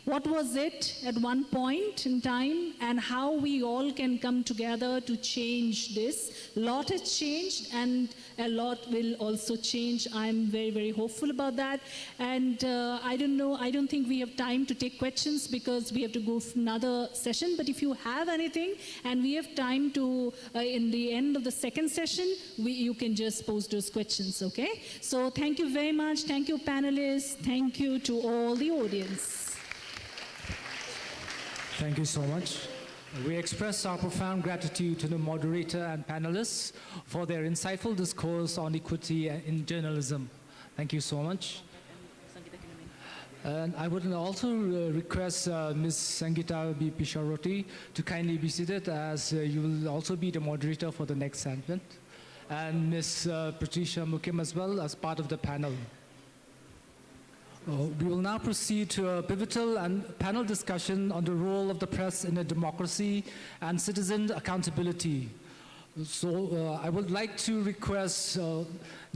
what was it at one point in time, and how we all can come together to change this. A lot has changed, and a lot will also change. I'm very, very hopeful about that. And I don't think we have time to take questions because we have to go for another session. But if you have anything, and we have time to, in the end of the second session, you can just pose those questions, okay? So thank you very much. Thank you, panelists. Thank you to all the audience. Thank you so much. We express our profound gratitude to the moderator and panelists for their insightful discourse on equity in journalism. Thank you so much. And I would also request Ms. Sangeeta B. Pisharoti to kindly be seated, as you will also be the moderator for the next segment. And Ms. Patricia Mukim as well as part of the panel. We will now proceed to a pivotal and panel discussion on the role of the press in a democracy and citizen accountability. So I would like to request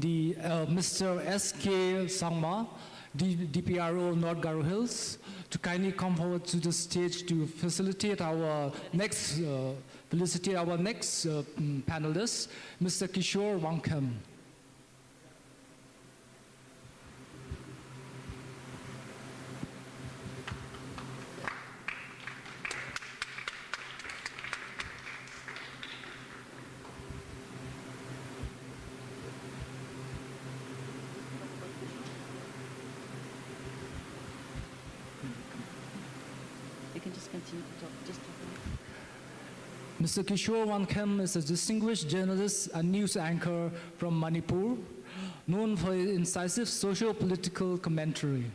Mr. S.K. Sangma, DPRO North Garo Hills, to kindly come forward to the stage to facilitate our next panelist, Mr. Kishore Wangkham. Mr. Kishore Wangkham is a distinguished journalist and news anchor from Manipur, known for his incisive socio-political commentary.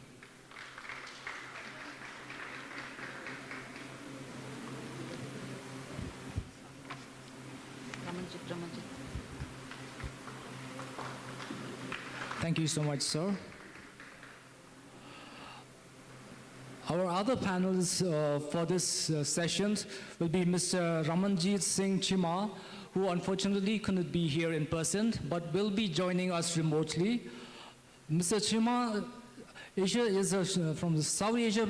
Thank you so much, sir. Our other panelists for this session will be Mr. Ramanjit Singh Chima, who unfortunately couldn't be here in person, but will be joining us remotely. Mr. Chima is from the South Asia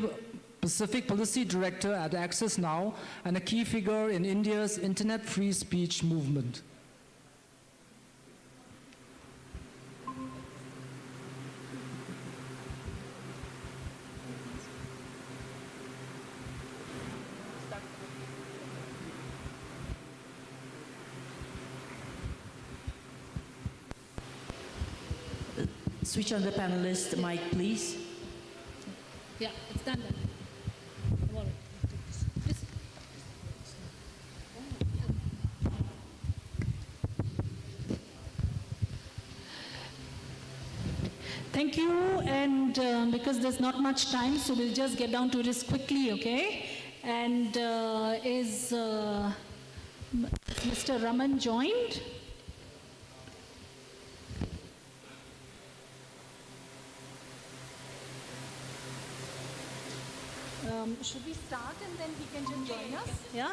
Pacific Policy Director at Access Now and a key figure in India's internet free speech movement. Switch on the panelist mic, please. Yeah, it's done then. I'm all right. Listen. Thank you, and because there's not much time, so we'll just get down to this quickly, okay? And is Mr. Raman joined? Should we start and then he can just join us? Yeah?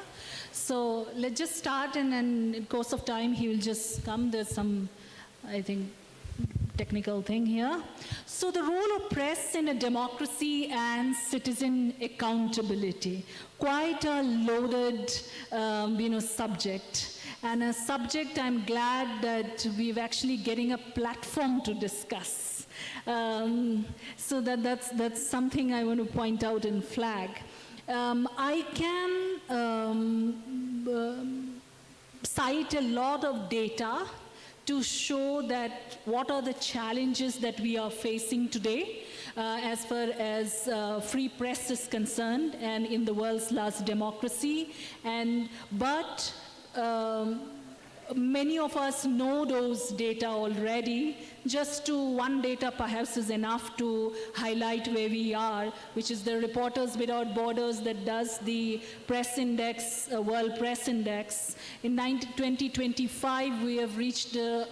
So let's just start, and then in course of time he will just come. There's some, I think, technical thing here. So the role of press in a democracy and citizen accountability. Quite a loaded, subject. And a subject I'm glad that we're actually getting a platform to discuss. So that's something I want to point out in flag. I can cite a lot of data to show that what are the challenges that we are facing today as far as free press is concerned and in the world's last democracy. But many of us know those data already. Just one data perhaps is enough to highlight where we are, which is the Reporters Without Borders that does the press index, World Press Index. In 2025, we have reached the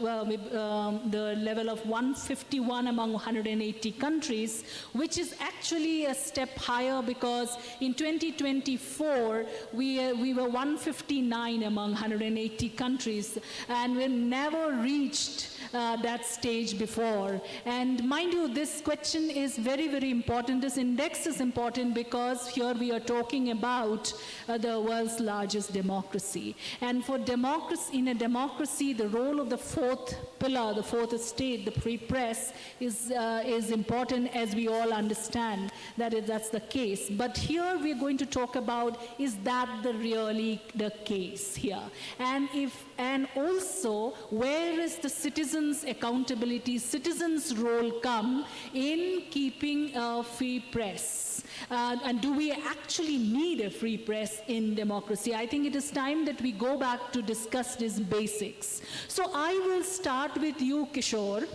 level of 151 among 180 countries, which is actually a step higher because in 2024, we were 159 among 180 countries, and we never reached that stage before. And mind you, this question is very, very important. This index is important because here we are talking about the world's largest democracy. And for democracy, in a democracy, the role of the fourth pillar, the fourth estate, the free press, is important, as we all understand that's the case. But here we're going to talk about, is that really the case here? And also, where is the citizens' accountability, citizens' role come in keeping a free press? And do we actually need a free press in democracy? I think it is time that we go back to discuss these basics. So I will start with you, Kishore.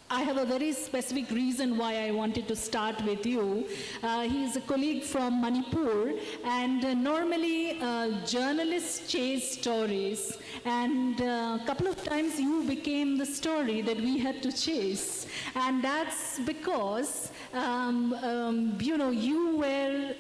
I have a very specific reason why I wanted to start with you. He is a colleague from Manipur, and normally journalists chase stories, and a couple of times you became the story that we had to chase. And that's because, you were,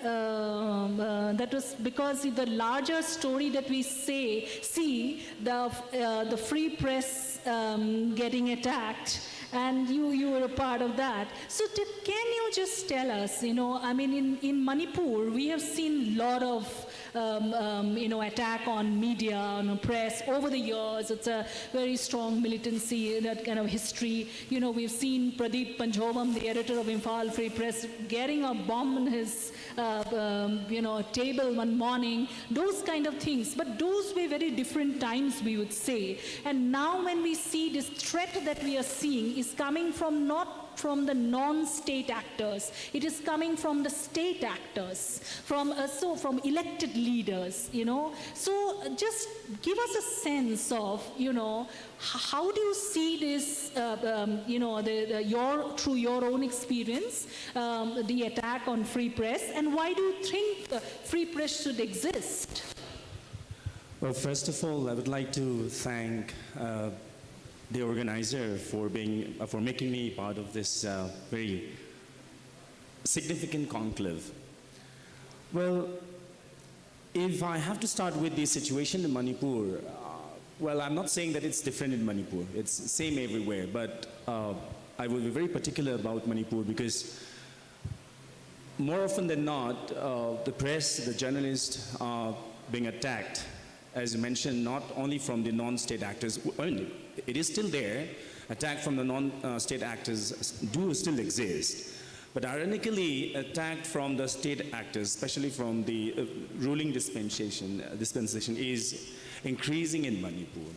that was because the larger story that we see, the free press getting attacked, and you were a part of that. So can you just tell us, in Manipur, we have seen a lot of, attack on media, on press over the years. It's a very strong militancy, that kind of history. We've seen Pradeep Panjobam, the editor of Imphal Free Press, getting a bomb on his, table one morning, those kind of things. But those were very different times, we would say. And now when we see this threat that we are seeing is coming from not from the non-state actors. It is coming from the state actors, from elected leaders, So just give us a sense of, how do you see this, through your own experience, the attack on free press, and why do you think free press should exist? Well, first of all, I would like to thank the organizer for making me part of this very significant conclave. Well, if I have to start with the situation in Manipur, well, I'm not saying that it's different in Manipur. It's the same everywhere, but I will be very particular about Manipur because more often than not, the press, the journalists are being attacked, as you mentioned, not only from the non-state actors. It is still there. Attack from the non-state actors do still exist. But ironically, attack from the state actors, especially from the ruling dispensation is increasing in Manipur.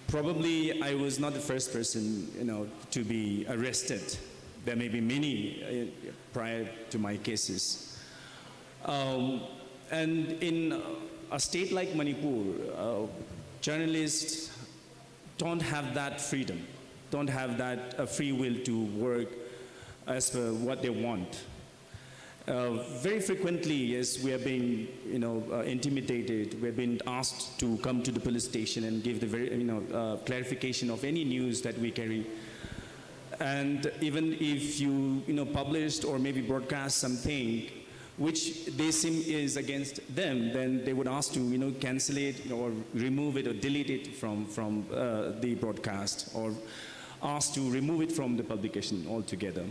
Probably I was not the first person, to be arrested there may be many prior to my cases. And in a state like Manipur, journalists don't have that freedom, don't have that free will to work as per what they want. Very frequently, yes, we are being, intimidated. We're being asked to come to the police station and give the clarification of any news that we carry. And even if you, published or maybe broadcast something which they seem is against them, then they would ask to, cancel it or remove it or delete it from the broadcast, or ask to remove it from the publication altogether.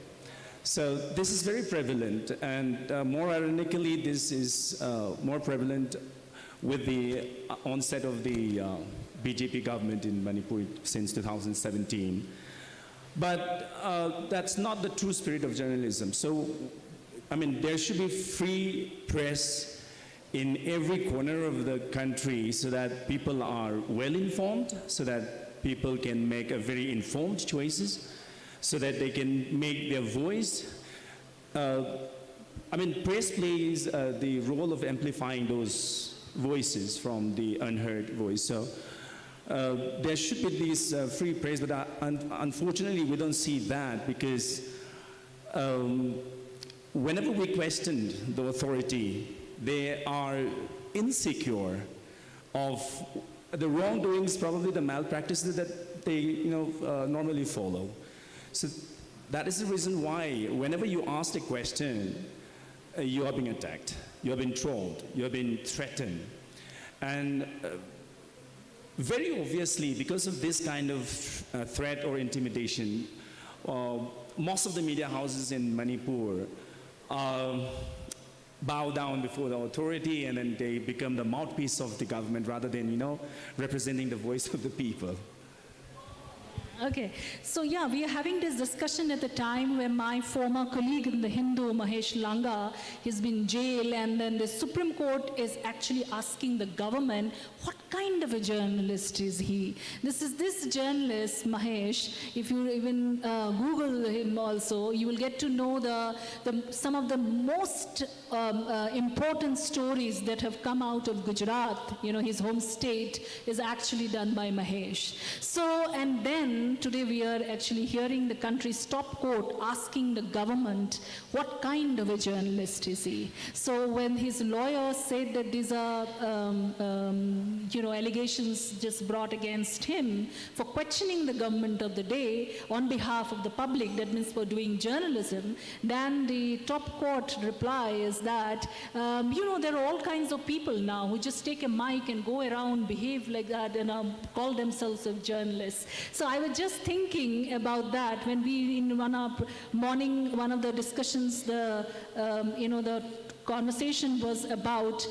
So this is very prevalent, and more ironically, this is more prevalent with the onset of the BJP government in Manipur since 2017. But that's not the true spirit of journalism. So, there should be free press in every corner of the country so that people are well informed, so that people can make a very informed choices, so that they can make their voice. Press plays the role of amplifying those voices from the unheard voice. So there should be this free press, but unfortunately we don't see that, because whenever we question the authority, they are insecure of the wrongdoings, probably the malpractices that they normally follow. So that is the reason why whenever you ask a question, you are being attacked, you are being trolled, you are being threatened. And very obviously, because of this kind of threat or intimidation, most of the media houses in Manipur bow down before the authority, and then they become the mouthpiece of the government rather than, representing the voice of the people. Okay, so yeah, we are having this discussion at the time where my former colleague in the Hindu, Mahesh Langa, he's been jailed, and then the Supreme Court is actually asking the government, what kind of a journalist is he? This journalist, Mahesh, if you even Google him also, you will get to know some of the most important stories that have come out of Gujarat, his home state, is actually done by Mahesh. So, and then today we are actually hearing the country's top court asking the government what kind of a journalist is he. So when his lawyer said that these are allegations just brought against him for questioning the government of the day on behalf of the public, that means for doing journalism, then the top court reply is that there are all kinds of people now who just take a mic and go around, behave like that, and call themselves a journalists. So I was just thinking about that when we, in one of the discussions, the conversation was about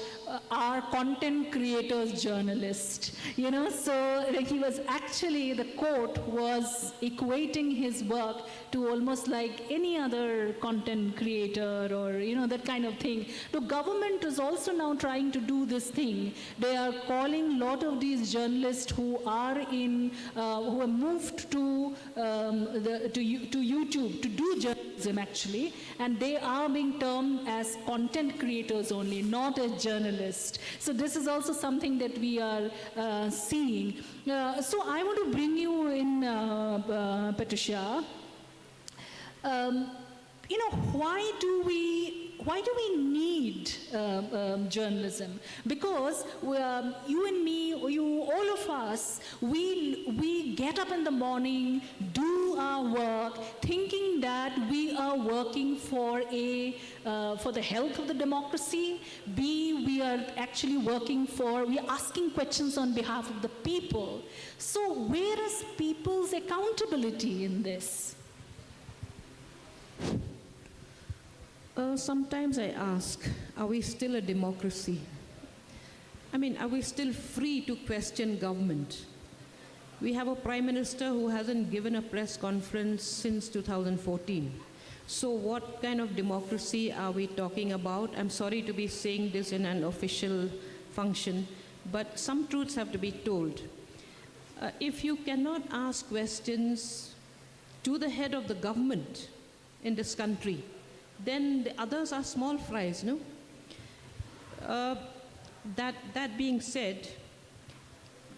our content creators journalist, so he was actually, the court was equating his work to almost like any other content creator or, that kind of thing. The government is also now trying to do this thing. They are calling a lot of these journalists who are who have moved to YouTube to do journalism actually, and they are being termed as content creators only, not as journalists. So this is also something that we are seeing. So I want to bring you in, Patricia. Why do we need journalism? Because you and me, all of us, we get up in the morning, do our work, thinking that we are working for the health of the democracy. We are actually we are asking questions on behalf of the people. So where is people's accountability in this? Sometimes I ask, are we still a democracy? Are we still free to question government? We have a prime minister who hasn't given a press conference since 2014. So what kind of democracy are we talking about? I'm sorry to be saying this in an official function, but some truths have to be told. If you cannot ask questions to the head of the government, in this country, then the others are small fries, no? That being said,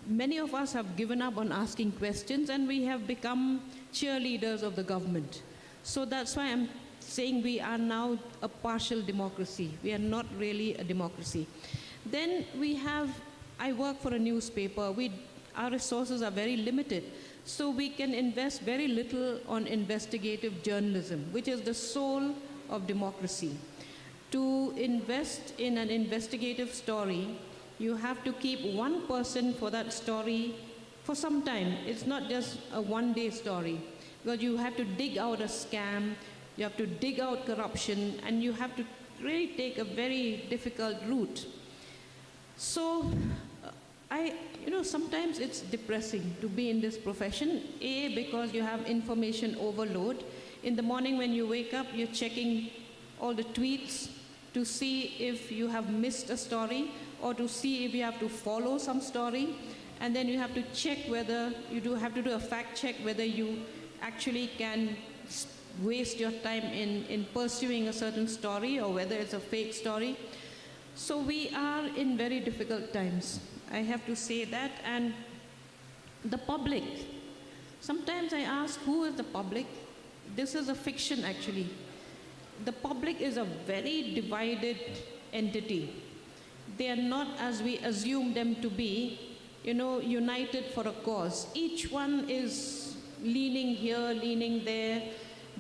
many of us have given up on asking questions and we have become cheerleaders of the government. So that's why I'm saying we are now a partial democracy. We are not really a democracy. Then I work for a newspaper. Our resources are very limited. So we can invest very little on investigative journalism, which is the soul of democracy. To invest in an investigative story, you have to keep one person for that story for some time. It's not just a one-day story, because you have to dig out a scam, you have to dig out corruption, and you have to really take a very difficult route. So, sometimes it's depressing to be in this profession. A, because you have information overload. In the morning when you wake up, you're checking all the tweets to see if you have missed a story or to see if you have to follow some story. And then you have to check whether have to do a fact check whether you actually can waste your time in pursuing a certain story or whether it's a fake story. So we are in very difficult times. I have to say that. And the public, sometimes I ask, who is the public? This is a fiction, actually. The public is a very divided entity. They are not, as we assume them to be, united for a cause. Each one is leaning here, leaning there,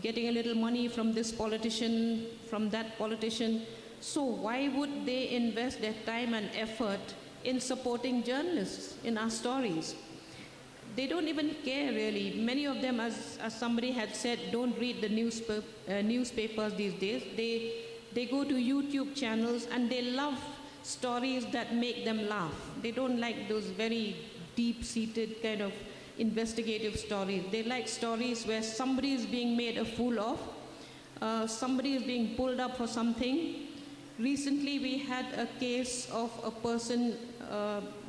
getting a little money from this politician, from that politician. So why would they invest their time and effort in supporting journalists in our stories? They don't even care, really. Many of them, as somebody had said, don't read the newspapers these days. They go to YouTube channels and they love stories that make them laugh. They don't like those very deep-seated kind of investigative stories. They like stories where somebody is being made a fool of, somebody is being pulled up for something. Recently, we had a case of a person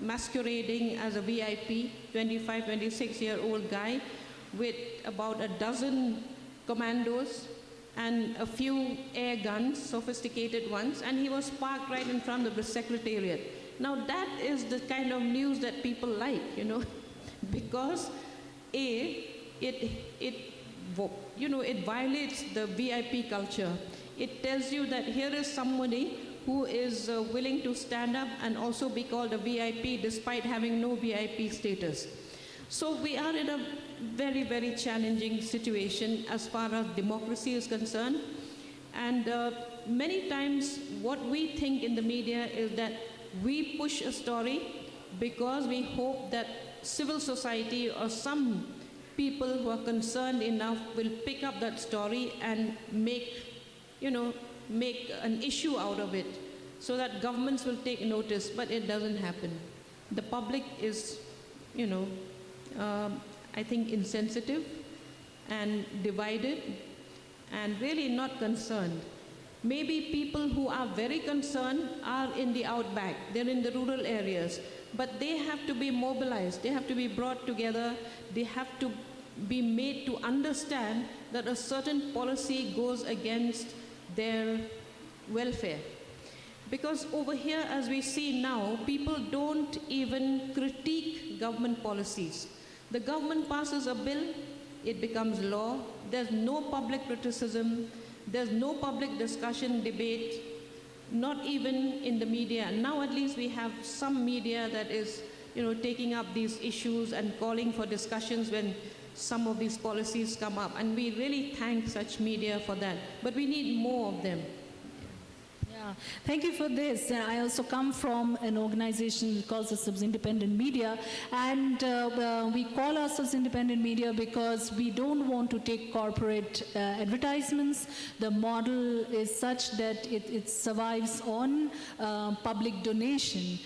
masquerading as a VIP, 25, 26-year-old guy with about a dozen commandos and a few air guns, sophisticated ones, and he was parked right in front of the secretariat. Now that is the kind of news that people like, because it violates the VIP culture. It tells you that here is somebody who is willing to stand up and also be called a VIP despite having no VIP status. So we are in a very, very challenging situation as far as democracy is concerned. And many times what we think in the media is that we push a story because we hope that civil society or some people who are concerned enough will pick up that story and make an issue out of it so that governments will take notice, but it doesn't happen. The public is, I think insensitive and divided and really not concerned. Maybe people who are very concerned are in the outback, they're in the rural areas, but they have to be mobilized, they have to be brought together, they have to be made to understand that a certain policy goes against their welfare. Because over here, as we see now, people don't even critique government policies. The government passes a bill, it becomes law, there's no public criticism, there's no public discussion, debate, not even in the media. Now at least we have some media that is, taking up these issues and calling for discussions when some of these policies come up. And we really thank such media for that. But we need more of them. Yeah, thank you for this. I also come from an organization that calls ourselves Independent Media, and we call ourselves Independent Media because we don't want to take corporate advertisements. The model is such that it survives on public donation.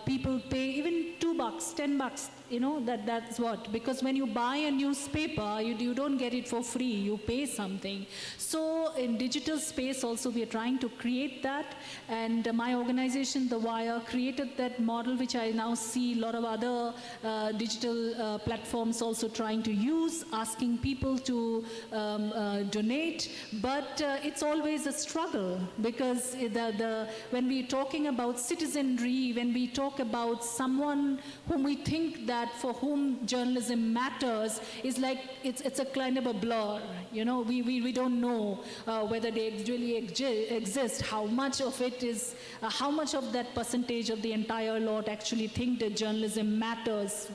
People pay even $2, $10. that's what, because when you buy a newspaper, you don't get it for free, you pay something. So in digital space also we are trying to create that, and my organization, The Wire, created that model, which I now see a lot of other digital platforms also trying to use, asking people to donate, but it's always a struggle, because when we're talking about citizenry, when we talk about someone whom we think that for whom journalism matters, is like it's a kind of a blur. We don't know whether they really exist, how much of it is, how much of that percentage of the entire lot actually think that journalism matters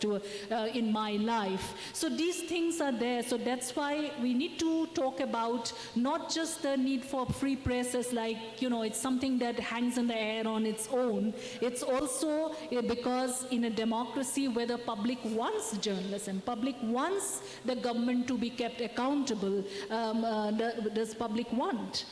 in my life. So these things are there. So that's why we need to talk about not just the need for free press as like, it's something that hangs in the air on its own. It's also because in a democracy where the public wants journalism, public wants the government to be kept accountable, does public want?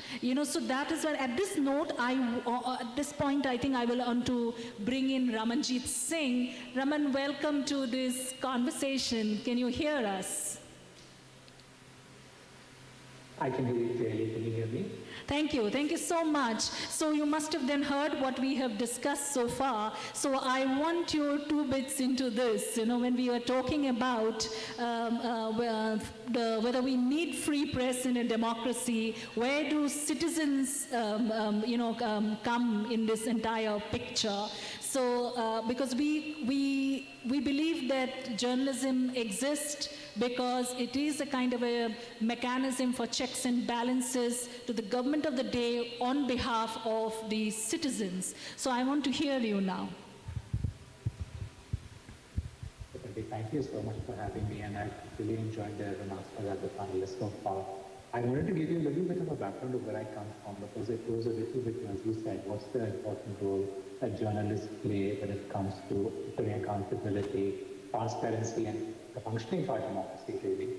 So that is why at this note, at this point, I think I will want to bring in Ramanjit Singh. Raman, welcome to this conversation. Can you hear us? I can hear you clearly. Can you hear me? Thank you. Thank you so much. So you must have then heard what we have discussed so far. So I want your 2 bits into this. When we were talking about whether we need free press in a democracy, where do citizens, come in this entire picture? So because we believe that journalism exists because it is a kind of a mechanism for checks and balances to the government of the day on behalf of the citizens. So I want to hear you now. Okay, thank you so much for having me, and I really enjoyed the remarks by the panelists so far. I wanted to give you a little bit of a background of where I come from, because it goes a little bit, as you said, what's the important role that journalists play when it comes to doing accountability, transparency, and the functioning of our democracy, really.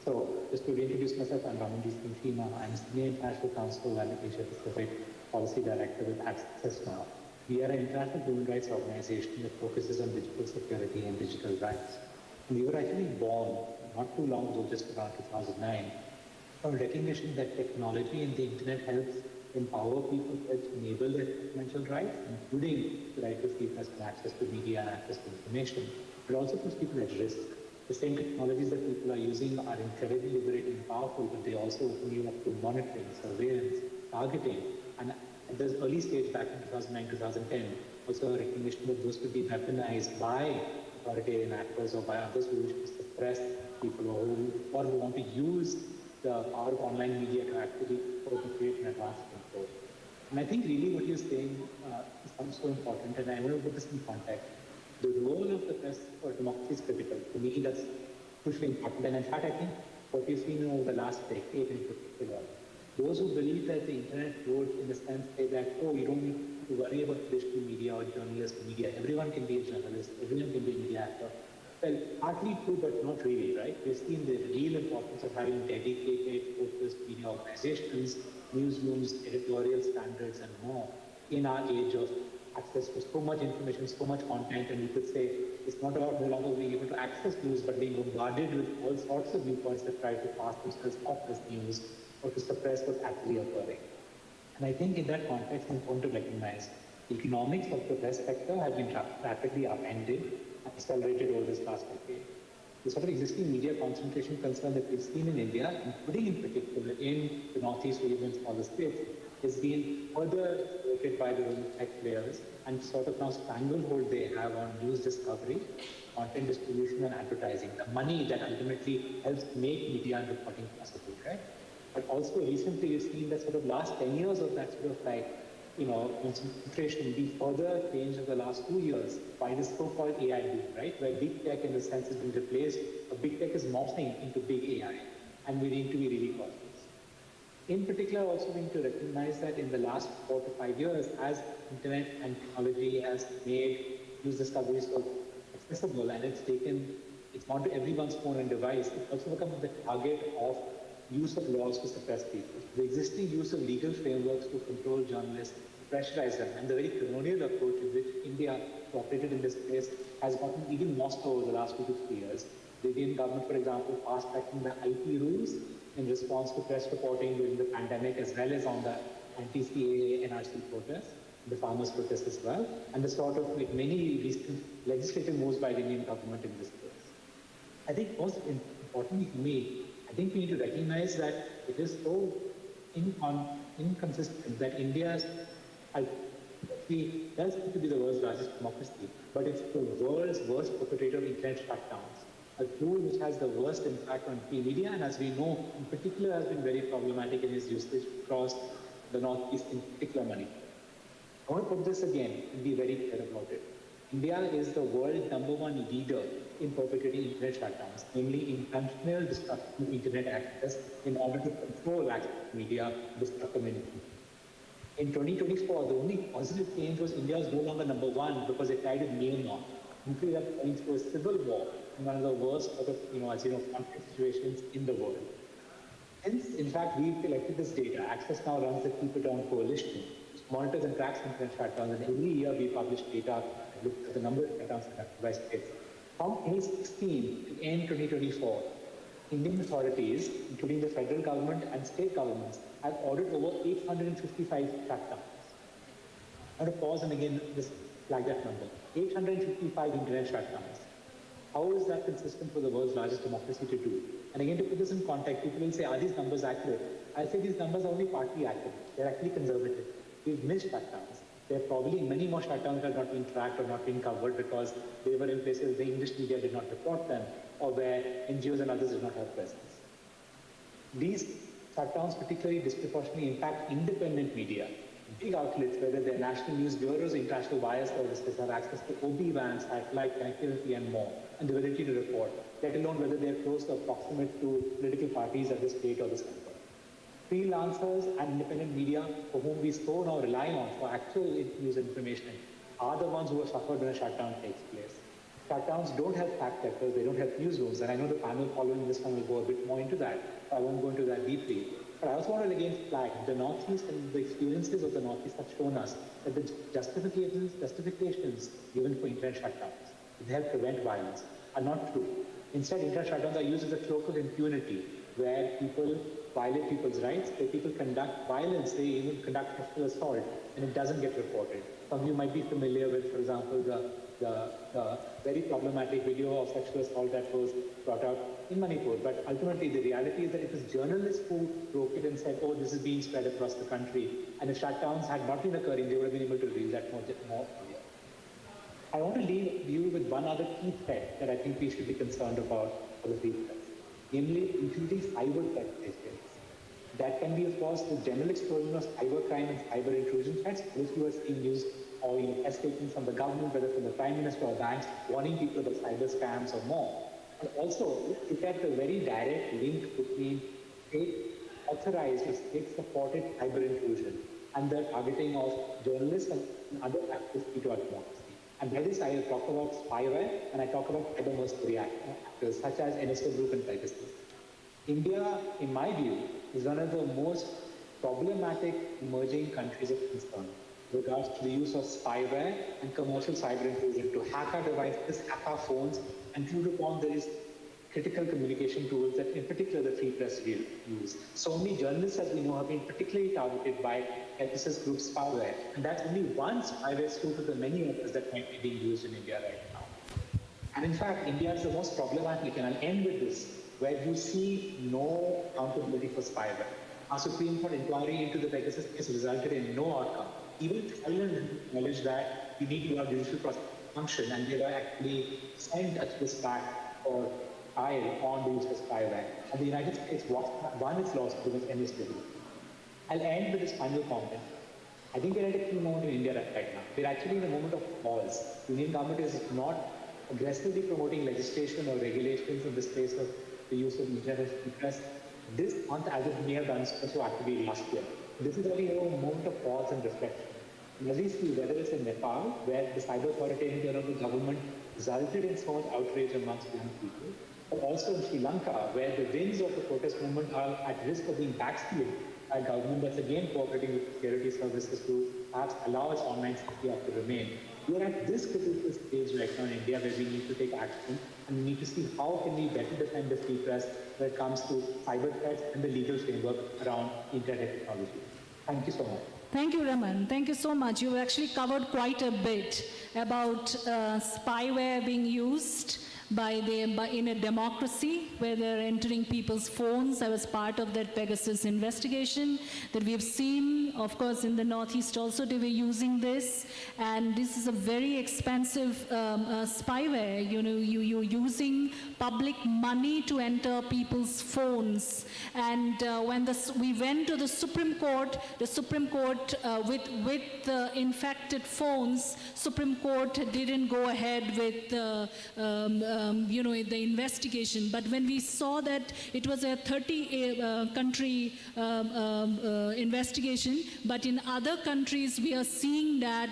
So, just to reintroduce myself, I'm Ramanjit Singh. I'm Senior International Council and Asia Pacific Policy Director with Access Now. We are an international human rights organization that focuses on digital security and digital rights. And we were actually born not too long ago, just around 2009, from recognition that technology and the internet helps empower people, helps enable their fundamental rights, including the right to free press and access to media and access to information, but also puts people at risk. The same technologies that people are using are incredibly liberating and powerful, but they also open you up to monitoring, surveillance, targeting, and at this early stage back in 2009, 2010, also a recognition that those could be weaponized by authoritarian actors or by others who wish to suppress people or who want to use the power of online media to actually create an advanced control. And I think really what you're saying sounds so important, and I want to put this in context. The role of the press for democracy is critical. To me, that's crucially important. And in fact, I think what we've seen over the last decade in particular, those who believe that the internet would, in a sense, say that, you don't need to worry about traditional media or journalist media. Everyone can be a journalist. Everyone can be a media actor. Well, partly true, but not really, right? We've seen the real importance of having dedicated, focused media organizations, newsrooms, editorial standards, and more in our age of access to so much information, so much content, and you could say it's not about no longer being able to access news, but being bombarded with all sorts of viewpoints that try to pass themselves off as news or to suppress what's actually occurring. And I think in that context, it's important to recognize the economics of the press sector have been rapidly upended and accelerated over this last decade. The sort of existing media concentration concern that we've seen in India, including in particular in the Northeast or even smaller states, has been further exploited by the tech players and sort of now stranglehold they have on news discovery, content distribution, and advertising, the money that ultimately helps make media and reporting possible, right? But also recently we've seen that sort of last 10 years of that sort of concentration be further changed in the last 2 years by this so-called AI boom, right? Where big tech in a sense has been replaced, but big tech is morphing into big AI, and we need to be really cautious. In particular, also we need to recognize that in the last 4 to 5 years, as internet and technology has made news discovery so accessible, and it's gone to everyone's phone and device, it's also become the target of use of laws to suppress people. The existing use of legal frameworks to control journalists pressurize them. And the very colonial approach in which India operated in this space has gotten even more so over the last 2 to 3 years. The Indian government, for example, fast-tracking the IP rules in response to press reporting during the pandemic, as well as on the anti-CAA NRC protests, the farmers' protests as well, and the sort of many recent legislative moves by the Indian government in this case. I think most importantly for me, I think we need to recognize that it is so inconsistent that India does seem to be the world's largest democracy, but it's the world's worst perpetrator of internet shutdowns, a tool which has the worst impact on free media, and as we know, in particular has been very problematic in its usage across the Northeast, in particular Manipur. I want to put this again and be very clear about it. India is the world #1 leader in perpetrating internet shutdowns, namely intentional destruction of internet access in order to control access to media, disrupt community. In 2024, the only positive change was India was no longer #1 because it tied with Myanmar. Country that went through a civil war in one of the worst sort of, conflict situations in the world. Hence, in fact, we've collected this data. Access now runs the Keep It On Coalition, which monitors and tracks internet shutdowns, and every year we publish data that looks at the number of shutdowns conducted by states. From 2016 to end 2024, Indian authorities, including the federal government and state governments, have ordered over 855 shutdowns. I want to pause and again just flag that number. 855 internet shutdowns. How is that consistent for the world's largest democracy to do? And again, to put this in context, people will say, are these numbers accurate? I'll say these numbers are only partly accurate. They're actually conservative. We've missed shutdowns. There are probably many more shutdowns that have not been tracked or not been covered because they were in places the English media did not report them, or where NGOs and others did not have presence. These shutdowns particularly disproportionately impact independent media. Big outlets, whether they're national news bureaus or international wire services, have access to OB-WAN, satellite connectivity and more, and the ability to report, let alone whether they're close or proximate to political parties at the state or the center. Freelancers and independent media for whom we so now rely on for actual news information are the ones who have suffered when a shutdown takes place. Shutdowns don't have fact checkers, they don't have newsrooms, and I know the panel following this one will go a bit more into that. So I won't go into that deeply. But I also want to again flag the Northeast and the experiences of the Northeast have shown us that the justifications given for internet shutdowns to help prevent violence are not true. Instead, internet shutdowns are used as a cloak of impunity, where people violate people's rights, where people conduct violence, they even conduct sexual assault, and it doesn't get reported. Some of you might be familiar with, for example, the very problematic video of sexual assault that was brought out in Manipur. But ultimately, the reality is that it was journalists who broke it and said, oh, this is being spread across the country. And if shutdowns had not been occurring, they would have been able to reveal that more earlier. I want to leave you with one other key threat that I think we should be concerned about for the future, namely including cyber threats. That can be, of course, the general explosion of cybercrime and cyber intrusion threats, which you are seeing used or statements from the government, whether from the Prime Minister or banks, warning people about cyber scams or more. And also, look at the very direct link between state-authorized or state-supported cyber intrusion and the targeting of journalists and other activities to our democracy. And by this, I will talk about spyware and I talk about cyber mercenary actors such as NSO Group and Pegasus. India, in my view, is one of the most problematic emerging countries of concern with regards to the use of spyware and commercial cyber intrusion to hack our devices, hack our phones, and through upon there is critical communication tools that in particular the Free Press will use. So many journalists, as we know, have been particularly targeted by Pegasus Group spyware, and that's only one spyware suite of the many others that might be being used in India right now. And in fact, India is the most problematic, and I'll end with this, where you see no accountability for spyware. Our Supreme Court inquiry into the Pegasus case resulted in no outcome. Even Thailand acknowledged that we need to have judicial process function, and they were actually sent this back for trial on the use of spyware. And the United States won its lawsuit against NSW. I'll end with this final comment. I think we're at a key moment in India right now. We're actually in a moment of pause. The Indian government is not aggressively promoting legislation or regulations in the space of the use of internet press this month, as it may have done so actively last year. This is really a moment of pause and reflection. And as we see, whether it's in Nepal, where the cyber authoritarian of the government resulted in so much outrage amongst young people, but also in Sri Lanka, where the winds of the protest movement are at risk of being backsealed a government that's again cooperating with security services to perhaps allow its online security to remain. We are at this critical stage right now in India where we need to take action and we need to see how can we better defend the free press when it comes to cyber threats and the legal framework around internet technology. Thank you so much. Thank you, Raman. Thank you so much. You've actually covered quite a bit about spyware being used in a democracy where they're entering people's phones. I was part of that Pegasus investigation that we've seen. Of course, in the Northeast also they were using this. And this is a very expensive spyware. You know, you're using public money to enter people's phones. And when we went to the Supreme Court with the infected phones, Supreme Court didn't go ahead with the investigation. But when we saw that it was a 30-country investigation, but in other countries we are seeing that,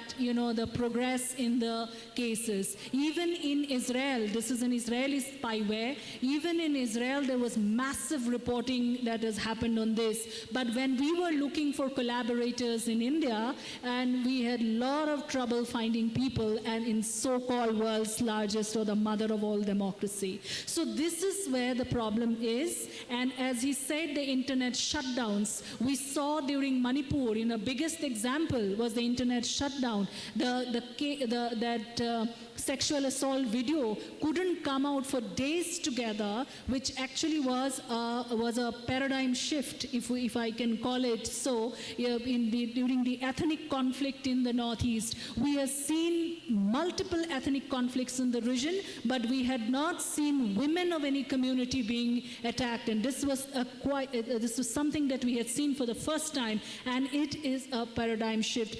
the progress in the cases. Even in Israel, this is an Israeli spyware, even in Israel there was massive reporting that has happened on this. But when we were looking for collaborators in India, and we had a lot of trouble finding people, and in so-called world's largest or the mother of all democracy. So this is where the problem is. And as he said, the internet shutdowns. We saw during Manipur, the biggest example was the internet shutdown. That sexual assault video couldn't come out for days together, which actually was a paradigm shift, if I can call it so. During the ethnic conflict in the Northeast, we have seen multiple ethnic conflicts in the region, but we had not seen women of any community being attacked, and this was something that we had seen for the first time, and it is a paradigm shift.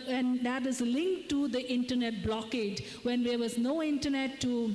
And that is linked to the internet blockade, when there was no internet to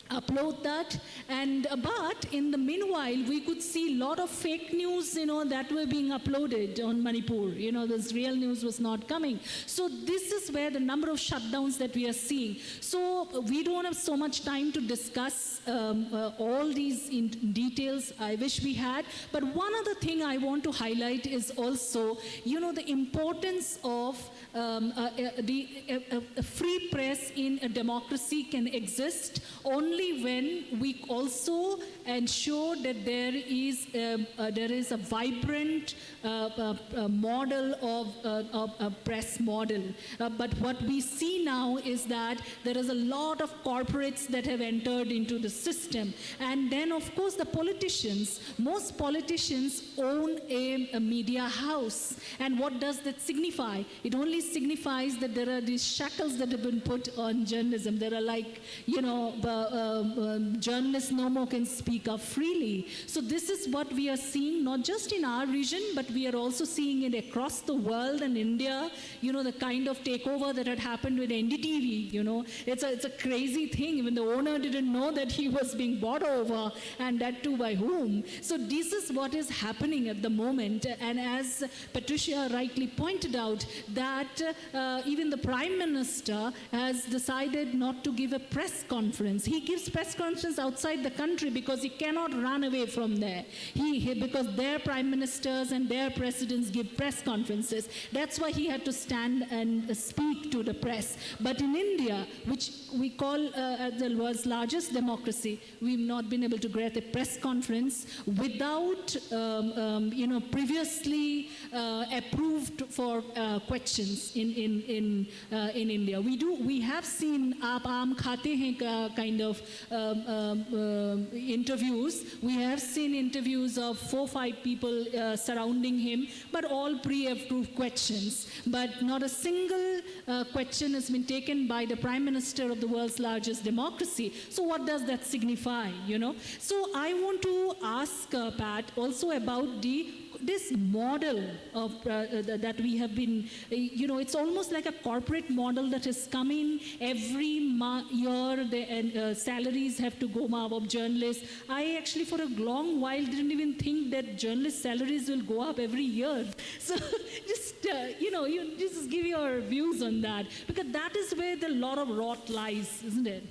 upload that. But in the meanwhile, we could see a lot of fake news, that were being uploaded on Manipur. This real news was not coming. So this is where the number of shutdowns that we are seeing. So we don't have so much time to discuss all these in details. I wish we had. But one other thing I want to highlight is also, the importance of a free press in a democracy can exist only when we also ensure that there is a vibrant model of a press model. But what we see now is that there is a lot of corporates that have entered into the system. And then, of course, the politicians. Most politicians own a media house. And what does that signify? It only signifies that there are these shackles that have been put on journalism. There are journalists no more can speak up freely. So this is what we are seeing, not just in our region, but we are also seeing it across the world and India. The kind of takeover that had happened with NDTV. It's a crazy thing. Even the owner didn't know that he was being bought over, and that too by whom. So this is what is happening at the moment. And as Patricia rightly pointed out, that even the Prime Minister has decided not to give a press conference. He gives press conference outside the country because he cannot run away from there. Because their prime ministers and their presidents give press conferences. That's why he had to stand and speak to the press. But in India, which we call the world's largest democracy, we've not been able to grant a press conference without, previously approved for questions in India. We have seen Aap Aam Khate Hain kind of interviews. We have seen interviews of 4 or 5 people surrounding him, but all pre-approved questions. But not a single question has been taken by the Prime Minister of the world's largest democracy. So what does that signify, So I want to ask Pat also about this model of that we have been, it's almost like a corporate model that is coming every year. The salaries have to go up of journalists. I actually for a long while didn't even think that journalist salaries will go up every year. So just, you just give your views on that, because that is where the lot of rot lies, isn't it?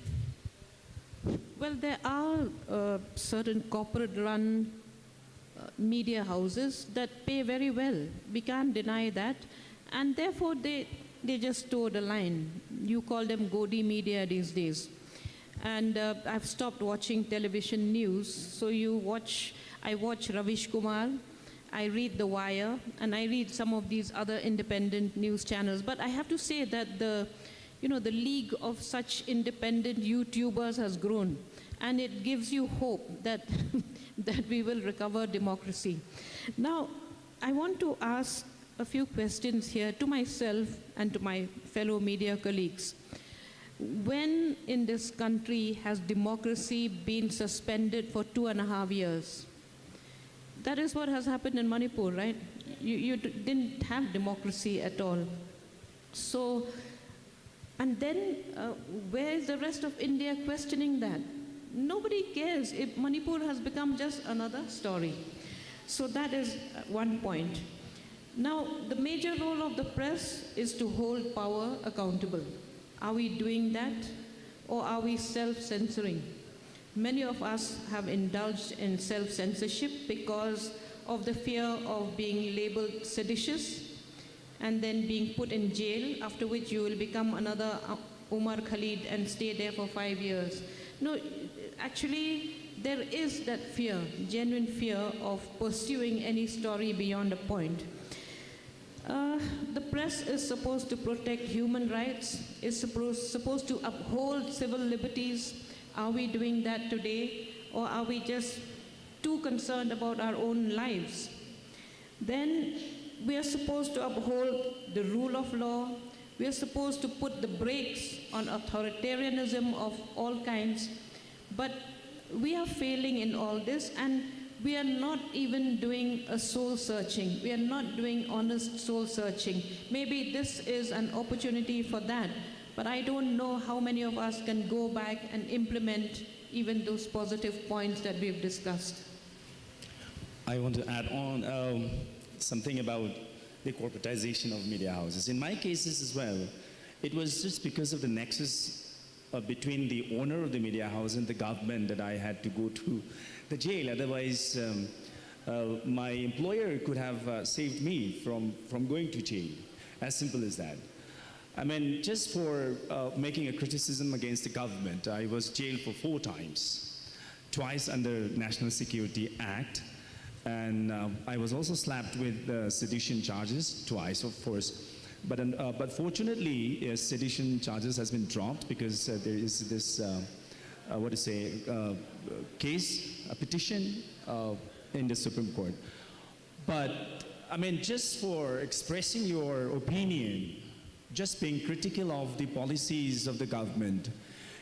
Well, there are certain corporate-run media houses that pay very well. We can't deny that. And therefore, they just toe the line. You call them Godi media these days. And I've stopped watching television news. So I watch Ravish Kumar, I read The Wire, and I read some of these other independent news channels. But I have to say that the league of such independent YouTubers has grown. And it gives you hope that, that we will recover democracy. Now, I want to ask a few questions here to myself and to my fellow media colleagues. When in this country has democracy been suspended for 2.5 years? That is what has happened in Manipur, right? You didn't have democracy at all. So, and then where is the rest of India questioning that? Nobody cares if Manipur has become just another story. So that is one point. Now, the major role of the press is to hold power accountable. Are we doing that, or are we self-censoring? Many of us have indulged in self-censorship because of the fear of being labeled seditious and then being put in jail, after which you will become another Umar Khalid and stay there for 5 years. No, actually, there is that fear, genuine fear of pursuing any story beyond a point. The press is supposed to protect human rights, is supposed to uphold civil liberties. Are we doing that today, or are we just too concerned about our own lives? Then we are supposed to uphold the rule of law. We are supposed to put the brakes on authoritarianism of all kinds. But we are failing in all this, and we are not even doing a soul searching. We are not doing honest soul searching. Maybe this is an opportunity for that, but I don't know how many of us can go back and implement even those positive points that we've discussed. I want to add on something about the corporatization of media houses. In my cases as well, it was just because of the nexus between the owner of the media house and the government that I had to go to the jail. Otherwise, my employer could have saved me from going to jail. As simple as that. I mean, just for making a criticism against the government, I was jailed for 4 times. Twice under National Security Act, and I was also slapped with sedition charges, twice, of course. But fortunately, sedition charges has been dropped because there is this, case, a petition in the Supreme Court. But, I mean, just for expressing your opinion, just being critical of the policies of the government,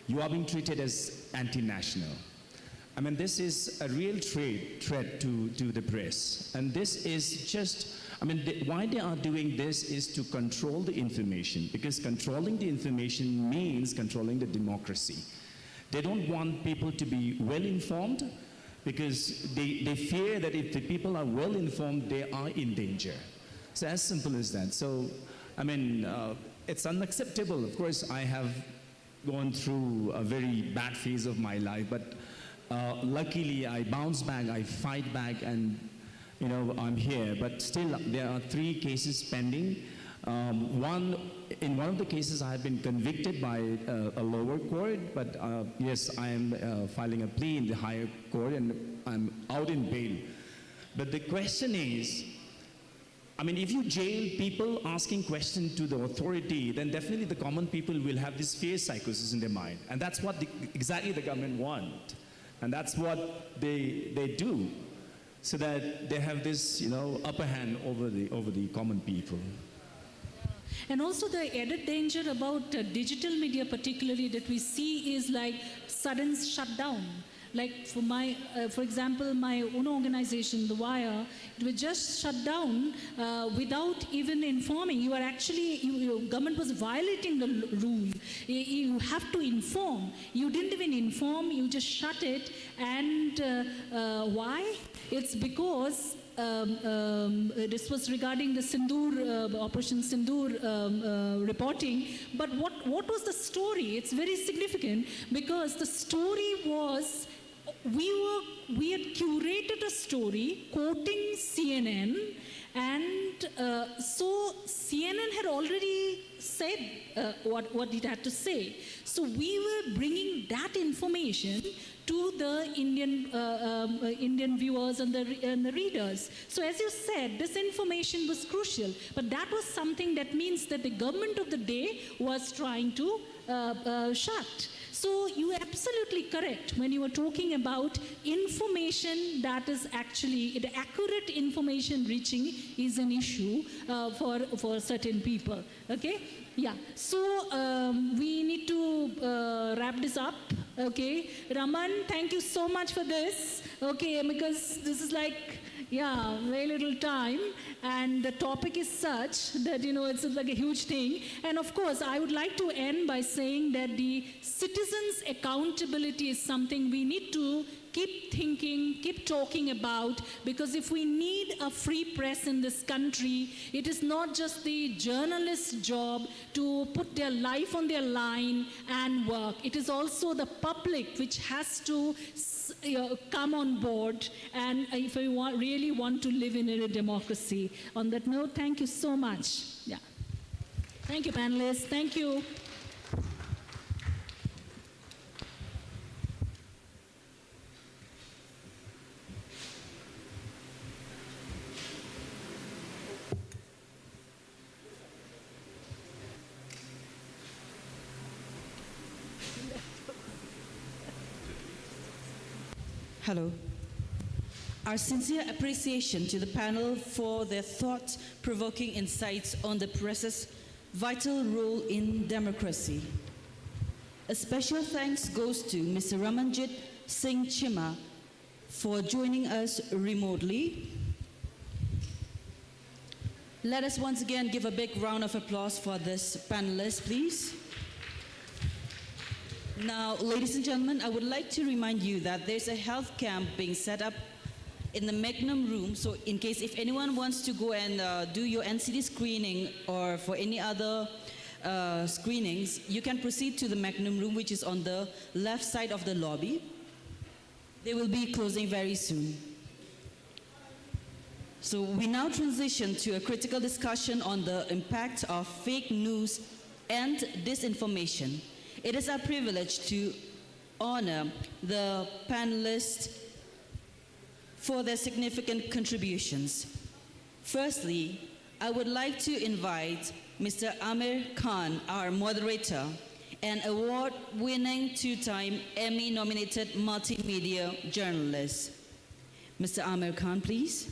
you are being treated as anti-national. I mean, this is a real threat to the press. And this is just, I mean, why they are doing this is to control the information, because controlling the information means controlling the democracy. They don't want people to be well informed, because they fear that if the people are well informed, they are in danger. So as simple as that. So, I mean, it's unacceptable. Of course, I have gone through a very bad phase of my life, but luckily I bounce back, I fight back, and I'm here. But still, there are 3 cases pending. In one of the cases, I have been convicted by a lower court, but yes, I am filing a plea in the higher court, and I'm out in bail. But the question is, I mean, if you jail people asking questions to the authority, then definitely the common people will have this fear psychosis in their mind. And that's what exactly the government want. And that's what they do, so that they have this, upper hand over the common people. And also the added danger about digital media particularly that we see is like sudden shutdown. Like for example, my own organization, The Wire, it was just shut down without even informing. You are actually, your government was violating the rule. You have to inform. You didn't even inform, you just shut it. And why? It's because this was regarding the Sindoor, Operation Sindoor reporting. But what was the story? It's very significant because the story was we had curated a story quoting CNN, and so CNN had already said what it had to say. So we were bringing that information to the Indian viewers and the readers. So as you said, this information was crucial, but that was something that means that the government of the day was trying to shut. So you are absolutely correct when you were talking about information that is actually, the accurate information reaching is an issue for certain people, okay? Yeah, so we need to wrap this up, okay? Raman, thank you so much for this, okay, because this is like, yeah, very little time, and the topic is such that, you know, it's like a huge thing. And of course, I would like to end by saying that the citizens' accountability is something we need to keep thinking, keep talking about, because if we need a free press in this country, it is not just the journalist's job to put their life on their line and work. It is also the public which has to come on board, and if we really want to live in a democracy. On that note, thank you so much. Yeah. Thank you, panelists. Thank you. Hello. Our sincere appreciation to the panel for their thought-provoking insights on the press's vital role in democracy. A special thanks goes to Mr. Ramanjit Singh Chima for joining us remotely. Let us once again give a big round of applause for this panelist, please. Now, ladies and gentlemen, I would like to remind you that there's a health camp being set up in the Magnum room. So in case if anyone wants to go and do your NCD screening or for any other screenings, you can proceed to the Magnum room, which is on the left side of the lobby. They will be closing very soon. So we now transition to a critical discussion on the impact of fake news and disinformation. It is our privilege to honor the panelists for their significant contributions. Firstly, I would like to invite Mr. Amir Khan, our moderator, an award-winning two-time Emmy-nominated multimedia journalist. Mr. Amir Khan, please.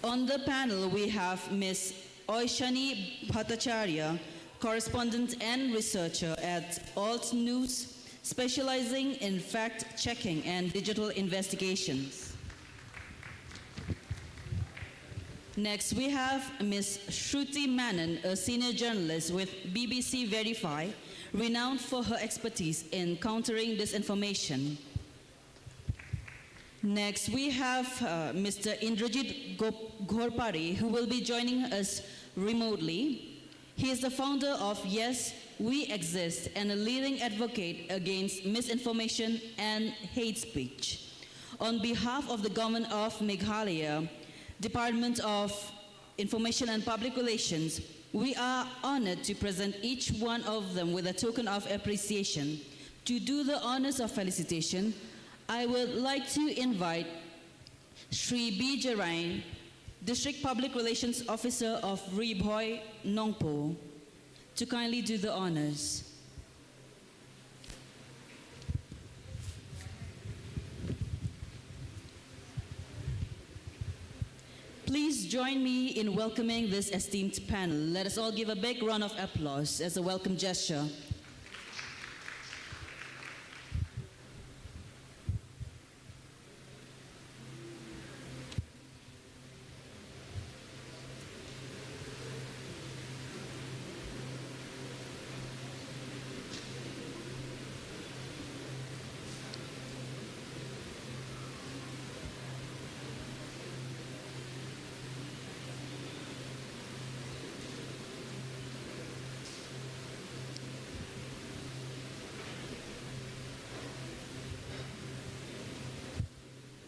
On the panel, we have Ms. Oishani Bhattacharya, correspondent and researcher at Alt News, specializing in fact-checking and digital investigations. Next, we have Ms. Shruti Menon, a senior journalist with BBC Verify, renowned for her expertise in countering disinformation. Next, we have Mr. Indrajit Ghorpari, who will be joining us remotely. He is the founder of Yes, We Exist and a leading advocate against misinformation and hate speech. On behalf of the Government of Meghalaya, Department of Information and Public Relations, we are honored to present each one of them with a token of appreciation. To do the honors of felicitation, I would like to invite Sri B. Jarain, District Public Relations Officer of Riboy, Nongpo, to kindly do the honors. Please join me in welcoming this esteemed panel. Let us all give a big round of applause as a welcome gesture.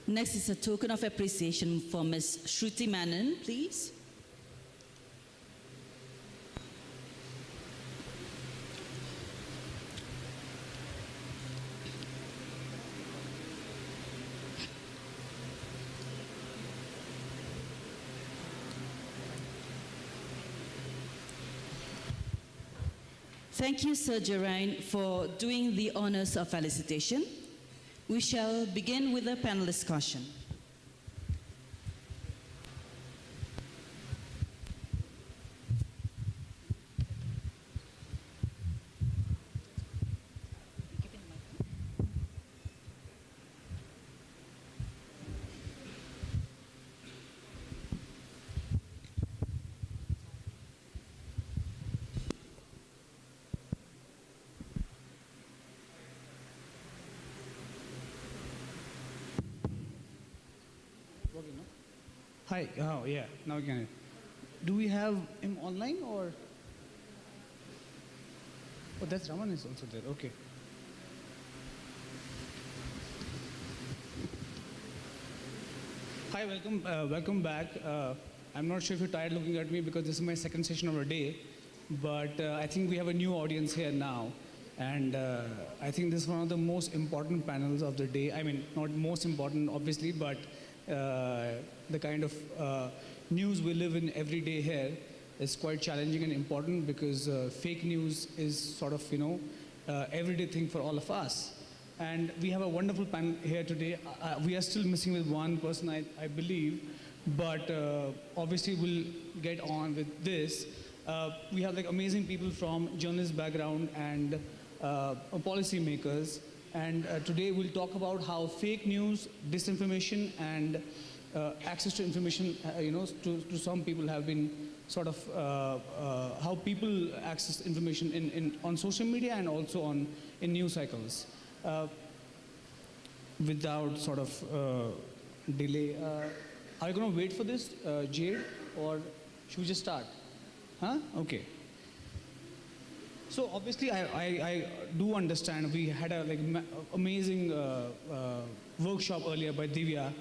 Next is a token of appreciation for Ms. Shruti Menon, please. Thank you, Sir Geraint, for doing the honors of felicitation. We shall begin with the panel discussion. Hi, oh yeah, now we can. Do we have him online or? Oh, that's Raman is also there, okay. Hi, welcome back. I'm not sure if you're tired looking at me because this is my second session of the day, but I think we have a new audience here now. And I think this is one of the most important panels of the day. I mean, not most important, obviously, but the kind of news we live in every day here is quite challenging and important because fake news is sort of, everyday thing for all of us. And we have a wonderful panel here today. We are still missing with one person, I believe, but obviously we'll get on with this. We have like amazing people from journalist background and policy makers. And today we'll talk about how fake news, disinformation, and access to information, to some people have been sort of how people access information on social media and also in news cycles. Without sort of delay, are you going to wait for this, Jade, or should we just start? Huh? Okay. So obviously, I do understand. We had a amazing workshop earlier by Divya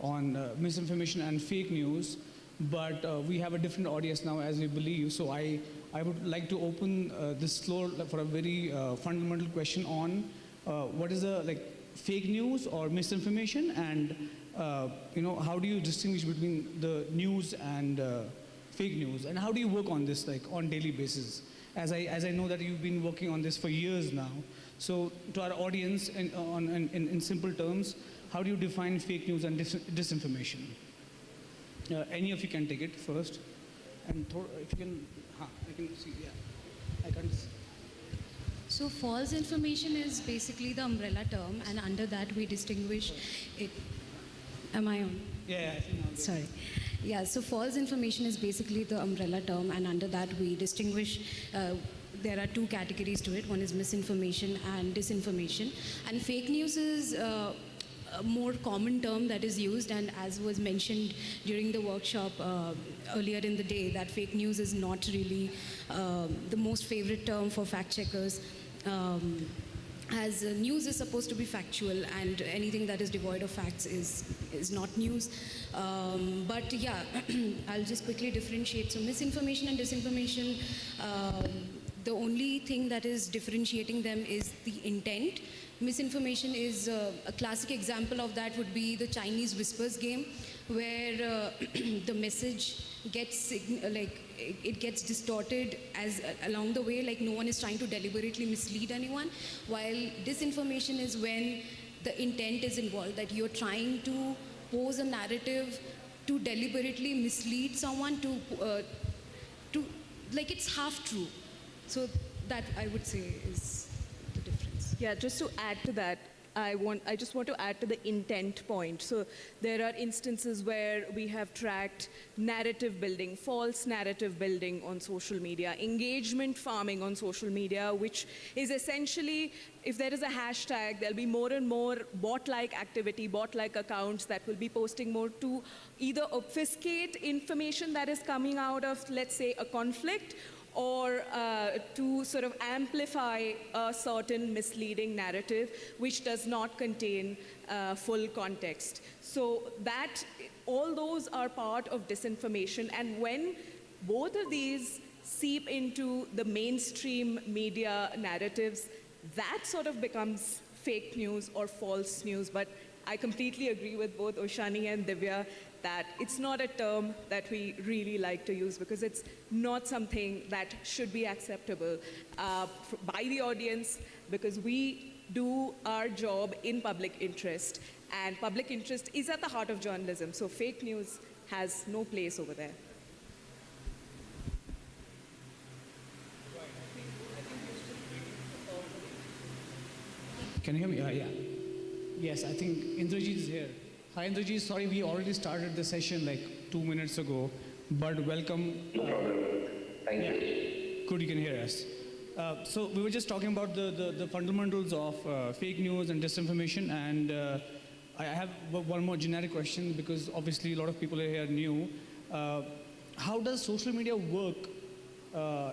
on misinformation and fake news, but we have a different audience now, as we believe. So I would like to open this floor for a very fundamental question on what is the fake news or misinformation, and how do you distinguish between the news and fake news, and how do you work on this on daily basis? As I know that you've been working on this for years now. So to our audience, in simple terms, how do you define fake news and disinformation? Any of you can take it first. And if you can, I can see, yeah. I can't see. So false information is basically the umbrella term, and under that we distinguish it. Am I on? Yeah, I think I'm Sorry. Yeah, so false information is basically the umbrella term, and under that we distinguish, there are two categories to it. One is misinformation and disinformation. And fake news is a more common term that is used, and as was mentioned during the workshop earlier in the day, that fake news is not really the most favorite term for fact checkers. As news is supposed to be factual, and anything that is devoid of facts is not news. But yeah, I'll just quickly differentiate. So misinformation and disinformation, the only thing that is differentiating them is the intent. Misinformation is a classic example of that would be the Chinese whispers game, where the message gets it gets distorted as along the way, like no one is trying to deliberately mislead anyone, while disinformation is when the intent is involved, that you're trying to pose a narrative to deliberately mislead someone, to it's half true. So that, I would say, is the difference. Yeah, just to add to that, I just want to add to the intent point. So there are instances where we have tracked narrative building, false narrative building on social media, engagement farming on social media, which is essentially, if there is a hashtag, there'll be more and more bot-like activity, bot-like accounts that will be posting more to either obfuscate information that is coming out of, let's say, a conflict, or to sort of amplify a certain misleading narrative which does not contain full context. So that, all those are part of disinformation, and when both of these seep into the mainstream media narratives, that sort of becomes fake news or false news. But I completely agree with both Oshani and Divya that it's not a term that we really like to use, because it's not something that should be acceptable by the audience, because we do our job in public interest, and public interest is at the heart of journalism. So fake news has no place over there. Can you hear me? Yeah. Yes, I think Indrajit is here. Hi, Indrajit. Sorry, we already started the session like 2 minutes ago, but welcome. Thank you. Good, you can hear us. So we were just talking about the fundamentals of fake news and disinformation, and I have one more generic question, because obviously a lot of people are here new. How does social media work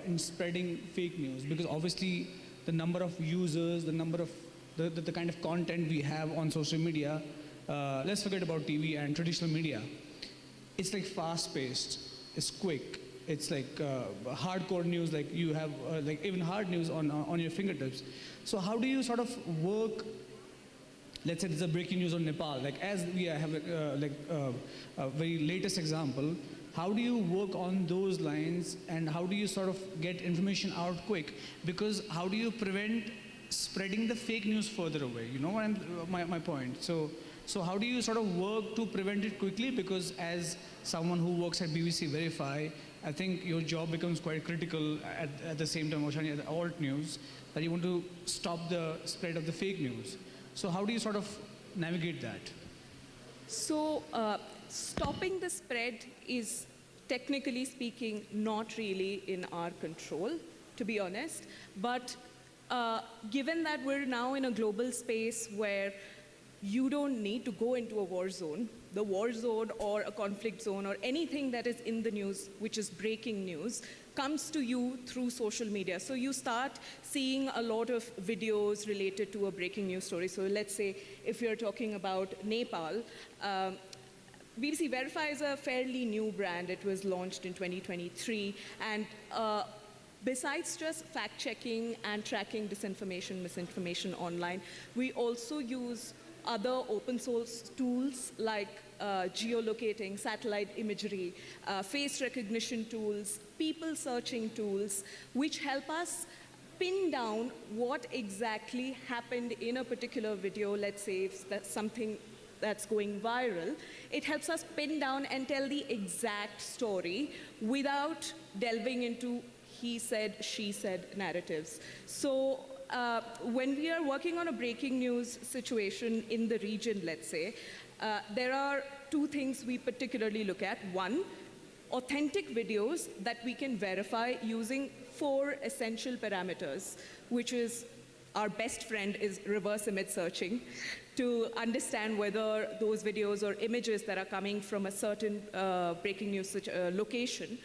in spreading fake news? Because obviously the number of users, the number of the kind of content we have on social media, let's forget about TV and traditional media. It's like fast-paced, it's quick, it's like hardcore news, like you have like even hard news on your fingertips. So how do you sort of work, let's say there's a breaking news on Nepal, like as we have a very latest example, how do you work on those lines, and how do you sort of get information out quick? Because how do you prevent spreading the fake news further away? You know what my point? So how do you sort of work to prevent it quickly? Because as someone who works at BBC Verify, I think your job becomes quite critical at the same time, Oshani, at Alt News, that you want to stop the spread of the fake news. So how do you sort of navigate that? So stopping the spread is, technically speaking, not really in our control, to be honest. But given that we're now in a global space where you don't need to go into a war zone, the war zone or a conflict zone or anything that is in the news, which is breaking news, comes to you through social media. So you start seeing a lot of videos related to a breaking news story. So let's say if you're talking about Nepal, BBC Verify is a fairly new brand. It was launched in 2023. And besides just fact-checking and tracking disinformation, misinformation online, we also use other open source tools like geolocating, satellite imagery, face recognition tools, people searching tools, which help us pin down what exactly happened in a particular video. Let's say if that's something that's going viral, it helps us pin down and tell the exact story without delving into he said, she said narratives. So when we are working on a breaking news situation in the region, let's say, there are two things we particularly look at. One, authentic videos that we can verify using 4 essential parameters, which is our best friend is reverse image searching to understand whether those videos or images that are coming from a certain breaking news location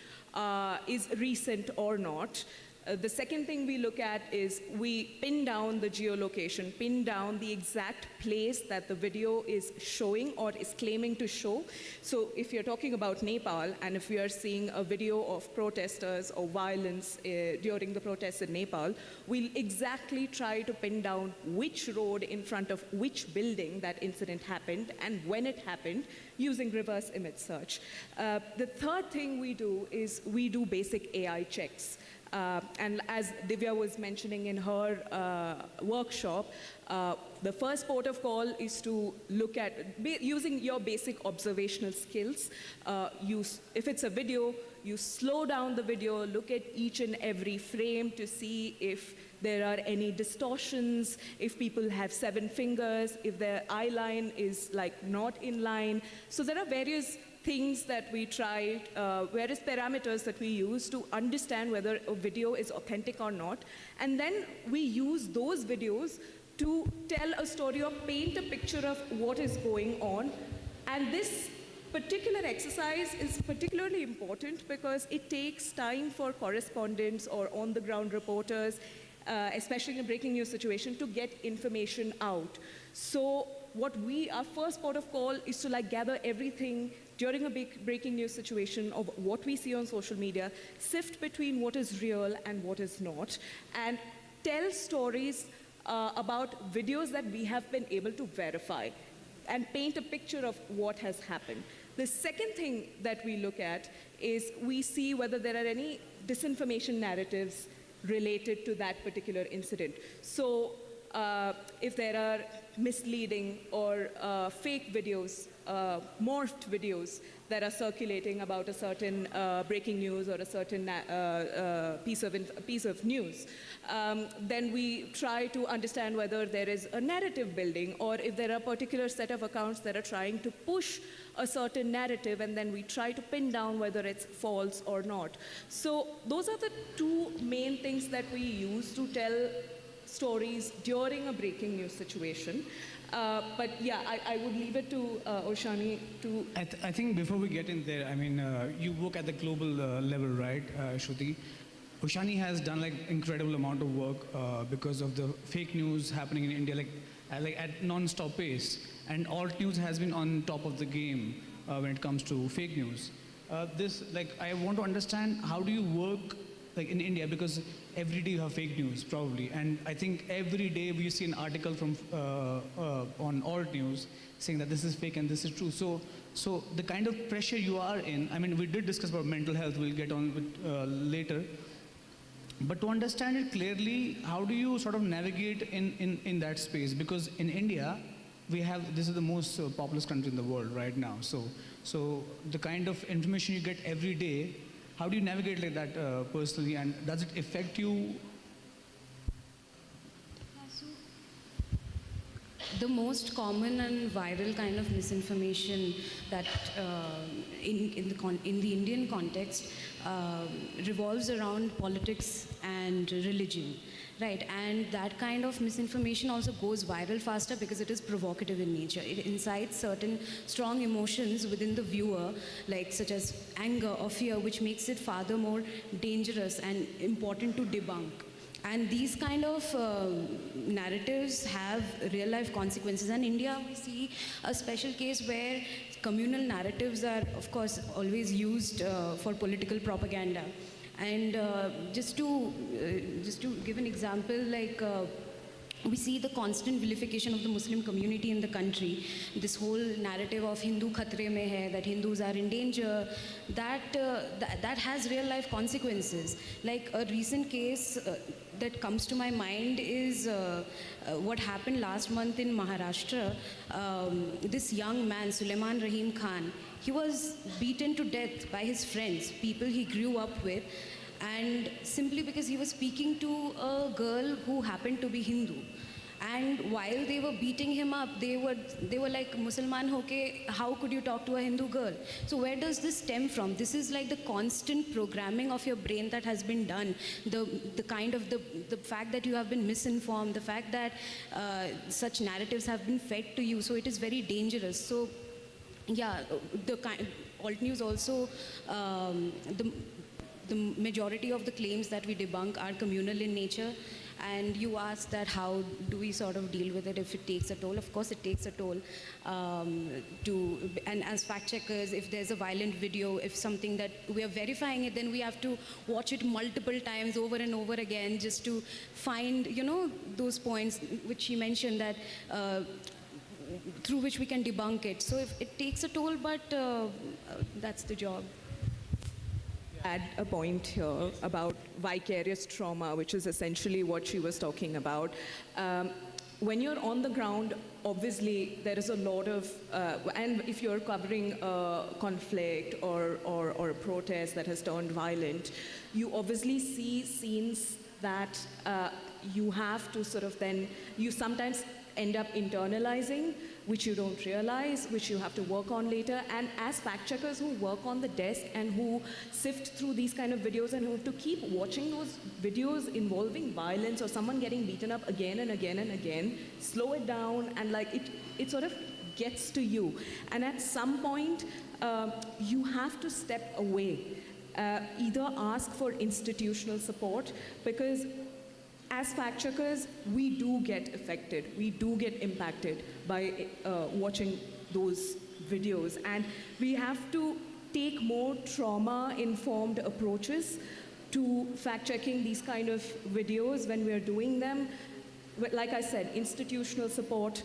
is recent or not. The second thing we look at is we pin down the geolocation, pin down the exact place that the video is showing or is claiming to show. So if you're talking about Nepal, and if we are seeing a video of protesters or violence during the protests in Nepal, we'll exactly try to pin down which road in front of which building that incident happened and when it happened, using reverse image search. The third thing we do is we do basic AI checks. And as Divya was mentioning in her workshop, the first port of call is to look at, using your basic observational skills, if it's a video, you slow down the video, look at each and every frame to see if there are any distortions, if people have 7 fingers, if their eye line is like not in line. So there are various things that we try, various parameters that we use to understand whether a video is authentic or not. And then we use those videos to tell a story or paint a picture of what is going on. And this particular exercise is particularly important because it takes time for correspondents or on-the-ground reporters, especially in a breaking news situation, to get information out. So our first port of call is to gather everything during a big breaking news situation of what we see on social media, sift between what is real and what is not, and tell stories about videos that we have been able to verify and paint a picture of what has happened. The second thing that we look at is we see whether there are any disinformation narratives related to that particular incident. So if there are misleading or fake videos, morphed videos that are circulating about a certain breaking news or a certain piece of news, then we try to understand whether there is a narrative building or if there are a particular set of accounts that are trying to push a certain narrative, and then we try to pin down whether it's false or not. So those are the two main things that we use to tell stories during a breaking news situation. But yeah, I would leave it to Oshani to... I think before we get in there, I mean, you work at the global level, right, Shruti? Oshani has done incredible amount of work because of the fake news happening in India, at non-stop pace. And alt news has been on top of the game when it comes to fake news. I want to understand, how do you work in India, because every day you have fake news probably, and I think every day we see an article from on alt news saying that this is fake and this is true. So the kind of pressure you are in, I mean, we did discuss about mental health, we'll get on with later, but to understand it clearly, how do you sort of navigate in that space? Because in India, this is the most populous country in the world right now. So the kind of information you get every day, how do you navigate like that personally, and does it affect you? The most common and viral kind of misinformation that in the Indian context revolves around politics and religion. Right, and that kind of misinformation also goes viral faster because it is provocative in nature. It incites certain strong emotions within the viewer, such as anger or fear, which makes it further more dangerous and important to debunk. And these kind of narratives have real-life consequences. And in India, we see a special case where communal narratives are, of course, always used for political propaganda. And just to give an example, we see the constant vilification of the Muslim community in the country. This whole narrative of Hindu khatre mein hai, that Hindus are in danger, that has real life consequences. Like a recent case that comes to my mind is what happened last month in Maharashtra. This young man, Suleiman Rahim Khan, he was beaten to death by his friends, people he grew up with, and simply because he was speaking to a girl who happened to be Hindu. And while they were beating him up, they were like, Musalman hoke, how could you talk to a Hindu girl? So where does this stem from? This is like the constant programming of your brain that has been done. The fact that you have been misinformed, the fact that such narratives have been fed to you. So it is very dangerous. So yeah, alt news also, the majority of the claims that we debunk are communal in nature. And you asked that how do we sort of deal with it if it takes a toll? Of course it takes a toll. And as fact checkers, if there's a violent video, if something that we are verifying it, then we have to watch it multiple times over and over again just to find, those points which she mentioned that through which we can debunk it. So if it takes a toll, but that's the job. Add a point here about vicarious trauma, which is essentially what she was talking about. When you're on the ground, obviously there is a lot of, and if you're covering a conflict or a protest that has turned violent, you obviously see scenes that you have to sort of then, you sometimes end up internalizing, which you don't realize, which you have to work on later. And as fact checkers who work on the desk and who sift through these kind of videos and who have to keep watching those videos involving violence or someone getting beaten up again and again and again, slow it down, and it sort of gets to you. And at some point, you have to step away. Either ask for institutional support, because as fact checkers, we do get affected, we do get impacted by watching those videos, and we have to take more trauma-informed approaches to fact-checking these kind of videos when we're doing them. Like I said, institutional support,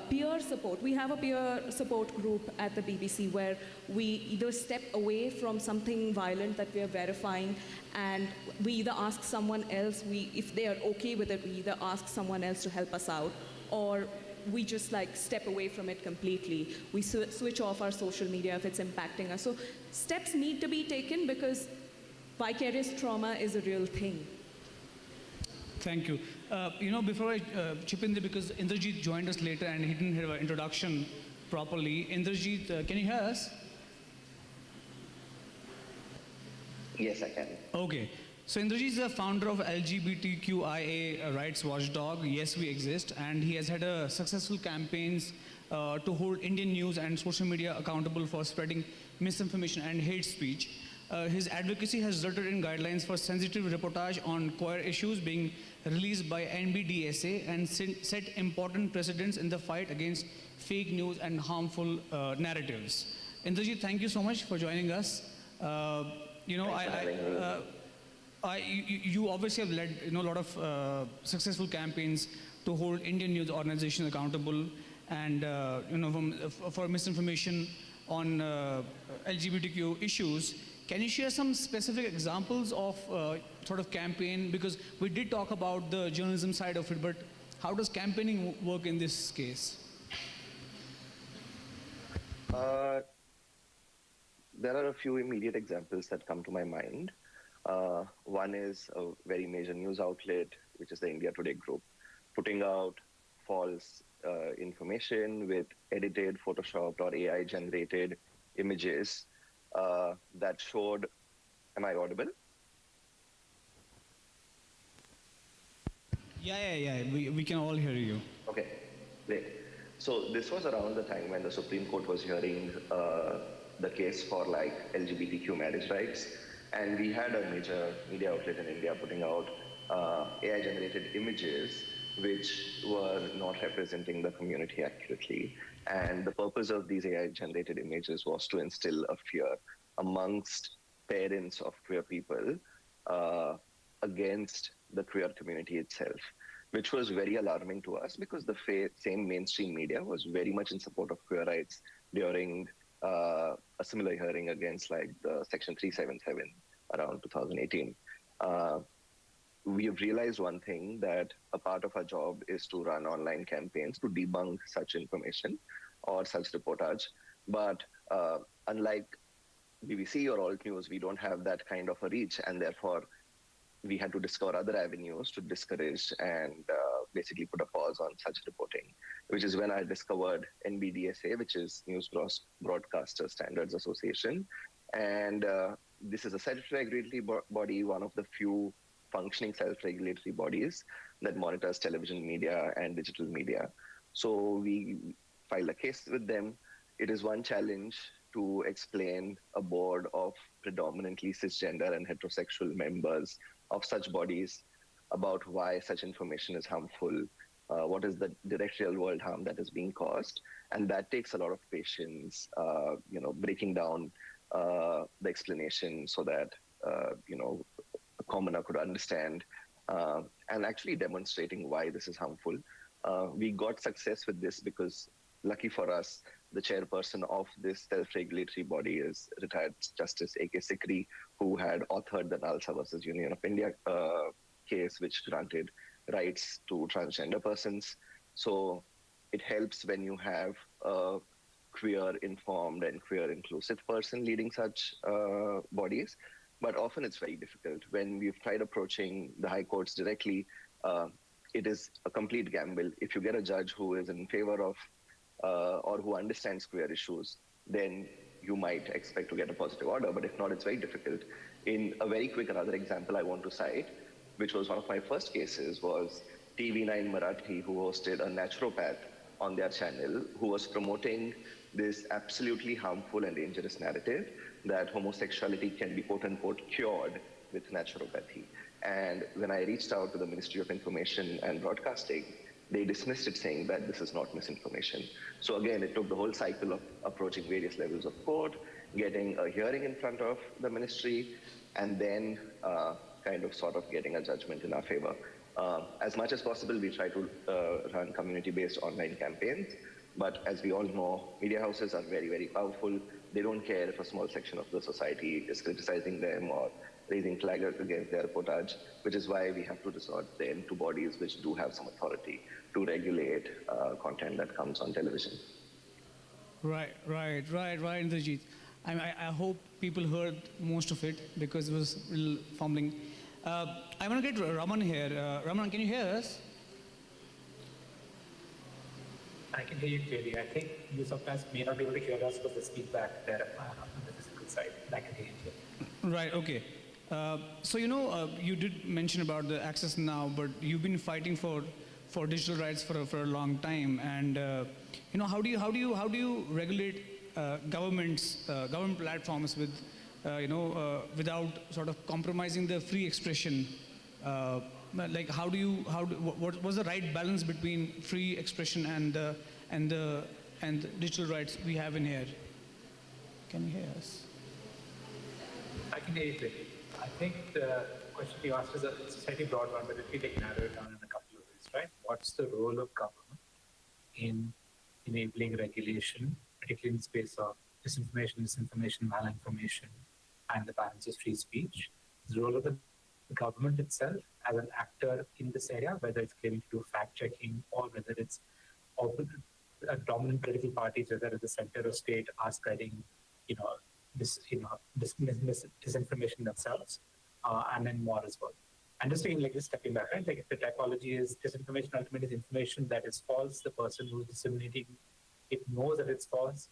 peer support. We have a peer support group at the BBC where we either step away from something violent that we are verifying, and we either ask someone else, if they are okay with it, we either ask someone else to help us out, or we just like step away from it completely. We switch off our social media if it's impacting us. So steps need to be taken, because vicarious trauma is a real thing. Thank you. Before I chip in there, because Indrajit joined us later and he didn't hear our introduction properly. Indrajit, can you hear us? Yes, I can. Okay. So Indrajit is the founder of LGBTQIA Rights Watchdog, Yes We Exist, and he has had a successful campaigns to hold Indian news and social media accountable for spreading misinformation and hate speech. His advocacy has resulted in guidelines for sensitive reportage on queer issues being released by NBDSA and set important precedents in the fight against fake news and harmful narratives. Indrajit, thank you so much for joining us. You obviously have led a lot of successful campaigns to hold Indian news organizations accountable, and for misinformation on LGBTQ issues. Can you share some specific examples of sort of campaign? Because we did talk about the journalism side of it, but how does campaigning work in this case? There are a few immediate examples that come to my mind. One is a very major news outlet, which is the India Today group, putting out false information with edited, photoshopped, or AI-generated images that showed. Am I audible? Yeah. We can all hear you. Okay, great. So this was around the time when the Supreme Court was hearing the case for like LGBTQ marriage rights, and we had a major media outlet in India putting out AI-generated images which were not representing the community accurately. And the purpose of these AI-generated images was to instill a fear amongst parents of queer people against the queer community itself, which was very alarming to us, because the same mainstream media was very much in support of queer rights during a similar hearing against like the Section 377 around 2018. We have realized one thing, that a part of our job is to run online campaigns to debunk such information or such reportage. But unlike BBC or Alt News, we don't have that kind of a reach, and therefore we had to discover other avenues to discourage and basically put a pause on such reporting, which is when I discovered NBDSA, which is News Broadcaster Standards Association. And this is a self-regulatory body, one of the few functioning self-regulatory bodies that monitors television media and digital media. So we filed a case with them. It is one challenge to explain a board of predominantly cisgender and heterosexual members of such bodies about why such information is harmful, what is the direct real world harm that is being caused. And that takes a lot of patience, breaking down the explanation so that, a commoner could understand, and actually demonstrating why this is harmful. We got success with this because, lucky for us, the chairperson of this self-regulatory body is retired Justice A.K. Sikri, who had authored the Nalsa versus Union of India case, which granted rights to transgender persons. So it helps when you have a queer-informed and queer-inclusive person leading such bodies. But often it's very difficult. When we've tried approaching the high courts directly, it is a complete gamble. If you get a judge who is in favor of or who understands queer issues, then you might expect to get a positive order. But if not, it's very difficult. In a very quick another example I want to cite, which was one of my first cases, was TV9 Marathi, who hosted a naturopath on their channel, who was promoting this absolutely harmful and dangerous narrative that homosexuality can be quote-unquote cured with naturopathy. And when I reached out to the Ministry of Information and Broadcasting, they dismissed it, saying that this is not misinformation. So again, it took the whole cycle of approaching various levels of court, getting a hearing in front of the ministry, and then kind of sort of getting a judgment in our favor. As much as possible, we try to run community-based online campaigns, but as we all know, media houses are very, very powerful. They don't care if a small section of the society is criticizing them or raising flags against their reportage, which is why we have to resort then to bodies which do have some authority to regulate content that comes on television. Right, Indrajit. I hope people heard most of it because it was a little fumbling. I want to get Raman here. Raman, can you hear us? I can hear you clearly. I think you sometimes may not be able to hear us because there's feedback there on the physical side. I can hear you clearly. Right, okay. So, you did mention about the Access Now, but you've been fighting for digital rights for a long time. And, how do you regulate government platforms with, without sort of compromising the free expression? Like, what was the right balance between free expression and the digital rights we have in here? Can you hear us? I can hear you clearly. I think the question you asked is a slightly broad one, but if we narrow it down in a couple of ways, right? What's the role of government in enabling regulation, particularly in the space of disinformation, malinformation, and the balance of free speech? The role of the government itself as an actor in this area, whether it's claiming to do fact-checking or whether it's dominant political parties, whether at the center or state, are spreading, disinformation themselves, and then more as well. And just stepping back, right? Like if the typology is disinformation, ultimately is information that is false. The person who's disseminating it knows that it's false.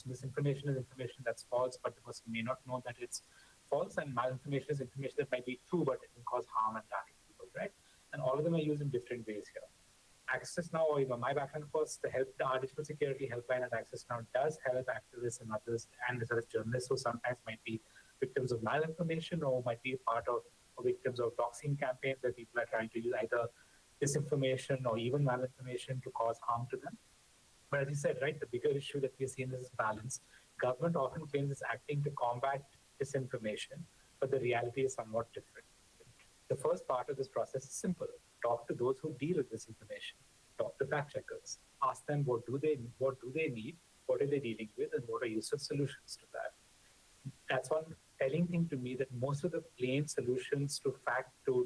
Misinformation is information that's false, but the person may not know that it's false. And malinformation is information that might be true, but it can cause harm and damage to people, right? And all of them are used in different ways here. Access Now, my background, of course, our digital security helpline at Access Now does help activists and others, and as well as journalists who sometimes might be victims of malinformation or might be part of or victims of doxing campaigns where people are trying to use either disinformation or even malinformation to cause harm to them. But as you said, right, the bigger issue that we're seeing is balance. Government often claims it's acting to combat disinformation, but the reality is somewhat different. The first part of this process is simple. Talk to those who deal with this information. Talk to fact checkers. Ask them what do they need, what are they dealing with, and what are useful solutions to that. That's one telling thing to me, that most of the plain solutions to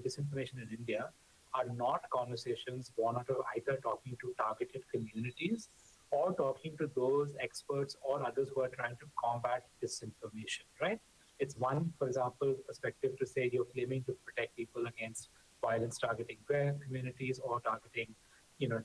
disinformation in India are not conversations born out of either talking to targeted communities or talking to those experts or others who are trying to combat disinformation, right? It's one, for example, perspective to say you're claiming to protect people against violence targeting queer communities or targeting,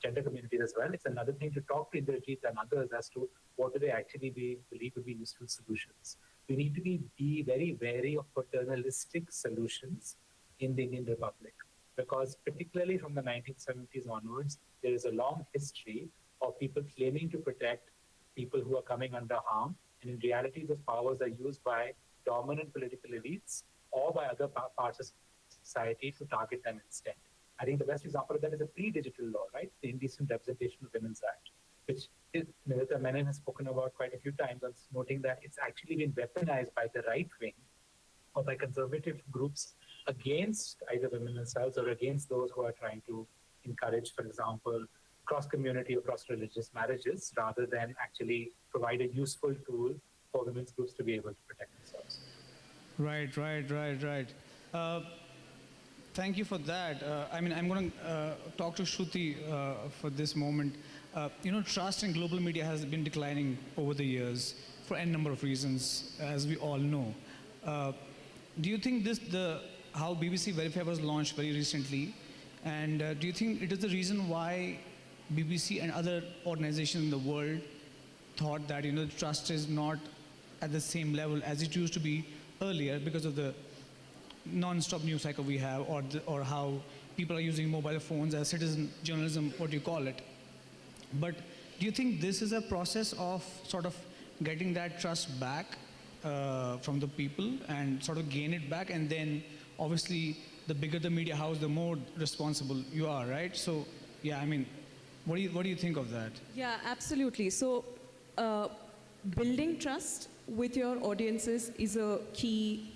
gender communities as well. It's another thing to talk to Indrajit and others as to what do they actually believe would be useful solutions. We need to be very wary of paternalistic solutions in the Indian Republic, because particularly from the 1970s onwards, there is a long history of people claiming to protect people who are coming under harm, and in reality, those powers are used by dominant political elites or by other parts of society to target them instead. I think the best example of that is a pre-digital law, right? The Indecent Representation of Women's Act, which Nivedita Menon has spoken about quite a few times, noting that it's actually been weaponized by the right wing or by conservative groups against either women themselves or against those who are trying to encourage, for example, cross-community or cross-religious marriages, rather than actually provide a useful tool for women's groups to be able to protect themselves. Right. Thank you for that. I'm going to talk to Shruti for this moment. Trust in global media has been declining over the years for n number of reasons, as we all know. Do you think how BBC Verify was launched very recently, and do you think it is the reason why BBC and other organizations in the world thought that trust is not at the same level as it used to be earlier because of the non-stop news cycle we have, or how people are using mobile phones as citizen journalism, what you call it? But Do you think this is a process of sort of getting that trust back from the people and sort of gain it back, and then obviously the bigger the media house, the more responsible you are, right? So yeah, I mean, what do you think of that? Yeah, absolutely. So building trust with your audiences is a key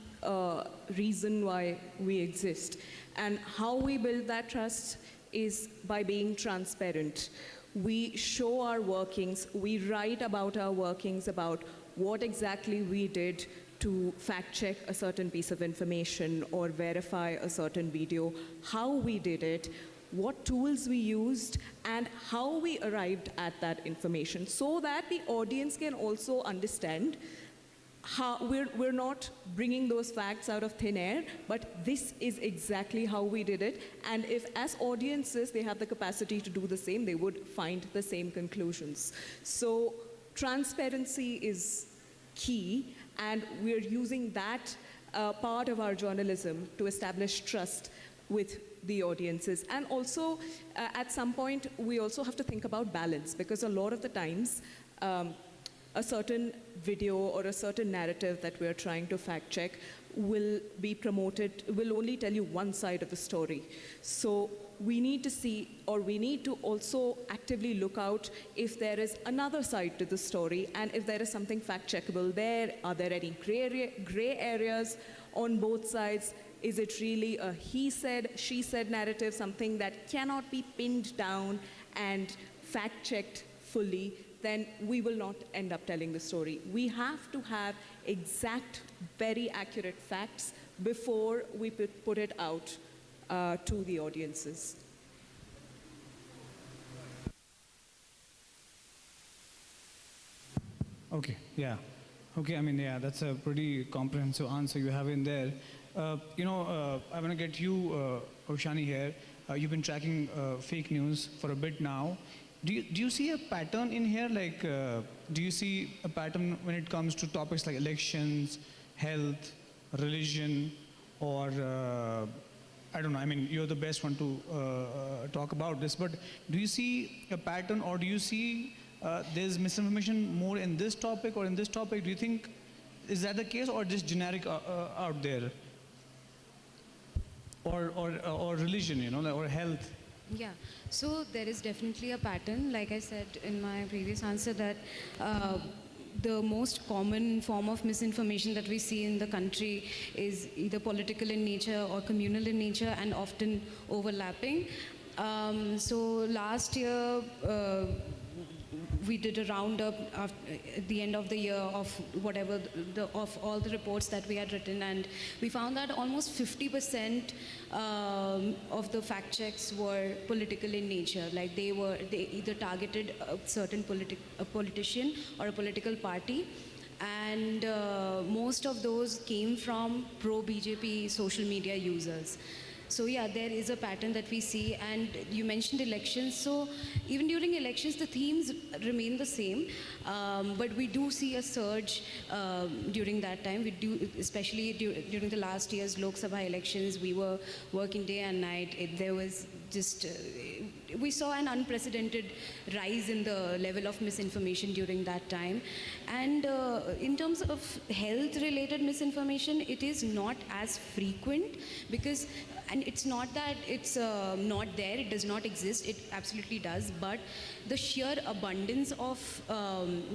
reason why we exist. And how we build that trust is by being transparent. We show our workings, we write about our workings, about what exactly we did to fact check a certain piece of information or verify a certain video, how we did it, what tools we used, and how we arrived at that information, so that the audience can also understand how we're not bringing those facts out of thin air, but this is exactly how we did it. And if as audiences they have the capacity to do the same, they would find the same conclusions. So transparency is key, and we're using that part of our journalism to establish trust with the audiences. And also, at some point, we also have to think about balance, because a lot of the times, a certain video or a certain narrative that we're trying to fact check will be promoted, will only tell you one side of the story. So we need to see, or we need to also actively look out if there is another side to the story, and if there is something fact checkable there. Are there any gray areas on both sides? Is it really a he said, she said narrative, something that cannot be pinned down and fact checked fully? Then we will not end up telling the story. We have to have exact, very accurate facts before we put it out to the audiences. Okay, yeah. Okay, I mean, yeah, that's a pretty comprehensive answer you have in there. I want to get you, Oshani, here. You've been tracking fake news for a bit now. Do you see a pattern in here? Like, do you see a pattern when it comes to topics like elections, health, religion, or I don't know, I mean, you're the best one to talk about this, but do you see a pattern, or do you see there's misinformation more in this topic or in this topic? Do you think, is that the case, or just generic out there? Or religion, or health? Yeah, so there is definitely a pattern. Like I said in my previous answer, that the most common form of misinformation that we see in the country is either political in nature or communal in nature, and often overlapping. So last year, we did a roundup at the end of the year of whatever of all the reports that we had written, and we found that almost 50% of the fact checks were political in nature. Like they either targeted a certain politician or a political party, and most of those came from pro-BJP social media users. So yeah, there is a pattern that we see. And you mentioned elections. So even during elections, the themes remain the same. But we do see a surge during that time. We do, especially during the last year's Lok Sabha elections, we were working day and night. There was just, we saw an unprecedented rise in the level of misinformation during that time. And in terms of health-related misinformation, it is not as frequent, because, and it's not that it's not there, it does not exist, it absolutely does, but the sheer abundance of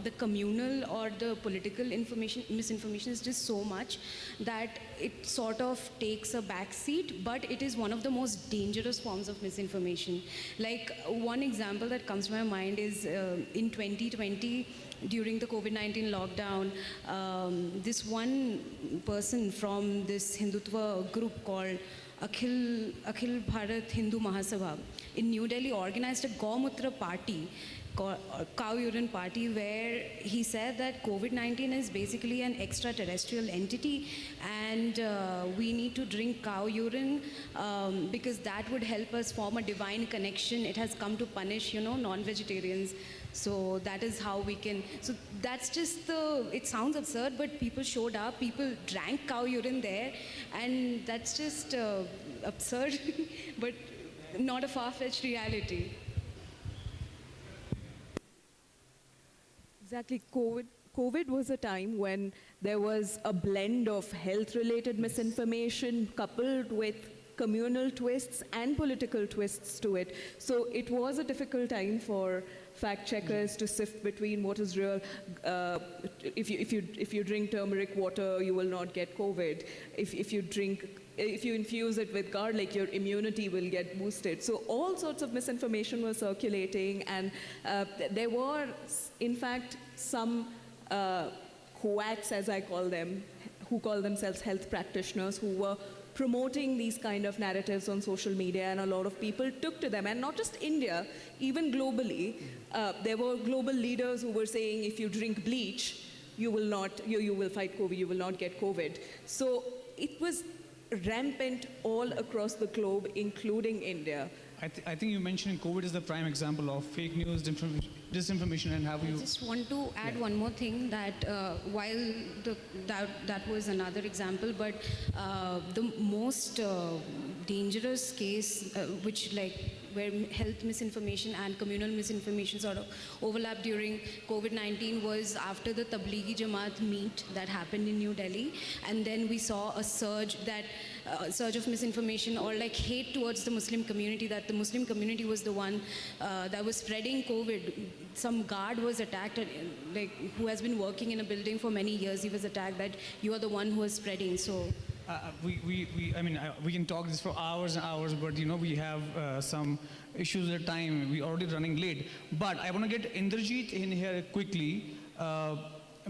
the communal or the political misinformation is just so much that it sort of takes a back seat, but it is one of the most dangerous forms of misinformation. Like one example that comes to my mind is in 2020, during the COVID-19 lockdown, this one person from this Hindutva group called Akhil Bharat Hindu Mahasabha in New Delhi organized a Gaumutra party, cow urine party, where he said that COVID-19 is basically an extraterrestrial entity, and we need to drink cow urine because that would help us form a divine connection. It has come to punish, non-vegetarians. So that is how we can, so that's just it sounds absurd, but people showed up, people drank cow urine there, and that's just absurd, but not a far-fetched reality. Exactly. COVID was a time when there was a blend of health-related misinformation coupled with communal twists and political twists to it. So it was a difficult time for fact checkers to sift between what is real. If you drink turmeric water, you will not get COVID. If you infuse it with garlic, your immunity will get boosted. So all sorts of misinformation was circulating, and there were, in fact, some quacks, as I call them, who call themselves health practitioners, who were promoting these kind of narratives on social media, and a lot of people took to them. And not just India, even globally, there were global leaders who were saying, if you drink bleach, you will fight COVID, you will not get COVID. So it was rampant all across the globe, including India. I think you mentioned COVID is the prime example of fake news, disinformation, and have you... I just want to add one more thing, that while that was another example, but the most dangerous case, which where health misinformation and communal misinformation sort of overlapped during COVID-19, was after the Tablighi Jamaat meet that happened in New Delhi, and then we saw a surge of misinformation or hate towards the Muslim community, that the Muslim community was the one that was spreading COVID. Some guard was attacked, who has been working in a building for many years. He was attacked that you are the one who is spreading. So we can talk this for hours and hours, but we have some issues at time. We're already running late. But I want to get Indrajit in here quickly,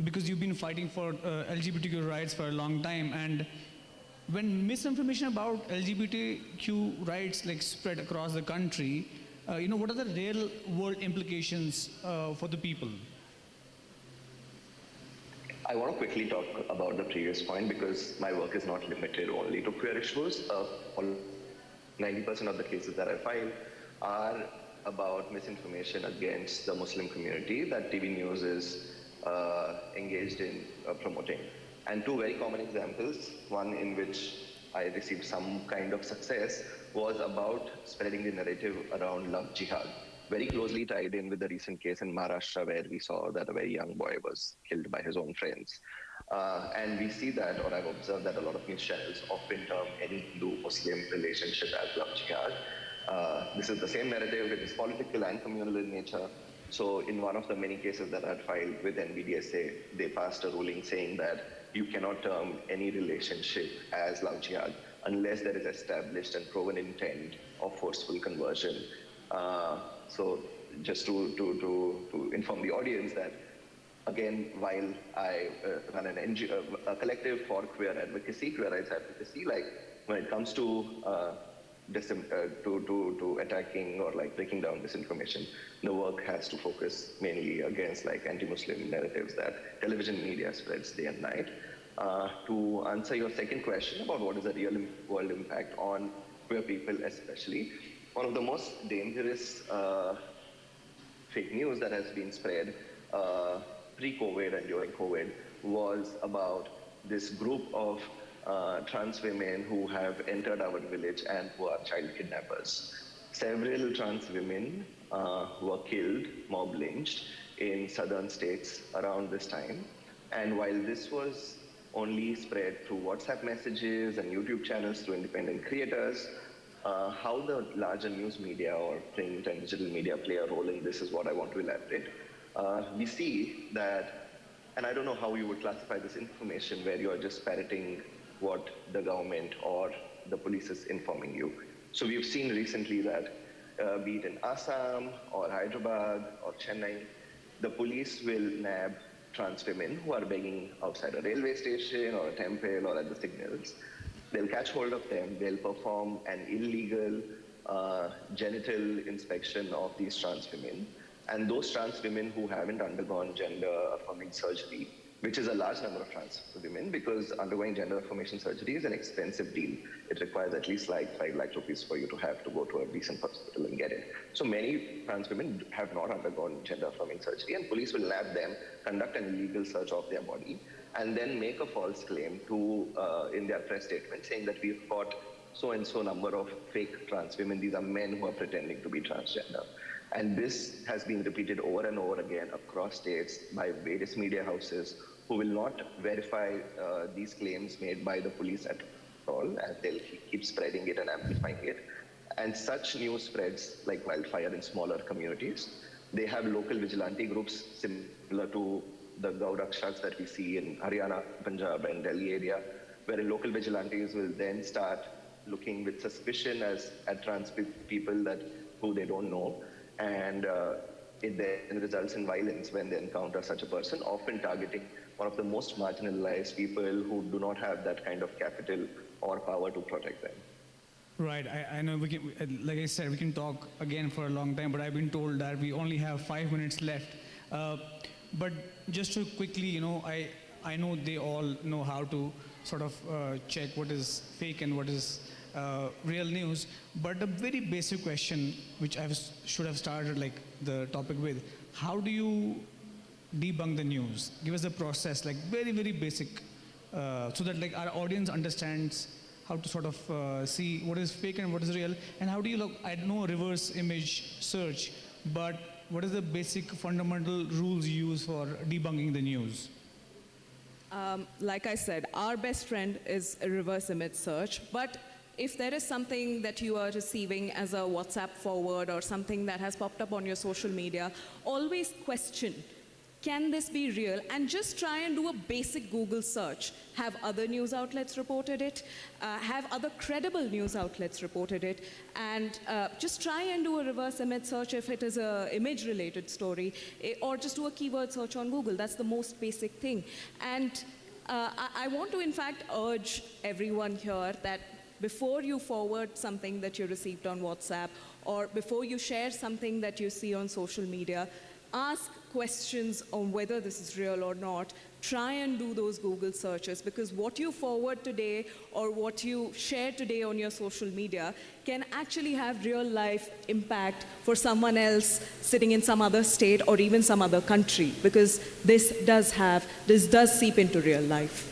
because you've been fighting for LGBTQ rights for a long time, and when misinformation about LGBTQ rights spread across the country, what are the real world implications for the people? I want to quickly talk about the previous point, because my work is not limited only to queer issues. 90% of the cases that I file are about misinformation against the Muslim community that TV News is engaged in promoting. And two very common examples, one in which I received some kind of success, was about spreading the narrative around love jihad, very closely tied in with the recent case in Maharashtra, where we saw that a very young boy was killed by his own friends. And we see that, or I've observed that a lot of news channels often term any Hindu-Muslim relationship as love jihad. This is the same narrative, it is political and communal in nature. So in one of the many cases that I had filed with NBDSA, they passed a ruling saying that you cannot term any relationship as love jihad unless there is established and proven intent of forceful conversion. So just to inform the audience that, again, while I run an NGO, a collective for queer advocacy, queer rights advocacy, when it comes to attacking or breaking down disinformation, the work has to focus mainly against anti-Muslim narratives that television media spreads day and night. To answer your second question about what is the real world impact on queer people especially, one of the most dangerous fake news that has been spread pre-COVID and during COVID was about this group of trans women who have entered our village and who are child kidnappers. Several trans women were killed, mob lynched, in southern states around this time. And while this was only spread through WhatsApp messages and YouTube channels through independent creators, how the larger news media or print and digital media play a role in this is what I want to elaborate. We see that, and I don't know how you would classify this information where you are just parroting what the government or the police is informing you. So we've seen recently that be it in Assam or Hyderabad or Chennai, the police will nab trans women who are begging outside a railway station or a temple or at the signals. They'll catch hold of them, they'll perform an illegal genital inspection of these trans women. And those trans women who haven't undergone gender-affirming surgery, which is a large number of trans women, because undergoing gender affirmation surgery is an expensive deal. It requires at least 5 lakh rupees for you to have to go to a decent hospital and get it. So many trans women have not undergone gender affirming surgery, and police will nab them, conduct an illegal search of their body, and then make a false claim to in their press statement saying that we've got so and so number of fake trans women. These are men who are pretending to be transgender. And this has been repeated over and over again across states by various media houses who will not verify these claims made by the police at all, and they'll keep spreading it and amplifying it. And such news spreads like wildfire in smaller communities. They have local vigilante groups similar to the Gaurakshaks that we see in Haryana, Punjab, and Delhi area, where local vigilantes will then start looking with suspicion at trans people who they don't know, and it then results in violence when they encounter such a person, often targeting one of the most marginalized people who do not have that kind of capital or power to protect them. Right, I know we can, like I said, we can talk again for a long time, but I've been told that we only have 5 minutes left. But just to quickly, I know they all know how to sort of check what is fake and what is real news, but a very basic question, which I should have started like the topic with, how do you debunk the news? Give us the process, like very, very basic, so that like our audience understands how to sort of see what is fake and what is real, and how do you look, I know reverse image search, but what is the basic fundamental rules you use for debunking the news? Like I said, our best friend is a reverse image search, but if there is something that you are receiving as a WhatsApp forward or something that has popped up on your social media, always question, can this be real? And just try and do a basic Google search. Have other news outlets reported it? Have other credible news outlets reported it? And just try and do a reverse image search if it is an image-related story, or just do a keyword search on Google. That's the most basic thing. And I want to, in fact, urge everyone here that before you forward something that you received on WhatsApp, or before you share something that you see on social media, ask questions on whether this is real or not. Try and do those Google searches, because what you forward today or what you share today on your social media can actually have real life impact for someone else sitting in some other state or even some other country, because this does seep into real life.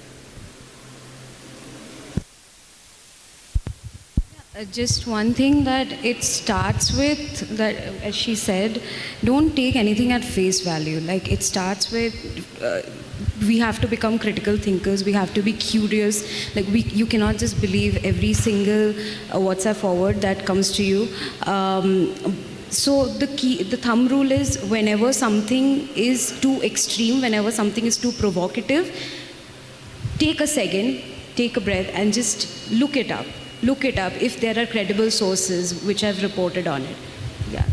Just one thing that it starts with, that as she said, don't take anything at face value. Like it starts with, we have to become critical thinkers. We have to be curious. Like you cannot just believe every single WhatsApp forward that comes to you. So the thumb rule is, whenever something is too extreme, whenever something is too provocative, take a second, take a breath, and just look it up. Look it up if there are credible sources which have reported on it. Yeah.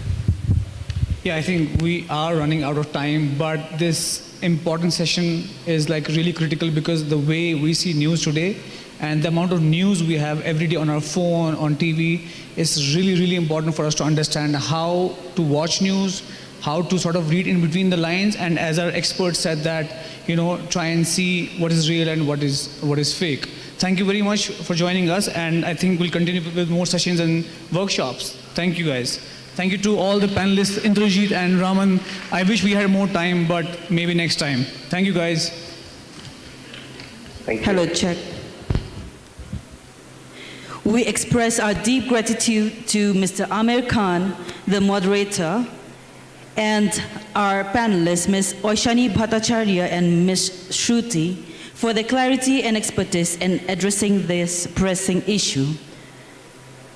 Yeah, I think we are running out of time, but this important session is like really critical, because the way we see news today and the amount of news we have every day on our phone, on TV, is really, really important for us to understand how to watch news, how to sort of read in between the lines, and as our experts said that, try and see what is real and what is fake. Thank you very much for joining us, and I think we'll continue with more sessions and workshops. Thank you guys. Thank you to all the panelists, Indrajit and Raman. I wish we had more time, but maybe next time. Thank you guys. Thank you. Hello, check. We express our deep gratitude to Mr. Amir Khan, the moderator, and our panelists, Ms. Oishani Bhattacharya and Ms. Shruti, for their clarity and expertise in addressing this pressing issue.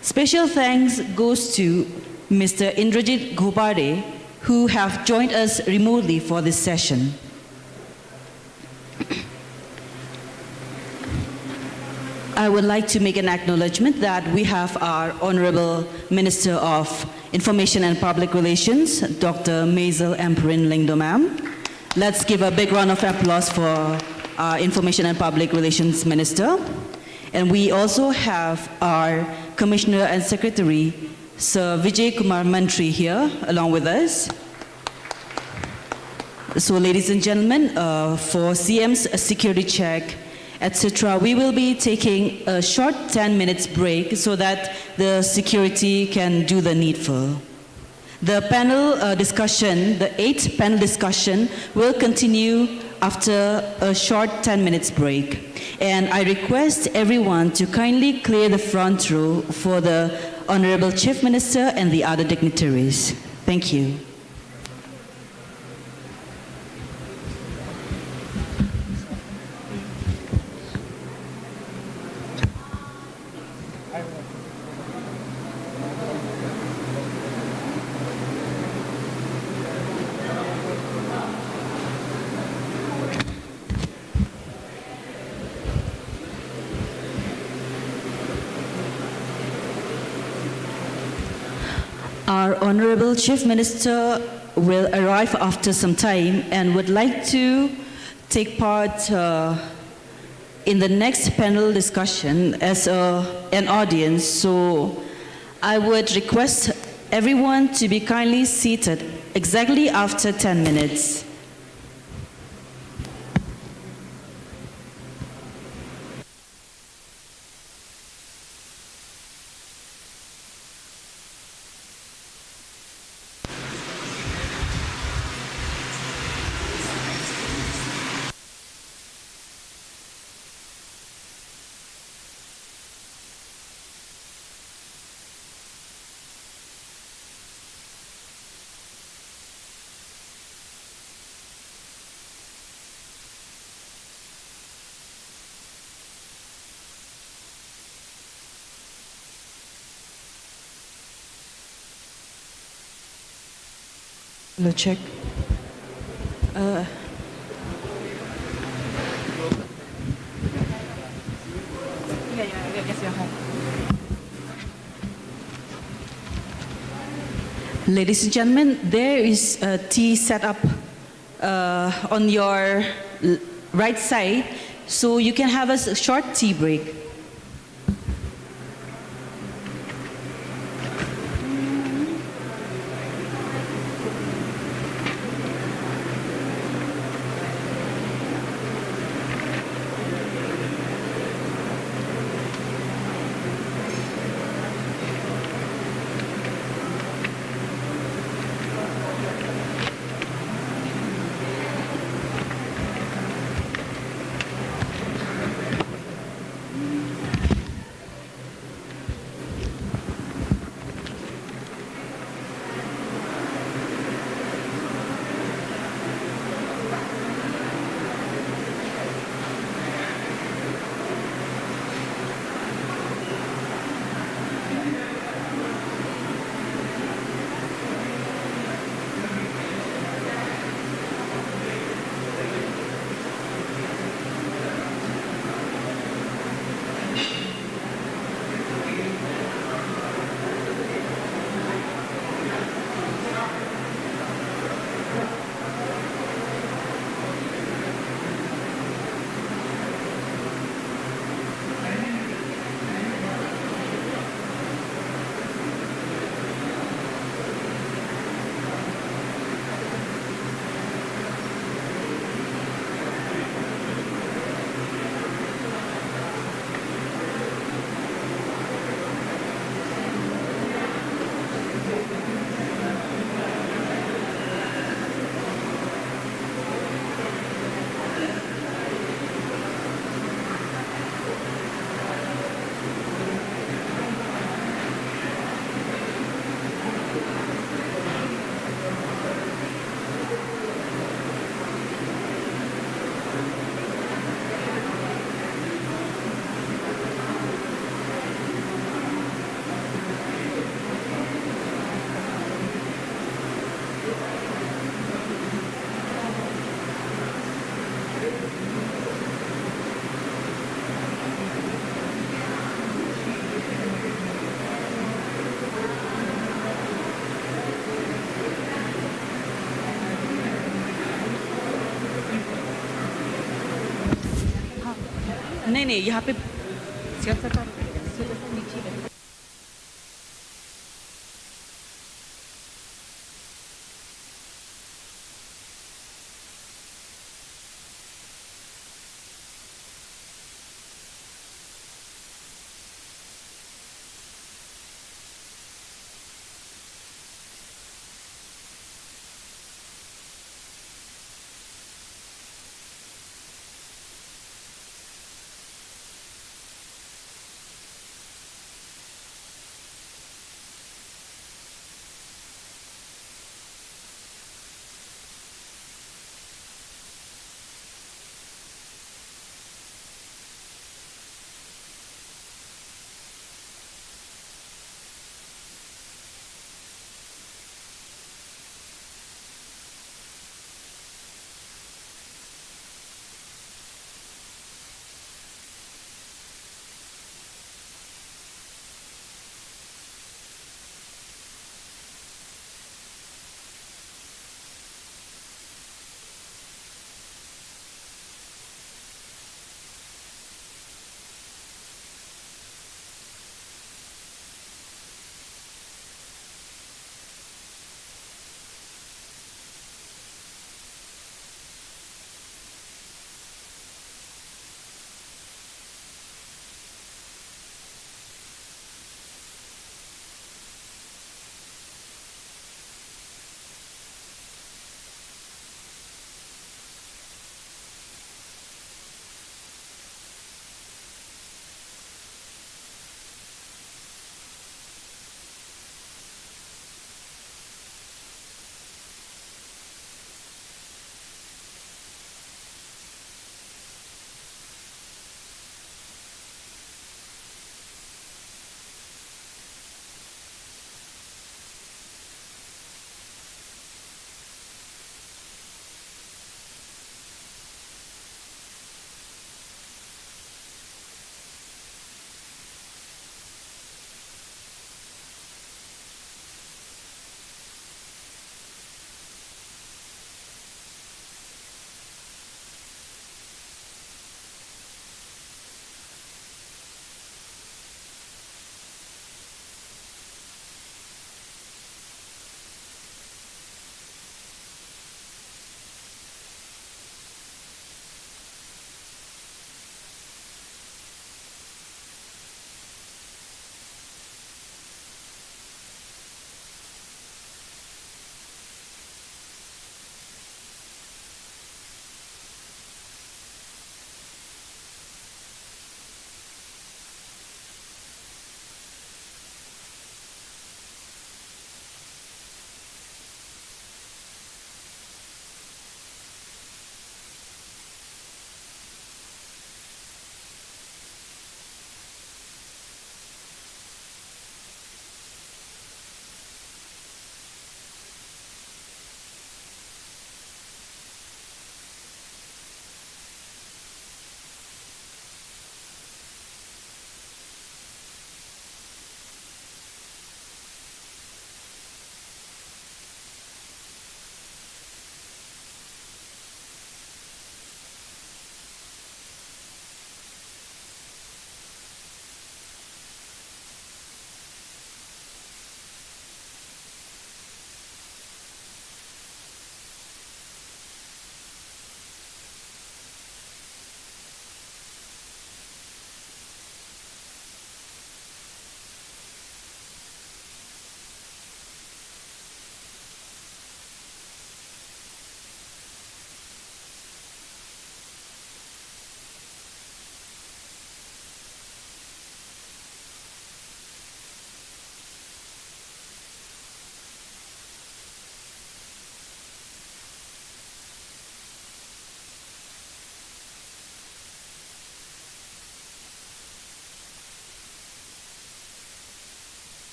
Special thanks goes to Mr. Indrajit Ghopade, who have joined us remotely for this session. I would like to make an acknowledgement that we have our Honorable Minister of Information and Public Relations, Dr. Maisel Amperin Lyngdoh ma'am. Let's give a big round of applause for our Information and Public Relations Minister. And we also have our Commissioner and Secretary, Sir Vijay Kumar Mantri, here along with us. So ladies and gentlemen, for CM's security check, etc., we will be taking a short 10 minutes break so that the security can do the needful. The panel discussion, the 8th panel discussion, will continue after a short 10 minutes break. And I request everyone to kindly clear the front row for the Honorable Chief Minister and the other dignitaries. Thank you. Thank you. Our Honorable Chief Minister will arrive after some time and would like to take part in the next panel discussion as an audience. So I would request everyone to be kindly seated exactly after 10 minutes. Hello, check. Ladies and gentlemen, there is a tea set up on your right side, so you can have a short tea break. नहीं नहीं यहाँ पे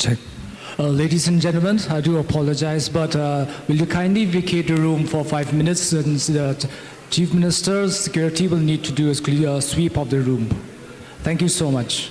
Check. Ladies and gentlemen, I do apologize, but will you kindly vacate the room for 5 minutes since the Chief Minister's security will need to do a sweep of the room. Thank you so much.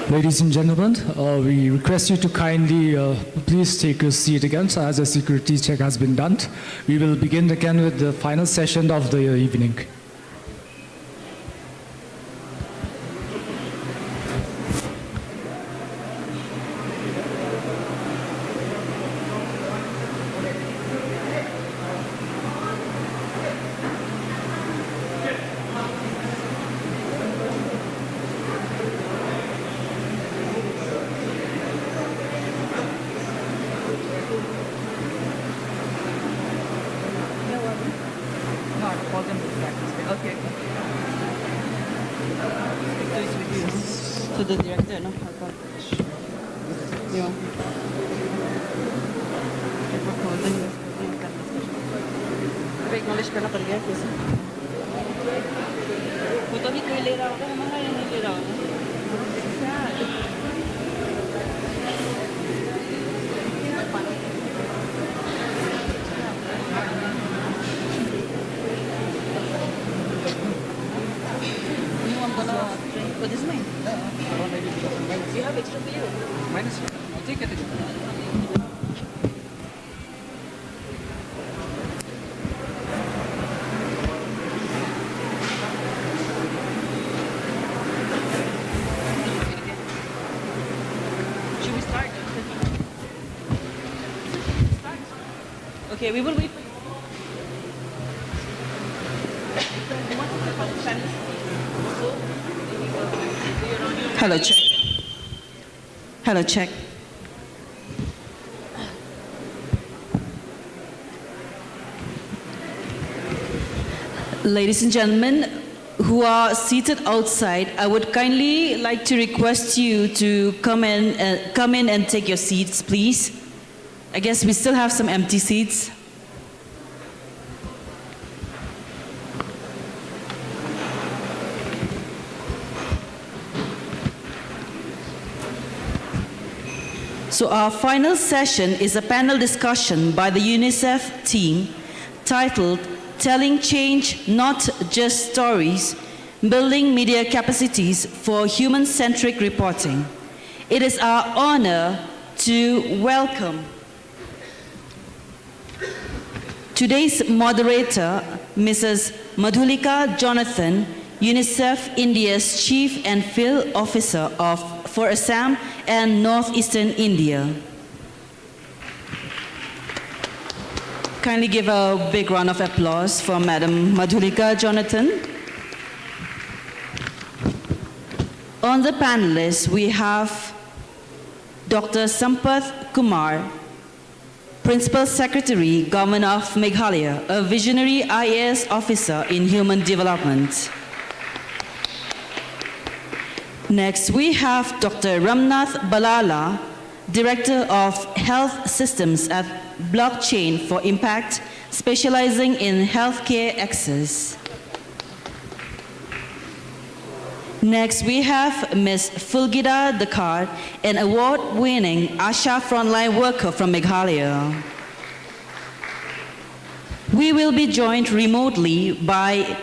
Ladies and gentlemen, we request you to kindly please take your seat again, so as a security check has been done. We will begin again with the final session of the evening. To the director, no? Yeah. Acknowledge करना पड़ गया कैसे? वो तो भी कोई ले रहा होगा, हमारा ये नहीं ले रहा होगा. But this is mine. You have extra for you. Mine is. I'll take it. Should we start? Okay, we will wait for you. Hello, check. Hello, check. Ladies and gentlemen who are seated outside, I would kindly like to request you to come in and take your seats, please. I guess we still have some empty seats. So our final session is a panel discussion by the UNICEF team titled Telling Change, Not Just Stories, Building Media Capacities for Human-Centric Reporting. It is our honor to welcome today's moderator, Mrs. Madhulika Jonathan, UNICEF India's Chief and Field Officer for Assam and Northeastern India. Kindly give a big round of applause for Madam Madhulika Jonathan. On the panelists, we have Dr. Sampath Kumar, Principal Secretary, Government of Meghalaya, a visionary IAS officer in human development. Next, we have Dr. Ramnath Balala, Director of Health Systems at Blockchain for Impact, specializing in healthcare access. Next, we have Ms. Fulgida Dakar, an award-winning ASHA frontline worker from Meghalaya. We will be joined remotely by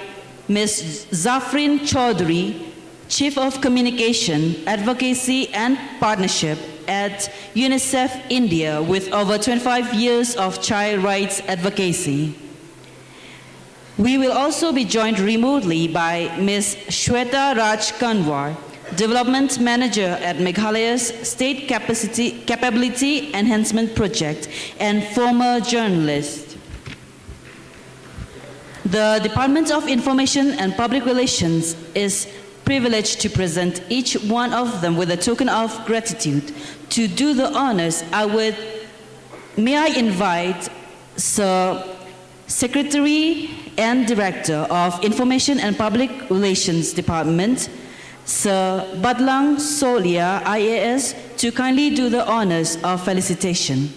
Ms. Zafrin Chaudhry, Chief of Communication, Advocacy and Partnership at UNICEF India with over 25 years of child rights advocacy. We will also be joined remotely by Ms. Shweta Raj Kanwar, Development Manager at Meghalaya's State Capability Enhancement Project and former journalist. The Department of Information and Public Relations is privileged to present each one of them with a token of gratitude. To do the honors, may I invite Sir Secretary and Director of Information and Public Relations Department, Sir Badlang Solia, IAS, to kindly do the honors of felicitation.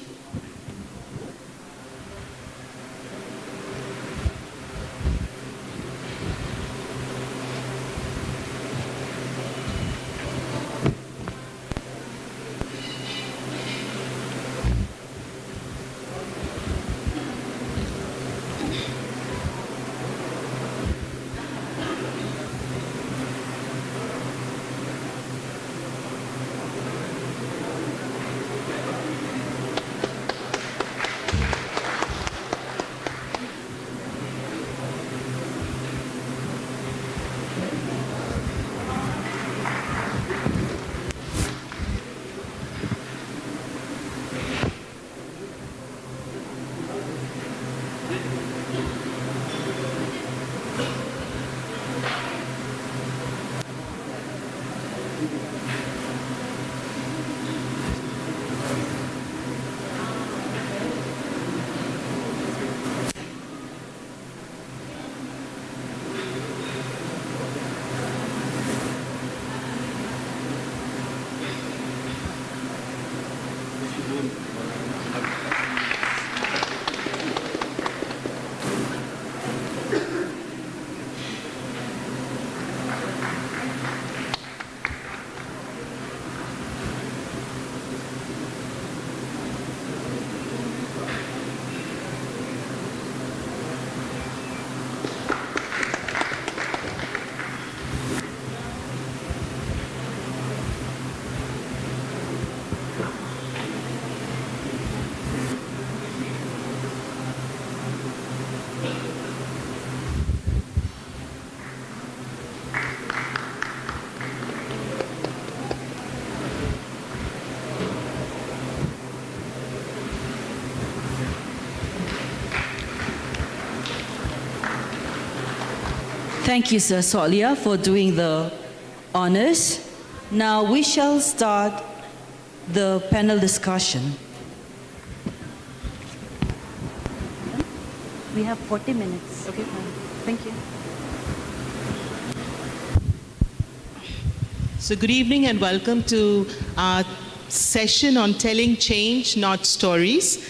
Thank you, Sir Solia, for doing the honors. Now we shall start the panel discussion. We have 40 minutes. Okay, thank you. So good evening and welcome to our session on telling change, not stories.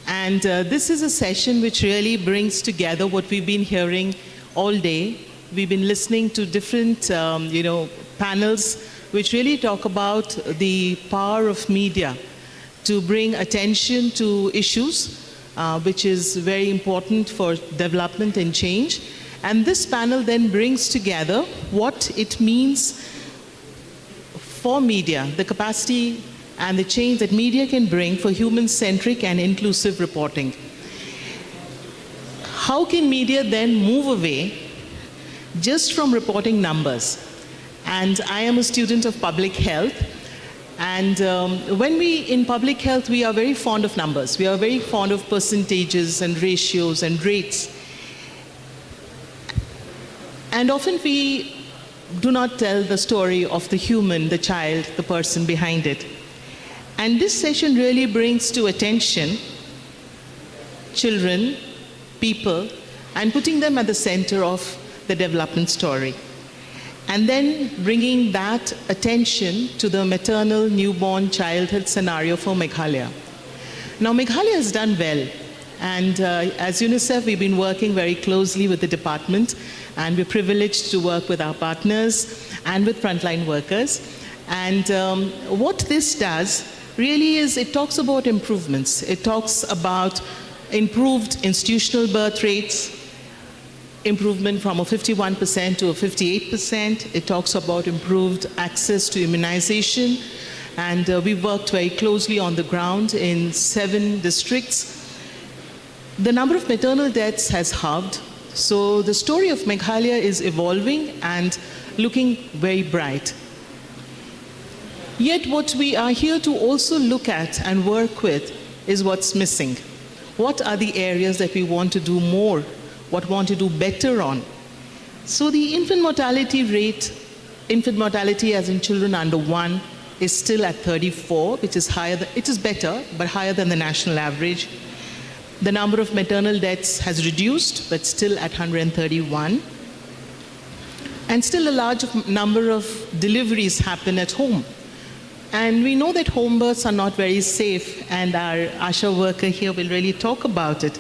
And this is a session which really brings together what we've been hearing all day. We've been listening to different, panels which really talk about the power of media to bring attention to issues, which is very important for development and change. And this panel then brings together what it means for media, the capacity and the change that media can bring for human-centric and inclusive reporting. How can media then move away just from reporting numbers? And I am a student of public health, and when in public health, we are very fond of numbers. We are very fond of percentages and ratios and rates. And often we do not tell the story of the human, the child, the person behind it. And this session really brings to attention children, people, and putting them at the center of the development story. And then bringing that attention to the maternal newborn childhood scenario for Meghalaya. Now, Meghalaya has done well. And as UNICEF, we've been working very closely with the department, and we're privileged to work with our partners and with frontline workers. And what this does really is it talks about improvements. It talks about improved institutional birth rates, improvement from a 51% to a 58%. It talks about improved access to immunization. And we worked very closely on the ground in 7 districts. The number of maternal deaths has halved. So the story of Meghalaya is evolving and looking very bright. Yet what we are here to also look at and work with is what's missing. What are the areas that we want to do more, what we want to do better on? So the infant mortality rate, infant mortality as in children under 1, is still at 34, which is higher, it is better, but higher than the national average. The number of maternal deaths has reduced, but still at 131. And still a large number of deliveries happen at home. And we know that home births are not very safe, and our ASHA worker here will really talk about it.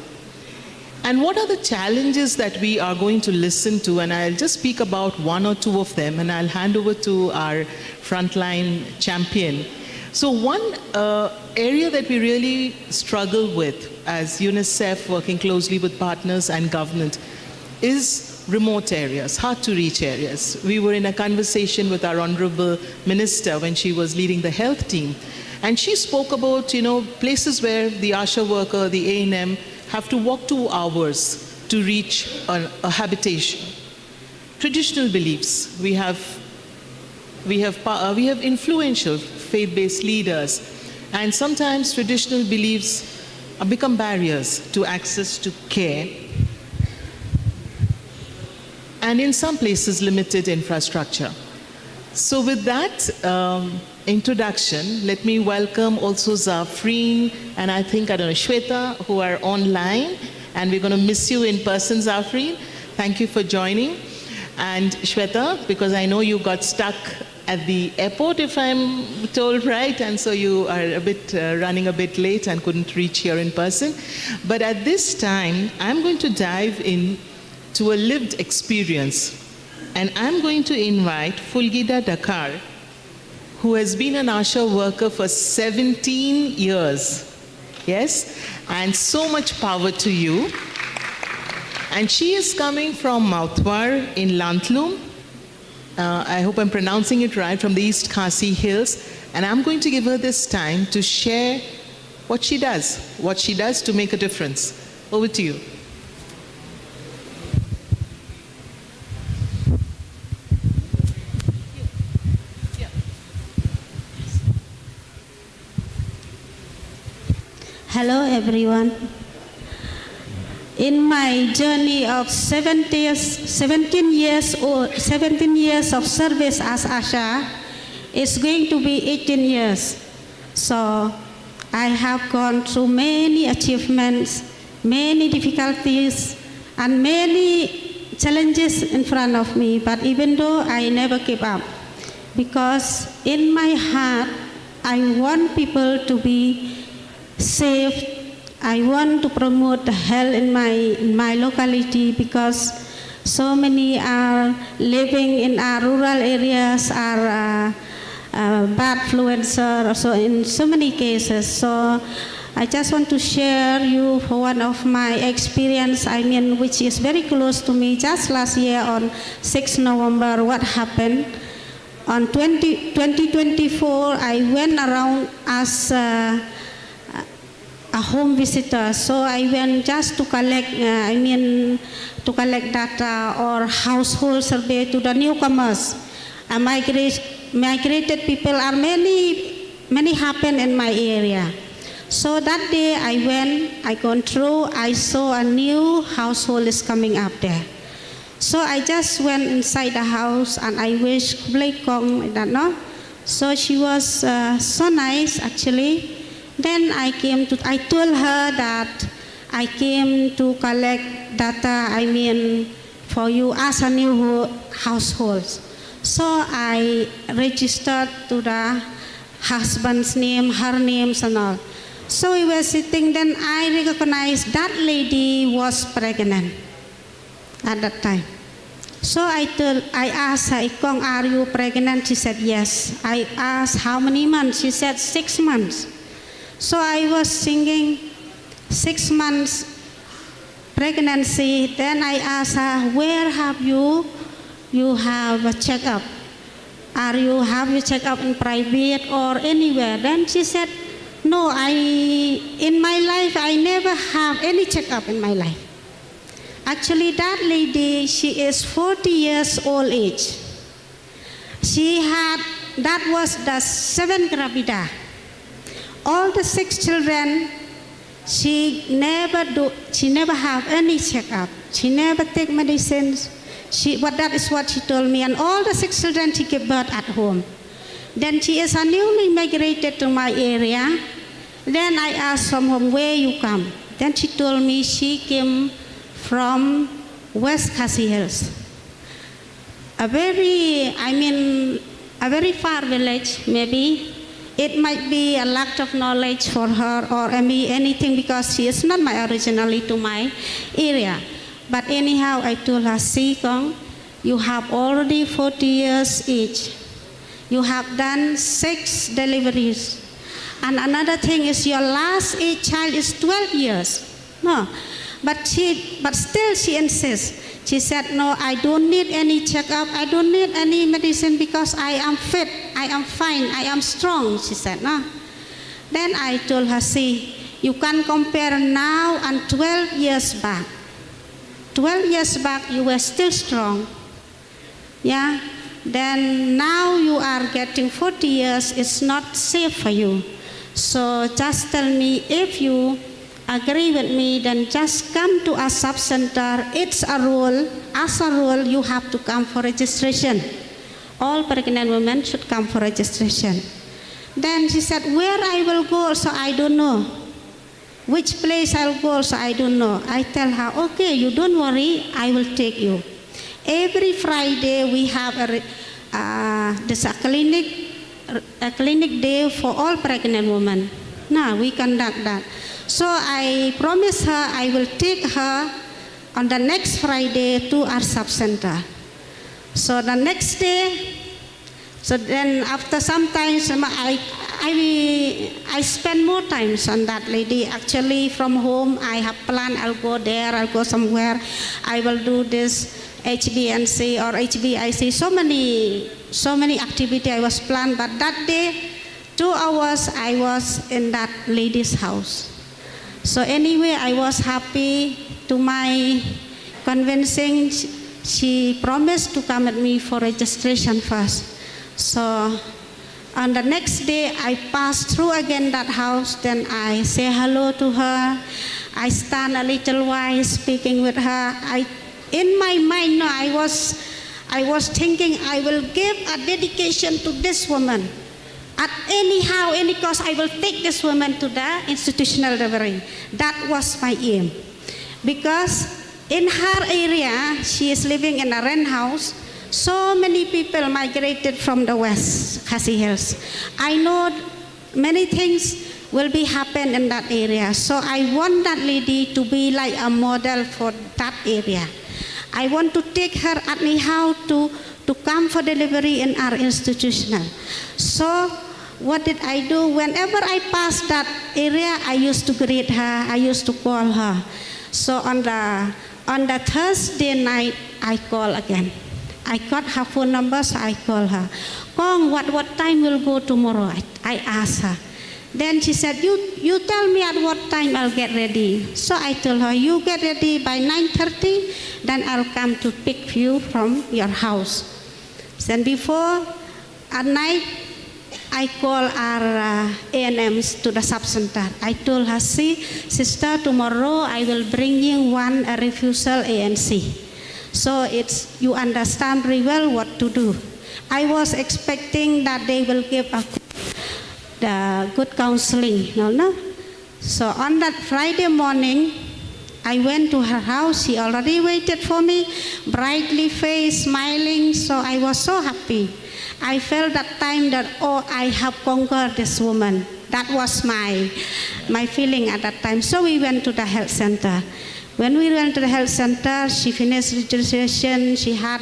And what are the challenges that we are going to listen to? And I'll just speak about 1 or 2 of them, and I'll hand over to our frontline champion. So one area that we really struggle with as UNICEF, working closely with partners and government, is remote areas, hard-to-reach areas. We were in a conversation with our Honorable Minister when she was leading the health team, and she spoke about, places where the ASHA worker, the A&M, have to walk 2 hours to reach a habitation. Traditional beliefs. We have influential faith-based leaders, and sometimes traditional beliefs become barriers to access to care, and in some places limited infrastructure. So with that introduction, let me welcome also Zafreen and Shweta, who are online, and we're going to miss you in person, Zafreen. Thank you for joining. And Shweta, because I know you got stuck at the airport, if I'm told right, and so you are running a bit late and couldn't reach here in person. But at this time, I'm going to dive in to a lived experience, and I'm going to invite Fulgida Dakar, who has been an ASHA worker for 17 years. Yes, and so much power to you. And she is coming from Mautwar in Lantloom. I hope I'm pronouncing it right, from the East Khasi Hills. And I'm going to give her this time to share what she does to make a difference. Over to you. Hello everyone. in my journey of 17 years of service as ASHA, it's going to be 18 years. So I have gone through many achievements, many difficulties, and many challenges in front of me. But even though I never give up, because in my heart, I want people to be safe. I want to promote the health in my locality, because so many are living in our rural areas, are bad influencer, so in so many cases. So I just want to share you one of my experience, which is very close to me. Just last year on 6 November, what happened? On 2024, I went around as a home visitor. So I went just to collect, to collect data or household survey to the newcomers. Migrated people are many happen in my area. So that day I went, I gone through, I saw a new household is coming up there. So I just went inside the house and I wished Blakong, So she was so nice actually. Then I told her that I came to collect data, for you as a new household. So I registered to the husband's name, her names and all. So we were sitting, then I recognized that lady was pregnant at that time. So I asked her, Ikong, are you pregnant? She said, yes. I asked, how many months? She said, 6 months. So I was thinking, 6 months pregnancy. Then I asked her, where have you have a checkup? Have you checked up in private or anywhere? Then she said, no, in my life, I never have any checkup in my life. Actually, that lady, she is 40 years old age. That was the 7th gravida. All the 6 children, she never have any checkup. She never take medicines. That is what she told me. And all the 6 children, she gave birth at home. Then she is newly migrated to my area. Then I asked from home, where you come? Then she told me she came from West Khasi Hills. A very far village, maybe. It might be a lack of knowledge for her or anything, because she is not originally to my area. But anyhow, I told her, see, Kong, you have already 40 years age. You have done 6 deliveries. And another thing is your last age child is 12 years. No, but still she insists. She said, no, I don't need any checkup. I don't need any medicine because I am fit. I am fine. I am strong, she said. No. Then I told her, see, you can compare now and 12 years back. 12 years back, you were still strong. Yeah. Then now you are getting 40 years. It's not safe for you. So just tell me, if you agree with me, then just come to a sub-center. It's a rule. As a rule, you have to come for registration. All pregnant women should come for registration. Then she said, where I will go, so I don't know. Which place I'll go, so I don't know. I tell her, okay, you don't worry, I will take you. Every Friday, we have a clinic day for all pregnant women. Now, we conduct that. So I promised her I will take her on the next Friday to our sub-center. So the next day, so then after some time, I spend more times on that lady. Actually, from home, I have planned, I'll go there, I'll go somewhere, I will do this HBNC or HBIC, so many activities I was planned, but that day, 2 hours I was in that lady's house. So anyway, I was happy to my convincing. She promised to come with me for registration first. So on the next day, I passed through again that house. Then I say hello to her. I stand a little while speaking with her. In my mind, no, I was thinking I will give a dedication to this woman. At anyhow, any cost, I will take this woman to the institutional delivery. That was my aim. Because in her area, she is living in a rent house. So many people migrated from the west, Khasi Hills. I know many things will be happen in that area. So I want that lady to be like a model for that area. I want to take her anyhow to come for delivery in our institutional. So what did I do? Whenever I passed that area, I used to greet her, I used to call her. So on the Thursday night, I call again. I got her phone number, so I call her. Kong, what time will go tomorrow? I asked her. Then she said, you tell me at what time I'll get ready. So I told her, you get ready by 9:30, then I'll come to pick you from your house. Then before, at night, I call our ANMs to the sub-center. I told her, see, sister, tomorrow I will bring you one refusal ANC. So you understand very well what to do. I was expecting that they will give the good counseling. No. So on that Friday morning, I went to her house. She already waited for me, brightly faced, smiling. So I was so happy. I felt that time that, oh, I have conquered this woman. That was my feeling at that time. So we went to the health center. When we went to the health center, she finished registration. She had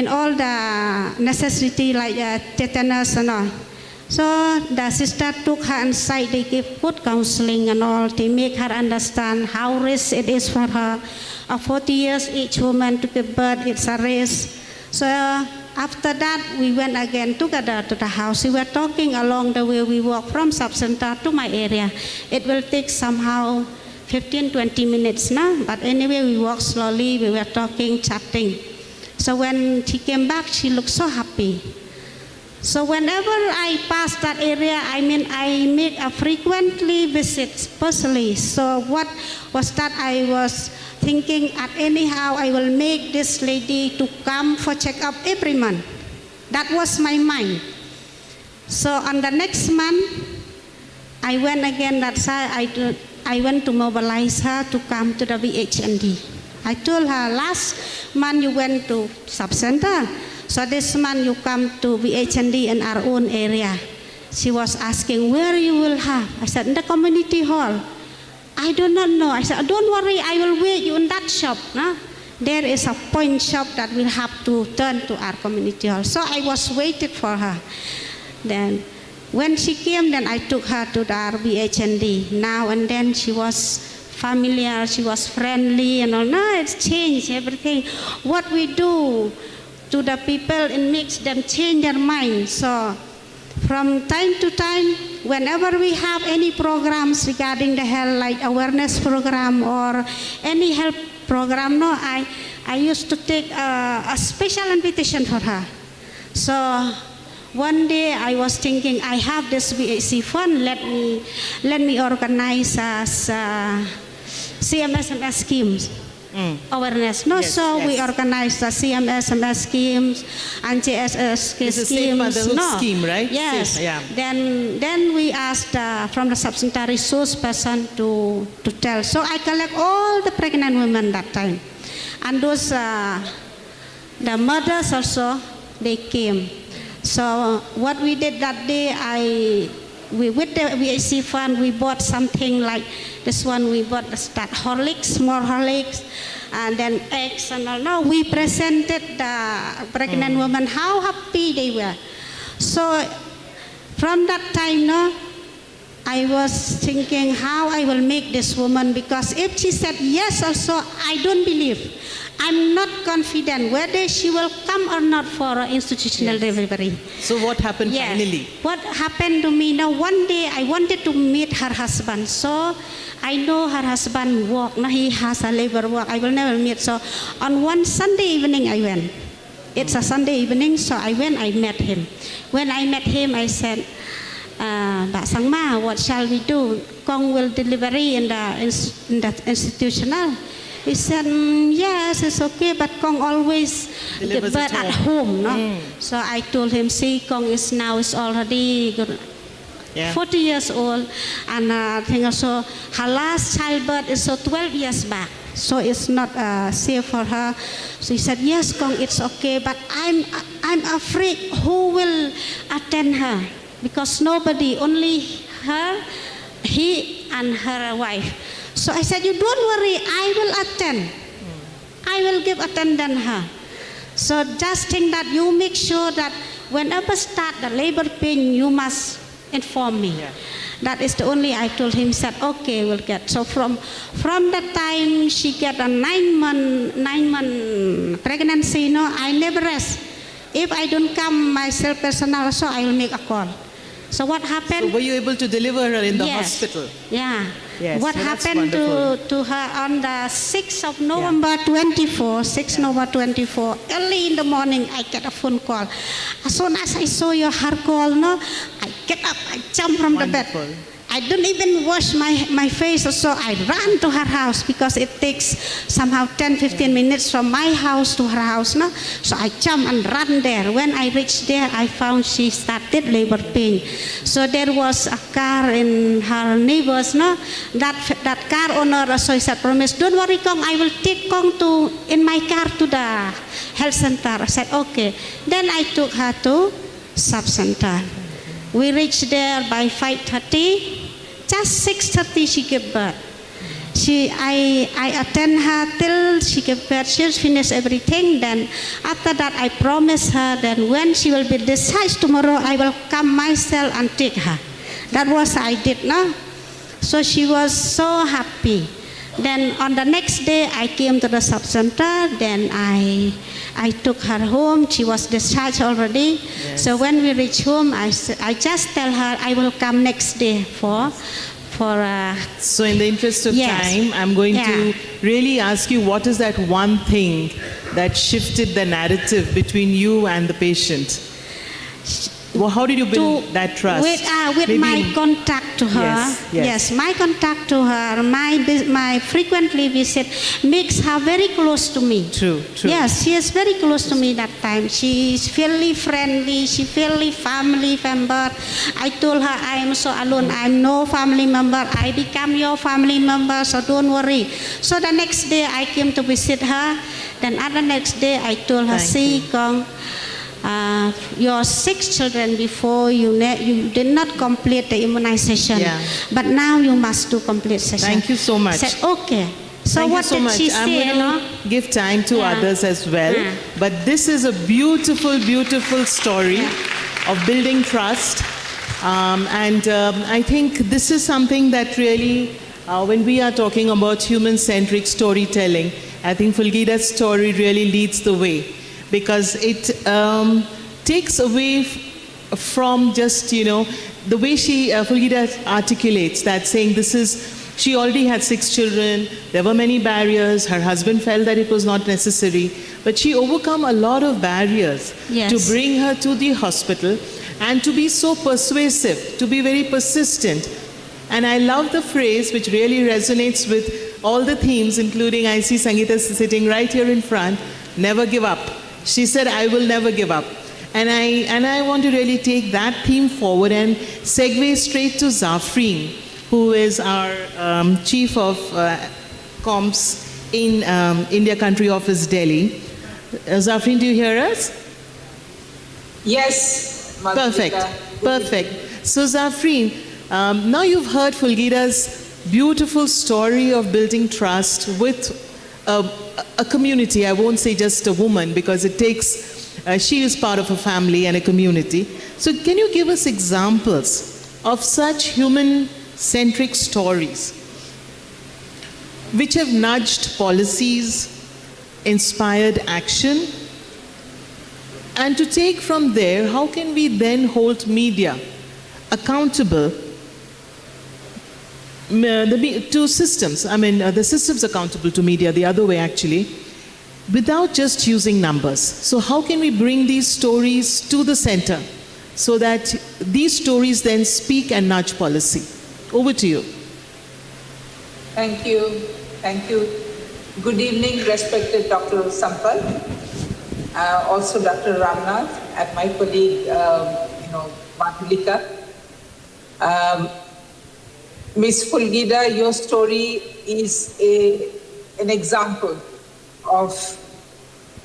all the necessity like tetanus and all. So the sister took her inside. They gave good counseling and all. They make her understand how risk it is for her. At 40 years, each woman to give birth, it's a risk. So after that, we went again together to the house. We were talking along the way. We walked from sub-center to my area. It will take somehow 15-20 minutes now, but anyway, we walked slowly. We were talking, chatting. So when she came back, she looked so happy. So whenever I pass that area, I make a frequently visits personally. So what was that? I was thinking at anyhow, I will make this lady to come for checkup every month. That was my mind. So on the next month, I went again that side. I went to mobilize her to come to the VHND. I told her, last month you went to sub-center, so this month you come to VHND in our own area. She was asking, where you will have? I said, in the community hall. I do not know. I said, don't worry, I will wait you in that shop. No? There is a point shop that will have to turn to our community hall. So I was waiting for her. Then when she came, then I took her to the RBHND. Now and then she was familiar, she was friendly, and all. Now it's changed everything. What we do to the people, it makes them change their mind. So from time to time, whenever we have any programs regarding the health, like awareness program or any health program, I used to take a special invitation for her. So one day I was thinking, I have this VAC fund, let me organize as CMSMS schemes. Awareness. We organized the CMSMS schemes and JSS schemes. It's a safe motherhood scheme, right? Yes. Safe, yeah. Then we asked from the sub-center resource person to tell. So I collect all the pregnant women that time. And those, the mothers also, they came. So what we did that day, with the VAC fund, we bought something like this one. We bought that Horlicks, small Horlicks, and then eggs and all. Now we presented the pregnant women how happy they were. So from that time, I was thinking how I will make this woman, because if she said yes also, I don't believe. I'm not confident whether she will come or not for institutional delivery. So what happened finally? What happened to me now, one day I wanted to meet her husband. So I know her husband work. Now he has a labor work. I will never meet. So on one Sunday evening I went. It's a Sunday evening, so I went, I met him. When I met him, I said, Mbak Sangma, what shall we do? Kong will delivery in the institutional. He said, yes, it's okay, but Kong always Delivers give birth at at home, no? So I told him, see, Kong is already 40 years old, and I think also her last childbirth is 12 years back. So it's not safe for her. So he said, yes, Kong, it's okay, but I'm afraid who will attend her, because nobody, only her, he, and her wife. So I said, you don't worry, I will attend. I will give attendance her. So just think that you make sure that whenever start the labor pain, you must inform me. That is the only I told him. He said, okay, we'll get. So from the time she get a 9-month pregnancy, I never rest. If I don't come myself personal, so I will make a call. So what happened? So were you able to deliver her in the hospital? Yeah. Yes, what well, that's happened wonderful. to her on the 6th of November 24, 6 November 24, early in the morning, I get a phone call. As soon as I saw your her call, I get up, I jump from the bed. I don't even wash my face, so I ran to her house because it takes somehow 10-15 minutes from my house to her house. So I jump and run there. When I reached there, I found she started labor pain. So there was a car in her neighbors. That car owner, so he said, promise, don't worry, Kong, I will take Kong in my car to the health center. I said, okay. Then I took her to sub-center. We reached there by 5:30. Just 6:30 she gave birth. I attend her till she gave birth. She finished everything. Then after that I promised her that when she will be discharged tomorrow, I will come myself and take her. That was I did, So she was so happy. Then on the next day I came to the sub-center. Then I took her home. She was discharged already. Yes. So when we reach home, I just tell her I will come next day for. So in the interest of time, I'm going to really ask you, what is that one thing that shifted the narrative between you and the patient? Well, how did you build that trust? With my contact to her. Yes, my contact to her, my frequently visit makes her very close to me. True. Yes, she is very close to me that time. She is fairly friendly. She fairly family member. I told her I am so alone. I am no family member. I become your family member, so don't worry. So the next day I came to visit her. Then at the next day I told her, see, Kong, your 6 children before you did not complete the immunization, but now you must do complete session. Thank you so much. I said, okay. So Thank what you so did much. she I'm say? going to give time to others as well. But this is a beautiful, beautiful story of building trust. I think this is something that really, when we are talking about human-centric storytelling, I think Fulgida's story really leads the way, because it takes away from just, the way Fulgida articulates that, saying she already had 6 children, there were many barriers, her husband felt that it was not necessary, but she overcome a lot of barriers to bring her to the hospital and to be so persuasive, to be very persistent. And I love the phrase which really resonates with all the themes, including I see Sangeeta sitting right here in front, never give up. She said, I will never give up. And I want to really take that theme forward and segue straight to Zafreen, who is our Chief of Comms in India Country Office, Delhi. Zafreen, do you hear us? Yes. Perfect. So Zafreen, now you've heard Fulgida's beautiful story of building trust with a community. I won't say just a woman, because it takes, she is part of a family and a community. So can you give us examples of such human-centric stories which have nudged policies, inspired action, and to take from there, how can we then hold media accountable to systems? The systems accountable to media, the other way actually, without just using numbers. So how can we bring these stories to the center so that these stories then speak and nudge policy. Over to you. Thank you. Thank you. Good evening, respected Dr. Sampal, also Dr. Ramnath, and my colleague, Madhulika. Ms. Fulgida, your story is an example of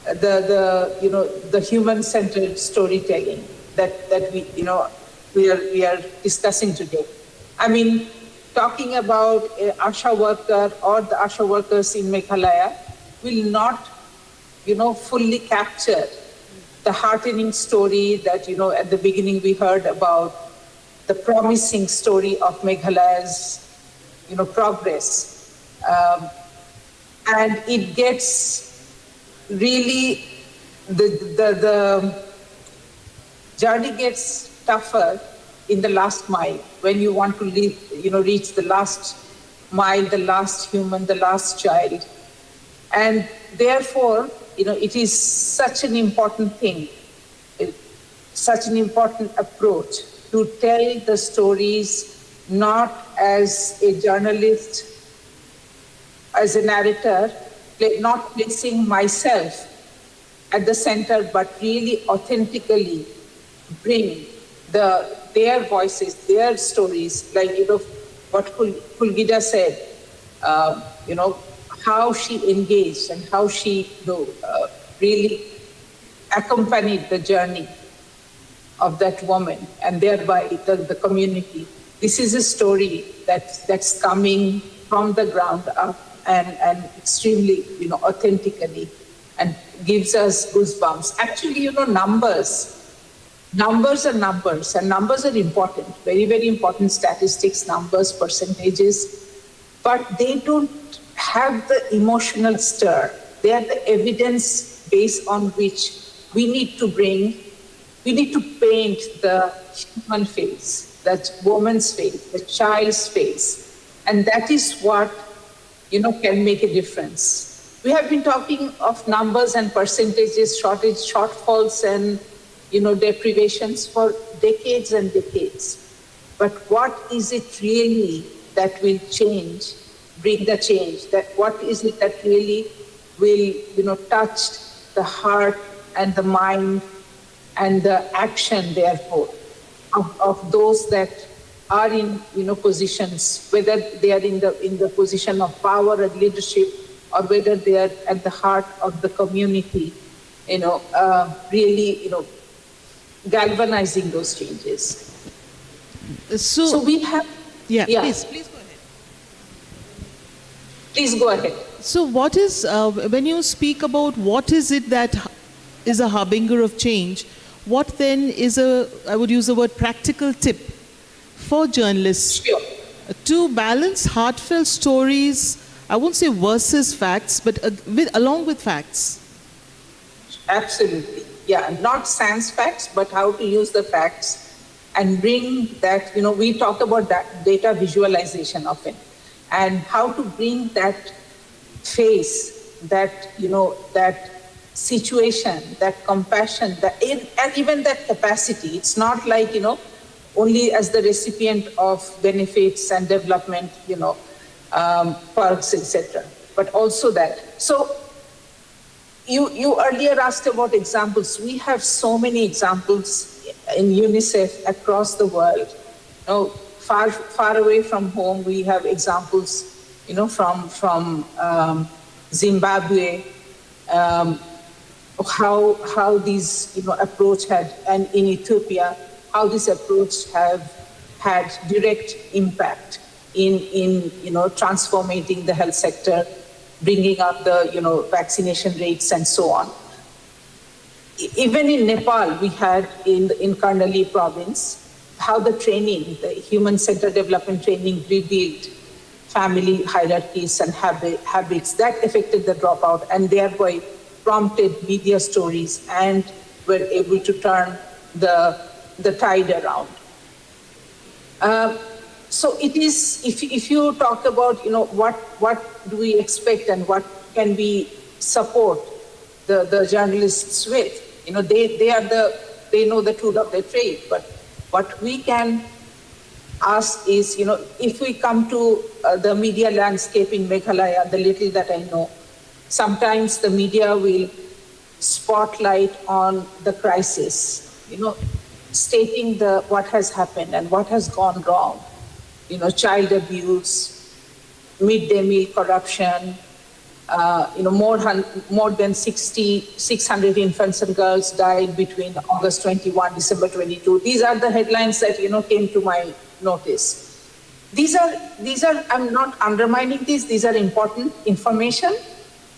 the human-centered storytelling that we are discussing today. I mean, talking about ASHA worker or the ASHA workers in Meghalaya will not, fully capture the heartening story that, at the beginning we heard about the promising story of Meghalaya's, progress. And it gets really, the journey gets tougher in the last mile when you want to reach the last mile, the last human, the last child. And therefore, it is such an important thing, such an important approach to tell the stories not as a journalist, as a narrator, not placing myself at the center, but really authentically bring their voices, their stories, like, what Fulgida said, how she engaged and how she really accompanied the journey of that woman and thereby the community. This is a story that's coming from the ground up and extremely, authentically, and gives us goosebumps. Actually, numbers are numbers, and numbers are important, very, very important statistics, numbers, percentages, but they don't have the emotional stir. They are the evidence base on which we need to paint the human face, that woman's face, the child's face, and that is what, can make a difference. We have been talking of numbers and percentages, shortfalls and, deprivations for decades and decades. But what is it really that will change, bring the change? What is it that really will, touch the heart and the mind and the action, therefore, of those that are in, positions, whether they are in the position of power and leadership, or whether they are at the heart of the community, really, galvanizing those changes. So we have... Yeah. Please go ahead. Please go ahead. So what is, when you speak about what is it that is a harbinger of change, what then is I would use the word practical tip for journalists to balance heartfelt stories, I won't say versus facts, but along with facts? Absolutely. Yeah, not sans facts, but how to use the facts and bring that, we talk about that data visualization often, and how to bring that face, that, that situation, that compassion, and even that capacity. It's not like, only as the recipient of benefits and development, perks, etc., but also that. So you earlier asked about examples. We have so many examples in UNICEF across the world. Far away from home, we have examples, from Zimbabwe, how these, approach had, and in Ethiopia, how this approach have had direct impact in transforming the health sector, bringing up the, vaccination rates and so on. Even in Nepal, we had in Karnali province, how the training, the human-centered development training revealed family hierarchies and habits that affected the dropout and thereby prompted media stories and were able to turn the tide around. So it is, if you talk about, what do we expect and what can we support the journalists with? They are they know the tool of their trade. But what we can ask is, if we come to the media landscape in Meghalaya, the little that I know, sometimes the media will spotlight on the crisis, stating what has happened and what has gone wrong, child abuse, midday meal corruption, more than 600 infants and girls died between August 21, December 22. These are the headlines that, came to my notice. These are, I'm not undermining these are important information.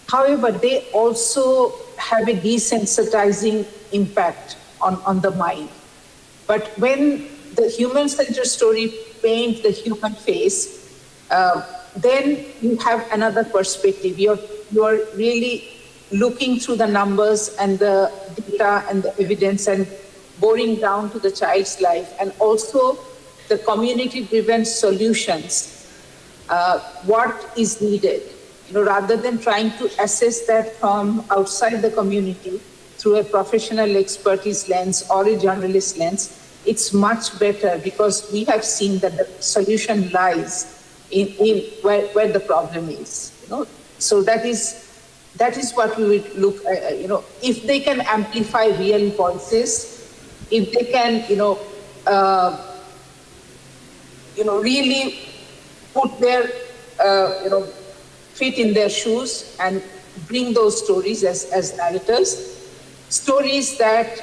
However, they also have a desensitizing impact on the mind. But when the human-centered story paints the human face, then you have another perspective. You're really looking through the numbers and the data and the evidence and boring down to the child's life, and also the community-driven solutions, what is needed. Rather than trying to assess that from outside the community through a professional expertise lens or a journalist lens, it's much better because we have seen that the solution lies in where the problem is. So that is what we would look at. If they can amplify real voices, if they can really put their feet in their shoes and bring those stories as narrators, stories that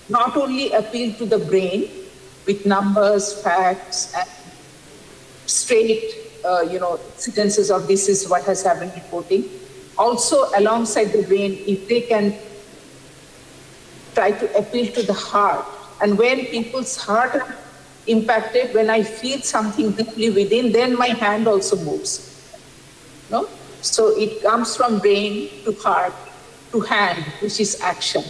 not only appeal to the brain with numbers, facts, and straight, incidences of this is what has happened reporting. Also, alongside the brain, if they can try to appeal to the heart. And when people's heart are impacted, when I feel something deeply within, then my hand also moves. No? So it comes from brain to heart to hand, which is action,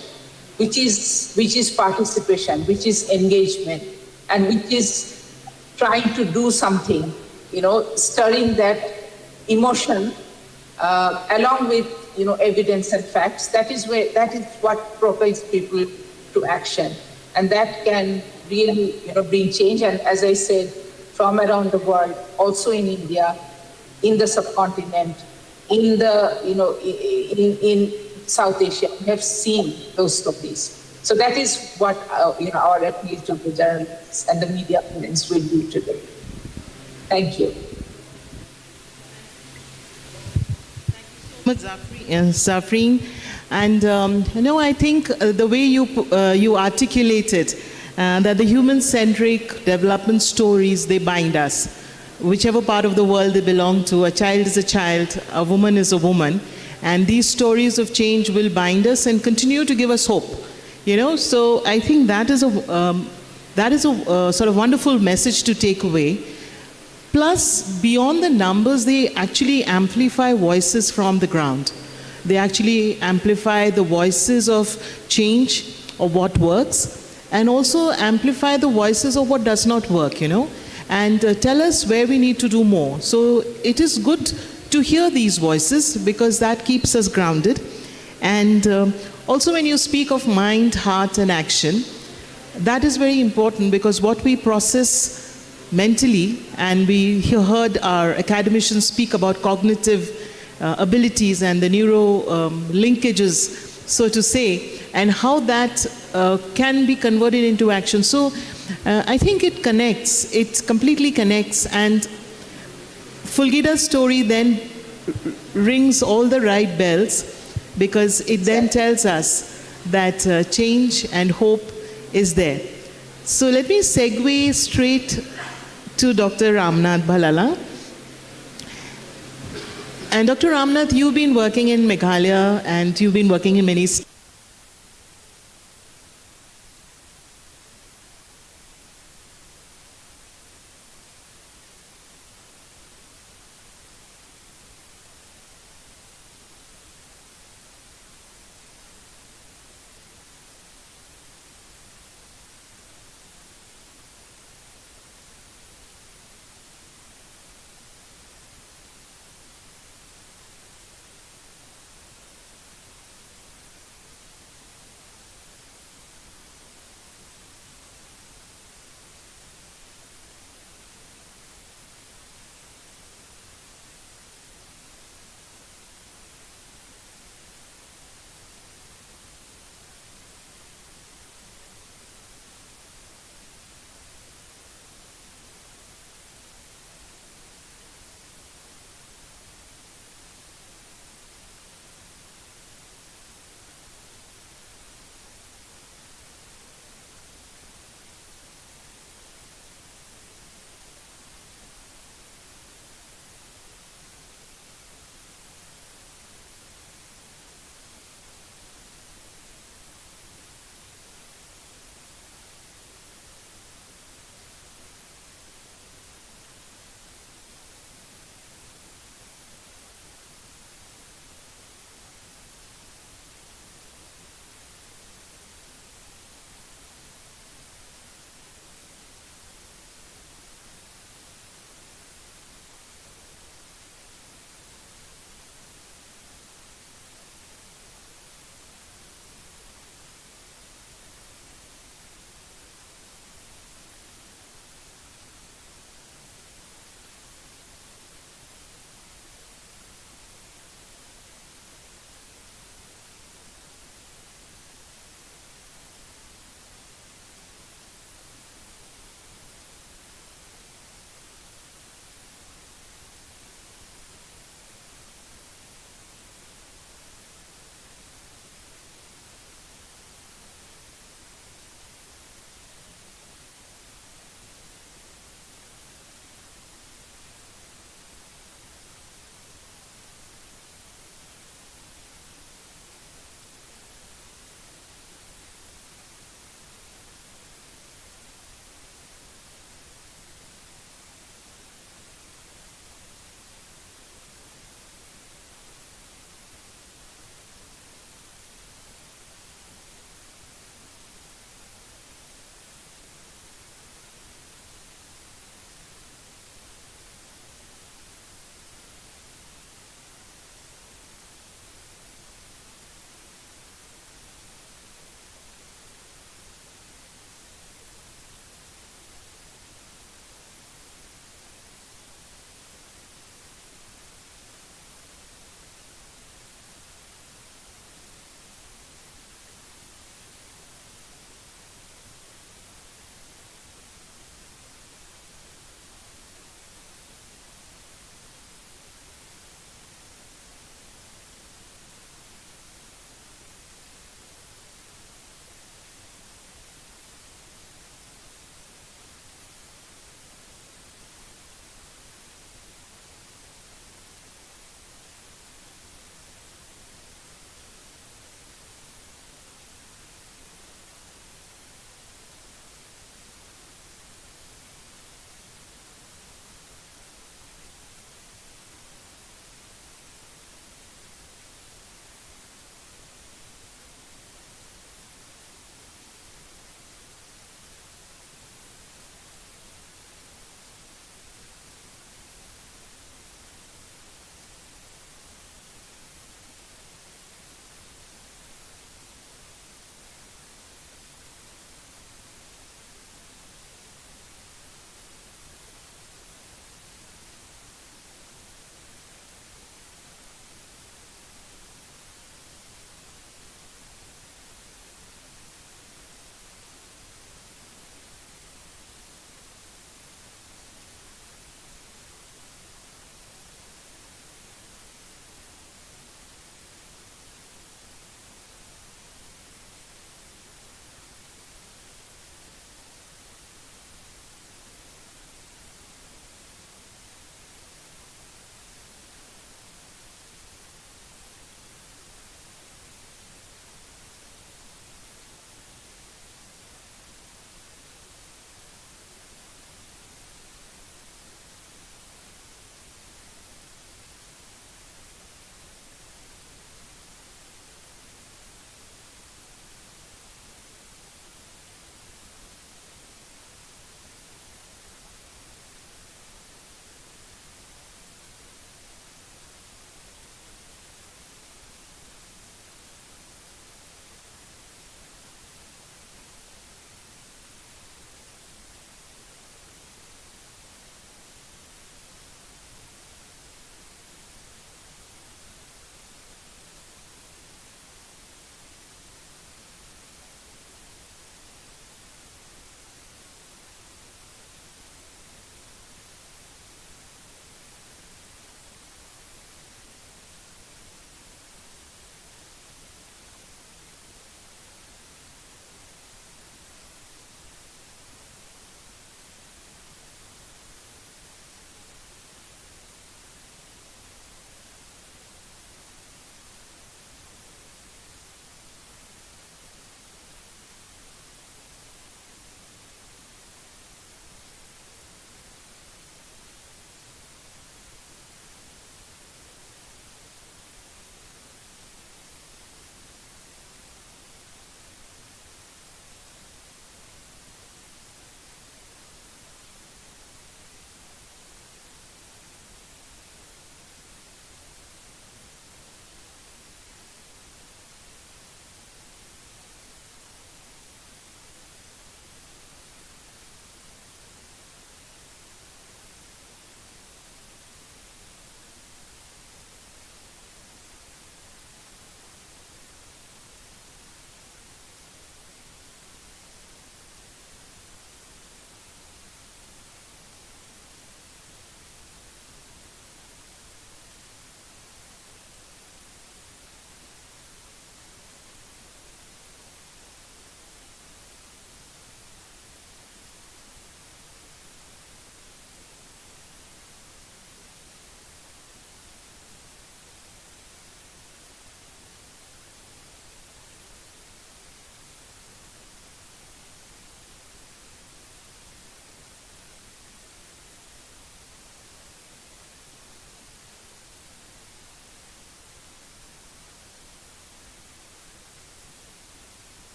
which is participation, which is engagement, and which is trying to do something, stirring that emotion along with evidence and facts. That is what propels people to action, and that can really bring change. And as I said, from around the world, also in India, in the subcontinent, in the in South Asia, we have seen those stories. So that is what our appeal to the journalists and the media friends will do today. Thank you. Zafreen, and I think the way you articulated that the human-centric development stories, they bind us. Whichever part of the world they belong to, a child is a child, a woman is a woman, and these stories of change will bind us and continue to give us hope. So I think that is a sort of wonderful message to take away. Plus, beyond the numbers, they actually amplify voices from the ground. They actually amplify the voices of change, of what works, and also amplify the voices of what does not work, and tell us where we need to do more. So it is good to hear these voices because that keeps us grounded. And also when you speak of mind, heart, and action, that is very important because what we process mentally, and we heard our academicians speak about cognitive abilities and the neuro linkages, so to say, and how that can be converted into action. So I think it connects, it completely connects, and Fulgida's story then rings all the right bells because it then tells us that change and hope is there. So let me segue straight to Dr. Ramnath Bhalala. And Dr. Ramnath, you've been working in Meghalaya and you've been working in many states.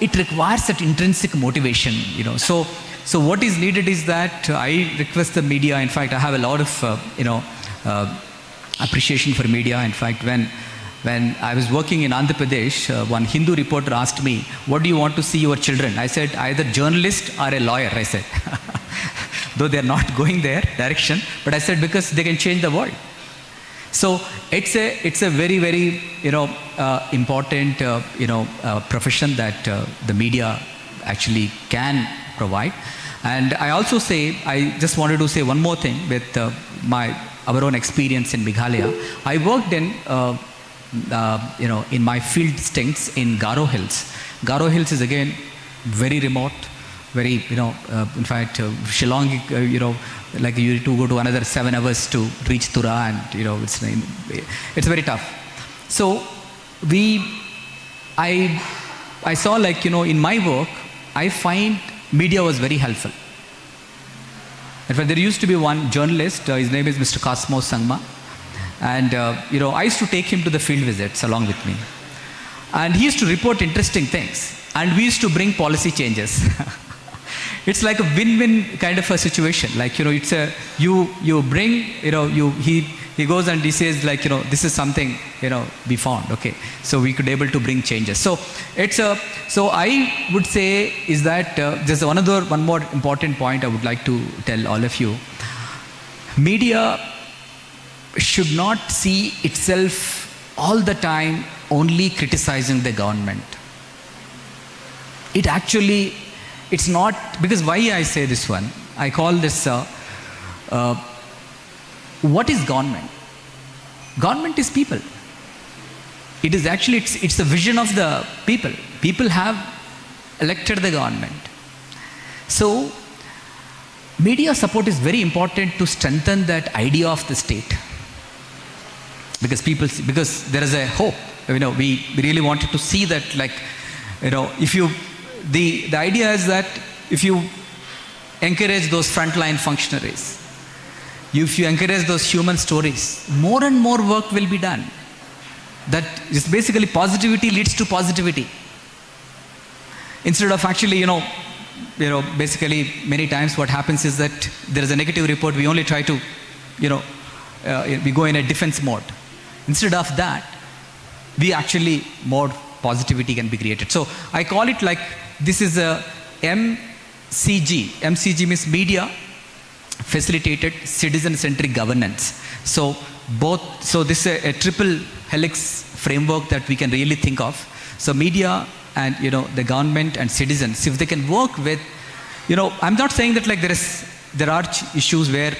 it requires that intrinsic motivation, So what is needed is that I request the media. In fact, I have a lot of, appreciation for media. In fact, when I was working in Andhra Pradesh, one Hindu reporter asked me, "What do you want to see your children?" I said, "Either journalist or a lawyer," I said. Though they're not going there direction, but I said, because they can change the world. So it's a very, very, important, profession that the media actually can provide. And I also say, I just wanted to say one more thing with our own experience in Meghalaya. I worked in my field stints in Garo Hills. Garo Hills is again very remote, very, in fact, Shillong, like you need to go to another 7 hours to reach Tura, and, it's very tough. So I saw, like, in my work, I find media was very helpful. In fact, there used to be one journalist, his name is Mr. Cosmos Sangma. And, I used to take him to the field visits along with me. And he used to report interesting things. And we used to bring policy changes. It's like a win-win kind of a situation. Like, it's you bring, he goes and he says, like, this is something, we found, okay. So we could able to bring changes. So so I would say is that, there's one more important point I would like to tell all of you. Media should not see itself all the time only criticizing the government. It's not, because why I say this one, I call this, what is government? Government is people. It is actually, it's the vision of the people. People have elected the government. So, media support is very important to strengthen that idea of the state. Because there is a hope. We really wanted to see that, like, if you, the idea is that if you encourage those frontline functionaries, if you encourage those human stories, more and more work will be done. That is basically positivity leads to positivity. Instead of actually, basically many times what happens is that there is a negative report, we only try to, we go in a defense mode. Instead of that, we actually more positivity can be created. So I call it like, this is a MCG. MCG means media facilitated citizen-centric governance. So this is a triple helix framework that we can really think of. So media and, the government and citizens, if they can work with, I'm not saying that, like, there are issues where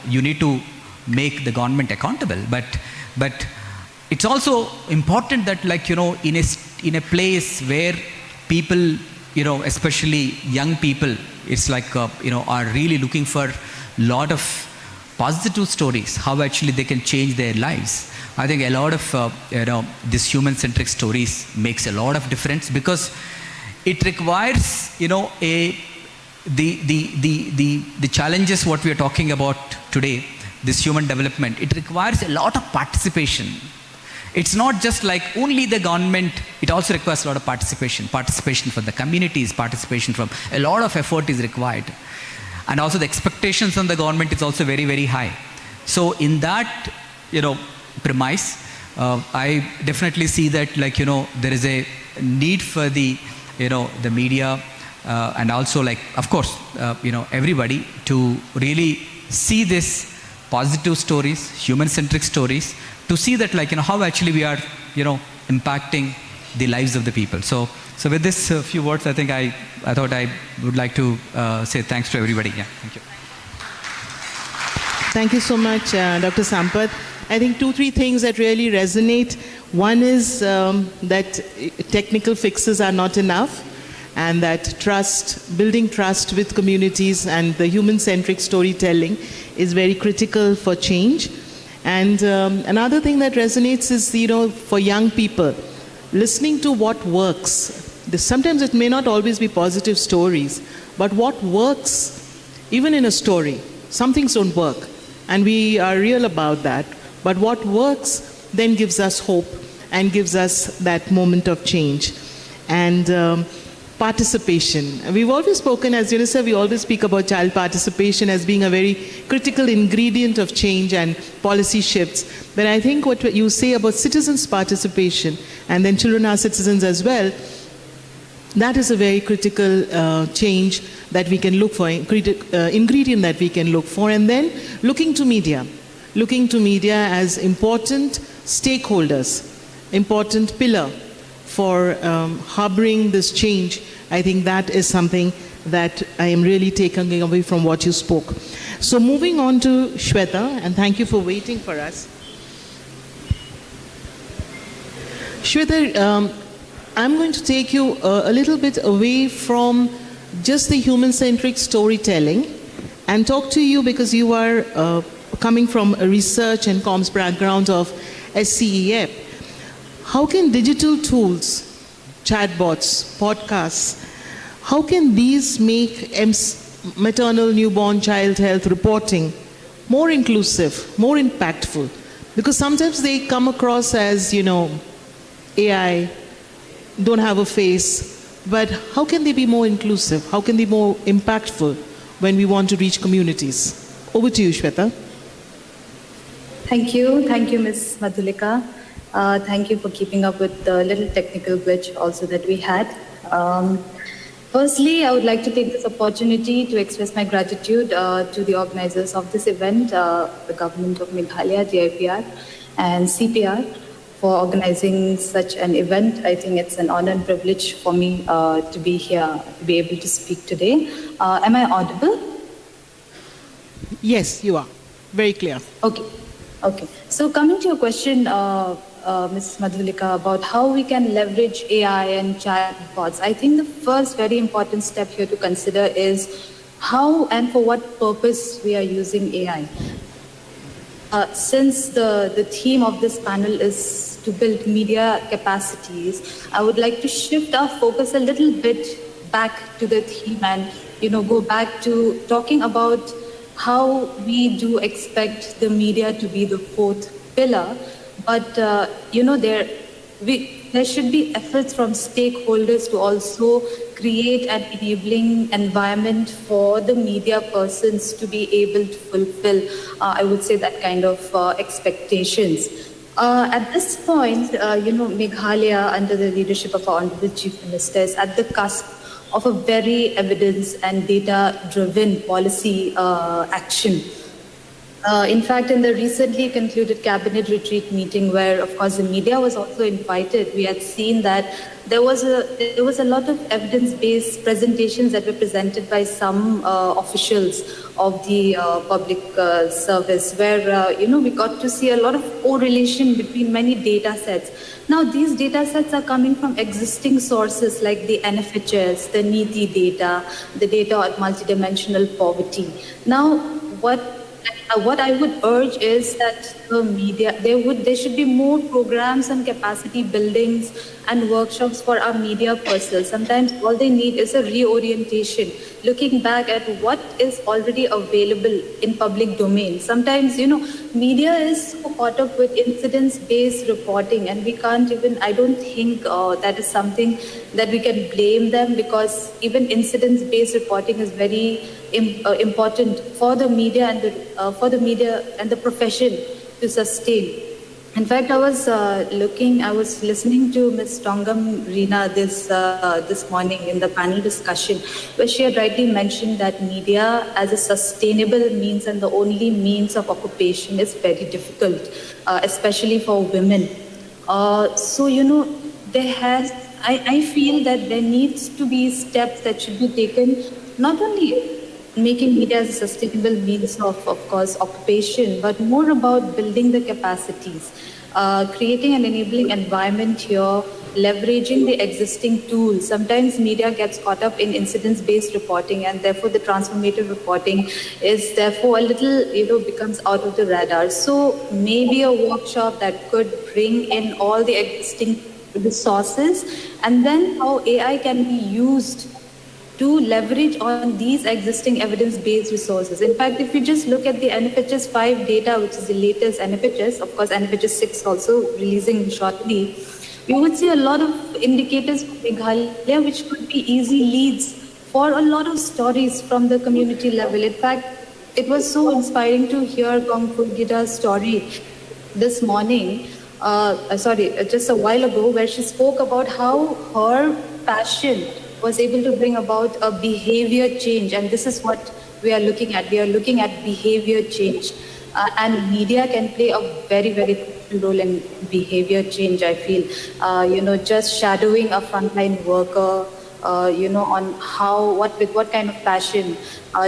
you need to make the government accountable, but it's also important that, like, in a place where people, especially young people, it's like, are really looking for a lot of positive stories, how actually they can change their lives. I think a lot of, these human-centric stories makes a lot of difference, because it requires, the challenges what we are talking about today, this human development, it requires a lot of participation. It's not just like only the government, it also requires a lot of participation from the communities, participation from, a lot of effort is required. And also the expectations on the government is also very, very high. So in that, premise, I definitely see that, like, there is a need for the, the media and also, like, of course, everybody to really see this positive stories, human-centric stories, to see that, like, how actually we are, impacting the lives of the people. So with this few words, I think I thought I would like to say thanks to everybody. Yeah, thank you. Thank you so much, Dr. Sampath. I think 2-3 things that really resonate. One is that technical fixes are not enough, and that building trust with communities and the human-centric storytelling is very critical for change. And another thing that resonates is, for young people, listening to what works. Sometimes it may not always be positive stories, but what works, even in a story. Some things don't work, and we are real about that. But what works then gives us hope and gives us that moment of change. and participation. We've always spoken, as UNICEF, we always speak about child participation as being a very critical ingredient of change and policy shifts. But I think what you say about citizens' participation, and then children are citizens as well, that is a very critical change that we can look for, ingredient that we can look for. And then looking to media as important stakeholders, important pillar for harboring this change. I think that is something that I am really taking away from what you spoke. So moving on to Shweta, and thank you for waiting for us. Shweta, I'm going to take you a little bit away from just the human-centric storytelling and talk to you because you are coming from a research and comms background of SCEF. How can digital tools, chatbots, podcasts, how can these make maternal newborn child health reporting more inclusive, more impactful? Because sometimes they come across as, AI, don't have a face, but how can they be more inclusive? How can they be more impactful when we want to reach communities? Over to you, Shweta. Thank you, Ms. Madhulika. Thank you for keeping up with the little technical glitch also that we had. Firstly, I would like to take this opportunity to express my gratitude to the organizers of this event, the Government of Meghalaya, DIPR, and CPR, for organizing such an event. I think it's an honor and privilege for me to be here, to be able to speak today. Am I audible? Yes, you are. Very clear. Okay. So coming to your question, Ms. Madhulika, about how we can leverage AI and chatbots, I think the first very important step here to consider is how and for what purpose we are using AI. Since the theme of this panel is to build media capacities, I would like to shift our focus a little bit back to the theme and go back to talking about how we do expect the media to be the fourth pillar, but there should be efforts from stakeholders to also create an enabling environment for the media persons to be able to fulfill, I would say, that kind of expectations. At this point, Meghalaya, under the leadership of our Honorable Chief Minister, is at the cusp of a very evidence and data-driven policy action. In fact, in the recently concluded cabinet retreat meeting, where of course the media was also invited, we had seen that there was a lot of evidence-based presentations that were presented by some officials of the public service, where we got to see a lot of correlation between many data sets. Now, these data sets are coming from existing sources like the NFHS, the NITI data, the data on multidimensional poverty. Now, what I would urge is that the media, there should be more programs and capacity buildings and workshops for our media personnel. Sometimes all they need is a reorientation, looking back at what is already available in public domain. Sometimes, media is so caught up with incidence-based reporting, and we can't even, I don't think that is something that we can blame them, because even incidence-based reporting is very important for the media and the profession to sustain. In fact, I was listening to Ms. Tongam Reena this morning in the panel discussion, where she had rightly mentioned that media as a sustainable means and the only means of occupation is very difficult, especially for women. I feel that there needs to be steps that should be taken, not only making media as a sustainable means of course, occupation, but more about building the capacities, creating an enabling environment here, leveraging the existing tools. Sometimes media gets caught up in incidence-based reporting, and therefore the transformative reporting is therefore a little, becomes out of the radar. So maybe a workshop that could bring in all the existing resources, and then how AI can be used to leverage on these existing evidence-based resources. In fact, if you just look at the NFHS 5 data, which is the latest NFHS, of course NFHS 6 also releasing shortly, you would see a lot of indicators for Meghalaya which could be easy leads for a lot of stories from the community level. In fact, it was so inspiring to hear Gongpurgida's story this morning, just a while ago, where she spoke about how her passion was able to bring about a behavior change. And this is what we are looking at. We are looking at behavior change. And media can play a very, very crucial role in behavior change, I feel. Just shadowing a frontline worker, on with what kind of passion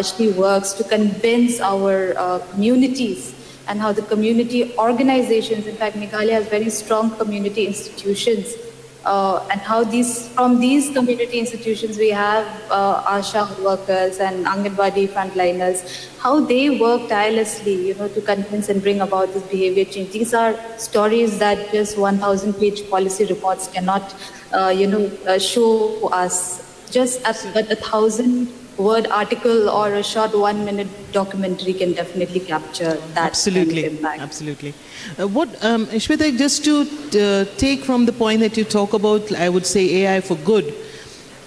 she works to convince our communities, and how the community organizations, in fact, Meghalaya has very strong community institutions, and how from these community institutions we have ASHA workers and Anganwadi frontliners, how they work tirelessly, to convince and bring about this behavior change. These are stories that just 1,000-page policy reports cannot, show us. Just a 1,000-word article or a short 1-minute documentary can definitely capture that Absolutely. kind of impact. Absolutely. Shweta, just to take from the point that you talk about, I would say AI for good,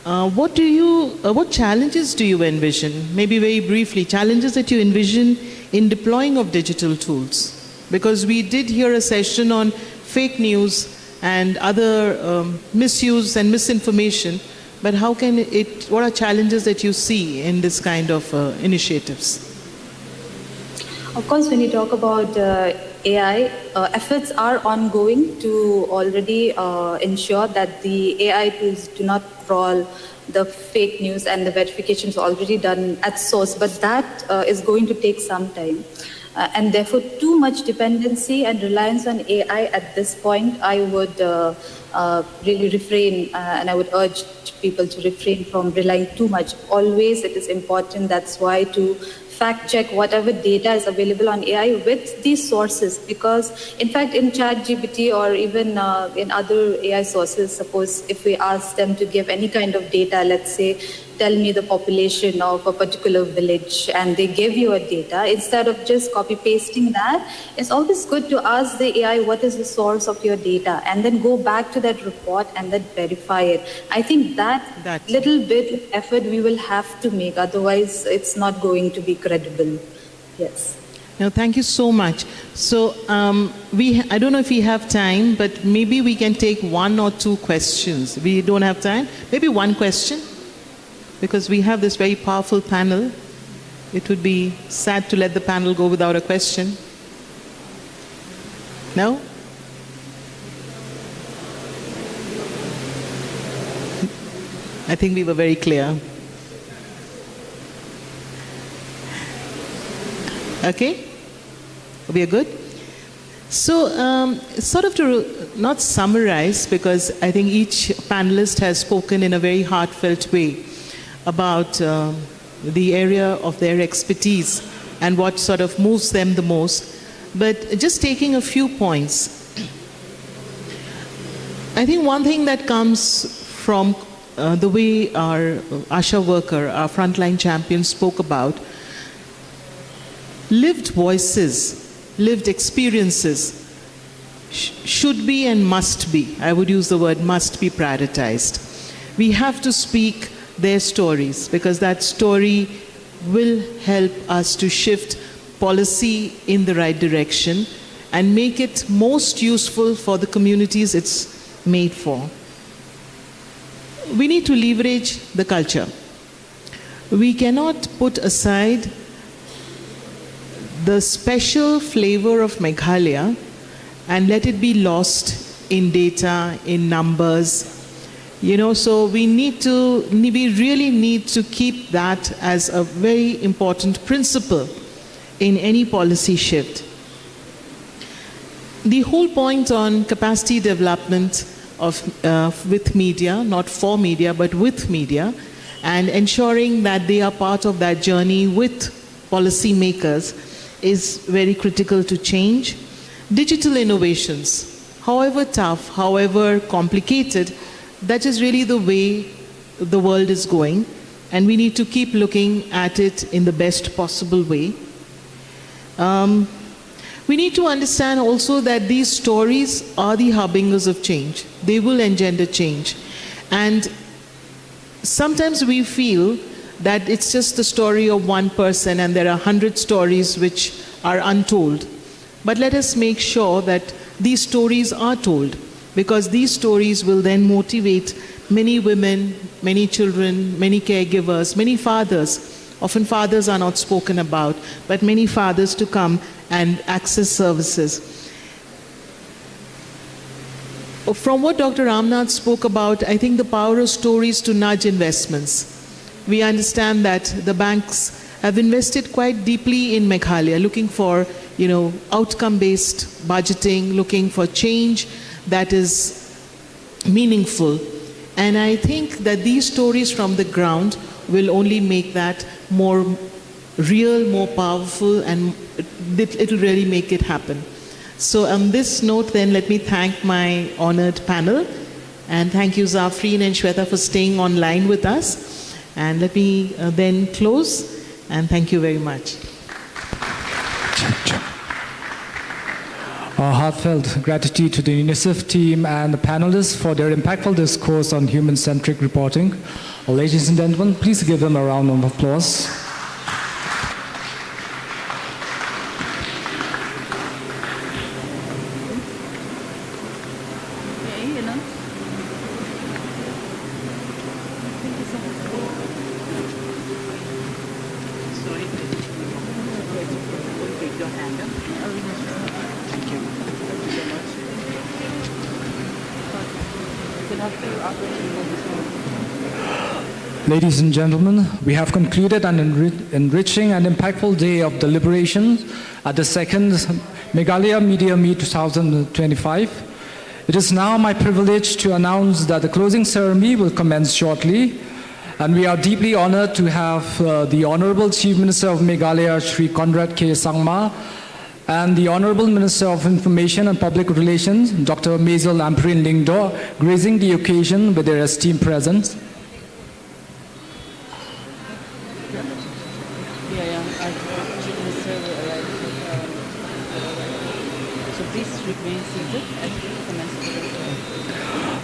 what challenges do you envision? Maybe very briefly, challenges that you envision in deploying of digital tools? Because we did hear a session on fake news and other misuse and misinformation, but what are challenges that you see in this kind of initiatives? Of course, when you talk about AI, efforts are ongoing to already ensure that the AI tools do not crawl the fake news, and the verification is already done at source, but that is going to take some time. And therefore, too much dependency and reliance on AI at this point, I would really refrain, and I would urge people to refrain from relying too much. Always, it is important. That's why to fact check whatever data is available on AI with these sources, because in fact in ChatGPT or even in other AI sources, suppose if we ask them to give any kind of data, let's say tell me the population of a particular village, and they give you a data, instead of just copy pasting that, it's always good to ask the AI what is the source of your data, and then go back to that report and then verify it. I think that little bit of effort we will have to make, otherwise it's not going to be credible. Yes. No, thank you so much. So I don't know if we have time, but maybe we can take 1 or 2 questions. We don't have time. Maybe 1 question, because we have this very powerful panel. It would be sad to let the panel go without a question. No? I think we were very clear. Okay? We are good? So, sort of to not summarize, because I think each panelist has spoken in a very heartfelt way about the area of their expertise and what sort of moves them the most. But just taking a few points, I think one thing that comes from the way our ASHA worker, our frontline champion spoke about, lived voices, lived experiences should be and must be, I would use the word must be, prioritized. We have to speak their stories, because that story will help us to shift policy in the right direction and make it most useful for the communities it's made for. We need to leverage the culture. We cannot put aside the special flavor of Meghalaya and let it be lost in data, in numbers. So we really need to keep that as a very important principle in any policy shift. The whole point on capacity development with media, not for media, but with media, and ensuring that they are part of that journey with policymakers is very critical to change. Digital innovations, however tough, however complicated, that is really the way the world is going, and we need to keep looking at it in the best possible way. We We need to understand also that these stories are the harbingers of change. They will engender change. And sometimes we feel that it's just the story of one person and there are 100 stories which are untold. But let us make sure that these stories are told, because these stories will then motivate many women, many children, many caregivers, many fathers. Often fathers are not spoken about, but many fathers to come and access services. From what Dr. Ramnath spoke about, I think the power of stories to nudge investments. We understand that the banks have invested quite deeply in Meghalaya, looking for, outcome-based budgeting, looking for change that is meaningful. And I think that these stories from the ground will only make that more real, more powerful, and it'll really make it happen. So on this note, then, let me thank my honored panel. And thank you, Zafreen and Shweta, for staying online with us. And let me then close. And thank you very much. Our heartfelt gratitude to the UNICEF team and the panelists for their impactful discourse on human-centric reporting. Ladies and gentlemen, please give them a round of applause. Ladies and gentlemen, we have concluded an enriching and impactful day of deliberation at the second Meghalaya Media Meet 2025. It is now my privilege to announce that the closing ceremony will commence shortly, and we are deeply honored to have the Honorable Chief Minister of Meghalaya, Shri Conrad K. Sangma, and the Honorable Minister of Information and Public Relations, Dr. Maisel Amprin Lingdo, gracing the occasion with their esteemed presence.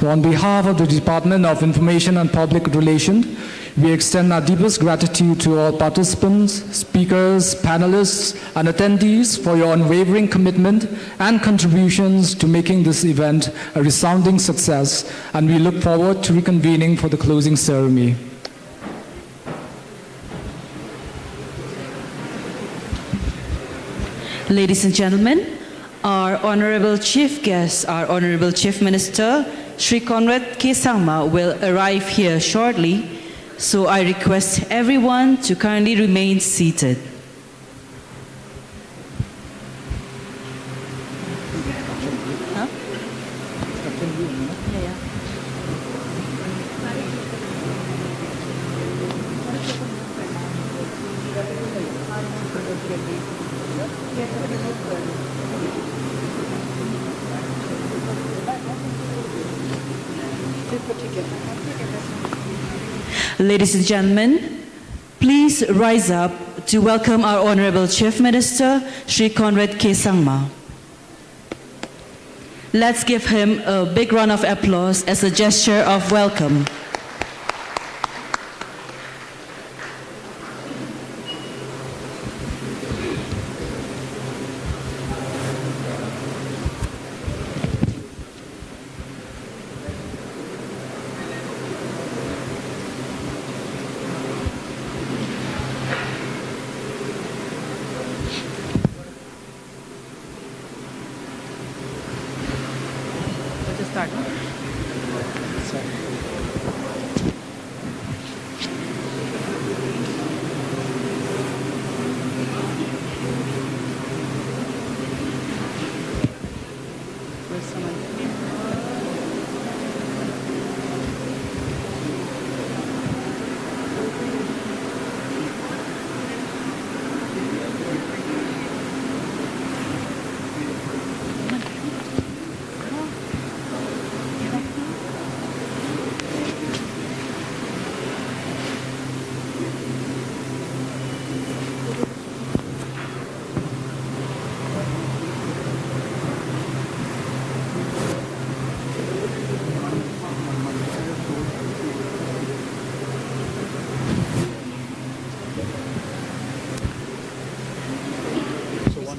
On behalf of the Department of Information and Public Relations, we extend our deepest gratitude to all participants, speakers, panelists, and attendees for your unwavering commitment and contributions to making this event a resounding success, and we look forward to reconvening for the closing ceremony. Ladies and gentlemen, our honorable chief guest, our honorable chief minister, Shri Conrad K. Sangma, will arrive here shortly, so I request everyone to kindly remain seated. Ladies and gentlemen, please rise up to welcome our Honorable Chief Minister, Shri Conrad K. Sangma. Let's give him a big round of applause as a gesture of welcome.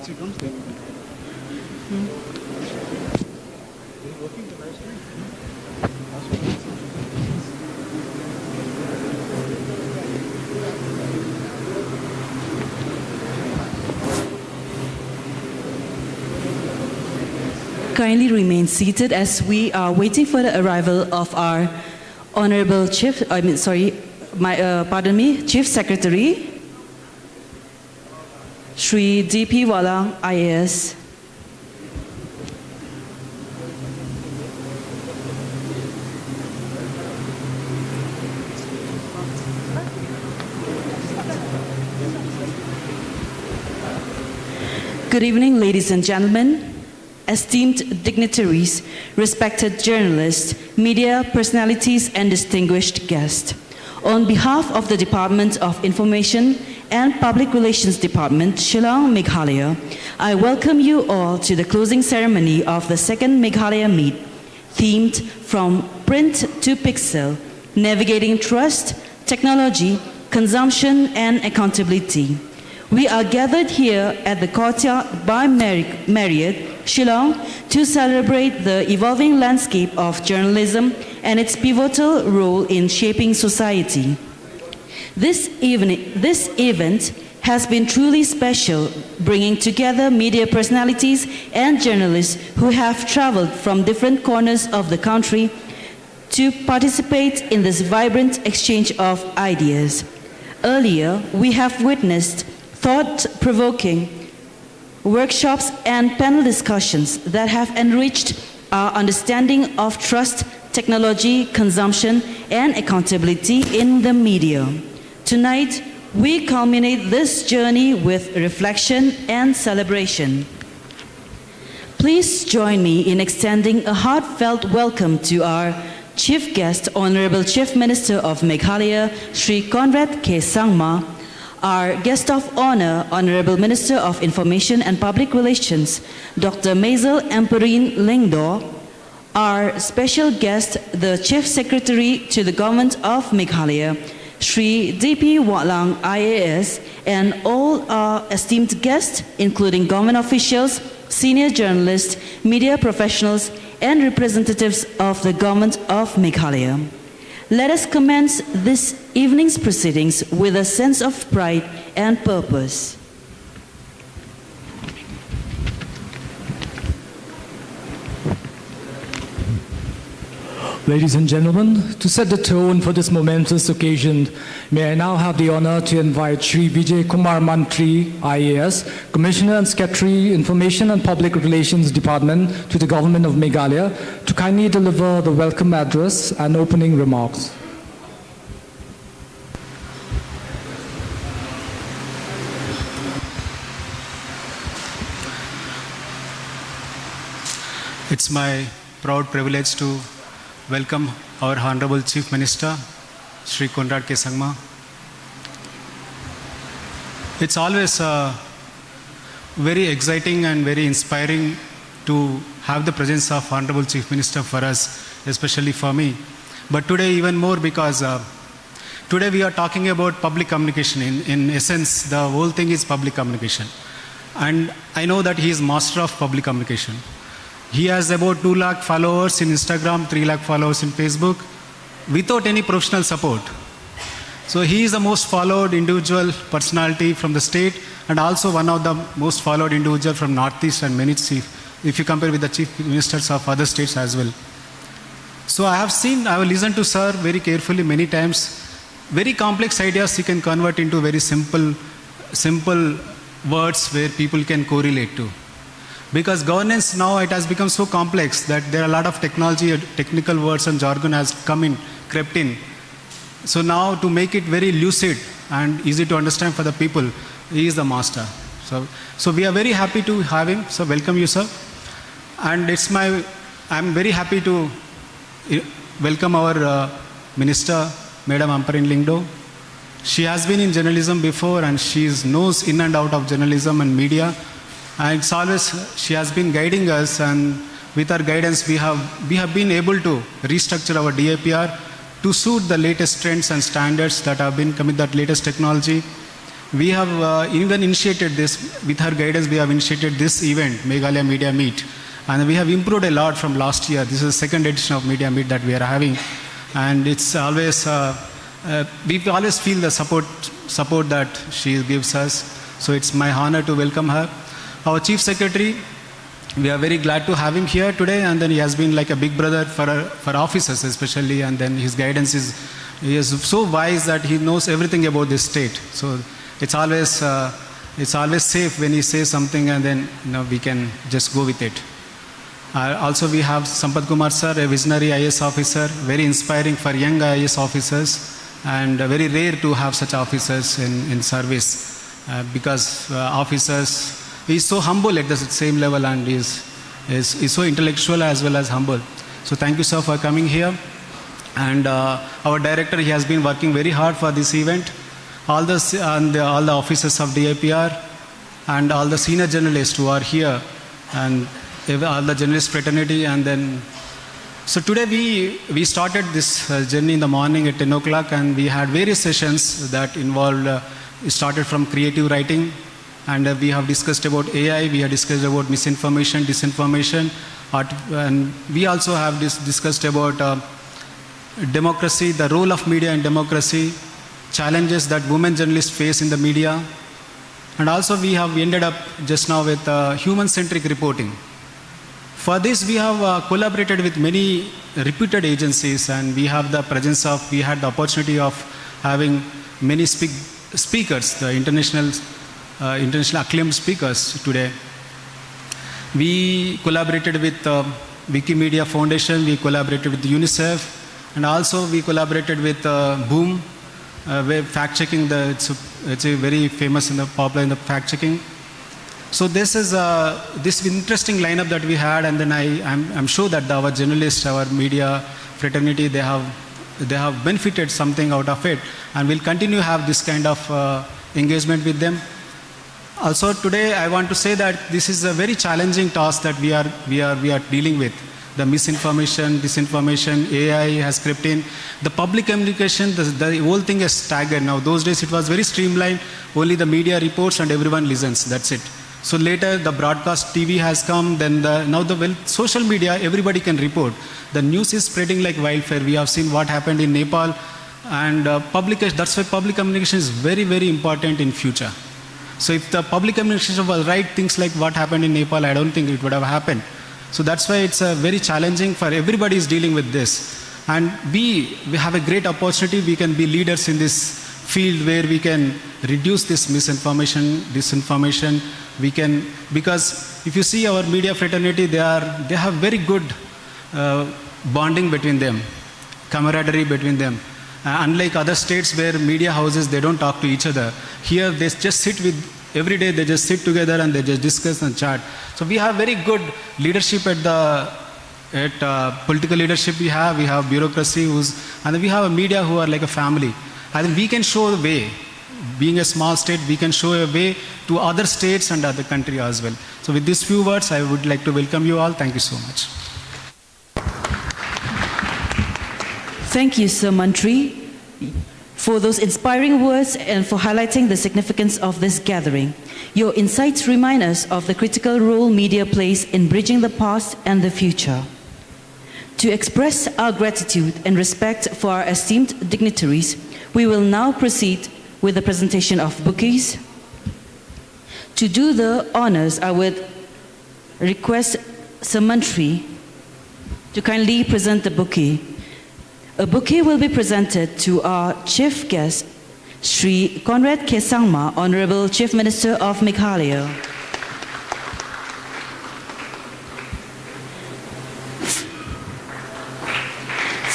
he comes, then we can. Kindly remain seated as we are waiting for the arrival of our Honorable Chief Secretary, Shri D.P. Walang, IAS. Good evening, ladies and gentlemen, esteemed dignitaries, respected journalists, media personalities, and distinguished guests. On behalf of the Department of Information and Public Relations Department, Shillong, Meghalaya, I welcome you all to the closing ceremony of the second Meghalaya Meet, themed From Print to Pixel, Navigating Trust, Technology, Consumption, and Accountability. We are gathered here at the Courtyard by Marriott, Shillong, to celebrate the evolving landscape of journalism and its pivotal role in shaping society. This event has been truly special, bringing together media personalities and journalists who have traveled from different corners of the country to participate in this vibrant exchange of ideas. Earlier, we have witnessed thought-provoking workshops and panel discussions that have enriched our understanding of trust, technology, consumption, and accountability in the media. Tonight, we culminate this journey with reflection and celebration. Please join me in extending a heartfelt welcome to our Chief Guest, Honorable Chief Minister of Meghalaya, Sri Conrad K. Sangma, our Guest of Honor, Honorable Minister of Information and Public Relations, Dr. Maisel Amperine Lingdo, our special guest, the Chief Secretary to the Government of Meghalaya, Shri D.P. Walang, IAS, and all our esteemed guests, including government officials, senior journalists, media professionals, and representatives of the Government of Meghalaya. Let us commence this evening's proceedings with a sense of pride and purpose. Ladies and gentlemen, to set the tone for this momentous occasion, may I now have the honor to invite Shri Vijay Kumar Mantri, IAS, Commissioner and Secretary, Information and Public Relations Department to the Government of Meghalaya, to kindly deliver the welcome address and opening remarks. It's my proud privilege to welcome our Honorable Chief Minister, Sri Conrad K. Sangma. It's always very exciting and very inspiring to have the presence of Honorable Chief Minister for us, especially for me. But today even more because today we are talking about public communication. In essence, the whole thing is public communication. And I know that he is master of public communication. He has about 2 lakh followers in Instagram, 3 lakh followers in Facebook, without any professional support. So he is the most followed individual personality from the state and also one of the most followed individual from Northeast and many chief, if you compare with the chief ministers of other states as well. So I have listened to sir very carefully many times. Very complex ideas he can convert into very simple words where people can correlate to. Because governance now, it has become so complex that there are a lot of technical words and jargon has crept in. So now to make it very lucid and easy to understand for the people, he is the master. So we are very happy to have him. So welcome you, sir. And I'm very happy to welcome our Minister, Madam Amperine Lingdo. She has been in journalism before and she knows in and out of journalism and media. And it's always, she has been guiding us, and with her guidance, we have been able to restructure our DAPR to suit the latest trends and standards that have been coming, that latest technology. we have even initiated this, with her guidance, we have initiated this event, Meghalaya Media Meet. And we have improved a lot from last year. This is the second edition of Media Meet that we are having. And it's always, we always feel the support that she gives us. So it's my honor to welcome her. Our Chief Secretary, we are very glad to have him here today. And then he has been like a big brother for officers especially. And then his guidance he is so wise that he knows everything about this state. So it's always safe when he says something and then we can just go with it. Also, we have Sampath Kumar sir, a visionary IAS officer, very inspiring for young IAS officers, and very rare to have such officers in service because officers, he is so humble at the same level and is so intellectual as well as humble. So thank you sir for coming here. And our director, he has been working very hard for this event. All the officers of DIPR and all the senior journalists who are here, and all the journalist fraternity. And then, so today we started this journey in the morning at 10 o'clock, and we had various sessions that involved, it started from creative writing, and we have discussed about AI, we have discussed about misinformation, disinformation, and we also have discussed about democracy, the role of media in democracy, challenges that women journalists face in the media. And also we have ended up just now with human-centric reporting. For this, we have collaborated with many reputed agencies, and we have the presence of, we had the opportunity of having many speakers, the international acclaimed speakers today. We collaborated with Wikimedia Foundation, we collaborated with UNICEF, and also we collaborated with Boom, where fact-checking, it's a very famous and popular in the fact-checking. So this is this interesting lineup that we had, and then I'm sure that our journalists, our media fraternity, they have benefited something out of it, and we'll continue to have this kind of engagement with them. Also today, I want to say that this is a very challenging task that we are dealing with. The misinformation, disinformation, AI has crept in. The public communication, the whole thing is staggered now. Those days it was very streamlined. Only the media reports and everyone listens. That's it. So later the broadcast TV has come. Then now social media, everybody can report. The news is spreading like wildfire. We have seen what happened in Nepal, and that's why public communication is very, very important in future. So if the public communication was right, things like what happened in Nepal, I don't think it would have happened. So that's why it's very challenging for everybody is dealing with this. And we have a great opportunity. We can be leaders in this field where we can reduce this misinformation, disinformation. We can, because if you see our media fraternity, they have very good bonding between them, camaraderie between them. Unlike other states where media houses, they don't talk to each other. Here they just sit with, every day they just sit together and they just discuss and chat. So we have very good leadership at political leadership we have bureaucracy and then we have a media who are like a family. I think we can show the way. Being a small state, we can show a way to other states and other countries as well. So with these few words, I would like to welcome you all. Thank you so much. Thank you, Sir Mantri, for those inspiring words and for highlighting the significance of this gathering. Your insights remind us of the critical role media plays in bridging the past and the future. To express our gratitude and respect for our esteemed dignitaries, we will now proceed with the presentation of bouquets. To do the honors, I would request Sir Mantri to kindly present the bouquet. A bouquet will be presented to our chief guest, Sri Conrad K. Sangma, Honorable Chief Minister of Meghalaya.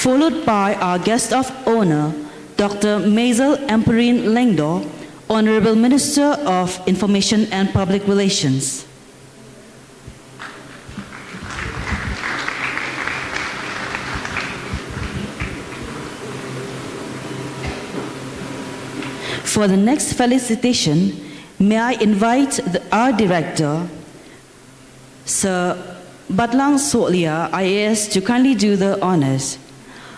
Followed by our guest of honor, Dr. Maisel Amperine Lengdo, Honorable Minister of Information and Public Relations. For the next felicitation, may I invite our director, Sir Batlang Solia, IAS, to kindly do the honors.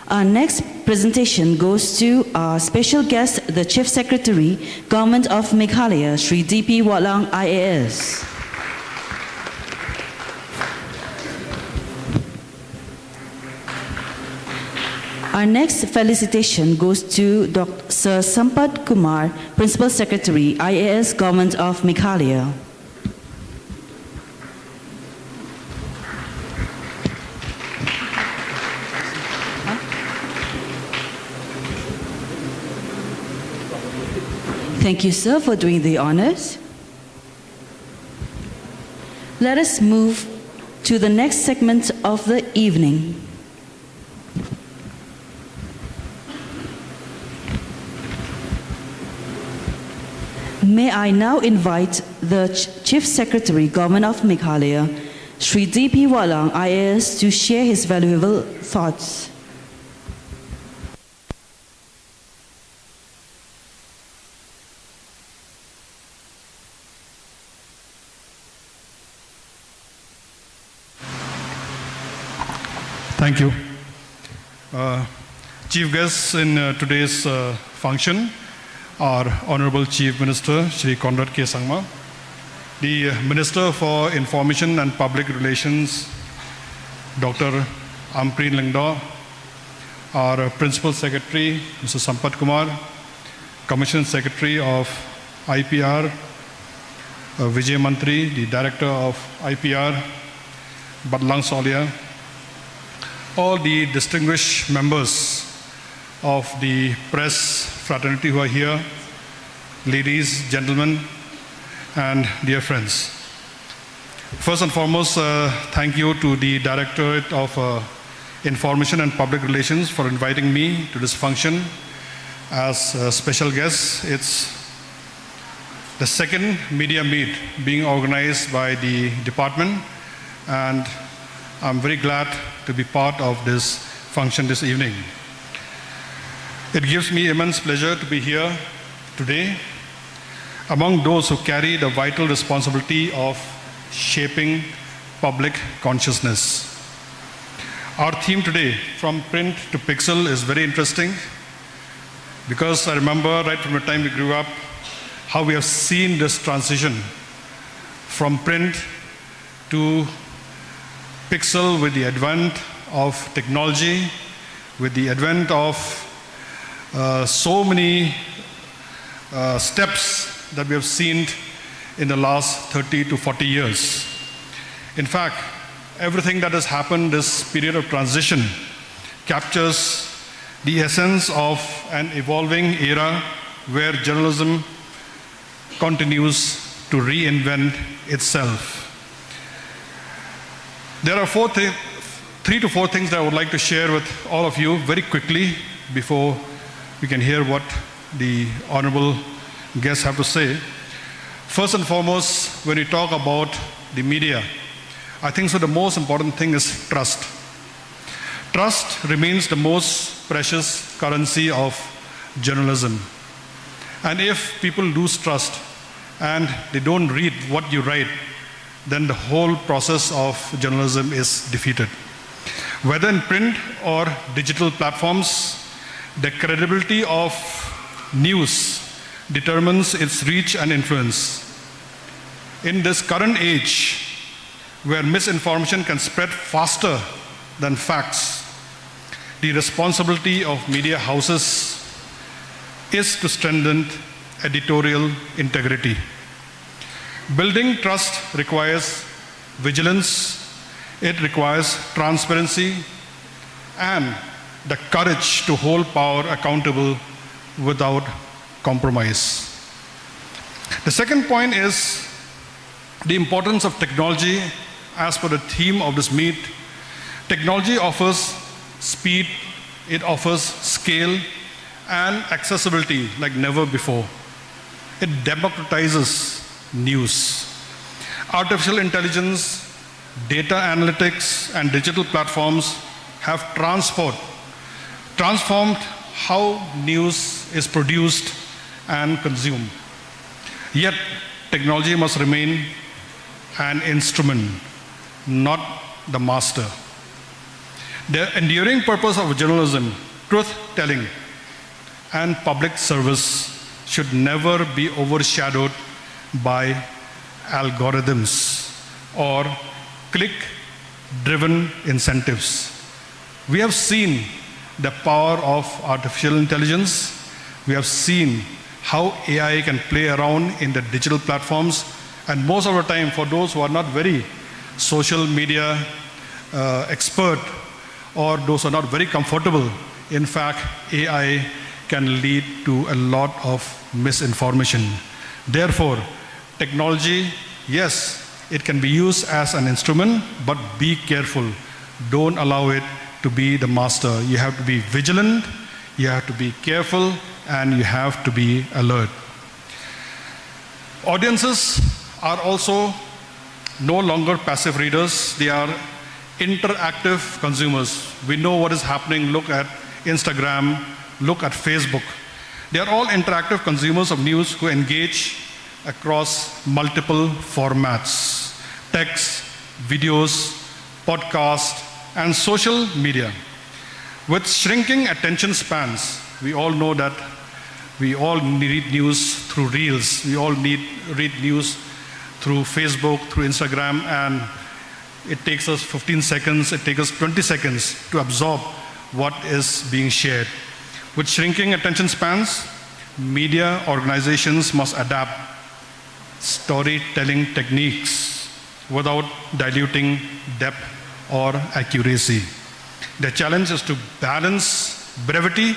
Our next presentation goes to our special guest, the Chief Secretary, Government of Meghalaya, Sri D.P. Watlang, IAS. Our next felicitation goes to Dr. Sir Sampat Kumar, Principal Secretary, IAS, Government of Meghalaya. Thank you, sir, for doing the honors. Let us move to the next segment of the evening. May I now invite the Chief Secretary, Government of Meghalaya, Sri D.P. Watlang, IAS, to share his valuable thoughts. Thank you. Chief guests in today's function are Honorable Chief Minister Shri Conrad K. Sangma, the Minister for Information and Public Relations, Dr. Ampreen Lingdaw, our Principal Secretary, Mr. Sampat Kumar, Commission Secretary of IPR, Vijay Mantri, the Director of IPR, Badlang Solia, all the distinguished members of the press fraternity who are here, ladies, gentlemen, and dear friends. First and foremost, thank you to the Directorate of Information and Public Relations for inviting me to this function as a special guest. It's the second media meet being organized by the department, and I'm very glad to be part of this function this evening. It gives me immense pleasure to be here today among those who carry the vital responsibility of shaping public consciousness. Our theme today, From Print to Pixel, is very interesting because I remember right from the time we grew up how we have seen this transition from print to pixel with the advent of technology, with the advent of so many steps that we have seen in the last 30 to 40 years. In fact, everything that has happened this period of transition captures the essence of an evolving era where journalism continues to reinvent itself. There are three to four things that I would like to share with all of you very quickly before we can hear what the honorable guests have to say. First and foremost, when we talk about the media, I think so the most important thing is trust. Trust remains the most precious currency of journalism. And if people lose trust and they don't read what you write, then the whole process of journalism is defeated. Whether in print or digital platforms, the credibility of news determines its reach and influence. In this current age, where misinformation can spread faster than facts, the responsibility of media houses is to strengthen editorial integrity. Building trust requires vigilance, it requires transparency, and the courage to hold power accountable without compromise. The second point is the importance of technology as per the theme of this meet. Technology offers speed, it offers scale and accessibility like never before. It democratizes news. Artificial intelligence, data analytics, and digital platforms have transformed how news is produced and consumed. Yet, technology must remain an instrument, not the master. The enduring purpose of journalism, truth-telling, and public service should never be overshadowed by algorithms or click-driven incentives. We have seen the power of artificial intelligence. We have seen how AI can play around in the digital platforms, and most of the time, for those who are not very social media expert or those who are not very comfortable, in fact, AI can lead to a lot of misinformation. Therefore, technology, yes, it can be used as an instrument, but be careful. Don't allow it to be the master. You have to be vigilant, you have to be careful, and you have to be alert. Audiences are also no longer passive readers, they are interactive consumers. We know what is happening. Look at Instagram, look at Facebook. They are all interactive consumers of news who engage across multiple formats: text, videos, podcast, and social media. With shrinking attention spans, we all know that we all read news through reels. We all read news through Facebook, through Instagram, and it takes us 15 seconds, it takes us 20 seconds to absorb what is being shared. With shrinking attention spans, media organizations must adapt storytelling techniques without diluting depth or accuracy. The challenge is to balance brevity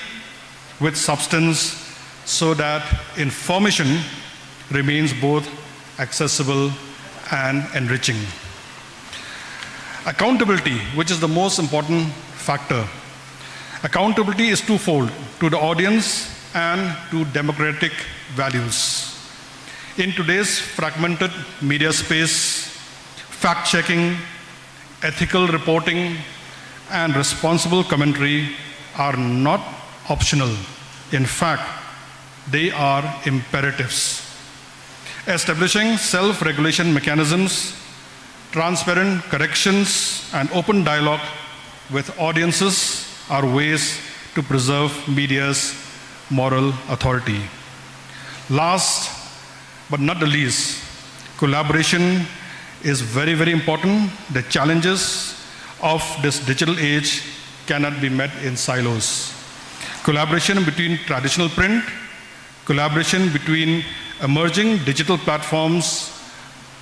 with substance so that information remains both accessible and enriching. Accountability, which is the most important factor. Accountability is twofold: to the audience and to democratic values. In today's fragmented media space, fact-checking, ethical reporting, and responsible commentary are not optional. In fact, they are imperatives. Establishing self-regulation mechanisms, transparent corrections, and open dialogue with audiences are ways to preserve media's moral authority. Last but not the least, collaboration is very, very important. The challenges of this digital age cannot be met in silos. Collaboration between traditional print, collaboration between emerging digital platforms,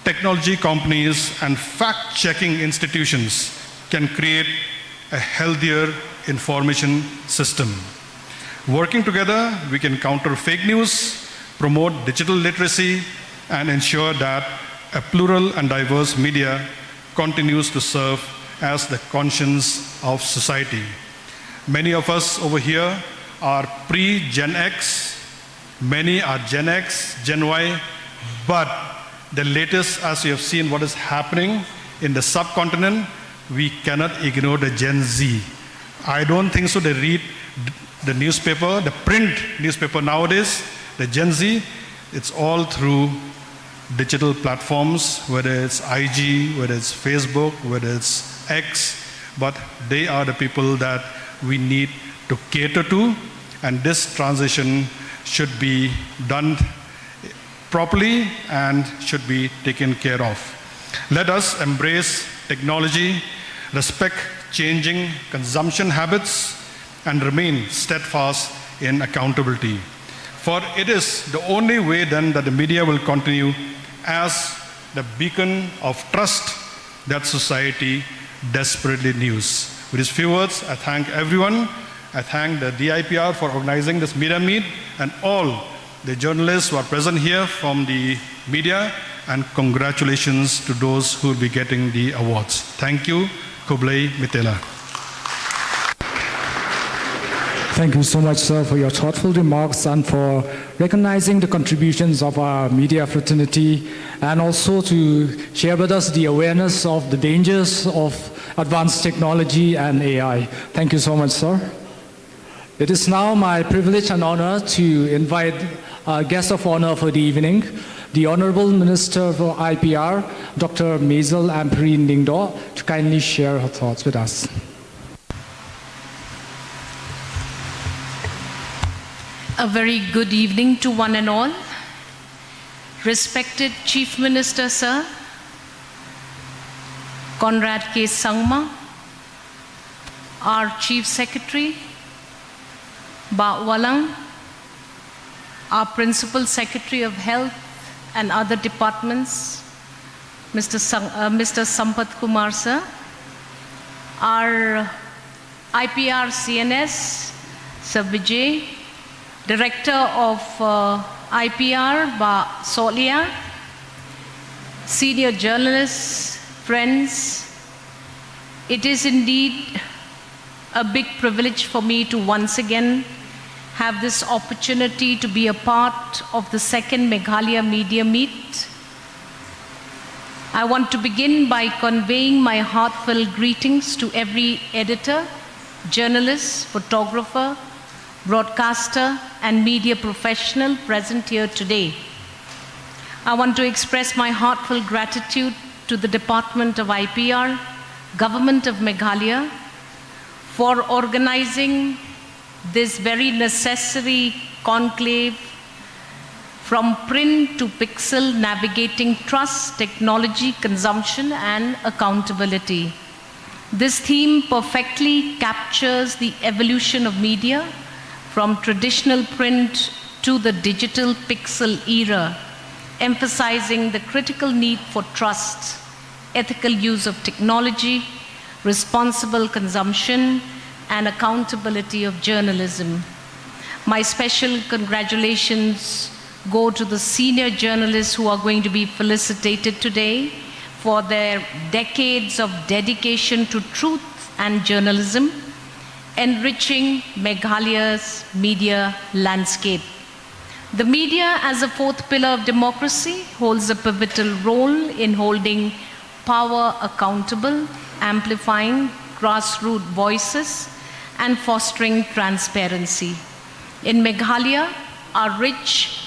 technology companies, and fact-checking institutions can create a healthier information system. Working together, we can counter fake news, promote digital literacy, and ensure that a plural and diverse media continues to serve as the conscience of society. Many of us over here are pre-Gen X, many are Gen X, Gen Y, but the latest, as you have seen what is happening in the subcontinent, we cannot ignore the Gen Z. I don't think so. They read the newspaper, the print newspaper nowadays. The Gen Z, it's all through digital platforms, whether it's IG, whether it's Facebook, whether it's X, but they are the people that we need to cater to, and this transition should be done properly and should be taken care of. Let us embrace technology, respect changing consumption habits, and remain steadfast in accountability. For it is the only way then that the media will continue as the beacon of trust that society desperately needs. With these few words, I thank everyone. I thank the DIPR for organizing this media meet and all the journalists who are present here from the media, and congratulations to those who will be getting the awards. Thank you. Kublai Mitela. Thank you so much, sir, for your thoughtful remarks and for recognizing the contributions of our media fraternity, and also to share with us the awareness of the dangers of advanced technology and AI. Thank you so much, sir. It is now my privilege and honor to invite our guest of honor for the evening, the Honorable Minister for IPR, Dr. Maisel Amperi Lyngdoh, to kindly share her thoughts with us. A very good evening to one and all. Respected Chief Minister, Sir, Conrad K. Sangma, our Chief Secretary, Ba Walang, our Principal Secretary of Health and other departments, Mr. Sampath Kumar, Sir, our IPR CNS, Sir Vijay, Director of IPR, Ba Solia, senior journalists, friends, it is indeed a big privilege for me to once again have this opportunity to be a part of the second Meghalaya Media Meet. I want to begin by conveying my heartfelt greetings to every editor, journalist, photographer, broadcaster, and media professional present here today. I want to express my heartfelt gratitude to the Department of IPR, Government of Meghalaya, for organizing this very necessary conclave from print to pixel, navigating trust, technology, consumption, and accountability. This theme perfectly captures the evolution of media from traditional print to the digital pixel era, emphasizing the critical need for trust, ethical use of technology, responsible consumption, and accountability of journalism. My special congratulations go to the senior journalists who are going to be felicitated today for their decades of dedication to truth and journalism, enriching Meghalaya's media landscape. The media, as a fourth pillar of democracy, holds a pivotal role in holding power accountable, amplifying grassroots voices, and fostering transparency. In Meghalaya, our rich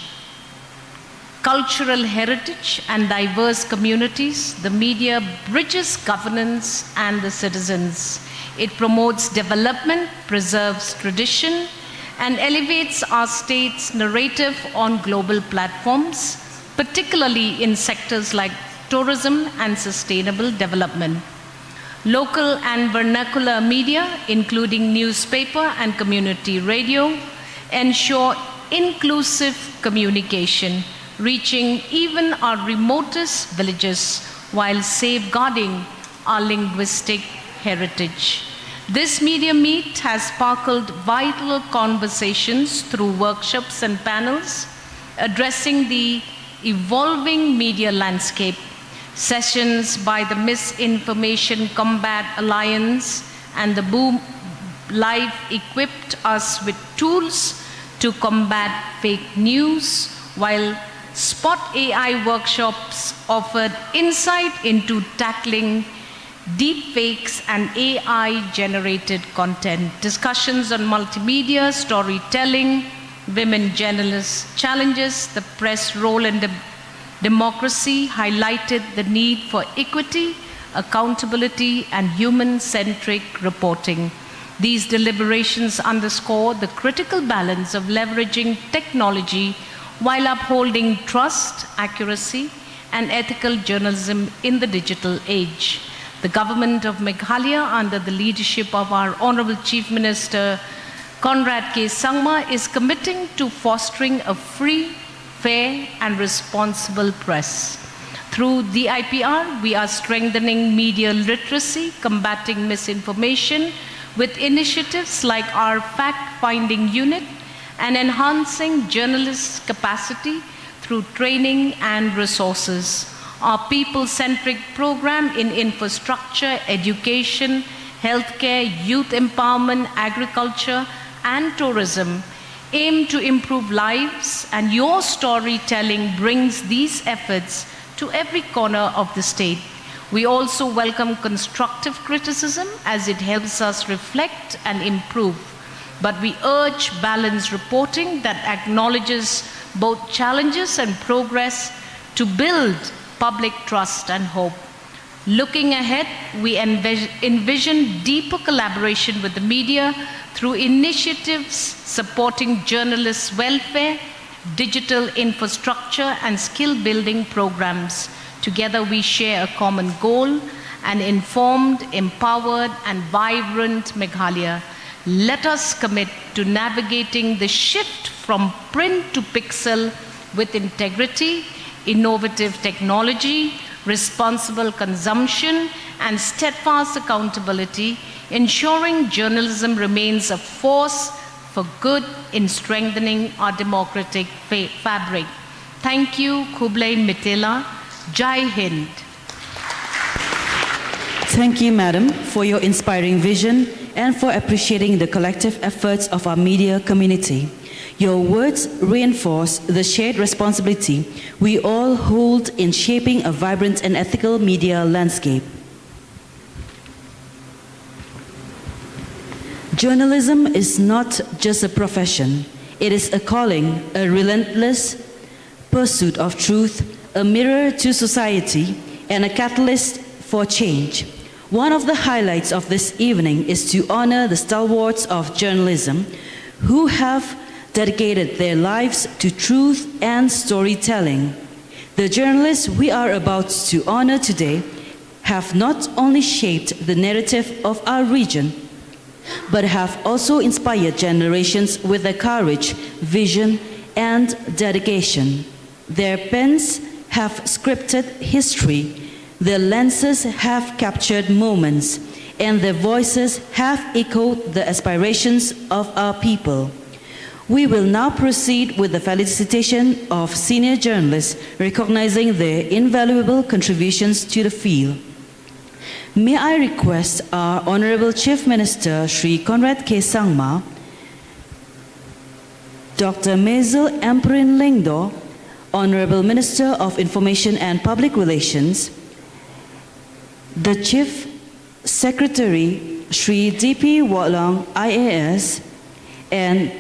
cultural heritage and diverse communities, the media bridges governance and the citizens. It promotes development, preserves tradition, and elevates our state's narrative on global platforms, particularly in sectors like tourism and sustainable development. Local and vernacular media, including newspaper and community radio, ensure inclusive communication, reaching even our remotest villages while safeguarding our linguistic heritage. This media meet has sparkled vital conversations through workshops and panels addressing the evolving media landscape. Sessions by the Misinformation Combat Alliance and the Boom Live equipped us with tools to combat fake news, while Spot AI workshops offered insight into tackling deepfakes and AI-generated content. Discussions on multimedia, storytelling, women journalists challenges, the press role in democracy highlighted the need for equity, accountability, and human-centric reporting. These deliberations underscore the critical balance of leveraging technology while upholding trust, accuracy, and ethical journalism in the digital age. The government of Meghalaya, under the leadership of our Honorable Chief Minister Conrad K. Sangma, is committing to fostering a free, fair, and responsible press. Through the IPR, we are strengthening media literacy, combating misinformation with initiatives like our fact-finding unit, and enhancing journalists' capacity through training and resources. Our people-centric program in infrastructure, education, healthcare, youth empowerment, agriculture, and tourism aim to improve lives, and your storytelling brings these efforts to every corner of the state. We also welcome constructive criticism as it helps us reflect and improve. But we urge balanced reporting that acknowledges both challenges and progress to build public trust and hope. Looking ahead, we envision deeper collaboration with the media through initiatives supporting journalists' welfare, digital infrastructure, and skill-building programs. Together we share a common goal, an informed, empowered, and vibrant Meghalaya. Let us commit to navigating the shift from print to pixel with integrity, innovative technology, responsible consumption, and steadfast accountability, ensuring journalism remains a force for good in strengthening our democratic fabric. Thank you, Kublai Mitela. Jai Hind. Thank you, Madam, for your inspiring vision and for appreciating the collective efforts of our media community. Your words reinforce the shared responsibility we all hold in shaping a vibrant and ethical media landscape. Journalism is not just a profession. It is a calling, a relentless pursuit of truth, a mirror to society, and a catalyst for change. One of the highlights of this evening is to honor the stalwarts of journalism who have dedicated their lives to truth and storytelling. The journalists we are about to honor today have not only shaped the narrative of our region, but have also inspired generations with their courage, vision, and dedication. Their pens have scripted history, their lenses have captured moments, and their voices have echoed the aspirations of our people. We will now proceed with the felicitation of senior journalists, recognizing their invaluable contributions to the field. May I request our Honorable Chief Minister, Sri Conrad K. Sangma, Dr. Maisel Amprin Lingdo, Honorable Minister of Information and Public Relations, the Chief Secretary, Sri D.P. Watlang, IAS, and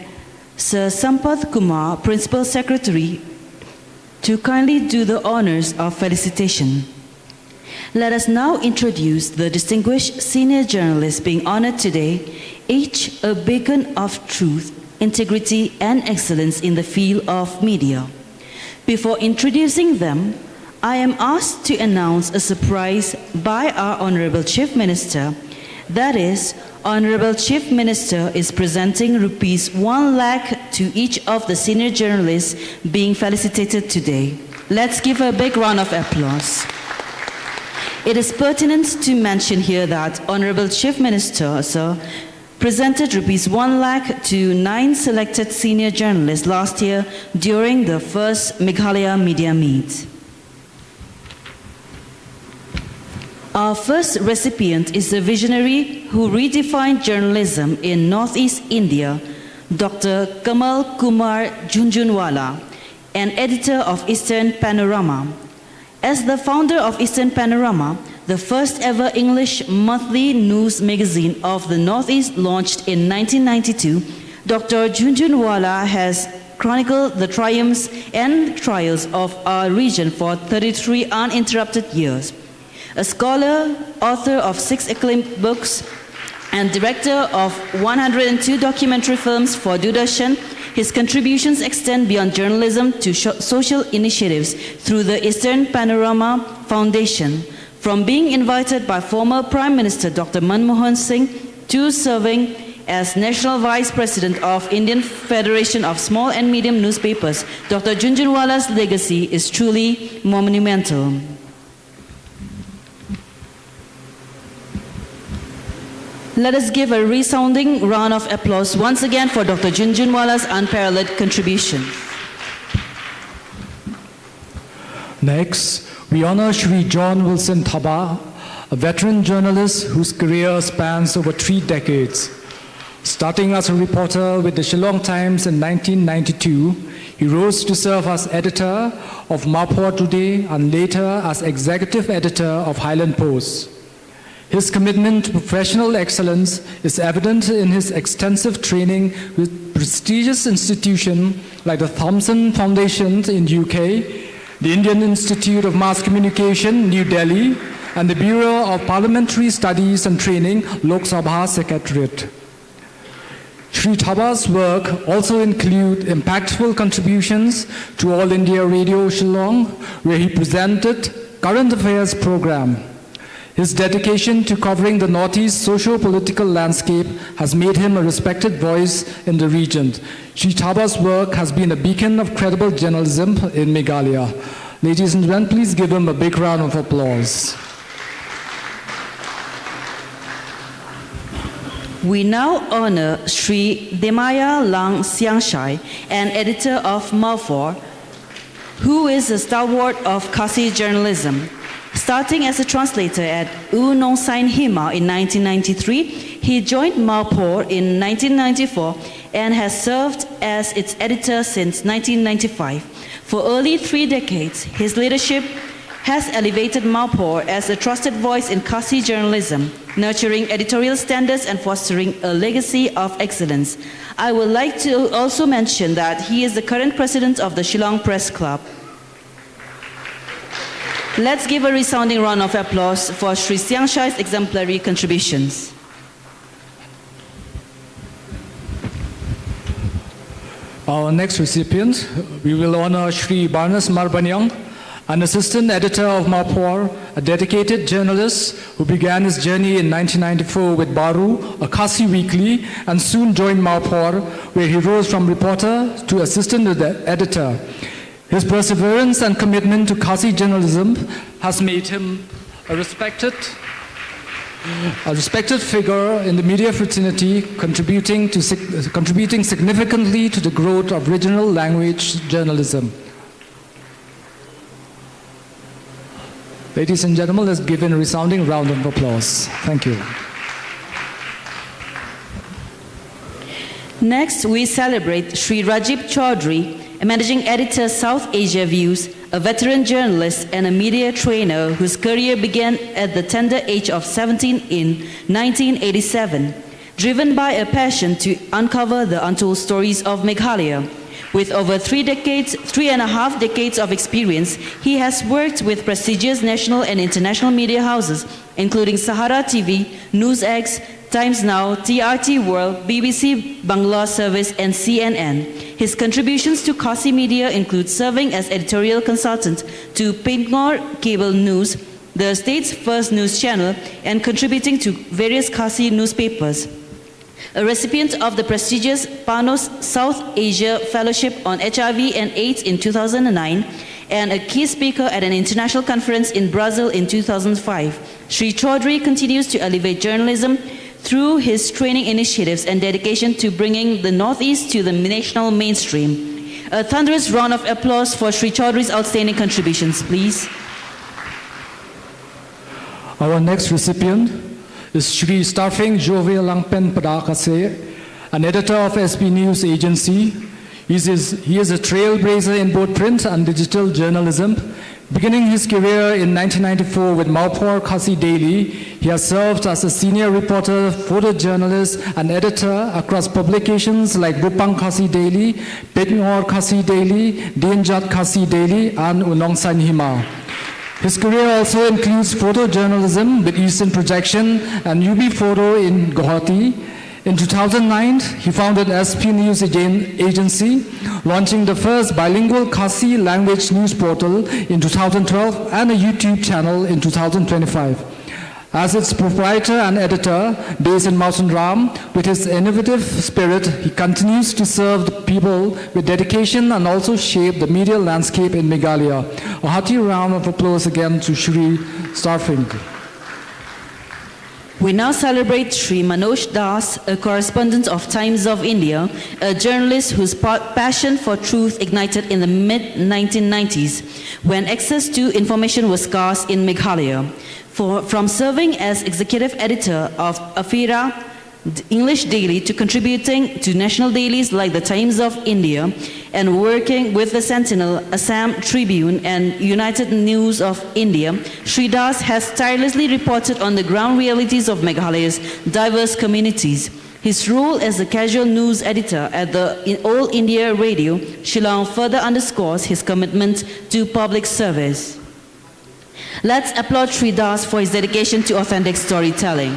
Sir Sampath Kumar, Principal Secretary, to kindly do the honors of felicitation. Let us now introduce the distinguished senior journalists being honored today, each a beacon of truth, integrity, and excellence in the field of media. Before introducing them, I am asked to announce a surprise by our Honorable Chief Minister. That is, Honorable Chief Minister is presenting rupees 1 lakh to each of the senior journalists being felicitated today. Let's give a big round of applause. It is pertinent to mention here that Honorable Chief Minister, sir, presented rupees 1 lakh to 9 selected senior journalists last year during the first Meghalaya Media Meet. Our first recipient is a visionary who redefined journalism in Northeast India, Dr. Kamal Kumar Jhunjhunwala, an editor of Eastern Panorama. As the founder of Eastern Panorama, the first ever English monthly news magazine of the Northeast launched in 1992, Dr. Jhunjhunwala has chronicled the triumphs and trials of our region for 33 uninterrupted years. A scholar, author of 6 acclaimed books, and director of 102 documentary films for Doordarshan, his contributions extend beyond journalism to social initiatives through the Eastern Panorama Foundation, from being invited by former Prime Minister Dr. Manmohan Singh to serving as National Vice President of Indian Federation of Small and Medium Newspapers. Dr. Jhunjhunwala's legacy is truly monumental. Let us give a resounding round of applause once again for Dr. Jhunjhunwala's unparalleled contribution. Next, we honor Shri John Wilson Thaba, a veteran journalist whose career spans over 3 decades. Starting as a reporter with the Shillong Times in 1992, he rose to serve as editor of Marpur Today and later as executive editor of Highland Post. His commitment to professional excellence is evident in his extensive training with prestigious institutions like the Thomson Foundation in UK, the Indian Institute of Mass Communication, New Delhi, and the Bureau of Parliamentary Studies and Training, Lok Sabha Secretariat. Shri Thaba's work also include impactful contributions to All India Radio Shillong, where he presented current affairs program. His dedication to covering the Northeast socio-political landscape has made him a respected voice in the region. Shri Thaba's work has been a beacon of credible journalism in Meghalaya. Ladies and gentlemen, please give him a big round of applause. We now honor Sri Demaya Lang Siangshai, an editor of Malfor, who is a stalwart of Khasi journalism. Starting as a translator at U Nong Sain Hima in 1993, he joined Malpur in 1994 and has served as its editor since 1995. For early 3 decades, his leadership has elevated Malpur as a trusted voice in Khasi journalism, nurturing editorial standards and fostering a legacy of excellence. I would like to also mention that he is the current president of the Shillong Press Club. Let's give a resounding round of applause for Sri Siangshai's exemplary contributions. Our next recipient, we will honor Sri Barnes Marbanyang, an assistant editor of Malpur, a dedicated journalist who began his journey in 1994 with Baru, a Khasi weekly, and soon joined Malpur, where he rose from reporter to assistant editor. His perseverance and commitment to Khasi journalism has made him a respected figure in the media fraternity, contributing significantly to the growth of regional language journalism. Ladies and gentlemen, let's give him a resounding round of applause. Thank you. Next, we celebrate Sri Rajib Chaudhry, a managing editor, South Asia Views, a veteran journalist and a media trainer whose career began at the tender age of 17 in 1987, driven by a passion to uncover the untold stories of Meghalaya. With over 3.5 decades of experience, he has worked with prestigious national and international media houses, including Sahara TV, NewsX, Times Now, TRT World, BBC Bangla Service, and CNN. His contributions to Khasi media include serving as editorial consultant to Pingor Cable News, the state's first news channel, and contributing to various Khasi newspapers. A recipient of the prestigious Panos South Asia Fellowship on HIV and AIDS in 2009, and a key speaker at an international conference in Brazil in 2005, Sri Chaudhry continues to elevate journalism through his training initiatives and dedication to bringing the Northeast to the national mainstream. A thunderous round of applause for Sri Chaudhry's outstanding contributions, please. Our next recipient is Sri Starfing Jove Langpen Padakase, an editor of SB News Agency. He is a trailblazer in both print and digital journalism. Beginning his career in 1994 with Malpur Khasi Daily, he has served as a senior reporter, photojournalist, and editor across publications like Bupang Khasi Daily, Petngor Khasi Daily, Dienjat Khasi Daily, and Unong San Hima. His career also includes photojournalism with Eastern Projection and UB Photo in Guwahati. In 2009, he founded SP News Agency, launching the first bilingual Khasi language news portal in 2012 and a YouTube channel in 2025. As its proprietor and editor, based in Mausan Ram, with his innovative spirit, he continues to serve the people with dedication and also shape the media landscape in Meghalaya. A hearty round of applause again to Shri Starfing. We now celebrate Sri Manoj Das, a correspondent of Times of India, a journalist whose passion for truth ignited in the mid-1990s, when access to information was scarce in Meghalaya. From serving as executive editor of Afira English Daily to contributing to national dailies like the Times of India and working with the Sentinel, Assam Tribune, and United News of India, Sri Das has tirelessly reported on the ground realities of Meghalaya's diverse communities. His role as the casual news editor at the All India Radio, Shillong, further underscores his commitment to public service. Let's applaud Sri Das for his dedication to authentic storytelling.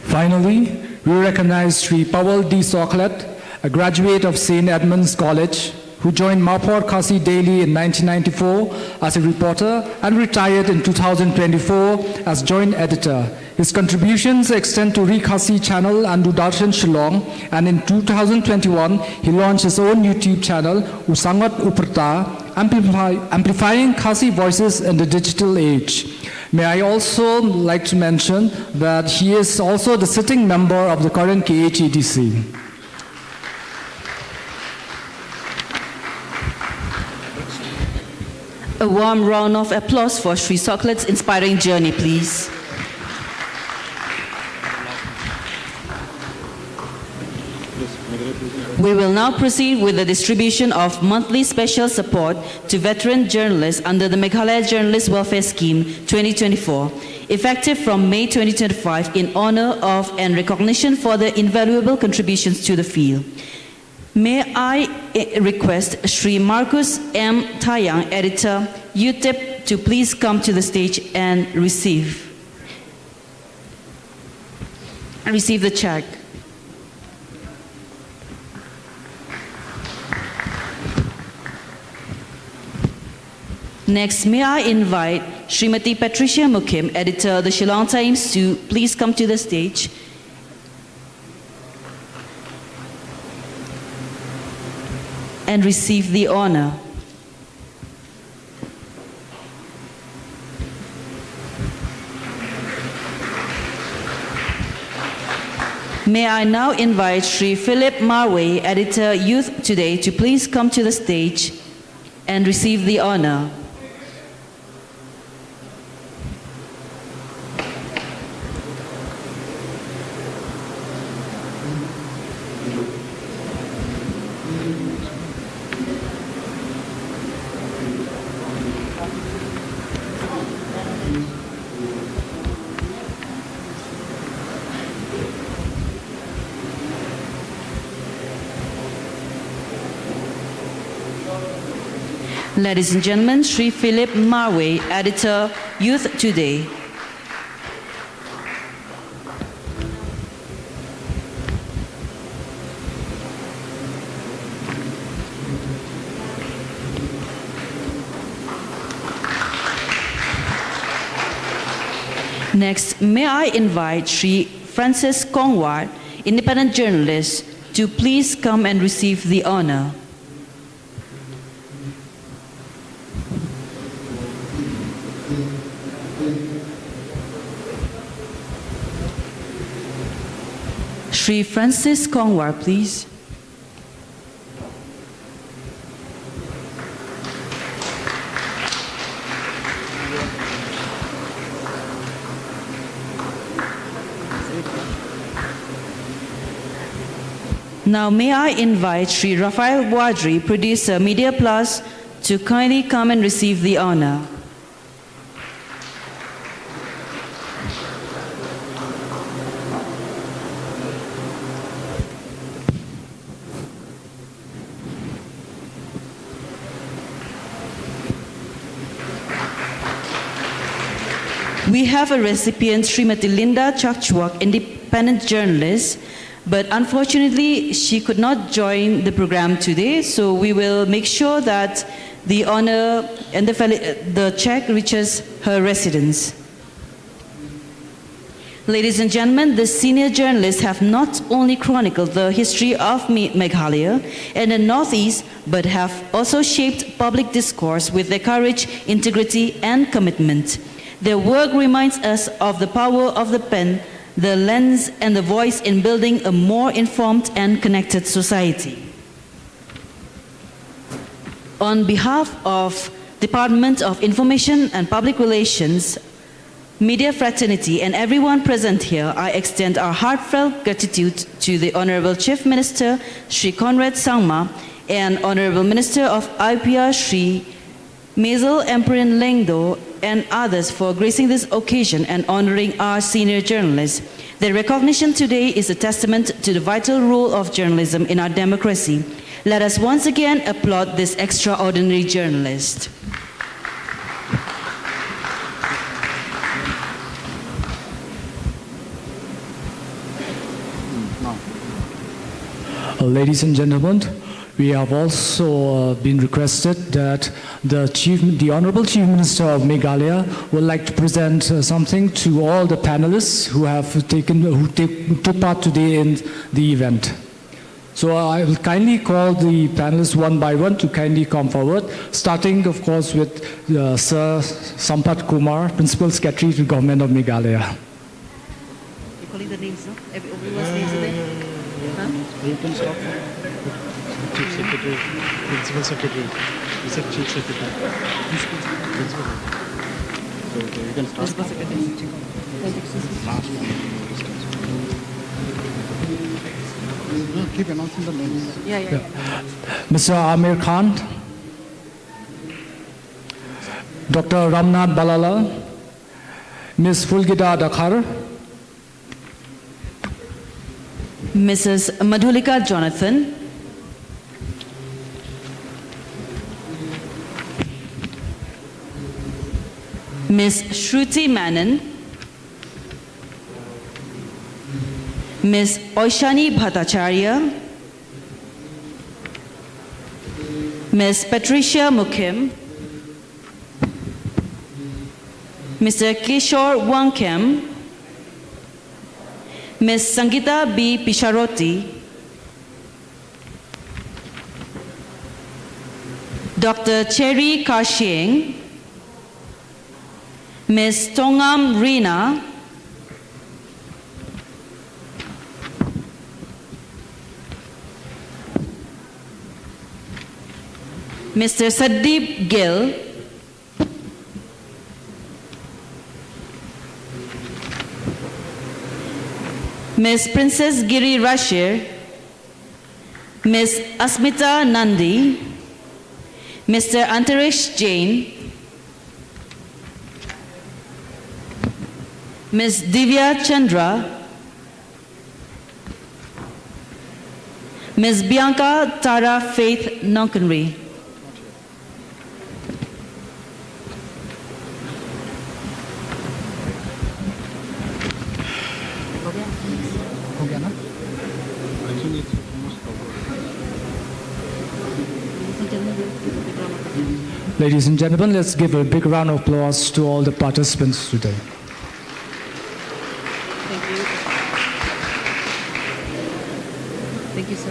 Finally, we recognize Sri Pawal D. Soklat, a graduate of St. Edmund's College, who joined Marpur Khasi Daily in 1994 as a reporter and retired in 2024 as joint editor. His contributions extend to Re-Khasi channel and Doordarshan Shillong, and in 2021, he launched his own YouTube channel, Usangat Uprta, amplifying Khasi voices in the digital age. May I also like to mention that he is also the sitting member of the current KHEDC. A warm round of applause for Sri Soklat's inspiring journey, please. We will now proceed with the distribution of monthly special support to veteran journalists under the Meghalaya Journalist Welfare Scheme 2024, effective from May 2025 in honor of and recognition for their invaluable contributions to the field. May I request Sri Marcus M. Tayang, editor, UTIP, to please come to the stage and receive the check. Next, may I invite Srimati Patricia Mukim, editor, the Shillong Times, to please come to the stage and receive the honor. May I now invite Sri Philip Marway, editor, Youth Today, to please come to the stage and receive the honor. Ladies and gentlemen, Sri Philip Marway, editor, Youth Today. Next, may I invite Sri Francis Kongwat, independent journalist, to please come and receive the honor. Sri Francis Kongwar, please. Now may I invite Sri Rafael Wadri, producer, Media Plus, to kindly come and receive the honor. We have a recipient, Srimati Linda Chakchuak, independent journalist, but unfortunately she could not join the program today, so we will make sure that the honor and the check reaches her residence. Ladies and gentlemen, the senior journalists have not only chronicled the history of Meghalaya and the Northeast, but have also shaped public discourse with their courage, integrity, and commitment. Their work reminds us of the power of the pen, the lens, and the voice in building a more informed and connected society. On behalf of Department of Information and Public Relations, media fraternity, and everyone present here, I extend our heartfelt gratitude to the Honorable Chief Minister, Sri Conrad Sangma, and Honorable Minister of IPR, Sri Mazel Emperin Lengdo, and others for gracing this occasion and honoring our senior journalists. Their recognition today is a testament to the vital role of journalism in our democracy. Let us once again applaud this extraordinary journalist. Ladies and gentlemen, we have also been requested that the Honorable Chief Minister of Meghalaya would like to present something to all the panelists who took part today in the event. So I will kindly call the panelists one by one to kindly come forward, starting, of course, with Sir Sampat Kumar, Principal Secretary to the Government of Meghalaya. You're calling the names, no? Everyone's names are there? Huh? You can stop. Chief Secretary, Principal Secretary. You said Chief Secretary. Principal. So you can start. Principal Secretary. Last one. No, keep announcing the names. Yeah. Mr. Amir Khan, Dr. Ramnath Balala, Ms. Fulgita Dakhar, Mrs. Madhulika Jonathan, Ms. Shruti Menon, Ms. Oishani Bhattacharya, Ms. Patricia Mukim, Mr. Kishore Wangkem, Ms. Sangeeta B. Pisharotti, Dr. Cherry Karshieng, Ms. Tongam Rina, Mr. Saddeep Gill, Ms. Princess Giri Rashir, Ms. Asmita Nandi, Mr. Antarish Jain, Ms. Divya Chandra, Ms. Bianca Tara Faith Nonkanri. Ladies and gentlemen, let's give a big round of applause to all the participants today. Thank you, sir,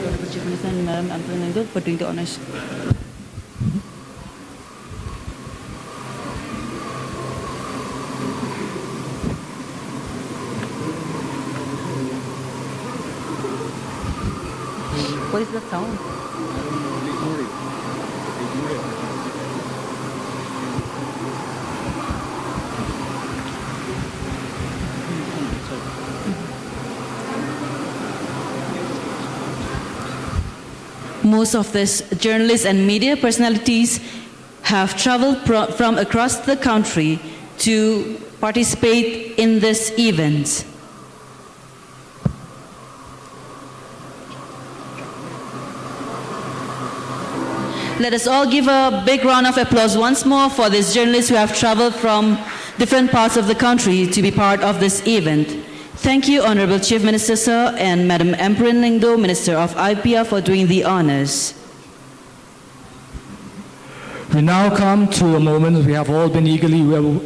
Honorable Chief Minister and Madam Ampuranendo for doing the honors. What is that sound? Most of these journalists and media personalities have traveled from across the country to participate in this event. Let us all give a big round of applause once more for these journalists who have traveled from different parts of the country to be part of this event. Thank you, Honorable Chief Minister, sir, and Madam Ampurin Lingdo, Minister of IPR, for doing the honors. We now come to a moment we have all been eagerly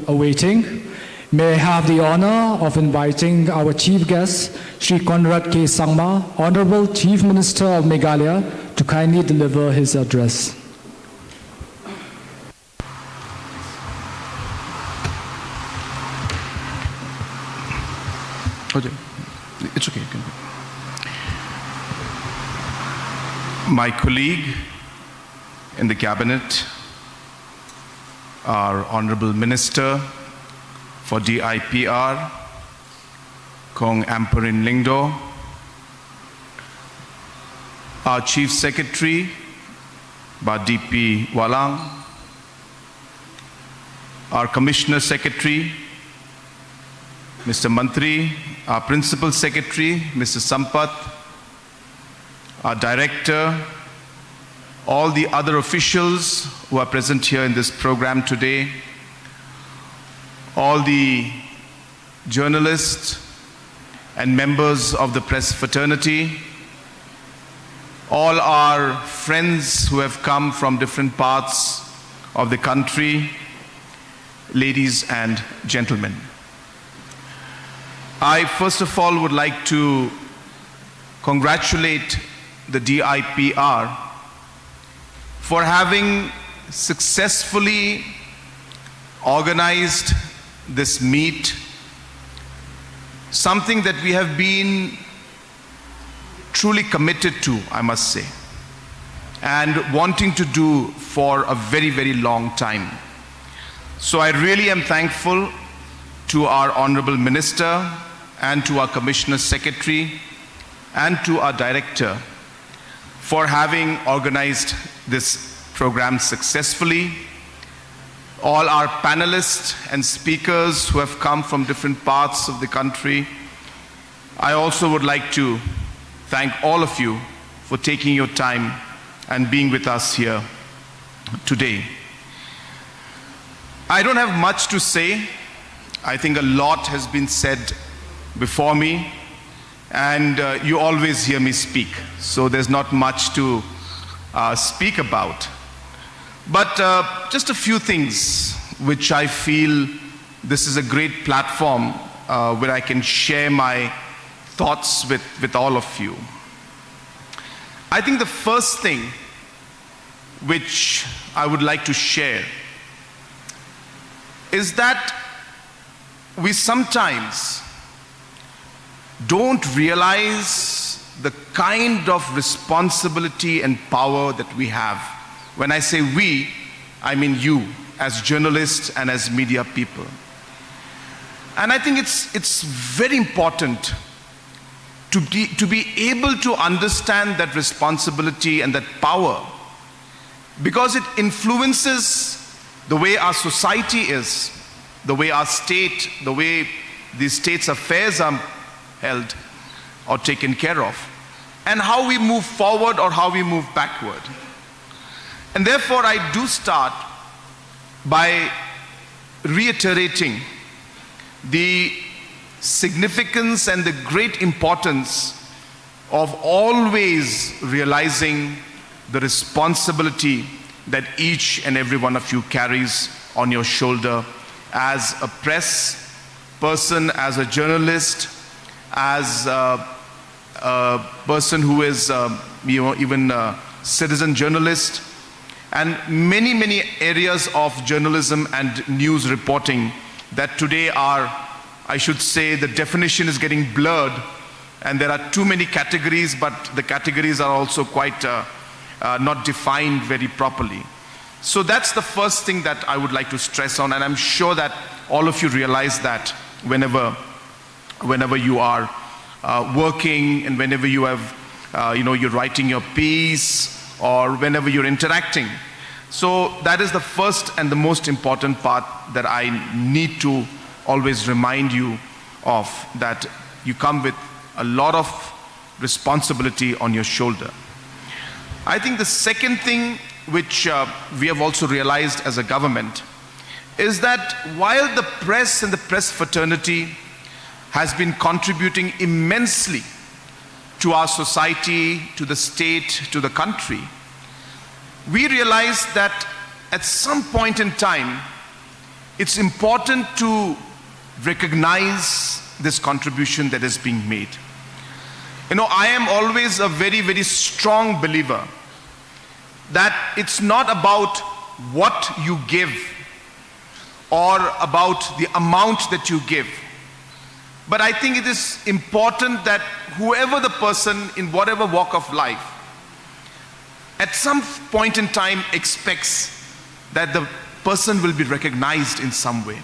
awaiting. May I have the honor of inviting our chief guest, Sri Conrad K. Sangma, Honorable Chief Minister of Meghalaya, to kindly deliver his address. It's okay. My colleague in the cabinet, our Honorable Minister for DIPR, Kong Ampurin Lingdo, our Chief Secretary, DP Walang, our Commissioner Secretary, Mr. Mantri, our Principal Secretary, Mr. Sampat, our Director, all the other officials who are present here in this program today, all the journalists and members of the press fraternity, all our friends who have come from different parts of the country, ladies and gentlemen. I first of all would like to congratulate the DIPR for having successfully organized this meet, something that we have been truly committed to, I must say, and wanting to do for a very, very long time. So I really am thankful to our Honorable Minister and to our Commissioner Secretary and to our Director for having organized this program successfully. All our panelists and speakers who have come from different parts of the country. I also would like to thank all of you for taking your time and being with us here today. I don't have much to say. I think a lot has been said before me, and you always hear me speak, so there's not much to speak about. But just a few things which I feel this is a great platform where I can share my thoughts with all of you. I think the first thing which I would like to share is that we sometimes don't realize the kind of responsibility and power that we have. When I say we, I mean you as journalists and as media people. And I think it's very important to be able to understand that responsibility and that power, because it influences the way our society is, the way our state, the way the state's affairs are held or taken care of, and how we move forward or how we move backward. And therefore, I do start by reiterating the significance and the great importance of always realizing the responsibility that each and every one of you carries on your shoulder as a press person, as a journalist, as a person who is even a citizen journalist, and many, many areas of journalism and news reporting that today are, I should say, the definition is getting blurred, and there are too many categories, but the categories are also quite not defined very properly. So that's the first thing that I would like to stress on, and I'm sure that all of you realize that whenever you are working, and whenever you have, you're writing your piece, or whenever you're interacting. So that is the first and the most important part that I need to always remind you of, that you come with a lot of responsibility on your shoulder. I think the second thing which we have also realized as a government is that while the press and the press fraternity has been contributing immensely to our society, to the state, to the country, we realize that at some point in time, it's important to recognize this contribution that is being made. You know, I am always a very, very strong believer that it's not about what you give or about the amount that you give. But I think it is important that whoever the person in whatever walk of life, at some point in time expects that the person will be recognized in some way,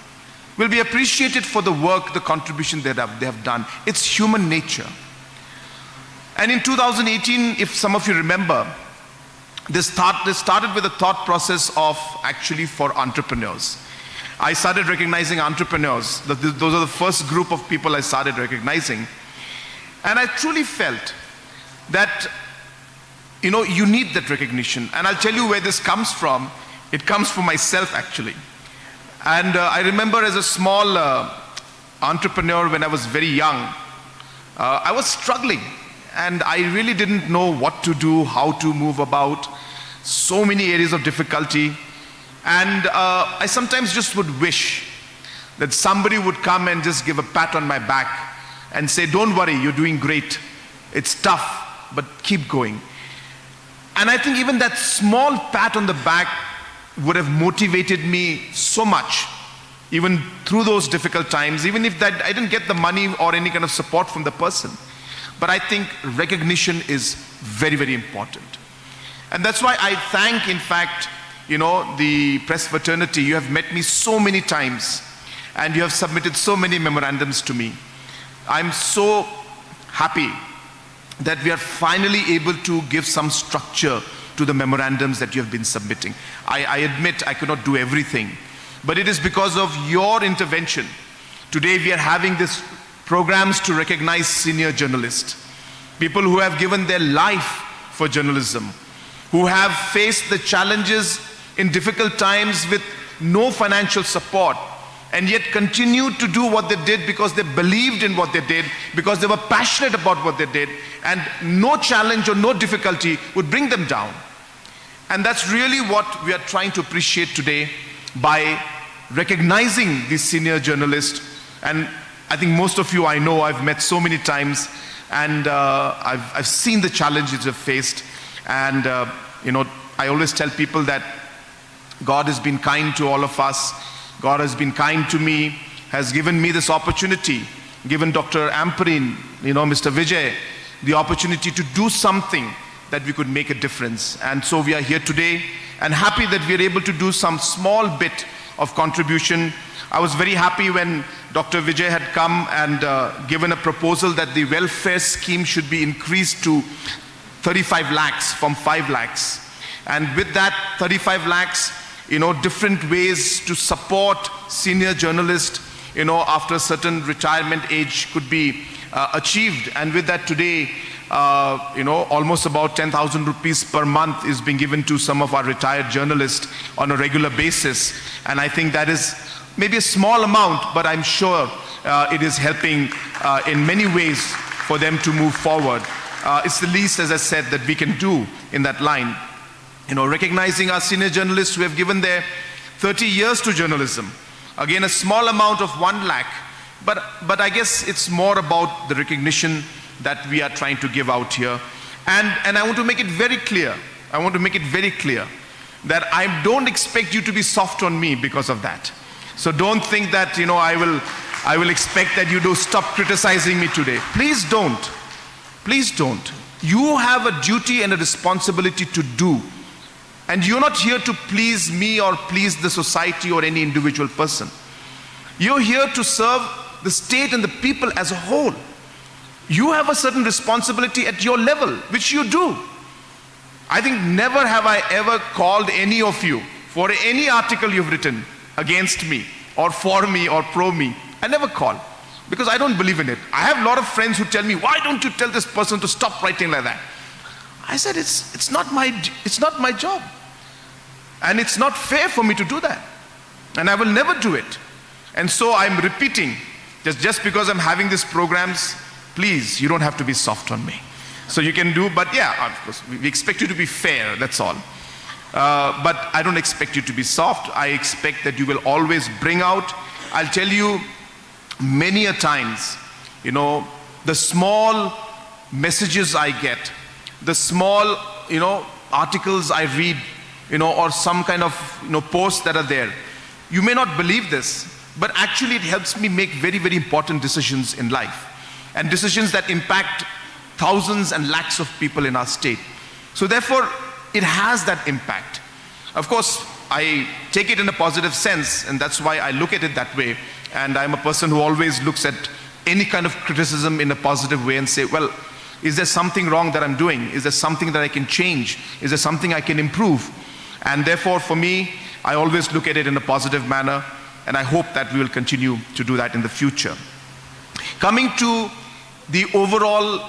will be appreciated for the work, the contribution that they have done. It's human nature. And in 2018, if some of you remember, this started with a thought process of actually for entrepreneurs. I started recognizing entrepreneurs. Those are the first group of people I started recognizing. And I truly felt that, you know, you need that recognition. And I'll tell you where this comes from. It comes from myself, actually. And I remember as a small entrepreneur when I was very young, I was struggling. and I really didn't know what to do, how to move about. So many areas of difficulty. And I sometimes just would wish that somebody would come and just give a pat on my back and say, don't worry, you're doing great. It's tough, but keep going. And I think even that small pat on the back would have motivated me so much, even through those difficult times, even if that I didn't get the money or any kind of support from the person. But I think recognition is very, very important. And that's why I thank, in fact, the press fraternity. You have met me so many times and you have submitted so many memorandums to me. I'm so happy that we are finally able to give some structure to the memorandums that you have been submitting. I admit I could not do everything, but it is because of your intervention. Today we are having these programs to recognize senior journalists, people who have given their life for journalism, who have faced the challenges in difficult times with no financial support, and yet continued to do what they did because they believed in what they did, because they were passionate about what they did, and no challenge or no difficulty would bring them down. And that's really what we are trying to appreciate today by recognizing these senior journalists. And I think most of you I know, I've met so many times, and I've seen the challenges they've faced. And I always tell people that God has been kind to all of us. God has been kind to me, has given me this opportunity, given Dr. Ampreen, Mr. Vijay, the opportunity to do something that we could make a difference. And so we are here today and happy that we are able to do some small bit of contribution. I was very happy when Dr. Vijay had come and given a proposal that the welfare scheme should be increased to 35 lakhs from 5 lakhs. And with that 35 lakhs, different ways to support senior journalists, after a certain retirement age could be achieved. And with that today, almost about 10,000 rupees per month is being given to some of our retired journalists on a regular basis. And I think that is maybe a small amount, but I'm sure it is helping in many ways for them to move forward. It's the least, as I said, that we can do in that line. Recognizing our senior journalists who have given their 30 years to journalism. Again, a small amount of 1 lakh, but I guess it's more about the recognition that we are trying to give out here. And I want to make it very clear, that I don't expect you to be soft on me because of that. So don't think that, I will expect that you do stop criticizing me today. Please don't. Please don't. You have a duty and a responsibility to do. And you're not here to please me or please the society or any individual person. You're here to serve the state and the people as a whole. You have a certain responsibility at your level, which you do. I think never have I ever called any of you for any article you've written against me or for me or pro me. I never call because I don't believe in it. I have a lot of friends who tell me, why don't you tell this person to stop writing like that? I said, it's not my job. And it's not fair for me to do that. And I will never do it. And so I'm repeating, just because I'm having these programs, please, you don't have to be soft on me. So you can do, but yeah, of course, we expect you to be fair, that's all. But I don't expect you to be soft. I expect that you will always bring out, I'll tell you many a times, the small messages I get, the small, articles I read, or some kind of, posts that are there. You may not believe this, but actually it helps me make very, very important decisions in life. And decisions that impact thousands and lakhs of people in our state. So therefore, it has that impact. Of course, I take it in a positive sense, and that's why I look at it that way. And I'm a person who always looks at any kind of criticism in a positive way and say, well, is there something wrong that I'm doing? Is there something that I can change? Is there something I can improve? And therefore, for me, I always look at it in a positive manner, and I hope that we will continue to do that in the future. Coming to the overall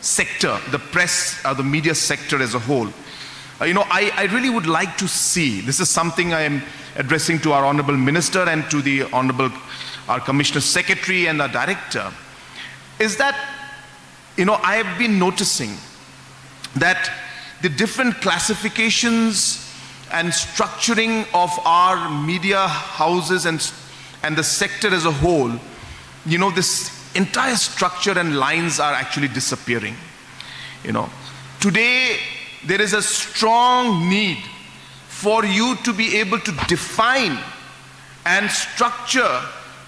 sector, the press, the media sector as a whole, I really would like to see, this is something I am addressing to our Honorable Minister and to our Commissioner Secretary and our Director, is that I have been noticing that the different classifications and structuring of our media houses and the sector as a whole, this entire structure and lines are actually disappearing. Today there is a strong need for you to be able to define and structure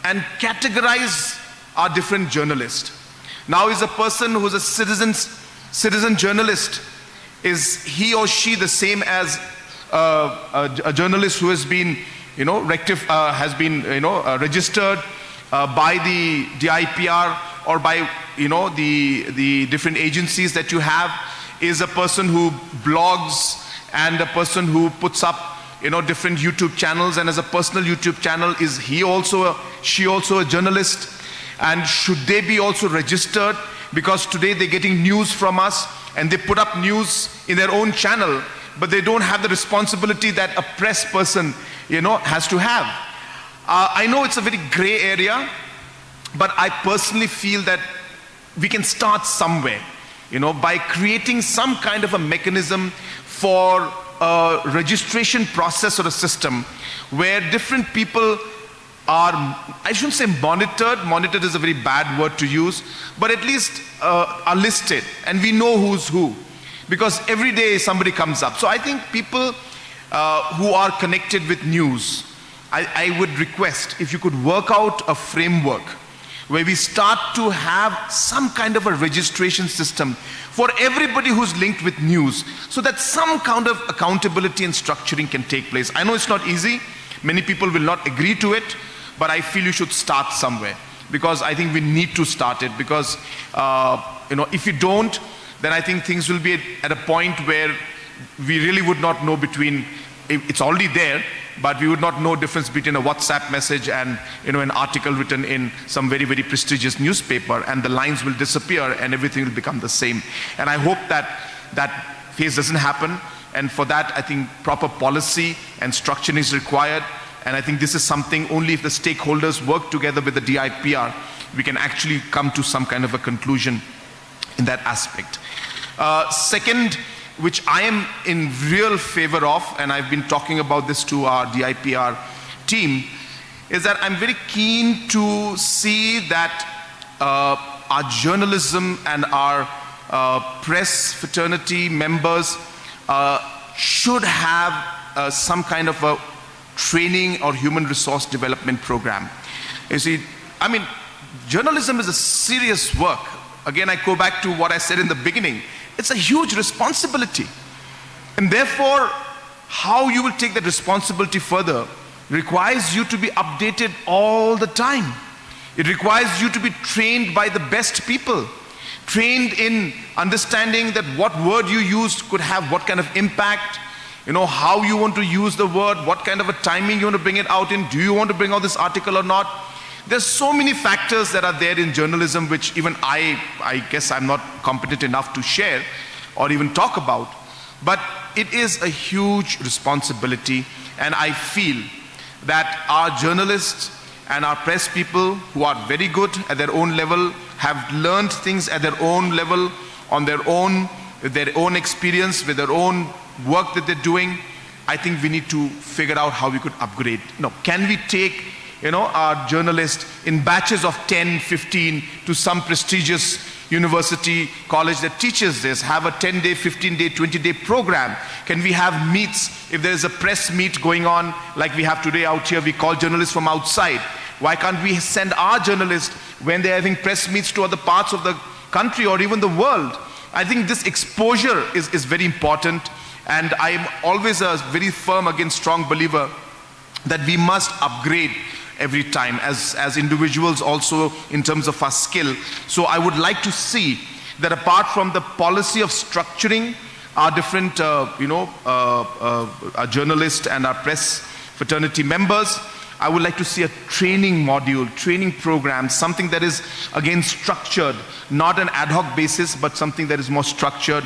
and categorize our different journalists. Now, is a person who's a citizen journalist, is he or she the same as a journalist who has been, registered by the DIPR or by, the different agencies that you have? Is a person who blogs and a person who puts up, different YouTube channels, and as a personal YouTube channel, is she also a journalist? And should they be also registered? Because today they're getting news from us and they put up news in their own channel, but they don't have the responsibility that a press person, has to have. I know it's a very gray area, but I personally feel that we can start somewhere, by creating some kind of a mechanism for a registration process or a system where different people are, I shouldn't say monitored is a very bad word to use, but at least are listed and we know who's who, because every day somebody comes up. So I think people who are connected with news, I would request if you could work out a framework where we start to have some kind of a registration system for everybody who's linked with news, so that some kind of accountability and structuring can take place. I know it's not easy. Many people will not agree to it, but I feel you should start somewhere, because I think we need to start it, because if you don't, then I think things will be at a point where we really would not know between, it's already there, but we would not know difference between a WhatsApp message and an article written in some very, very prestigious newspaper, and the lines will disappear and everything will become the same. And I hope that phase doesn't happen, and for that I think proper policy and structure is required. And I think this is something only if the stakeholders work together with the DIPR, we can actually come to some kind of a conclusion in that aspect. Second, which I am in real favor of, and I've been talking about this to our DIPR team, is that I'm very keen to see that our journalism and our press fraternity members should have some kind of a training or human resource development program. You see, journalism is a serious work. Again, I go back to what I said in the beginning. It's a huge responsibility. And therefore, how you will take that responsibility further requires you to be updated all the time. It requires you to be trained by the best people, trained in understanding that what word you used could have what kind of impact, how you want to use the word, what kind of a timing you want to bring it out in, do you want to bring out this article or not? There's so many factors that are there in journalism which even I guess I'm not competent enough to share or even talk about. But it is a huge responsibility, and I feel that our journalists and our press people who are very good at their own level, have learned things at their own level, on their own, with their own experience, with their own work that they're doing. I think we need to figure out how we could upgrade. Can we take our journalists in batches of 10, 15 to some prestigious university, college that teaches this, have a 10-day, 15-day, 20-day program? Can we have meets? If there is a press meet going on, like we have today out here, we call journalists from outside. Why can't we send our journalists when they're having press meets to other parts of the country or even the world? I think this exposure is very important, and I am always a very firm, again, strong believer that we must upgrade every time as individuals, also in terms of our skill. So I would like to see that apart from the policy of structuring our different our journalists and our press fraternity members, I would like to see a training module, training program, something that is again structured, not an ad hoc basis, but something that is more structured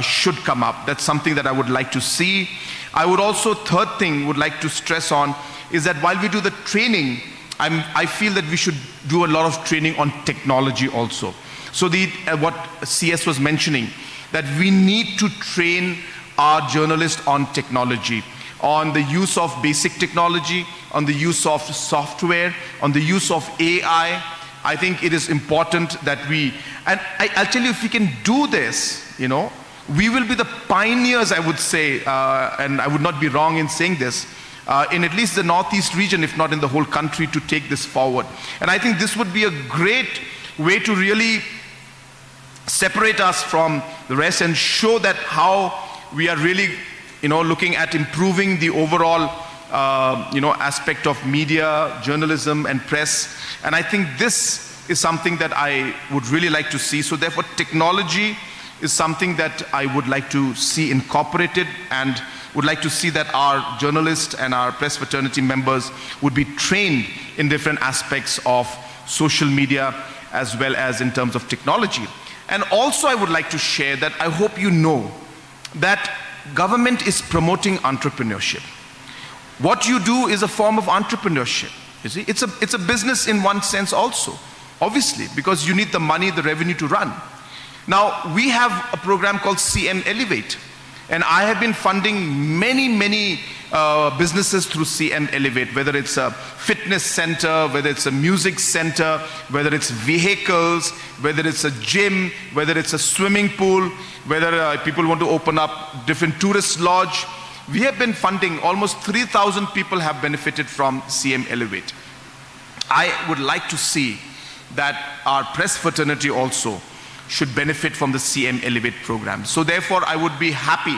should come up. That's something that I would like to see. I would also, third thing, would like to stress on is that while we do the training, I feel that we should do a lot of training on technology also. So what CS was mentioning, that we need to train our journalists on technology, on the use of basic technology, on the use of software, on the use of AI. I think it is important that I'll tell you, if we can do this, we will be the pioneers, I would say, and I would not be wrong in saying this, in at least the Northeast region, if not in the whole country, to take this forward. And I think this would be a great way to really separate us from the rest and show that how we are really, looking at improving the overall, aspect of media, journalism, and press. And I think this is something that I would really like to see. So therefore, technology is something that I would like to see incorporated, and would like to see that our journalists and our press fraternity members would be trained in different aspects of social media as well as in terms of technology. And also I would like to share that I hope you know that government is promoting entrepreneurship. What you do is a form of entrepreneurship. You see, it's a business in one sense also, obviously, because you need the money, the revenue to run. Now, we have a program called CM Elevate, and I have been funding many businesses through CM Elevate, whether it's a fitness center, whether it's a music center, whether it's vehicles, whether it's a gym, whether it's a swimming pool, whether people want to open up different tourist lodge. We have been funding, almost 3,000 people have benefited from CM Elevate. I would like to see that our press fraternity also should benefit from the CM Elevate program. So therefore, I would be happy.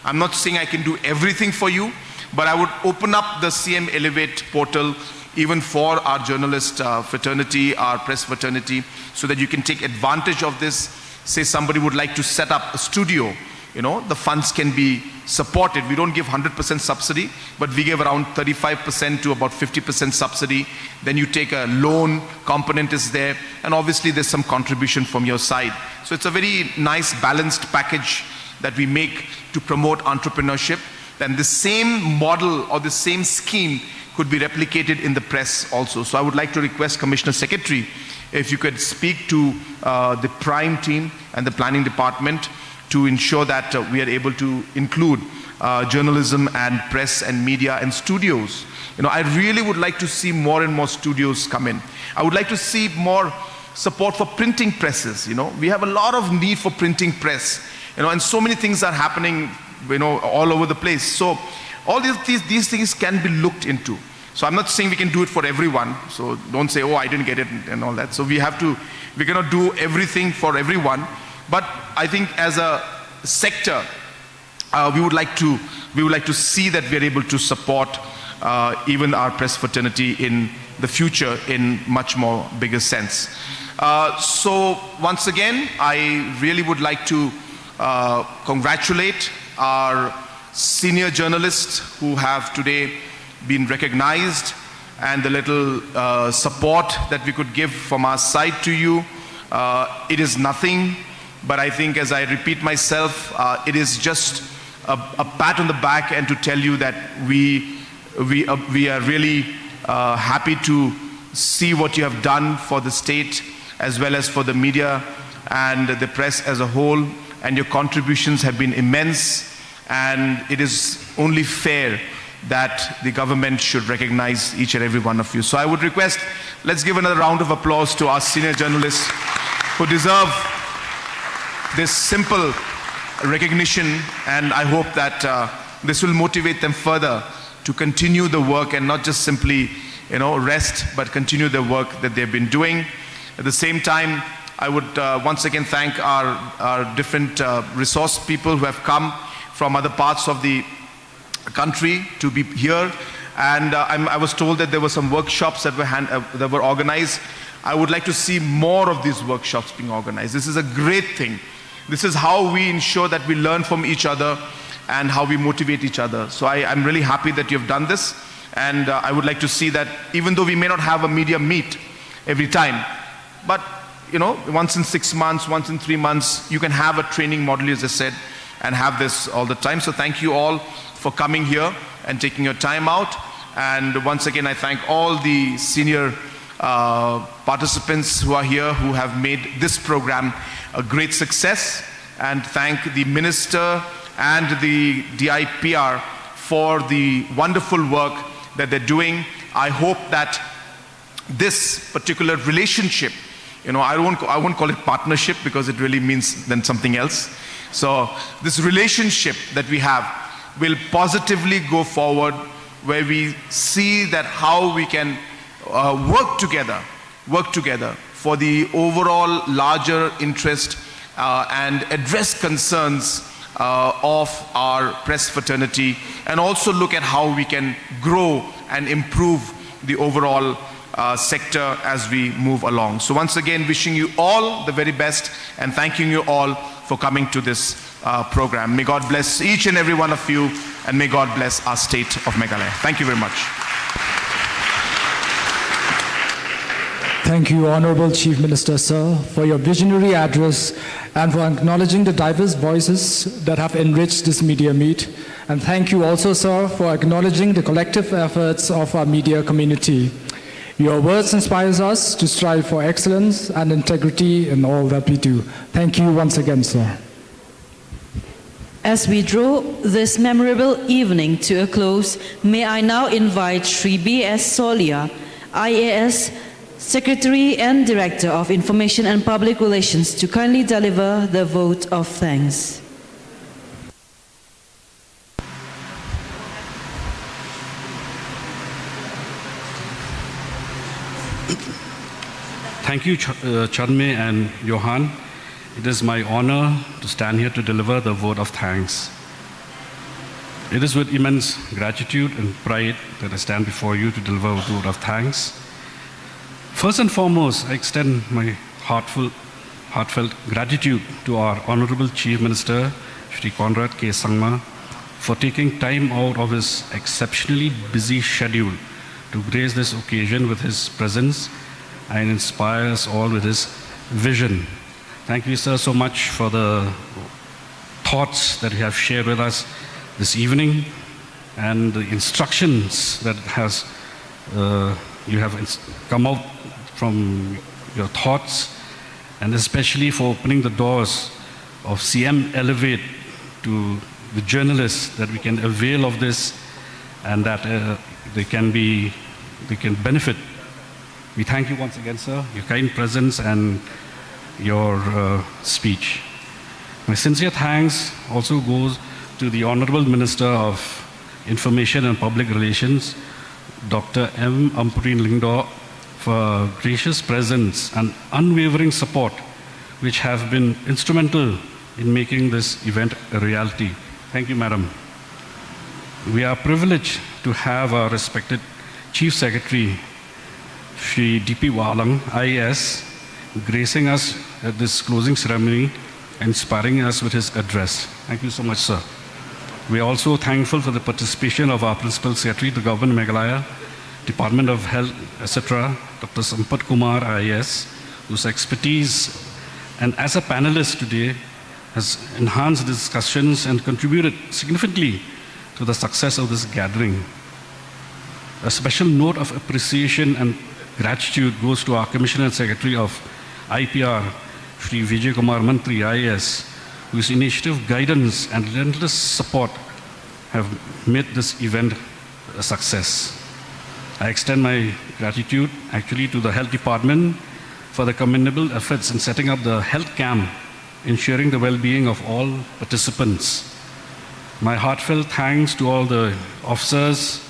I'm not saying I can do everything for you, but I would open up the CM Elevate portal even for our journalist fraternity, our press fraternity, so that you can take advantage of this. Say somebody would like to set up a studio, the funds can be supported. We don't give 100% subsidy, but we give around 35% to about 50% subsidy. Then you take a loan component is there, and obviously there's some contribution from your side. So it's a very nice balanced package that we make to promote entrepreneurship. Then the same model or the same scheme could be replicated in the press also. So I would like to request Commissioner Secretary, if you could speak to the Prime team and the planning department to ensure that we are able to include journalism and press and media and studios. I really would like to see more and more studios come in. I would like to see more support for printing presses. We have a lot of need for printing press, and so many things are happening, all over the place. So all these things can be looked into. So I'm not saying we can do it for everyone. So don't say, oh, I didn't get it and all that. So we cannot do everything for everyone. But I think as a sector, we would like to see that we are able to support even our press fraternity in the future in much more bigger sense. So once again, I really would like to congratulate our senior journalists who have today been recognized, and the little support that we could give from our side to you. It is nothing. But I think, as I repeat myself, it is just a pat on the back, and to tell you that we are really happy to see what you have done for the state as well as for the media and the press as a whole. And your contributions have been immense, and it is only fair that the government should recognize each and every one of you. So I would request, let's give another round of applause to our senior journalists who deserve this simple recognition, and I hope that this will motivate them further to continue the work and not just simply, rest, but continue the work that they've been doing. At the same time, I would once again thank our different resource people who have come from other parts of the country to be here. And I was told that there were some workshops that were organized. I would like to see more of these workshops being organized. This is a great thing. This is how we ensure that we learn from each other and how we motivate each other. So I'm really happy that you've done this. And I would like to see that, even though we may not have a media meet every time, but once in 6 months, once in 3 months, you can have a training model, as I said, and have this all the time. So thank you all for coming here and taking your time out. And once again, I thank all the senior participants who are here who have made this program a great success, and thank the Minister and the DIPR for the wonderful work that they're doing. I hope that this particular relationship, I won't call it partnership because it really means then something else. So this relationship that we have will positively go forward, where we see that how we can work together for the overall larger interest and address concerns of our press fraternity, and also look at how we can grow and improve the overall sector as we move along. So once again, wishing you all the very best and thanking you all for coming to this program. May God bless each and every one of you, and may God bless our state of Meghalaya. Thank you very much. Thank you, Honorable Chief Minister, sir, for your visionary address and for acknowledging the diverse voices that have enriched this media meet. And thank you also, sir, for acknowledging the collective efforts of our media community. Your words inspires us to strive for excellence and integrity in all that we do. Thank you once again, sir. As we draw this memorable evening to a close, may I now invite Shri B.S. Solia, IAS Secretary and Director of Information and Public Relations, to kindly deliver the vote of thanks. Thank you, Chandme and Johan. It is my honor to stand here to deliver the vote of thanks. It is with immense gratitude and pride that I stand before you to deliver a vote of thanks. First and foremost, I extend my heartfelt gratitude to our Honorable Chief Minister, Shri Conrad K. Sangma, for taking time out of his exceptionally busy schedule to grace this occasion with his presence and inspire us all with his vision. Thank you, sir, so much for the thoughts that you have shared with us this evening and the instructions that you have come out from your thoughts, and especially for opening the doors of CM Elevate to the journalists, that we can avail of this and that they can benefit. We thank you once again, sir, your kind presence and your speech. My sincere thanks also goes to the Honorable Minister of Information and Public Relations, Dr. M. Ampurine Lyngdoh, for gracious presence and unwavering support, which have been instrumental in making this event a reality. Thank you, Madam. We are privileged to have our respected Chief Secretary, Shri D.P. Walang, IAS, gracing us at this closing ceremony, inspiring us with his address. Thank you so much, sir. We are also thankful for the participation of our Principal Secretary, the Government of Meghalaya, Department of Health, etc., Dr. Sampat Kumar, IAS, whose expertise and as a panelist today has enhanced discussions and contributed significantly to the success of this gathering. A special note of appreciation and gratitude goes to our Commissioner and Secretary of IPR, Shri Vijay Kumar Mantri, IAS, whose initiative, guidance, and relentless support have made this event a success. I extend my gratitude actually to the Health Department for the commendable efforts in setting up the health camp, ensuring the well-being of all participants. My heartfelt thanks to all the officers,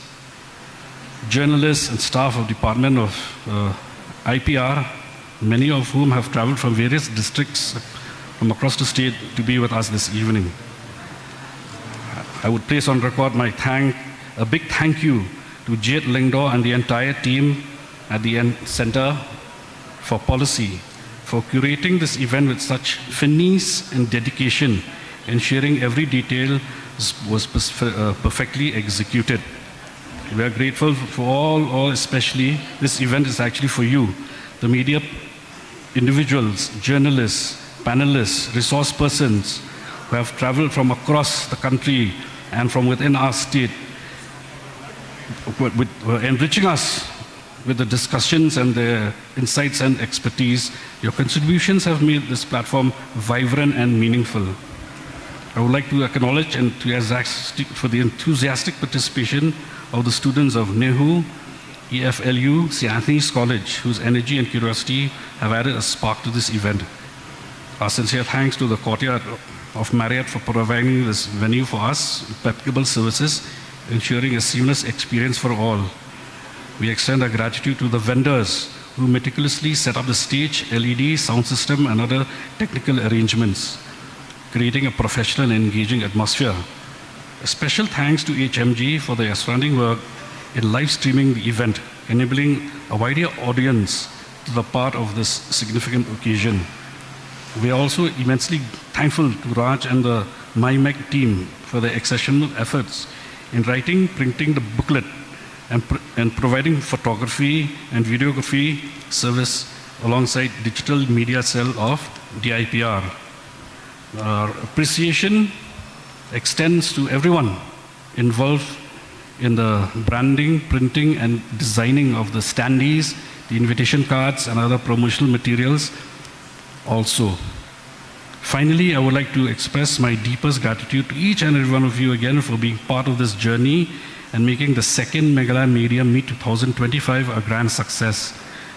journalists, and staff of Department of IPR, many of whom have traveled from various districts from across the state to be with us this evening. I would place on record a big thank you to Jade Lyngdoh and the entire team at the Center for Policy for curating this event with such finesse and dedication, ensuring every detail was perfectly executed. We are grateful for all, especially this event is actually for you, the media individuals, journalists, panelists, resource persons who have traveled from across the country and from within our state, enriching us with the discussions and the insights and expertise. Your contributions have made this platform vibrant and meaningful. I would like to acknowledge for the enthusiastic participation of the students of NEHU, EFLU, St. Anthony's College, whose energy and curiosity have added a spark to this event. Our sincere thanks to the Courtyard of Marriott for providing this venue for us, impeccable services, ensuring a seamless experience for all. We extend our gratitude to the vendors who meticulously set up the stage, LED, sound system, and other technical arrangements, creating a professional and engaging atmosphere. A special thanks to HMG for their outstanding work in live streaming the event, enabling a wider audience to the part of this significant occasion. We are also immensely thankful to Raj and the MyMech team for their exceptional efforts in writing, printing the booklet, and providing photography and videography service alongside digital media cell of DIPR. Our appreciation extends to everyone involved in the branding, printing, and designing of the standees, the invitation cards, and other promotional materials also. Finally, I would like to express my deepest gratitude to each and every one of you again for being part of this journey and making the second Meghalaya Media Meet 2025 a grand success.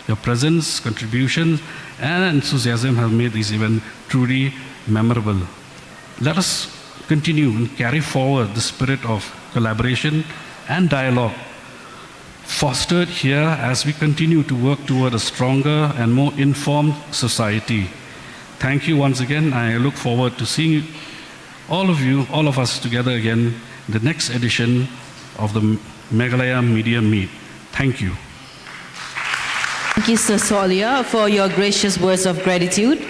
Your presence, contributions, and enthusiasm have made this event truly memorable. Let us continue and carry forward the spirit of collaboration and dialogue fostered here as we continue to work toward a stronger and more informed society. Thank you once again. I look forward to seeing all of us together again in the next edition of the Meghalaya Media Meet. Thank you. Thank you, Sir Solia, for your gracious words of gratitude.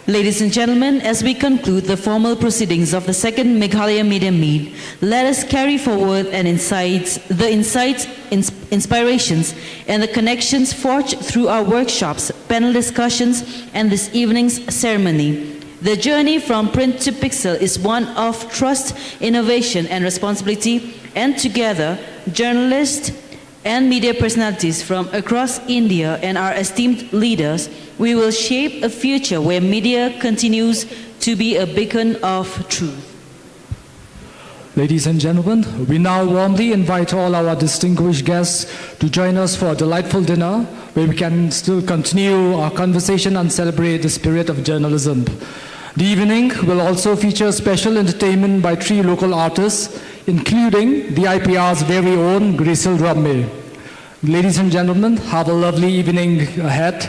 Ladies and gentlemen, as we conclude the formal proceedings of the second Meghalaya Media Meet, let us carry forward the insights, inspirations, and the connections forged through our workshops, panel discussions, and this evening's ceremony. The journey from print to pixel is one of trust, innovation, and responsibility, and together, journalists and media personalities from across India and our esteemed leaders, we will shape a future where media continues to be a beacon of truth. Ladies and gentlemen, we now warmly invite all our distinguished guests to join us for a delightful dinner where we can still continue our conversation and celebrate the spirit of journalism. The evening will also feature special entertainment by 3 local artists, including the IPR's very own Grisil Ramme. Ladies and gentlemen, have a lovely evening ahead.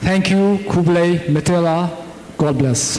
Thank you, Kublai, Metela. God bless.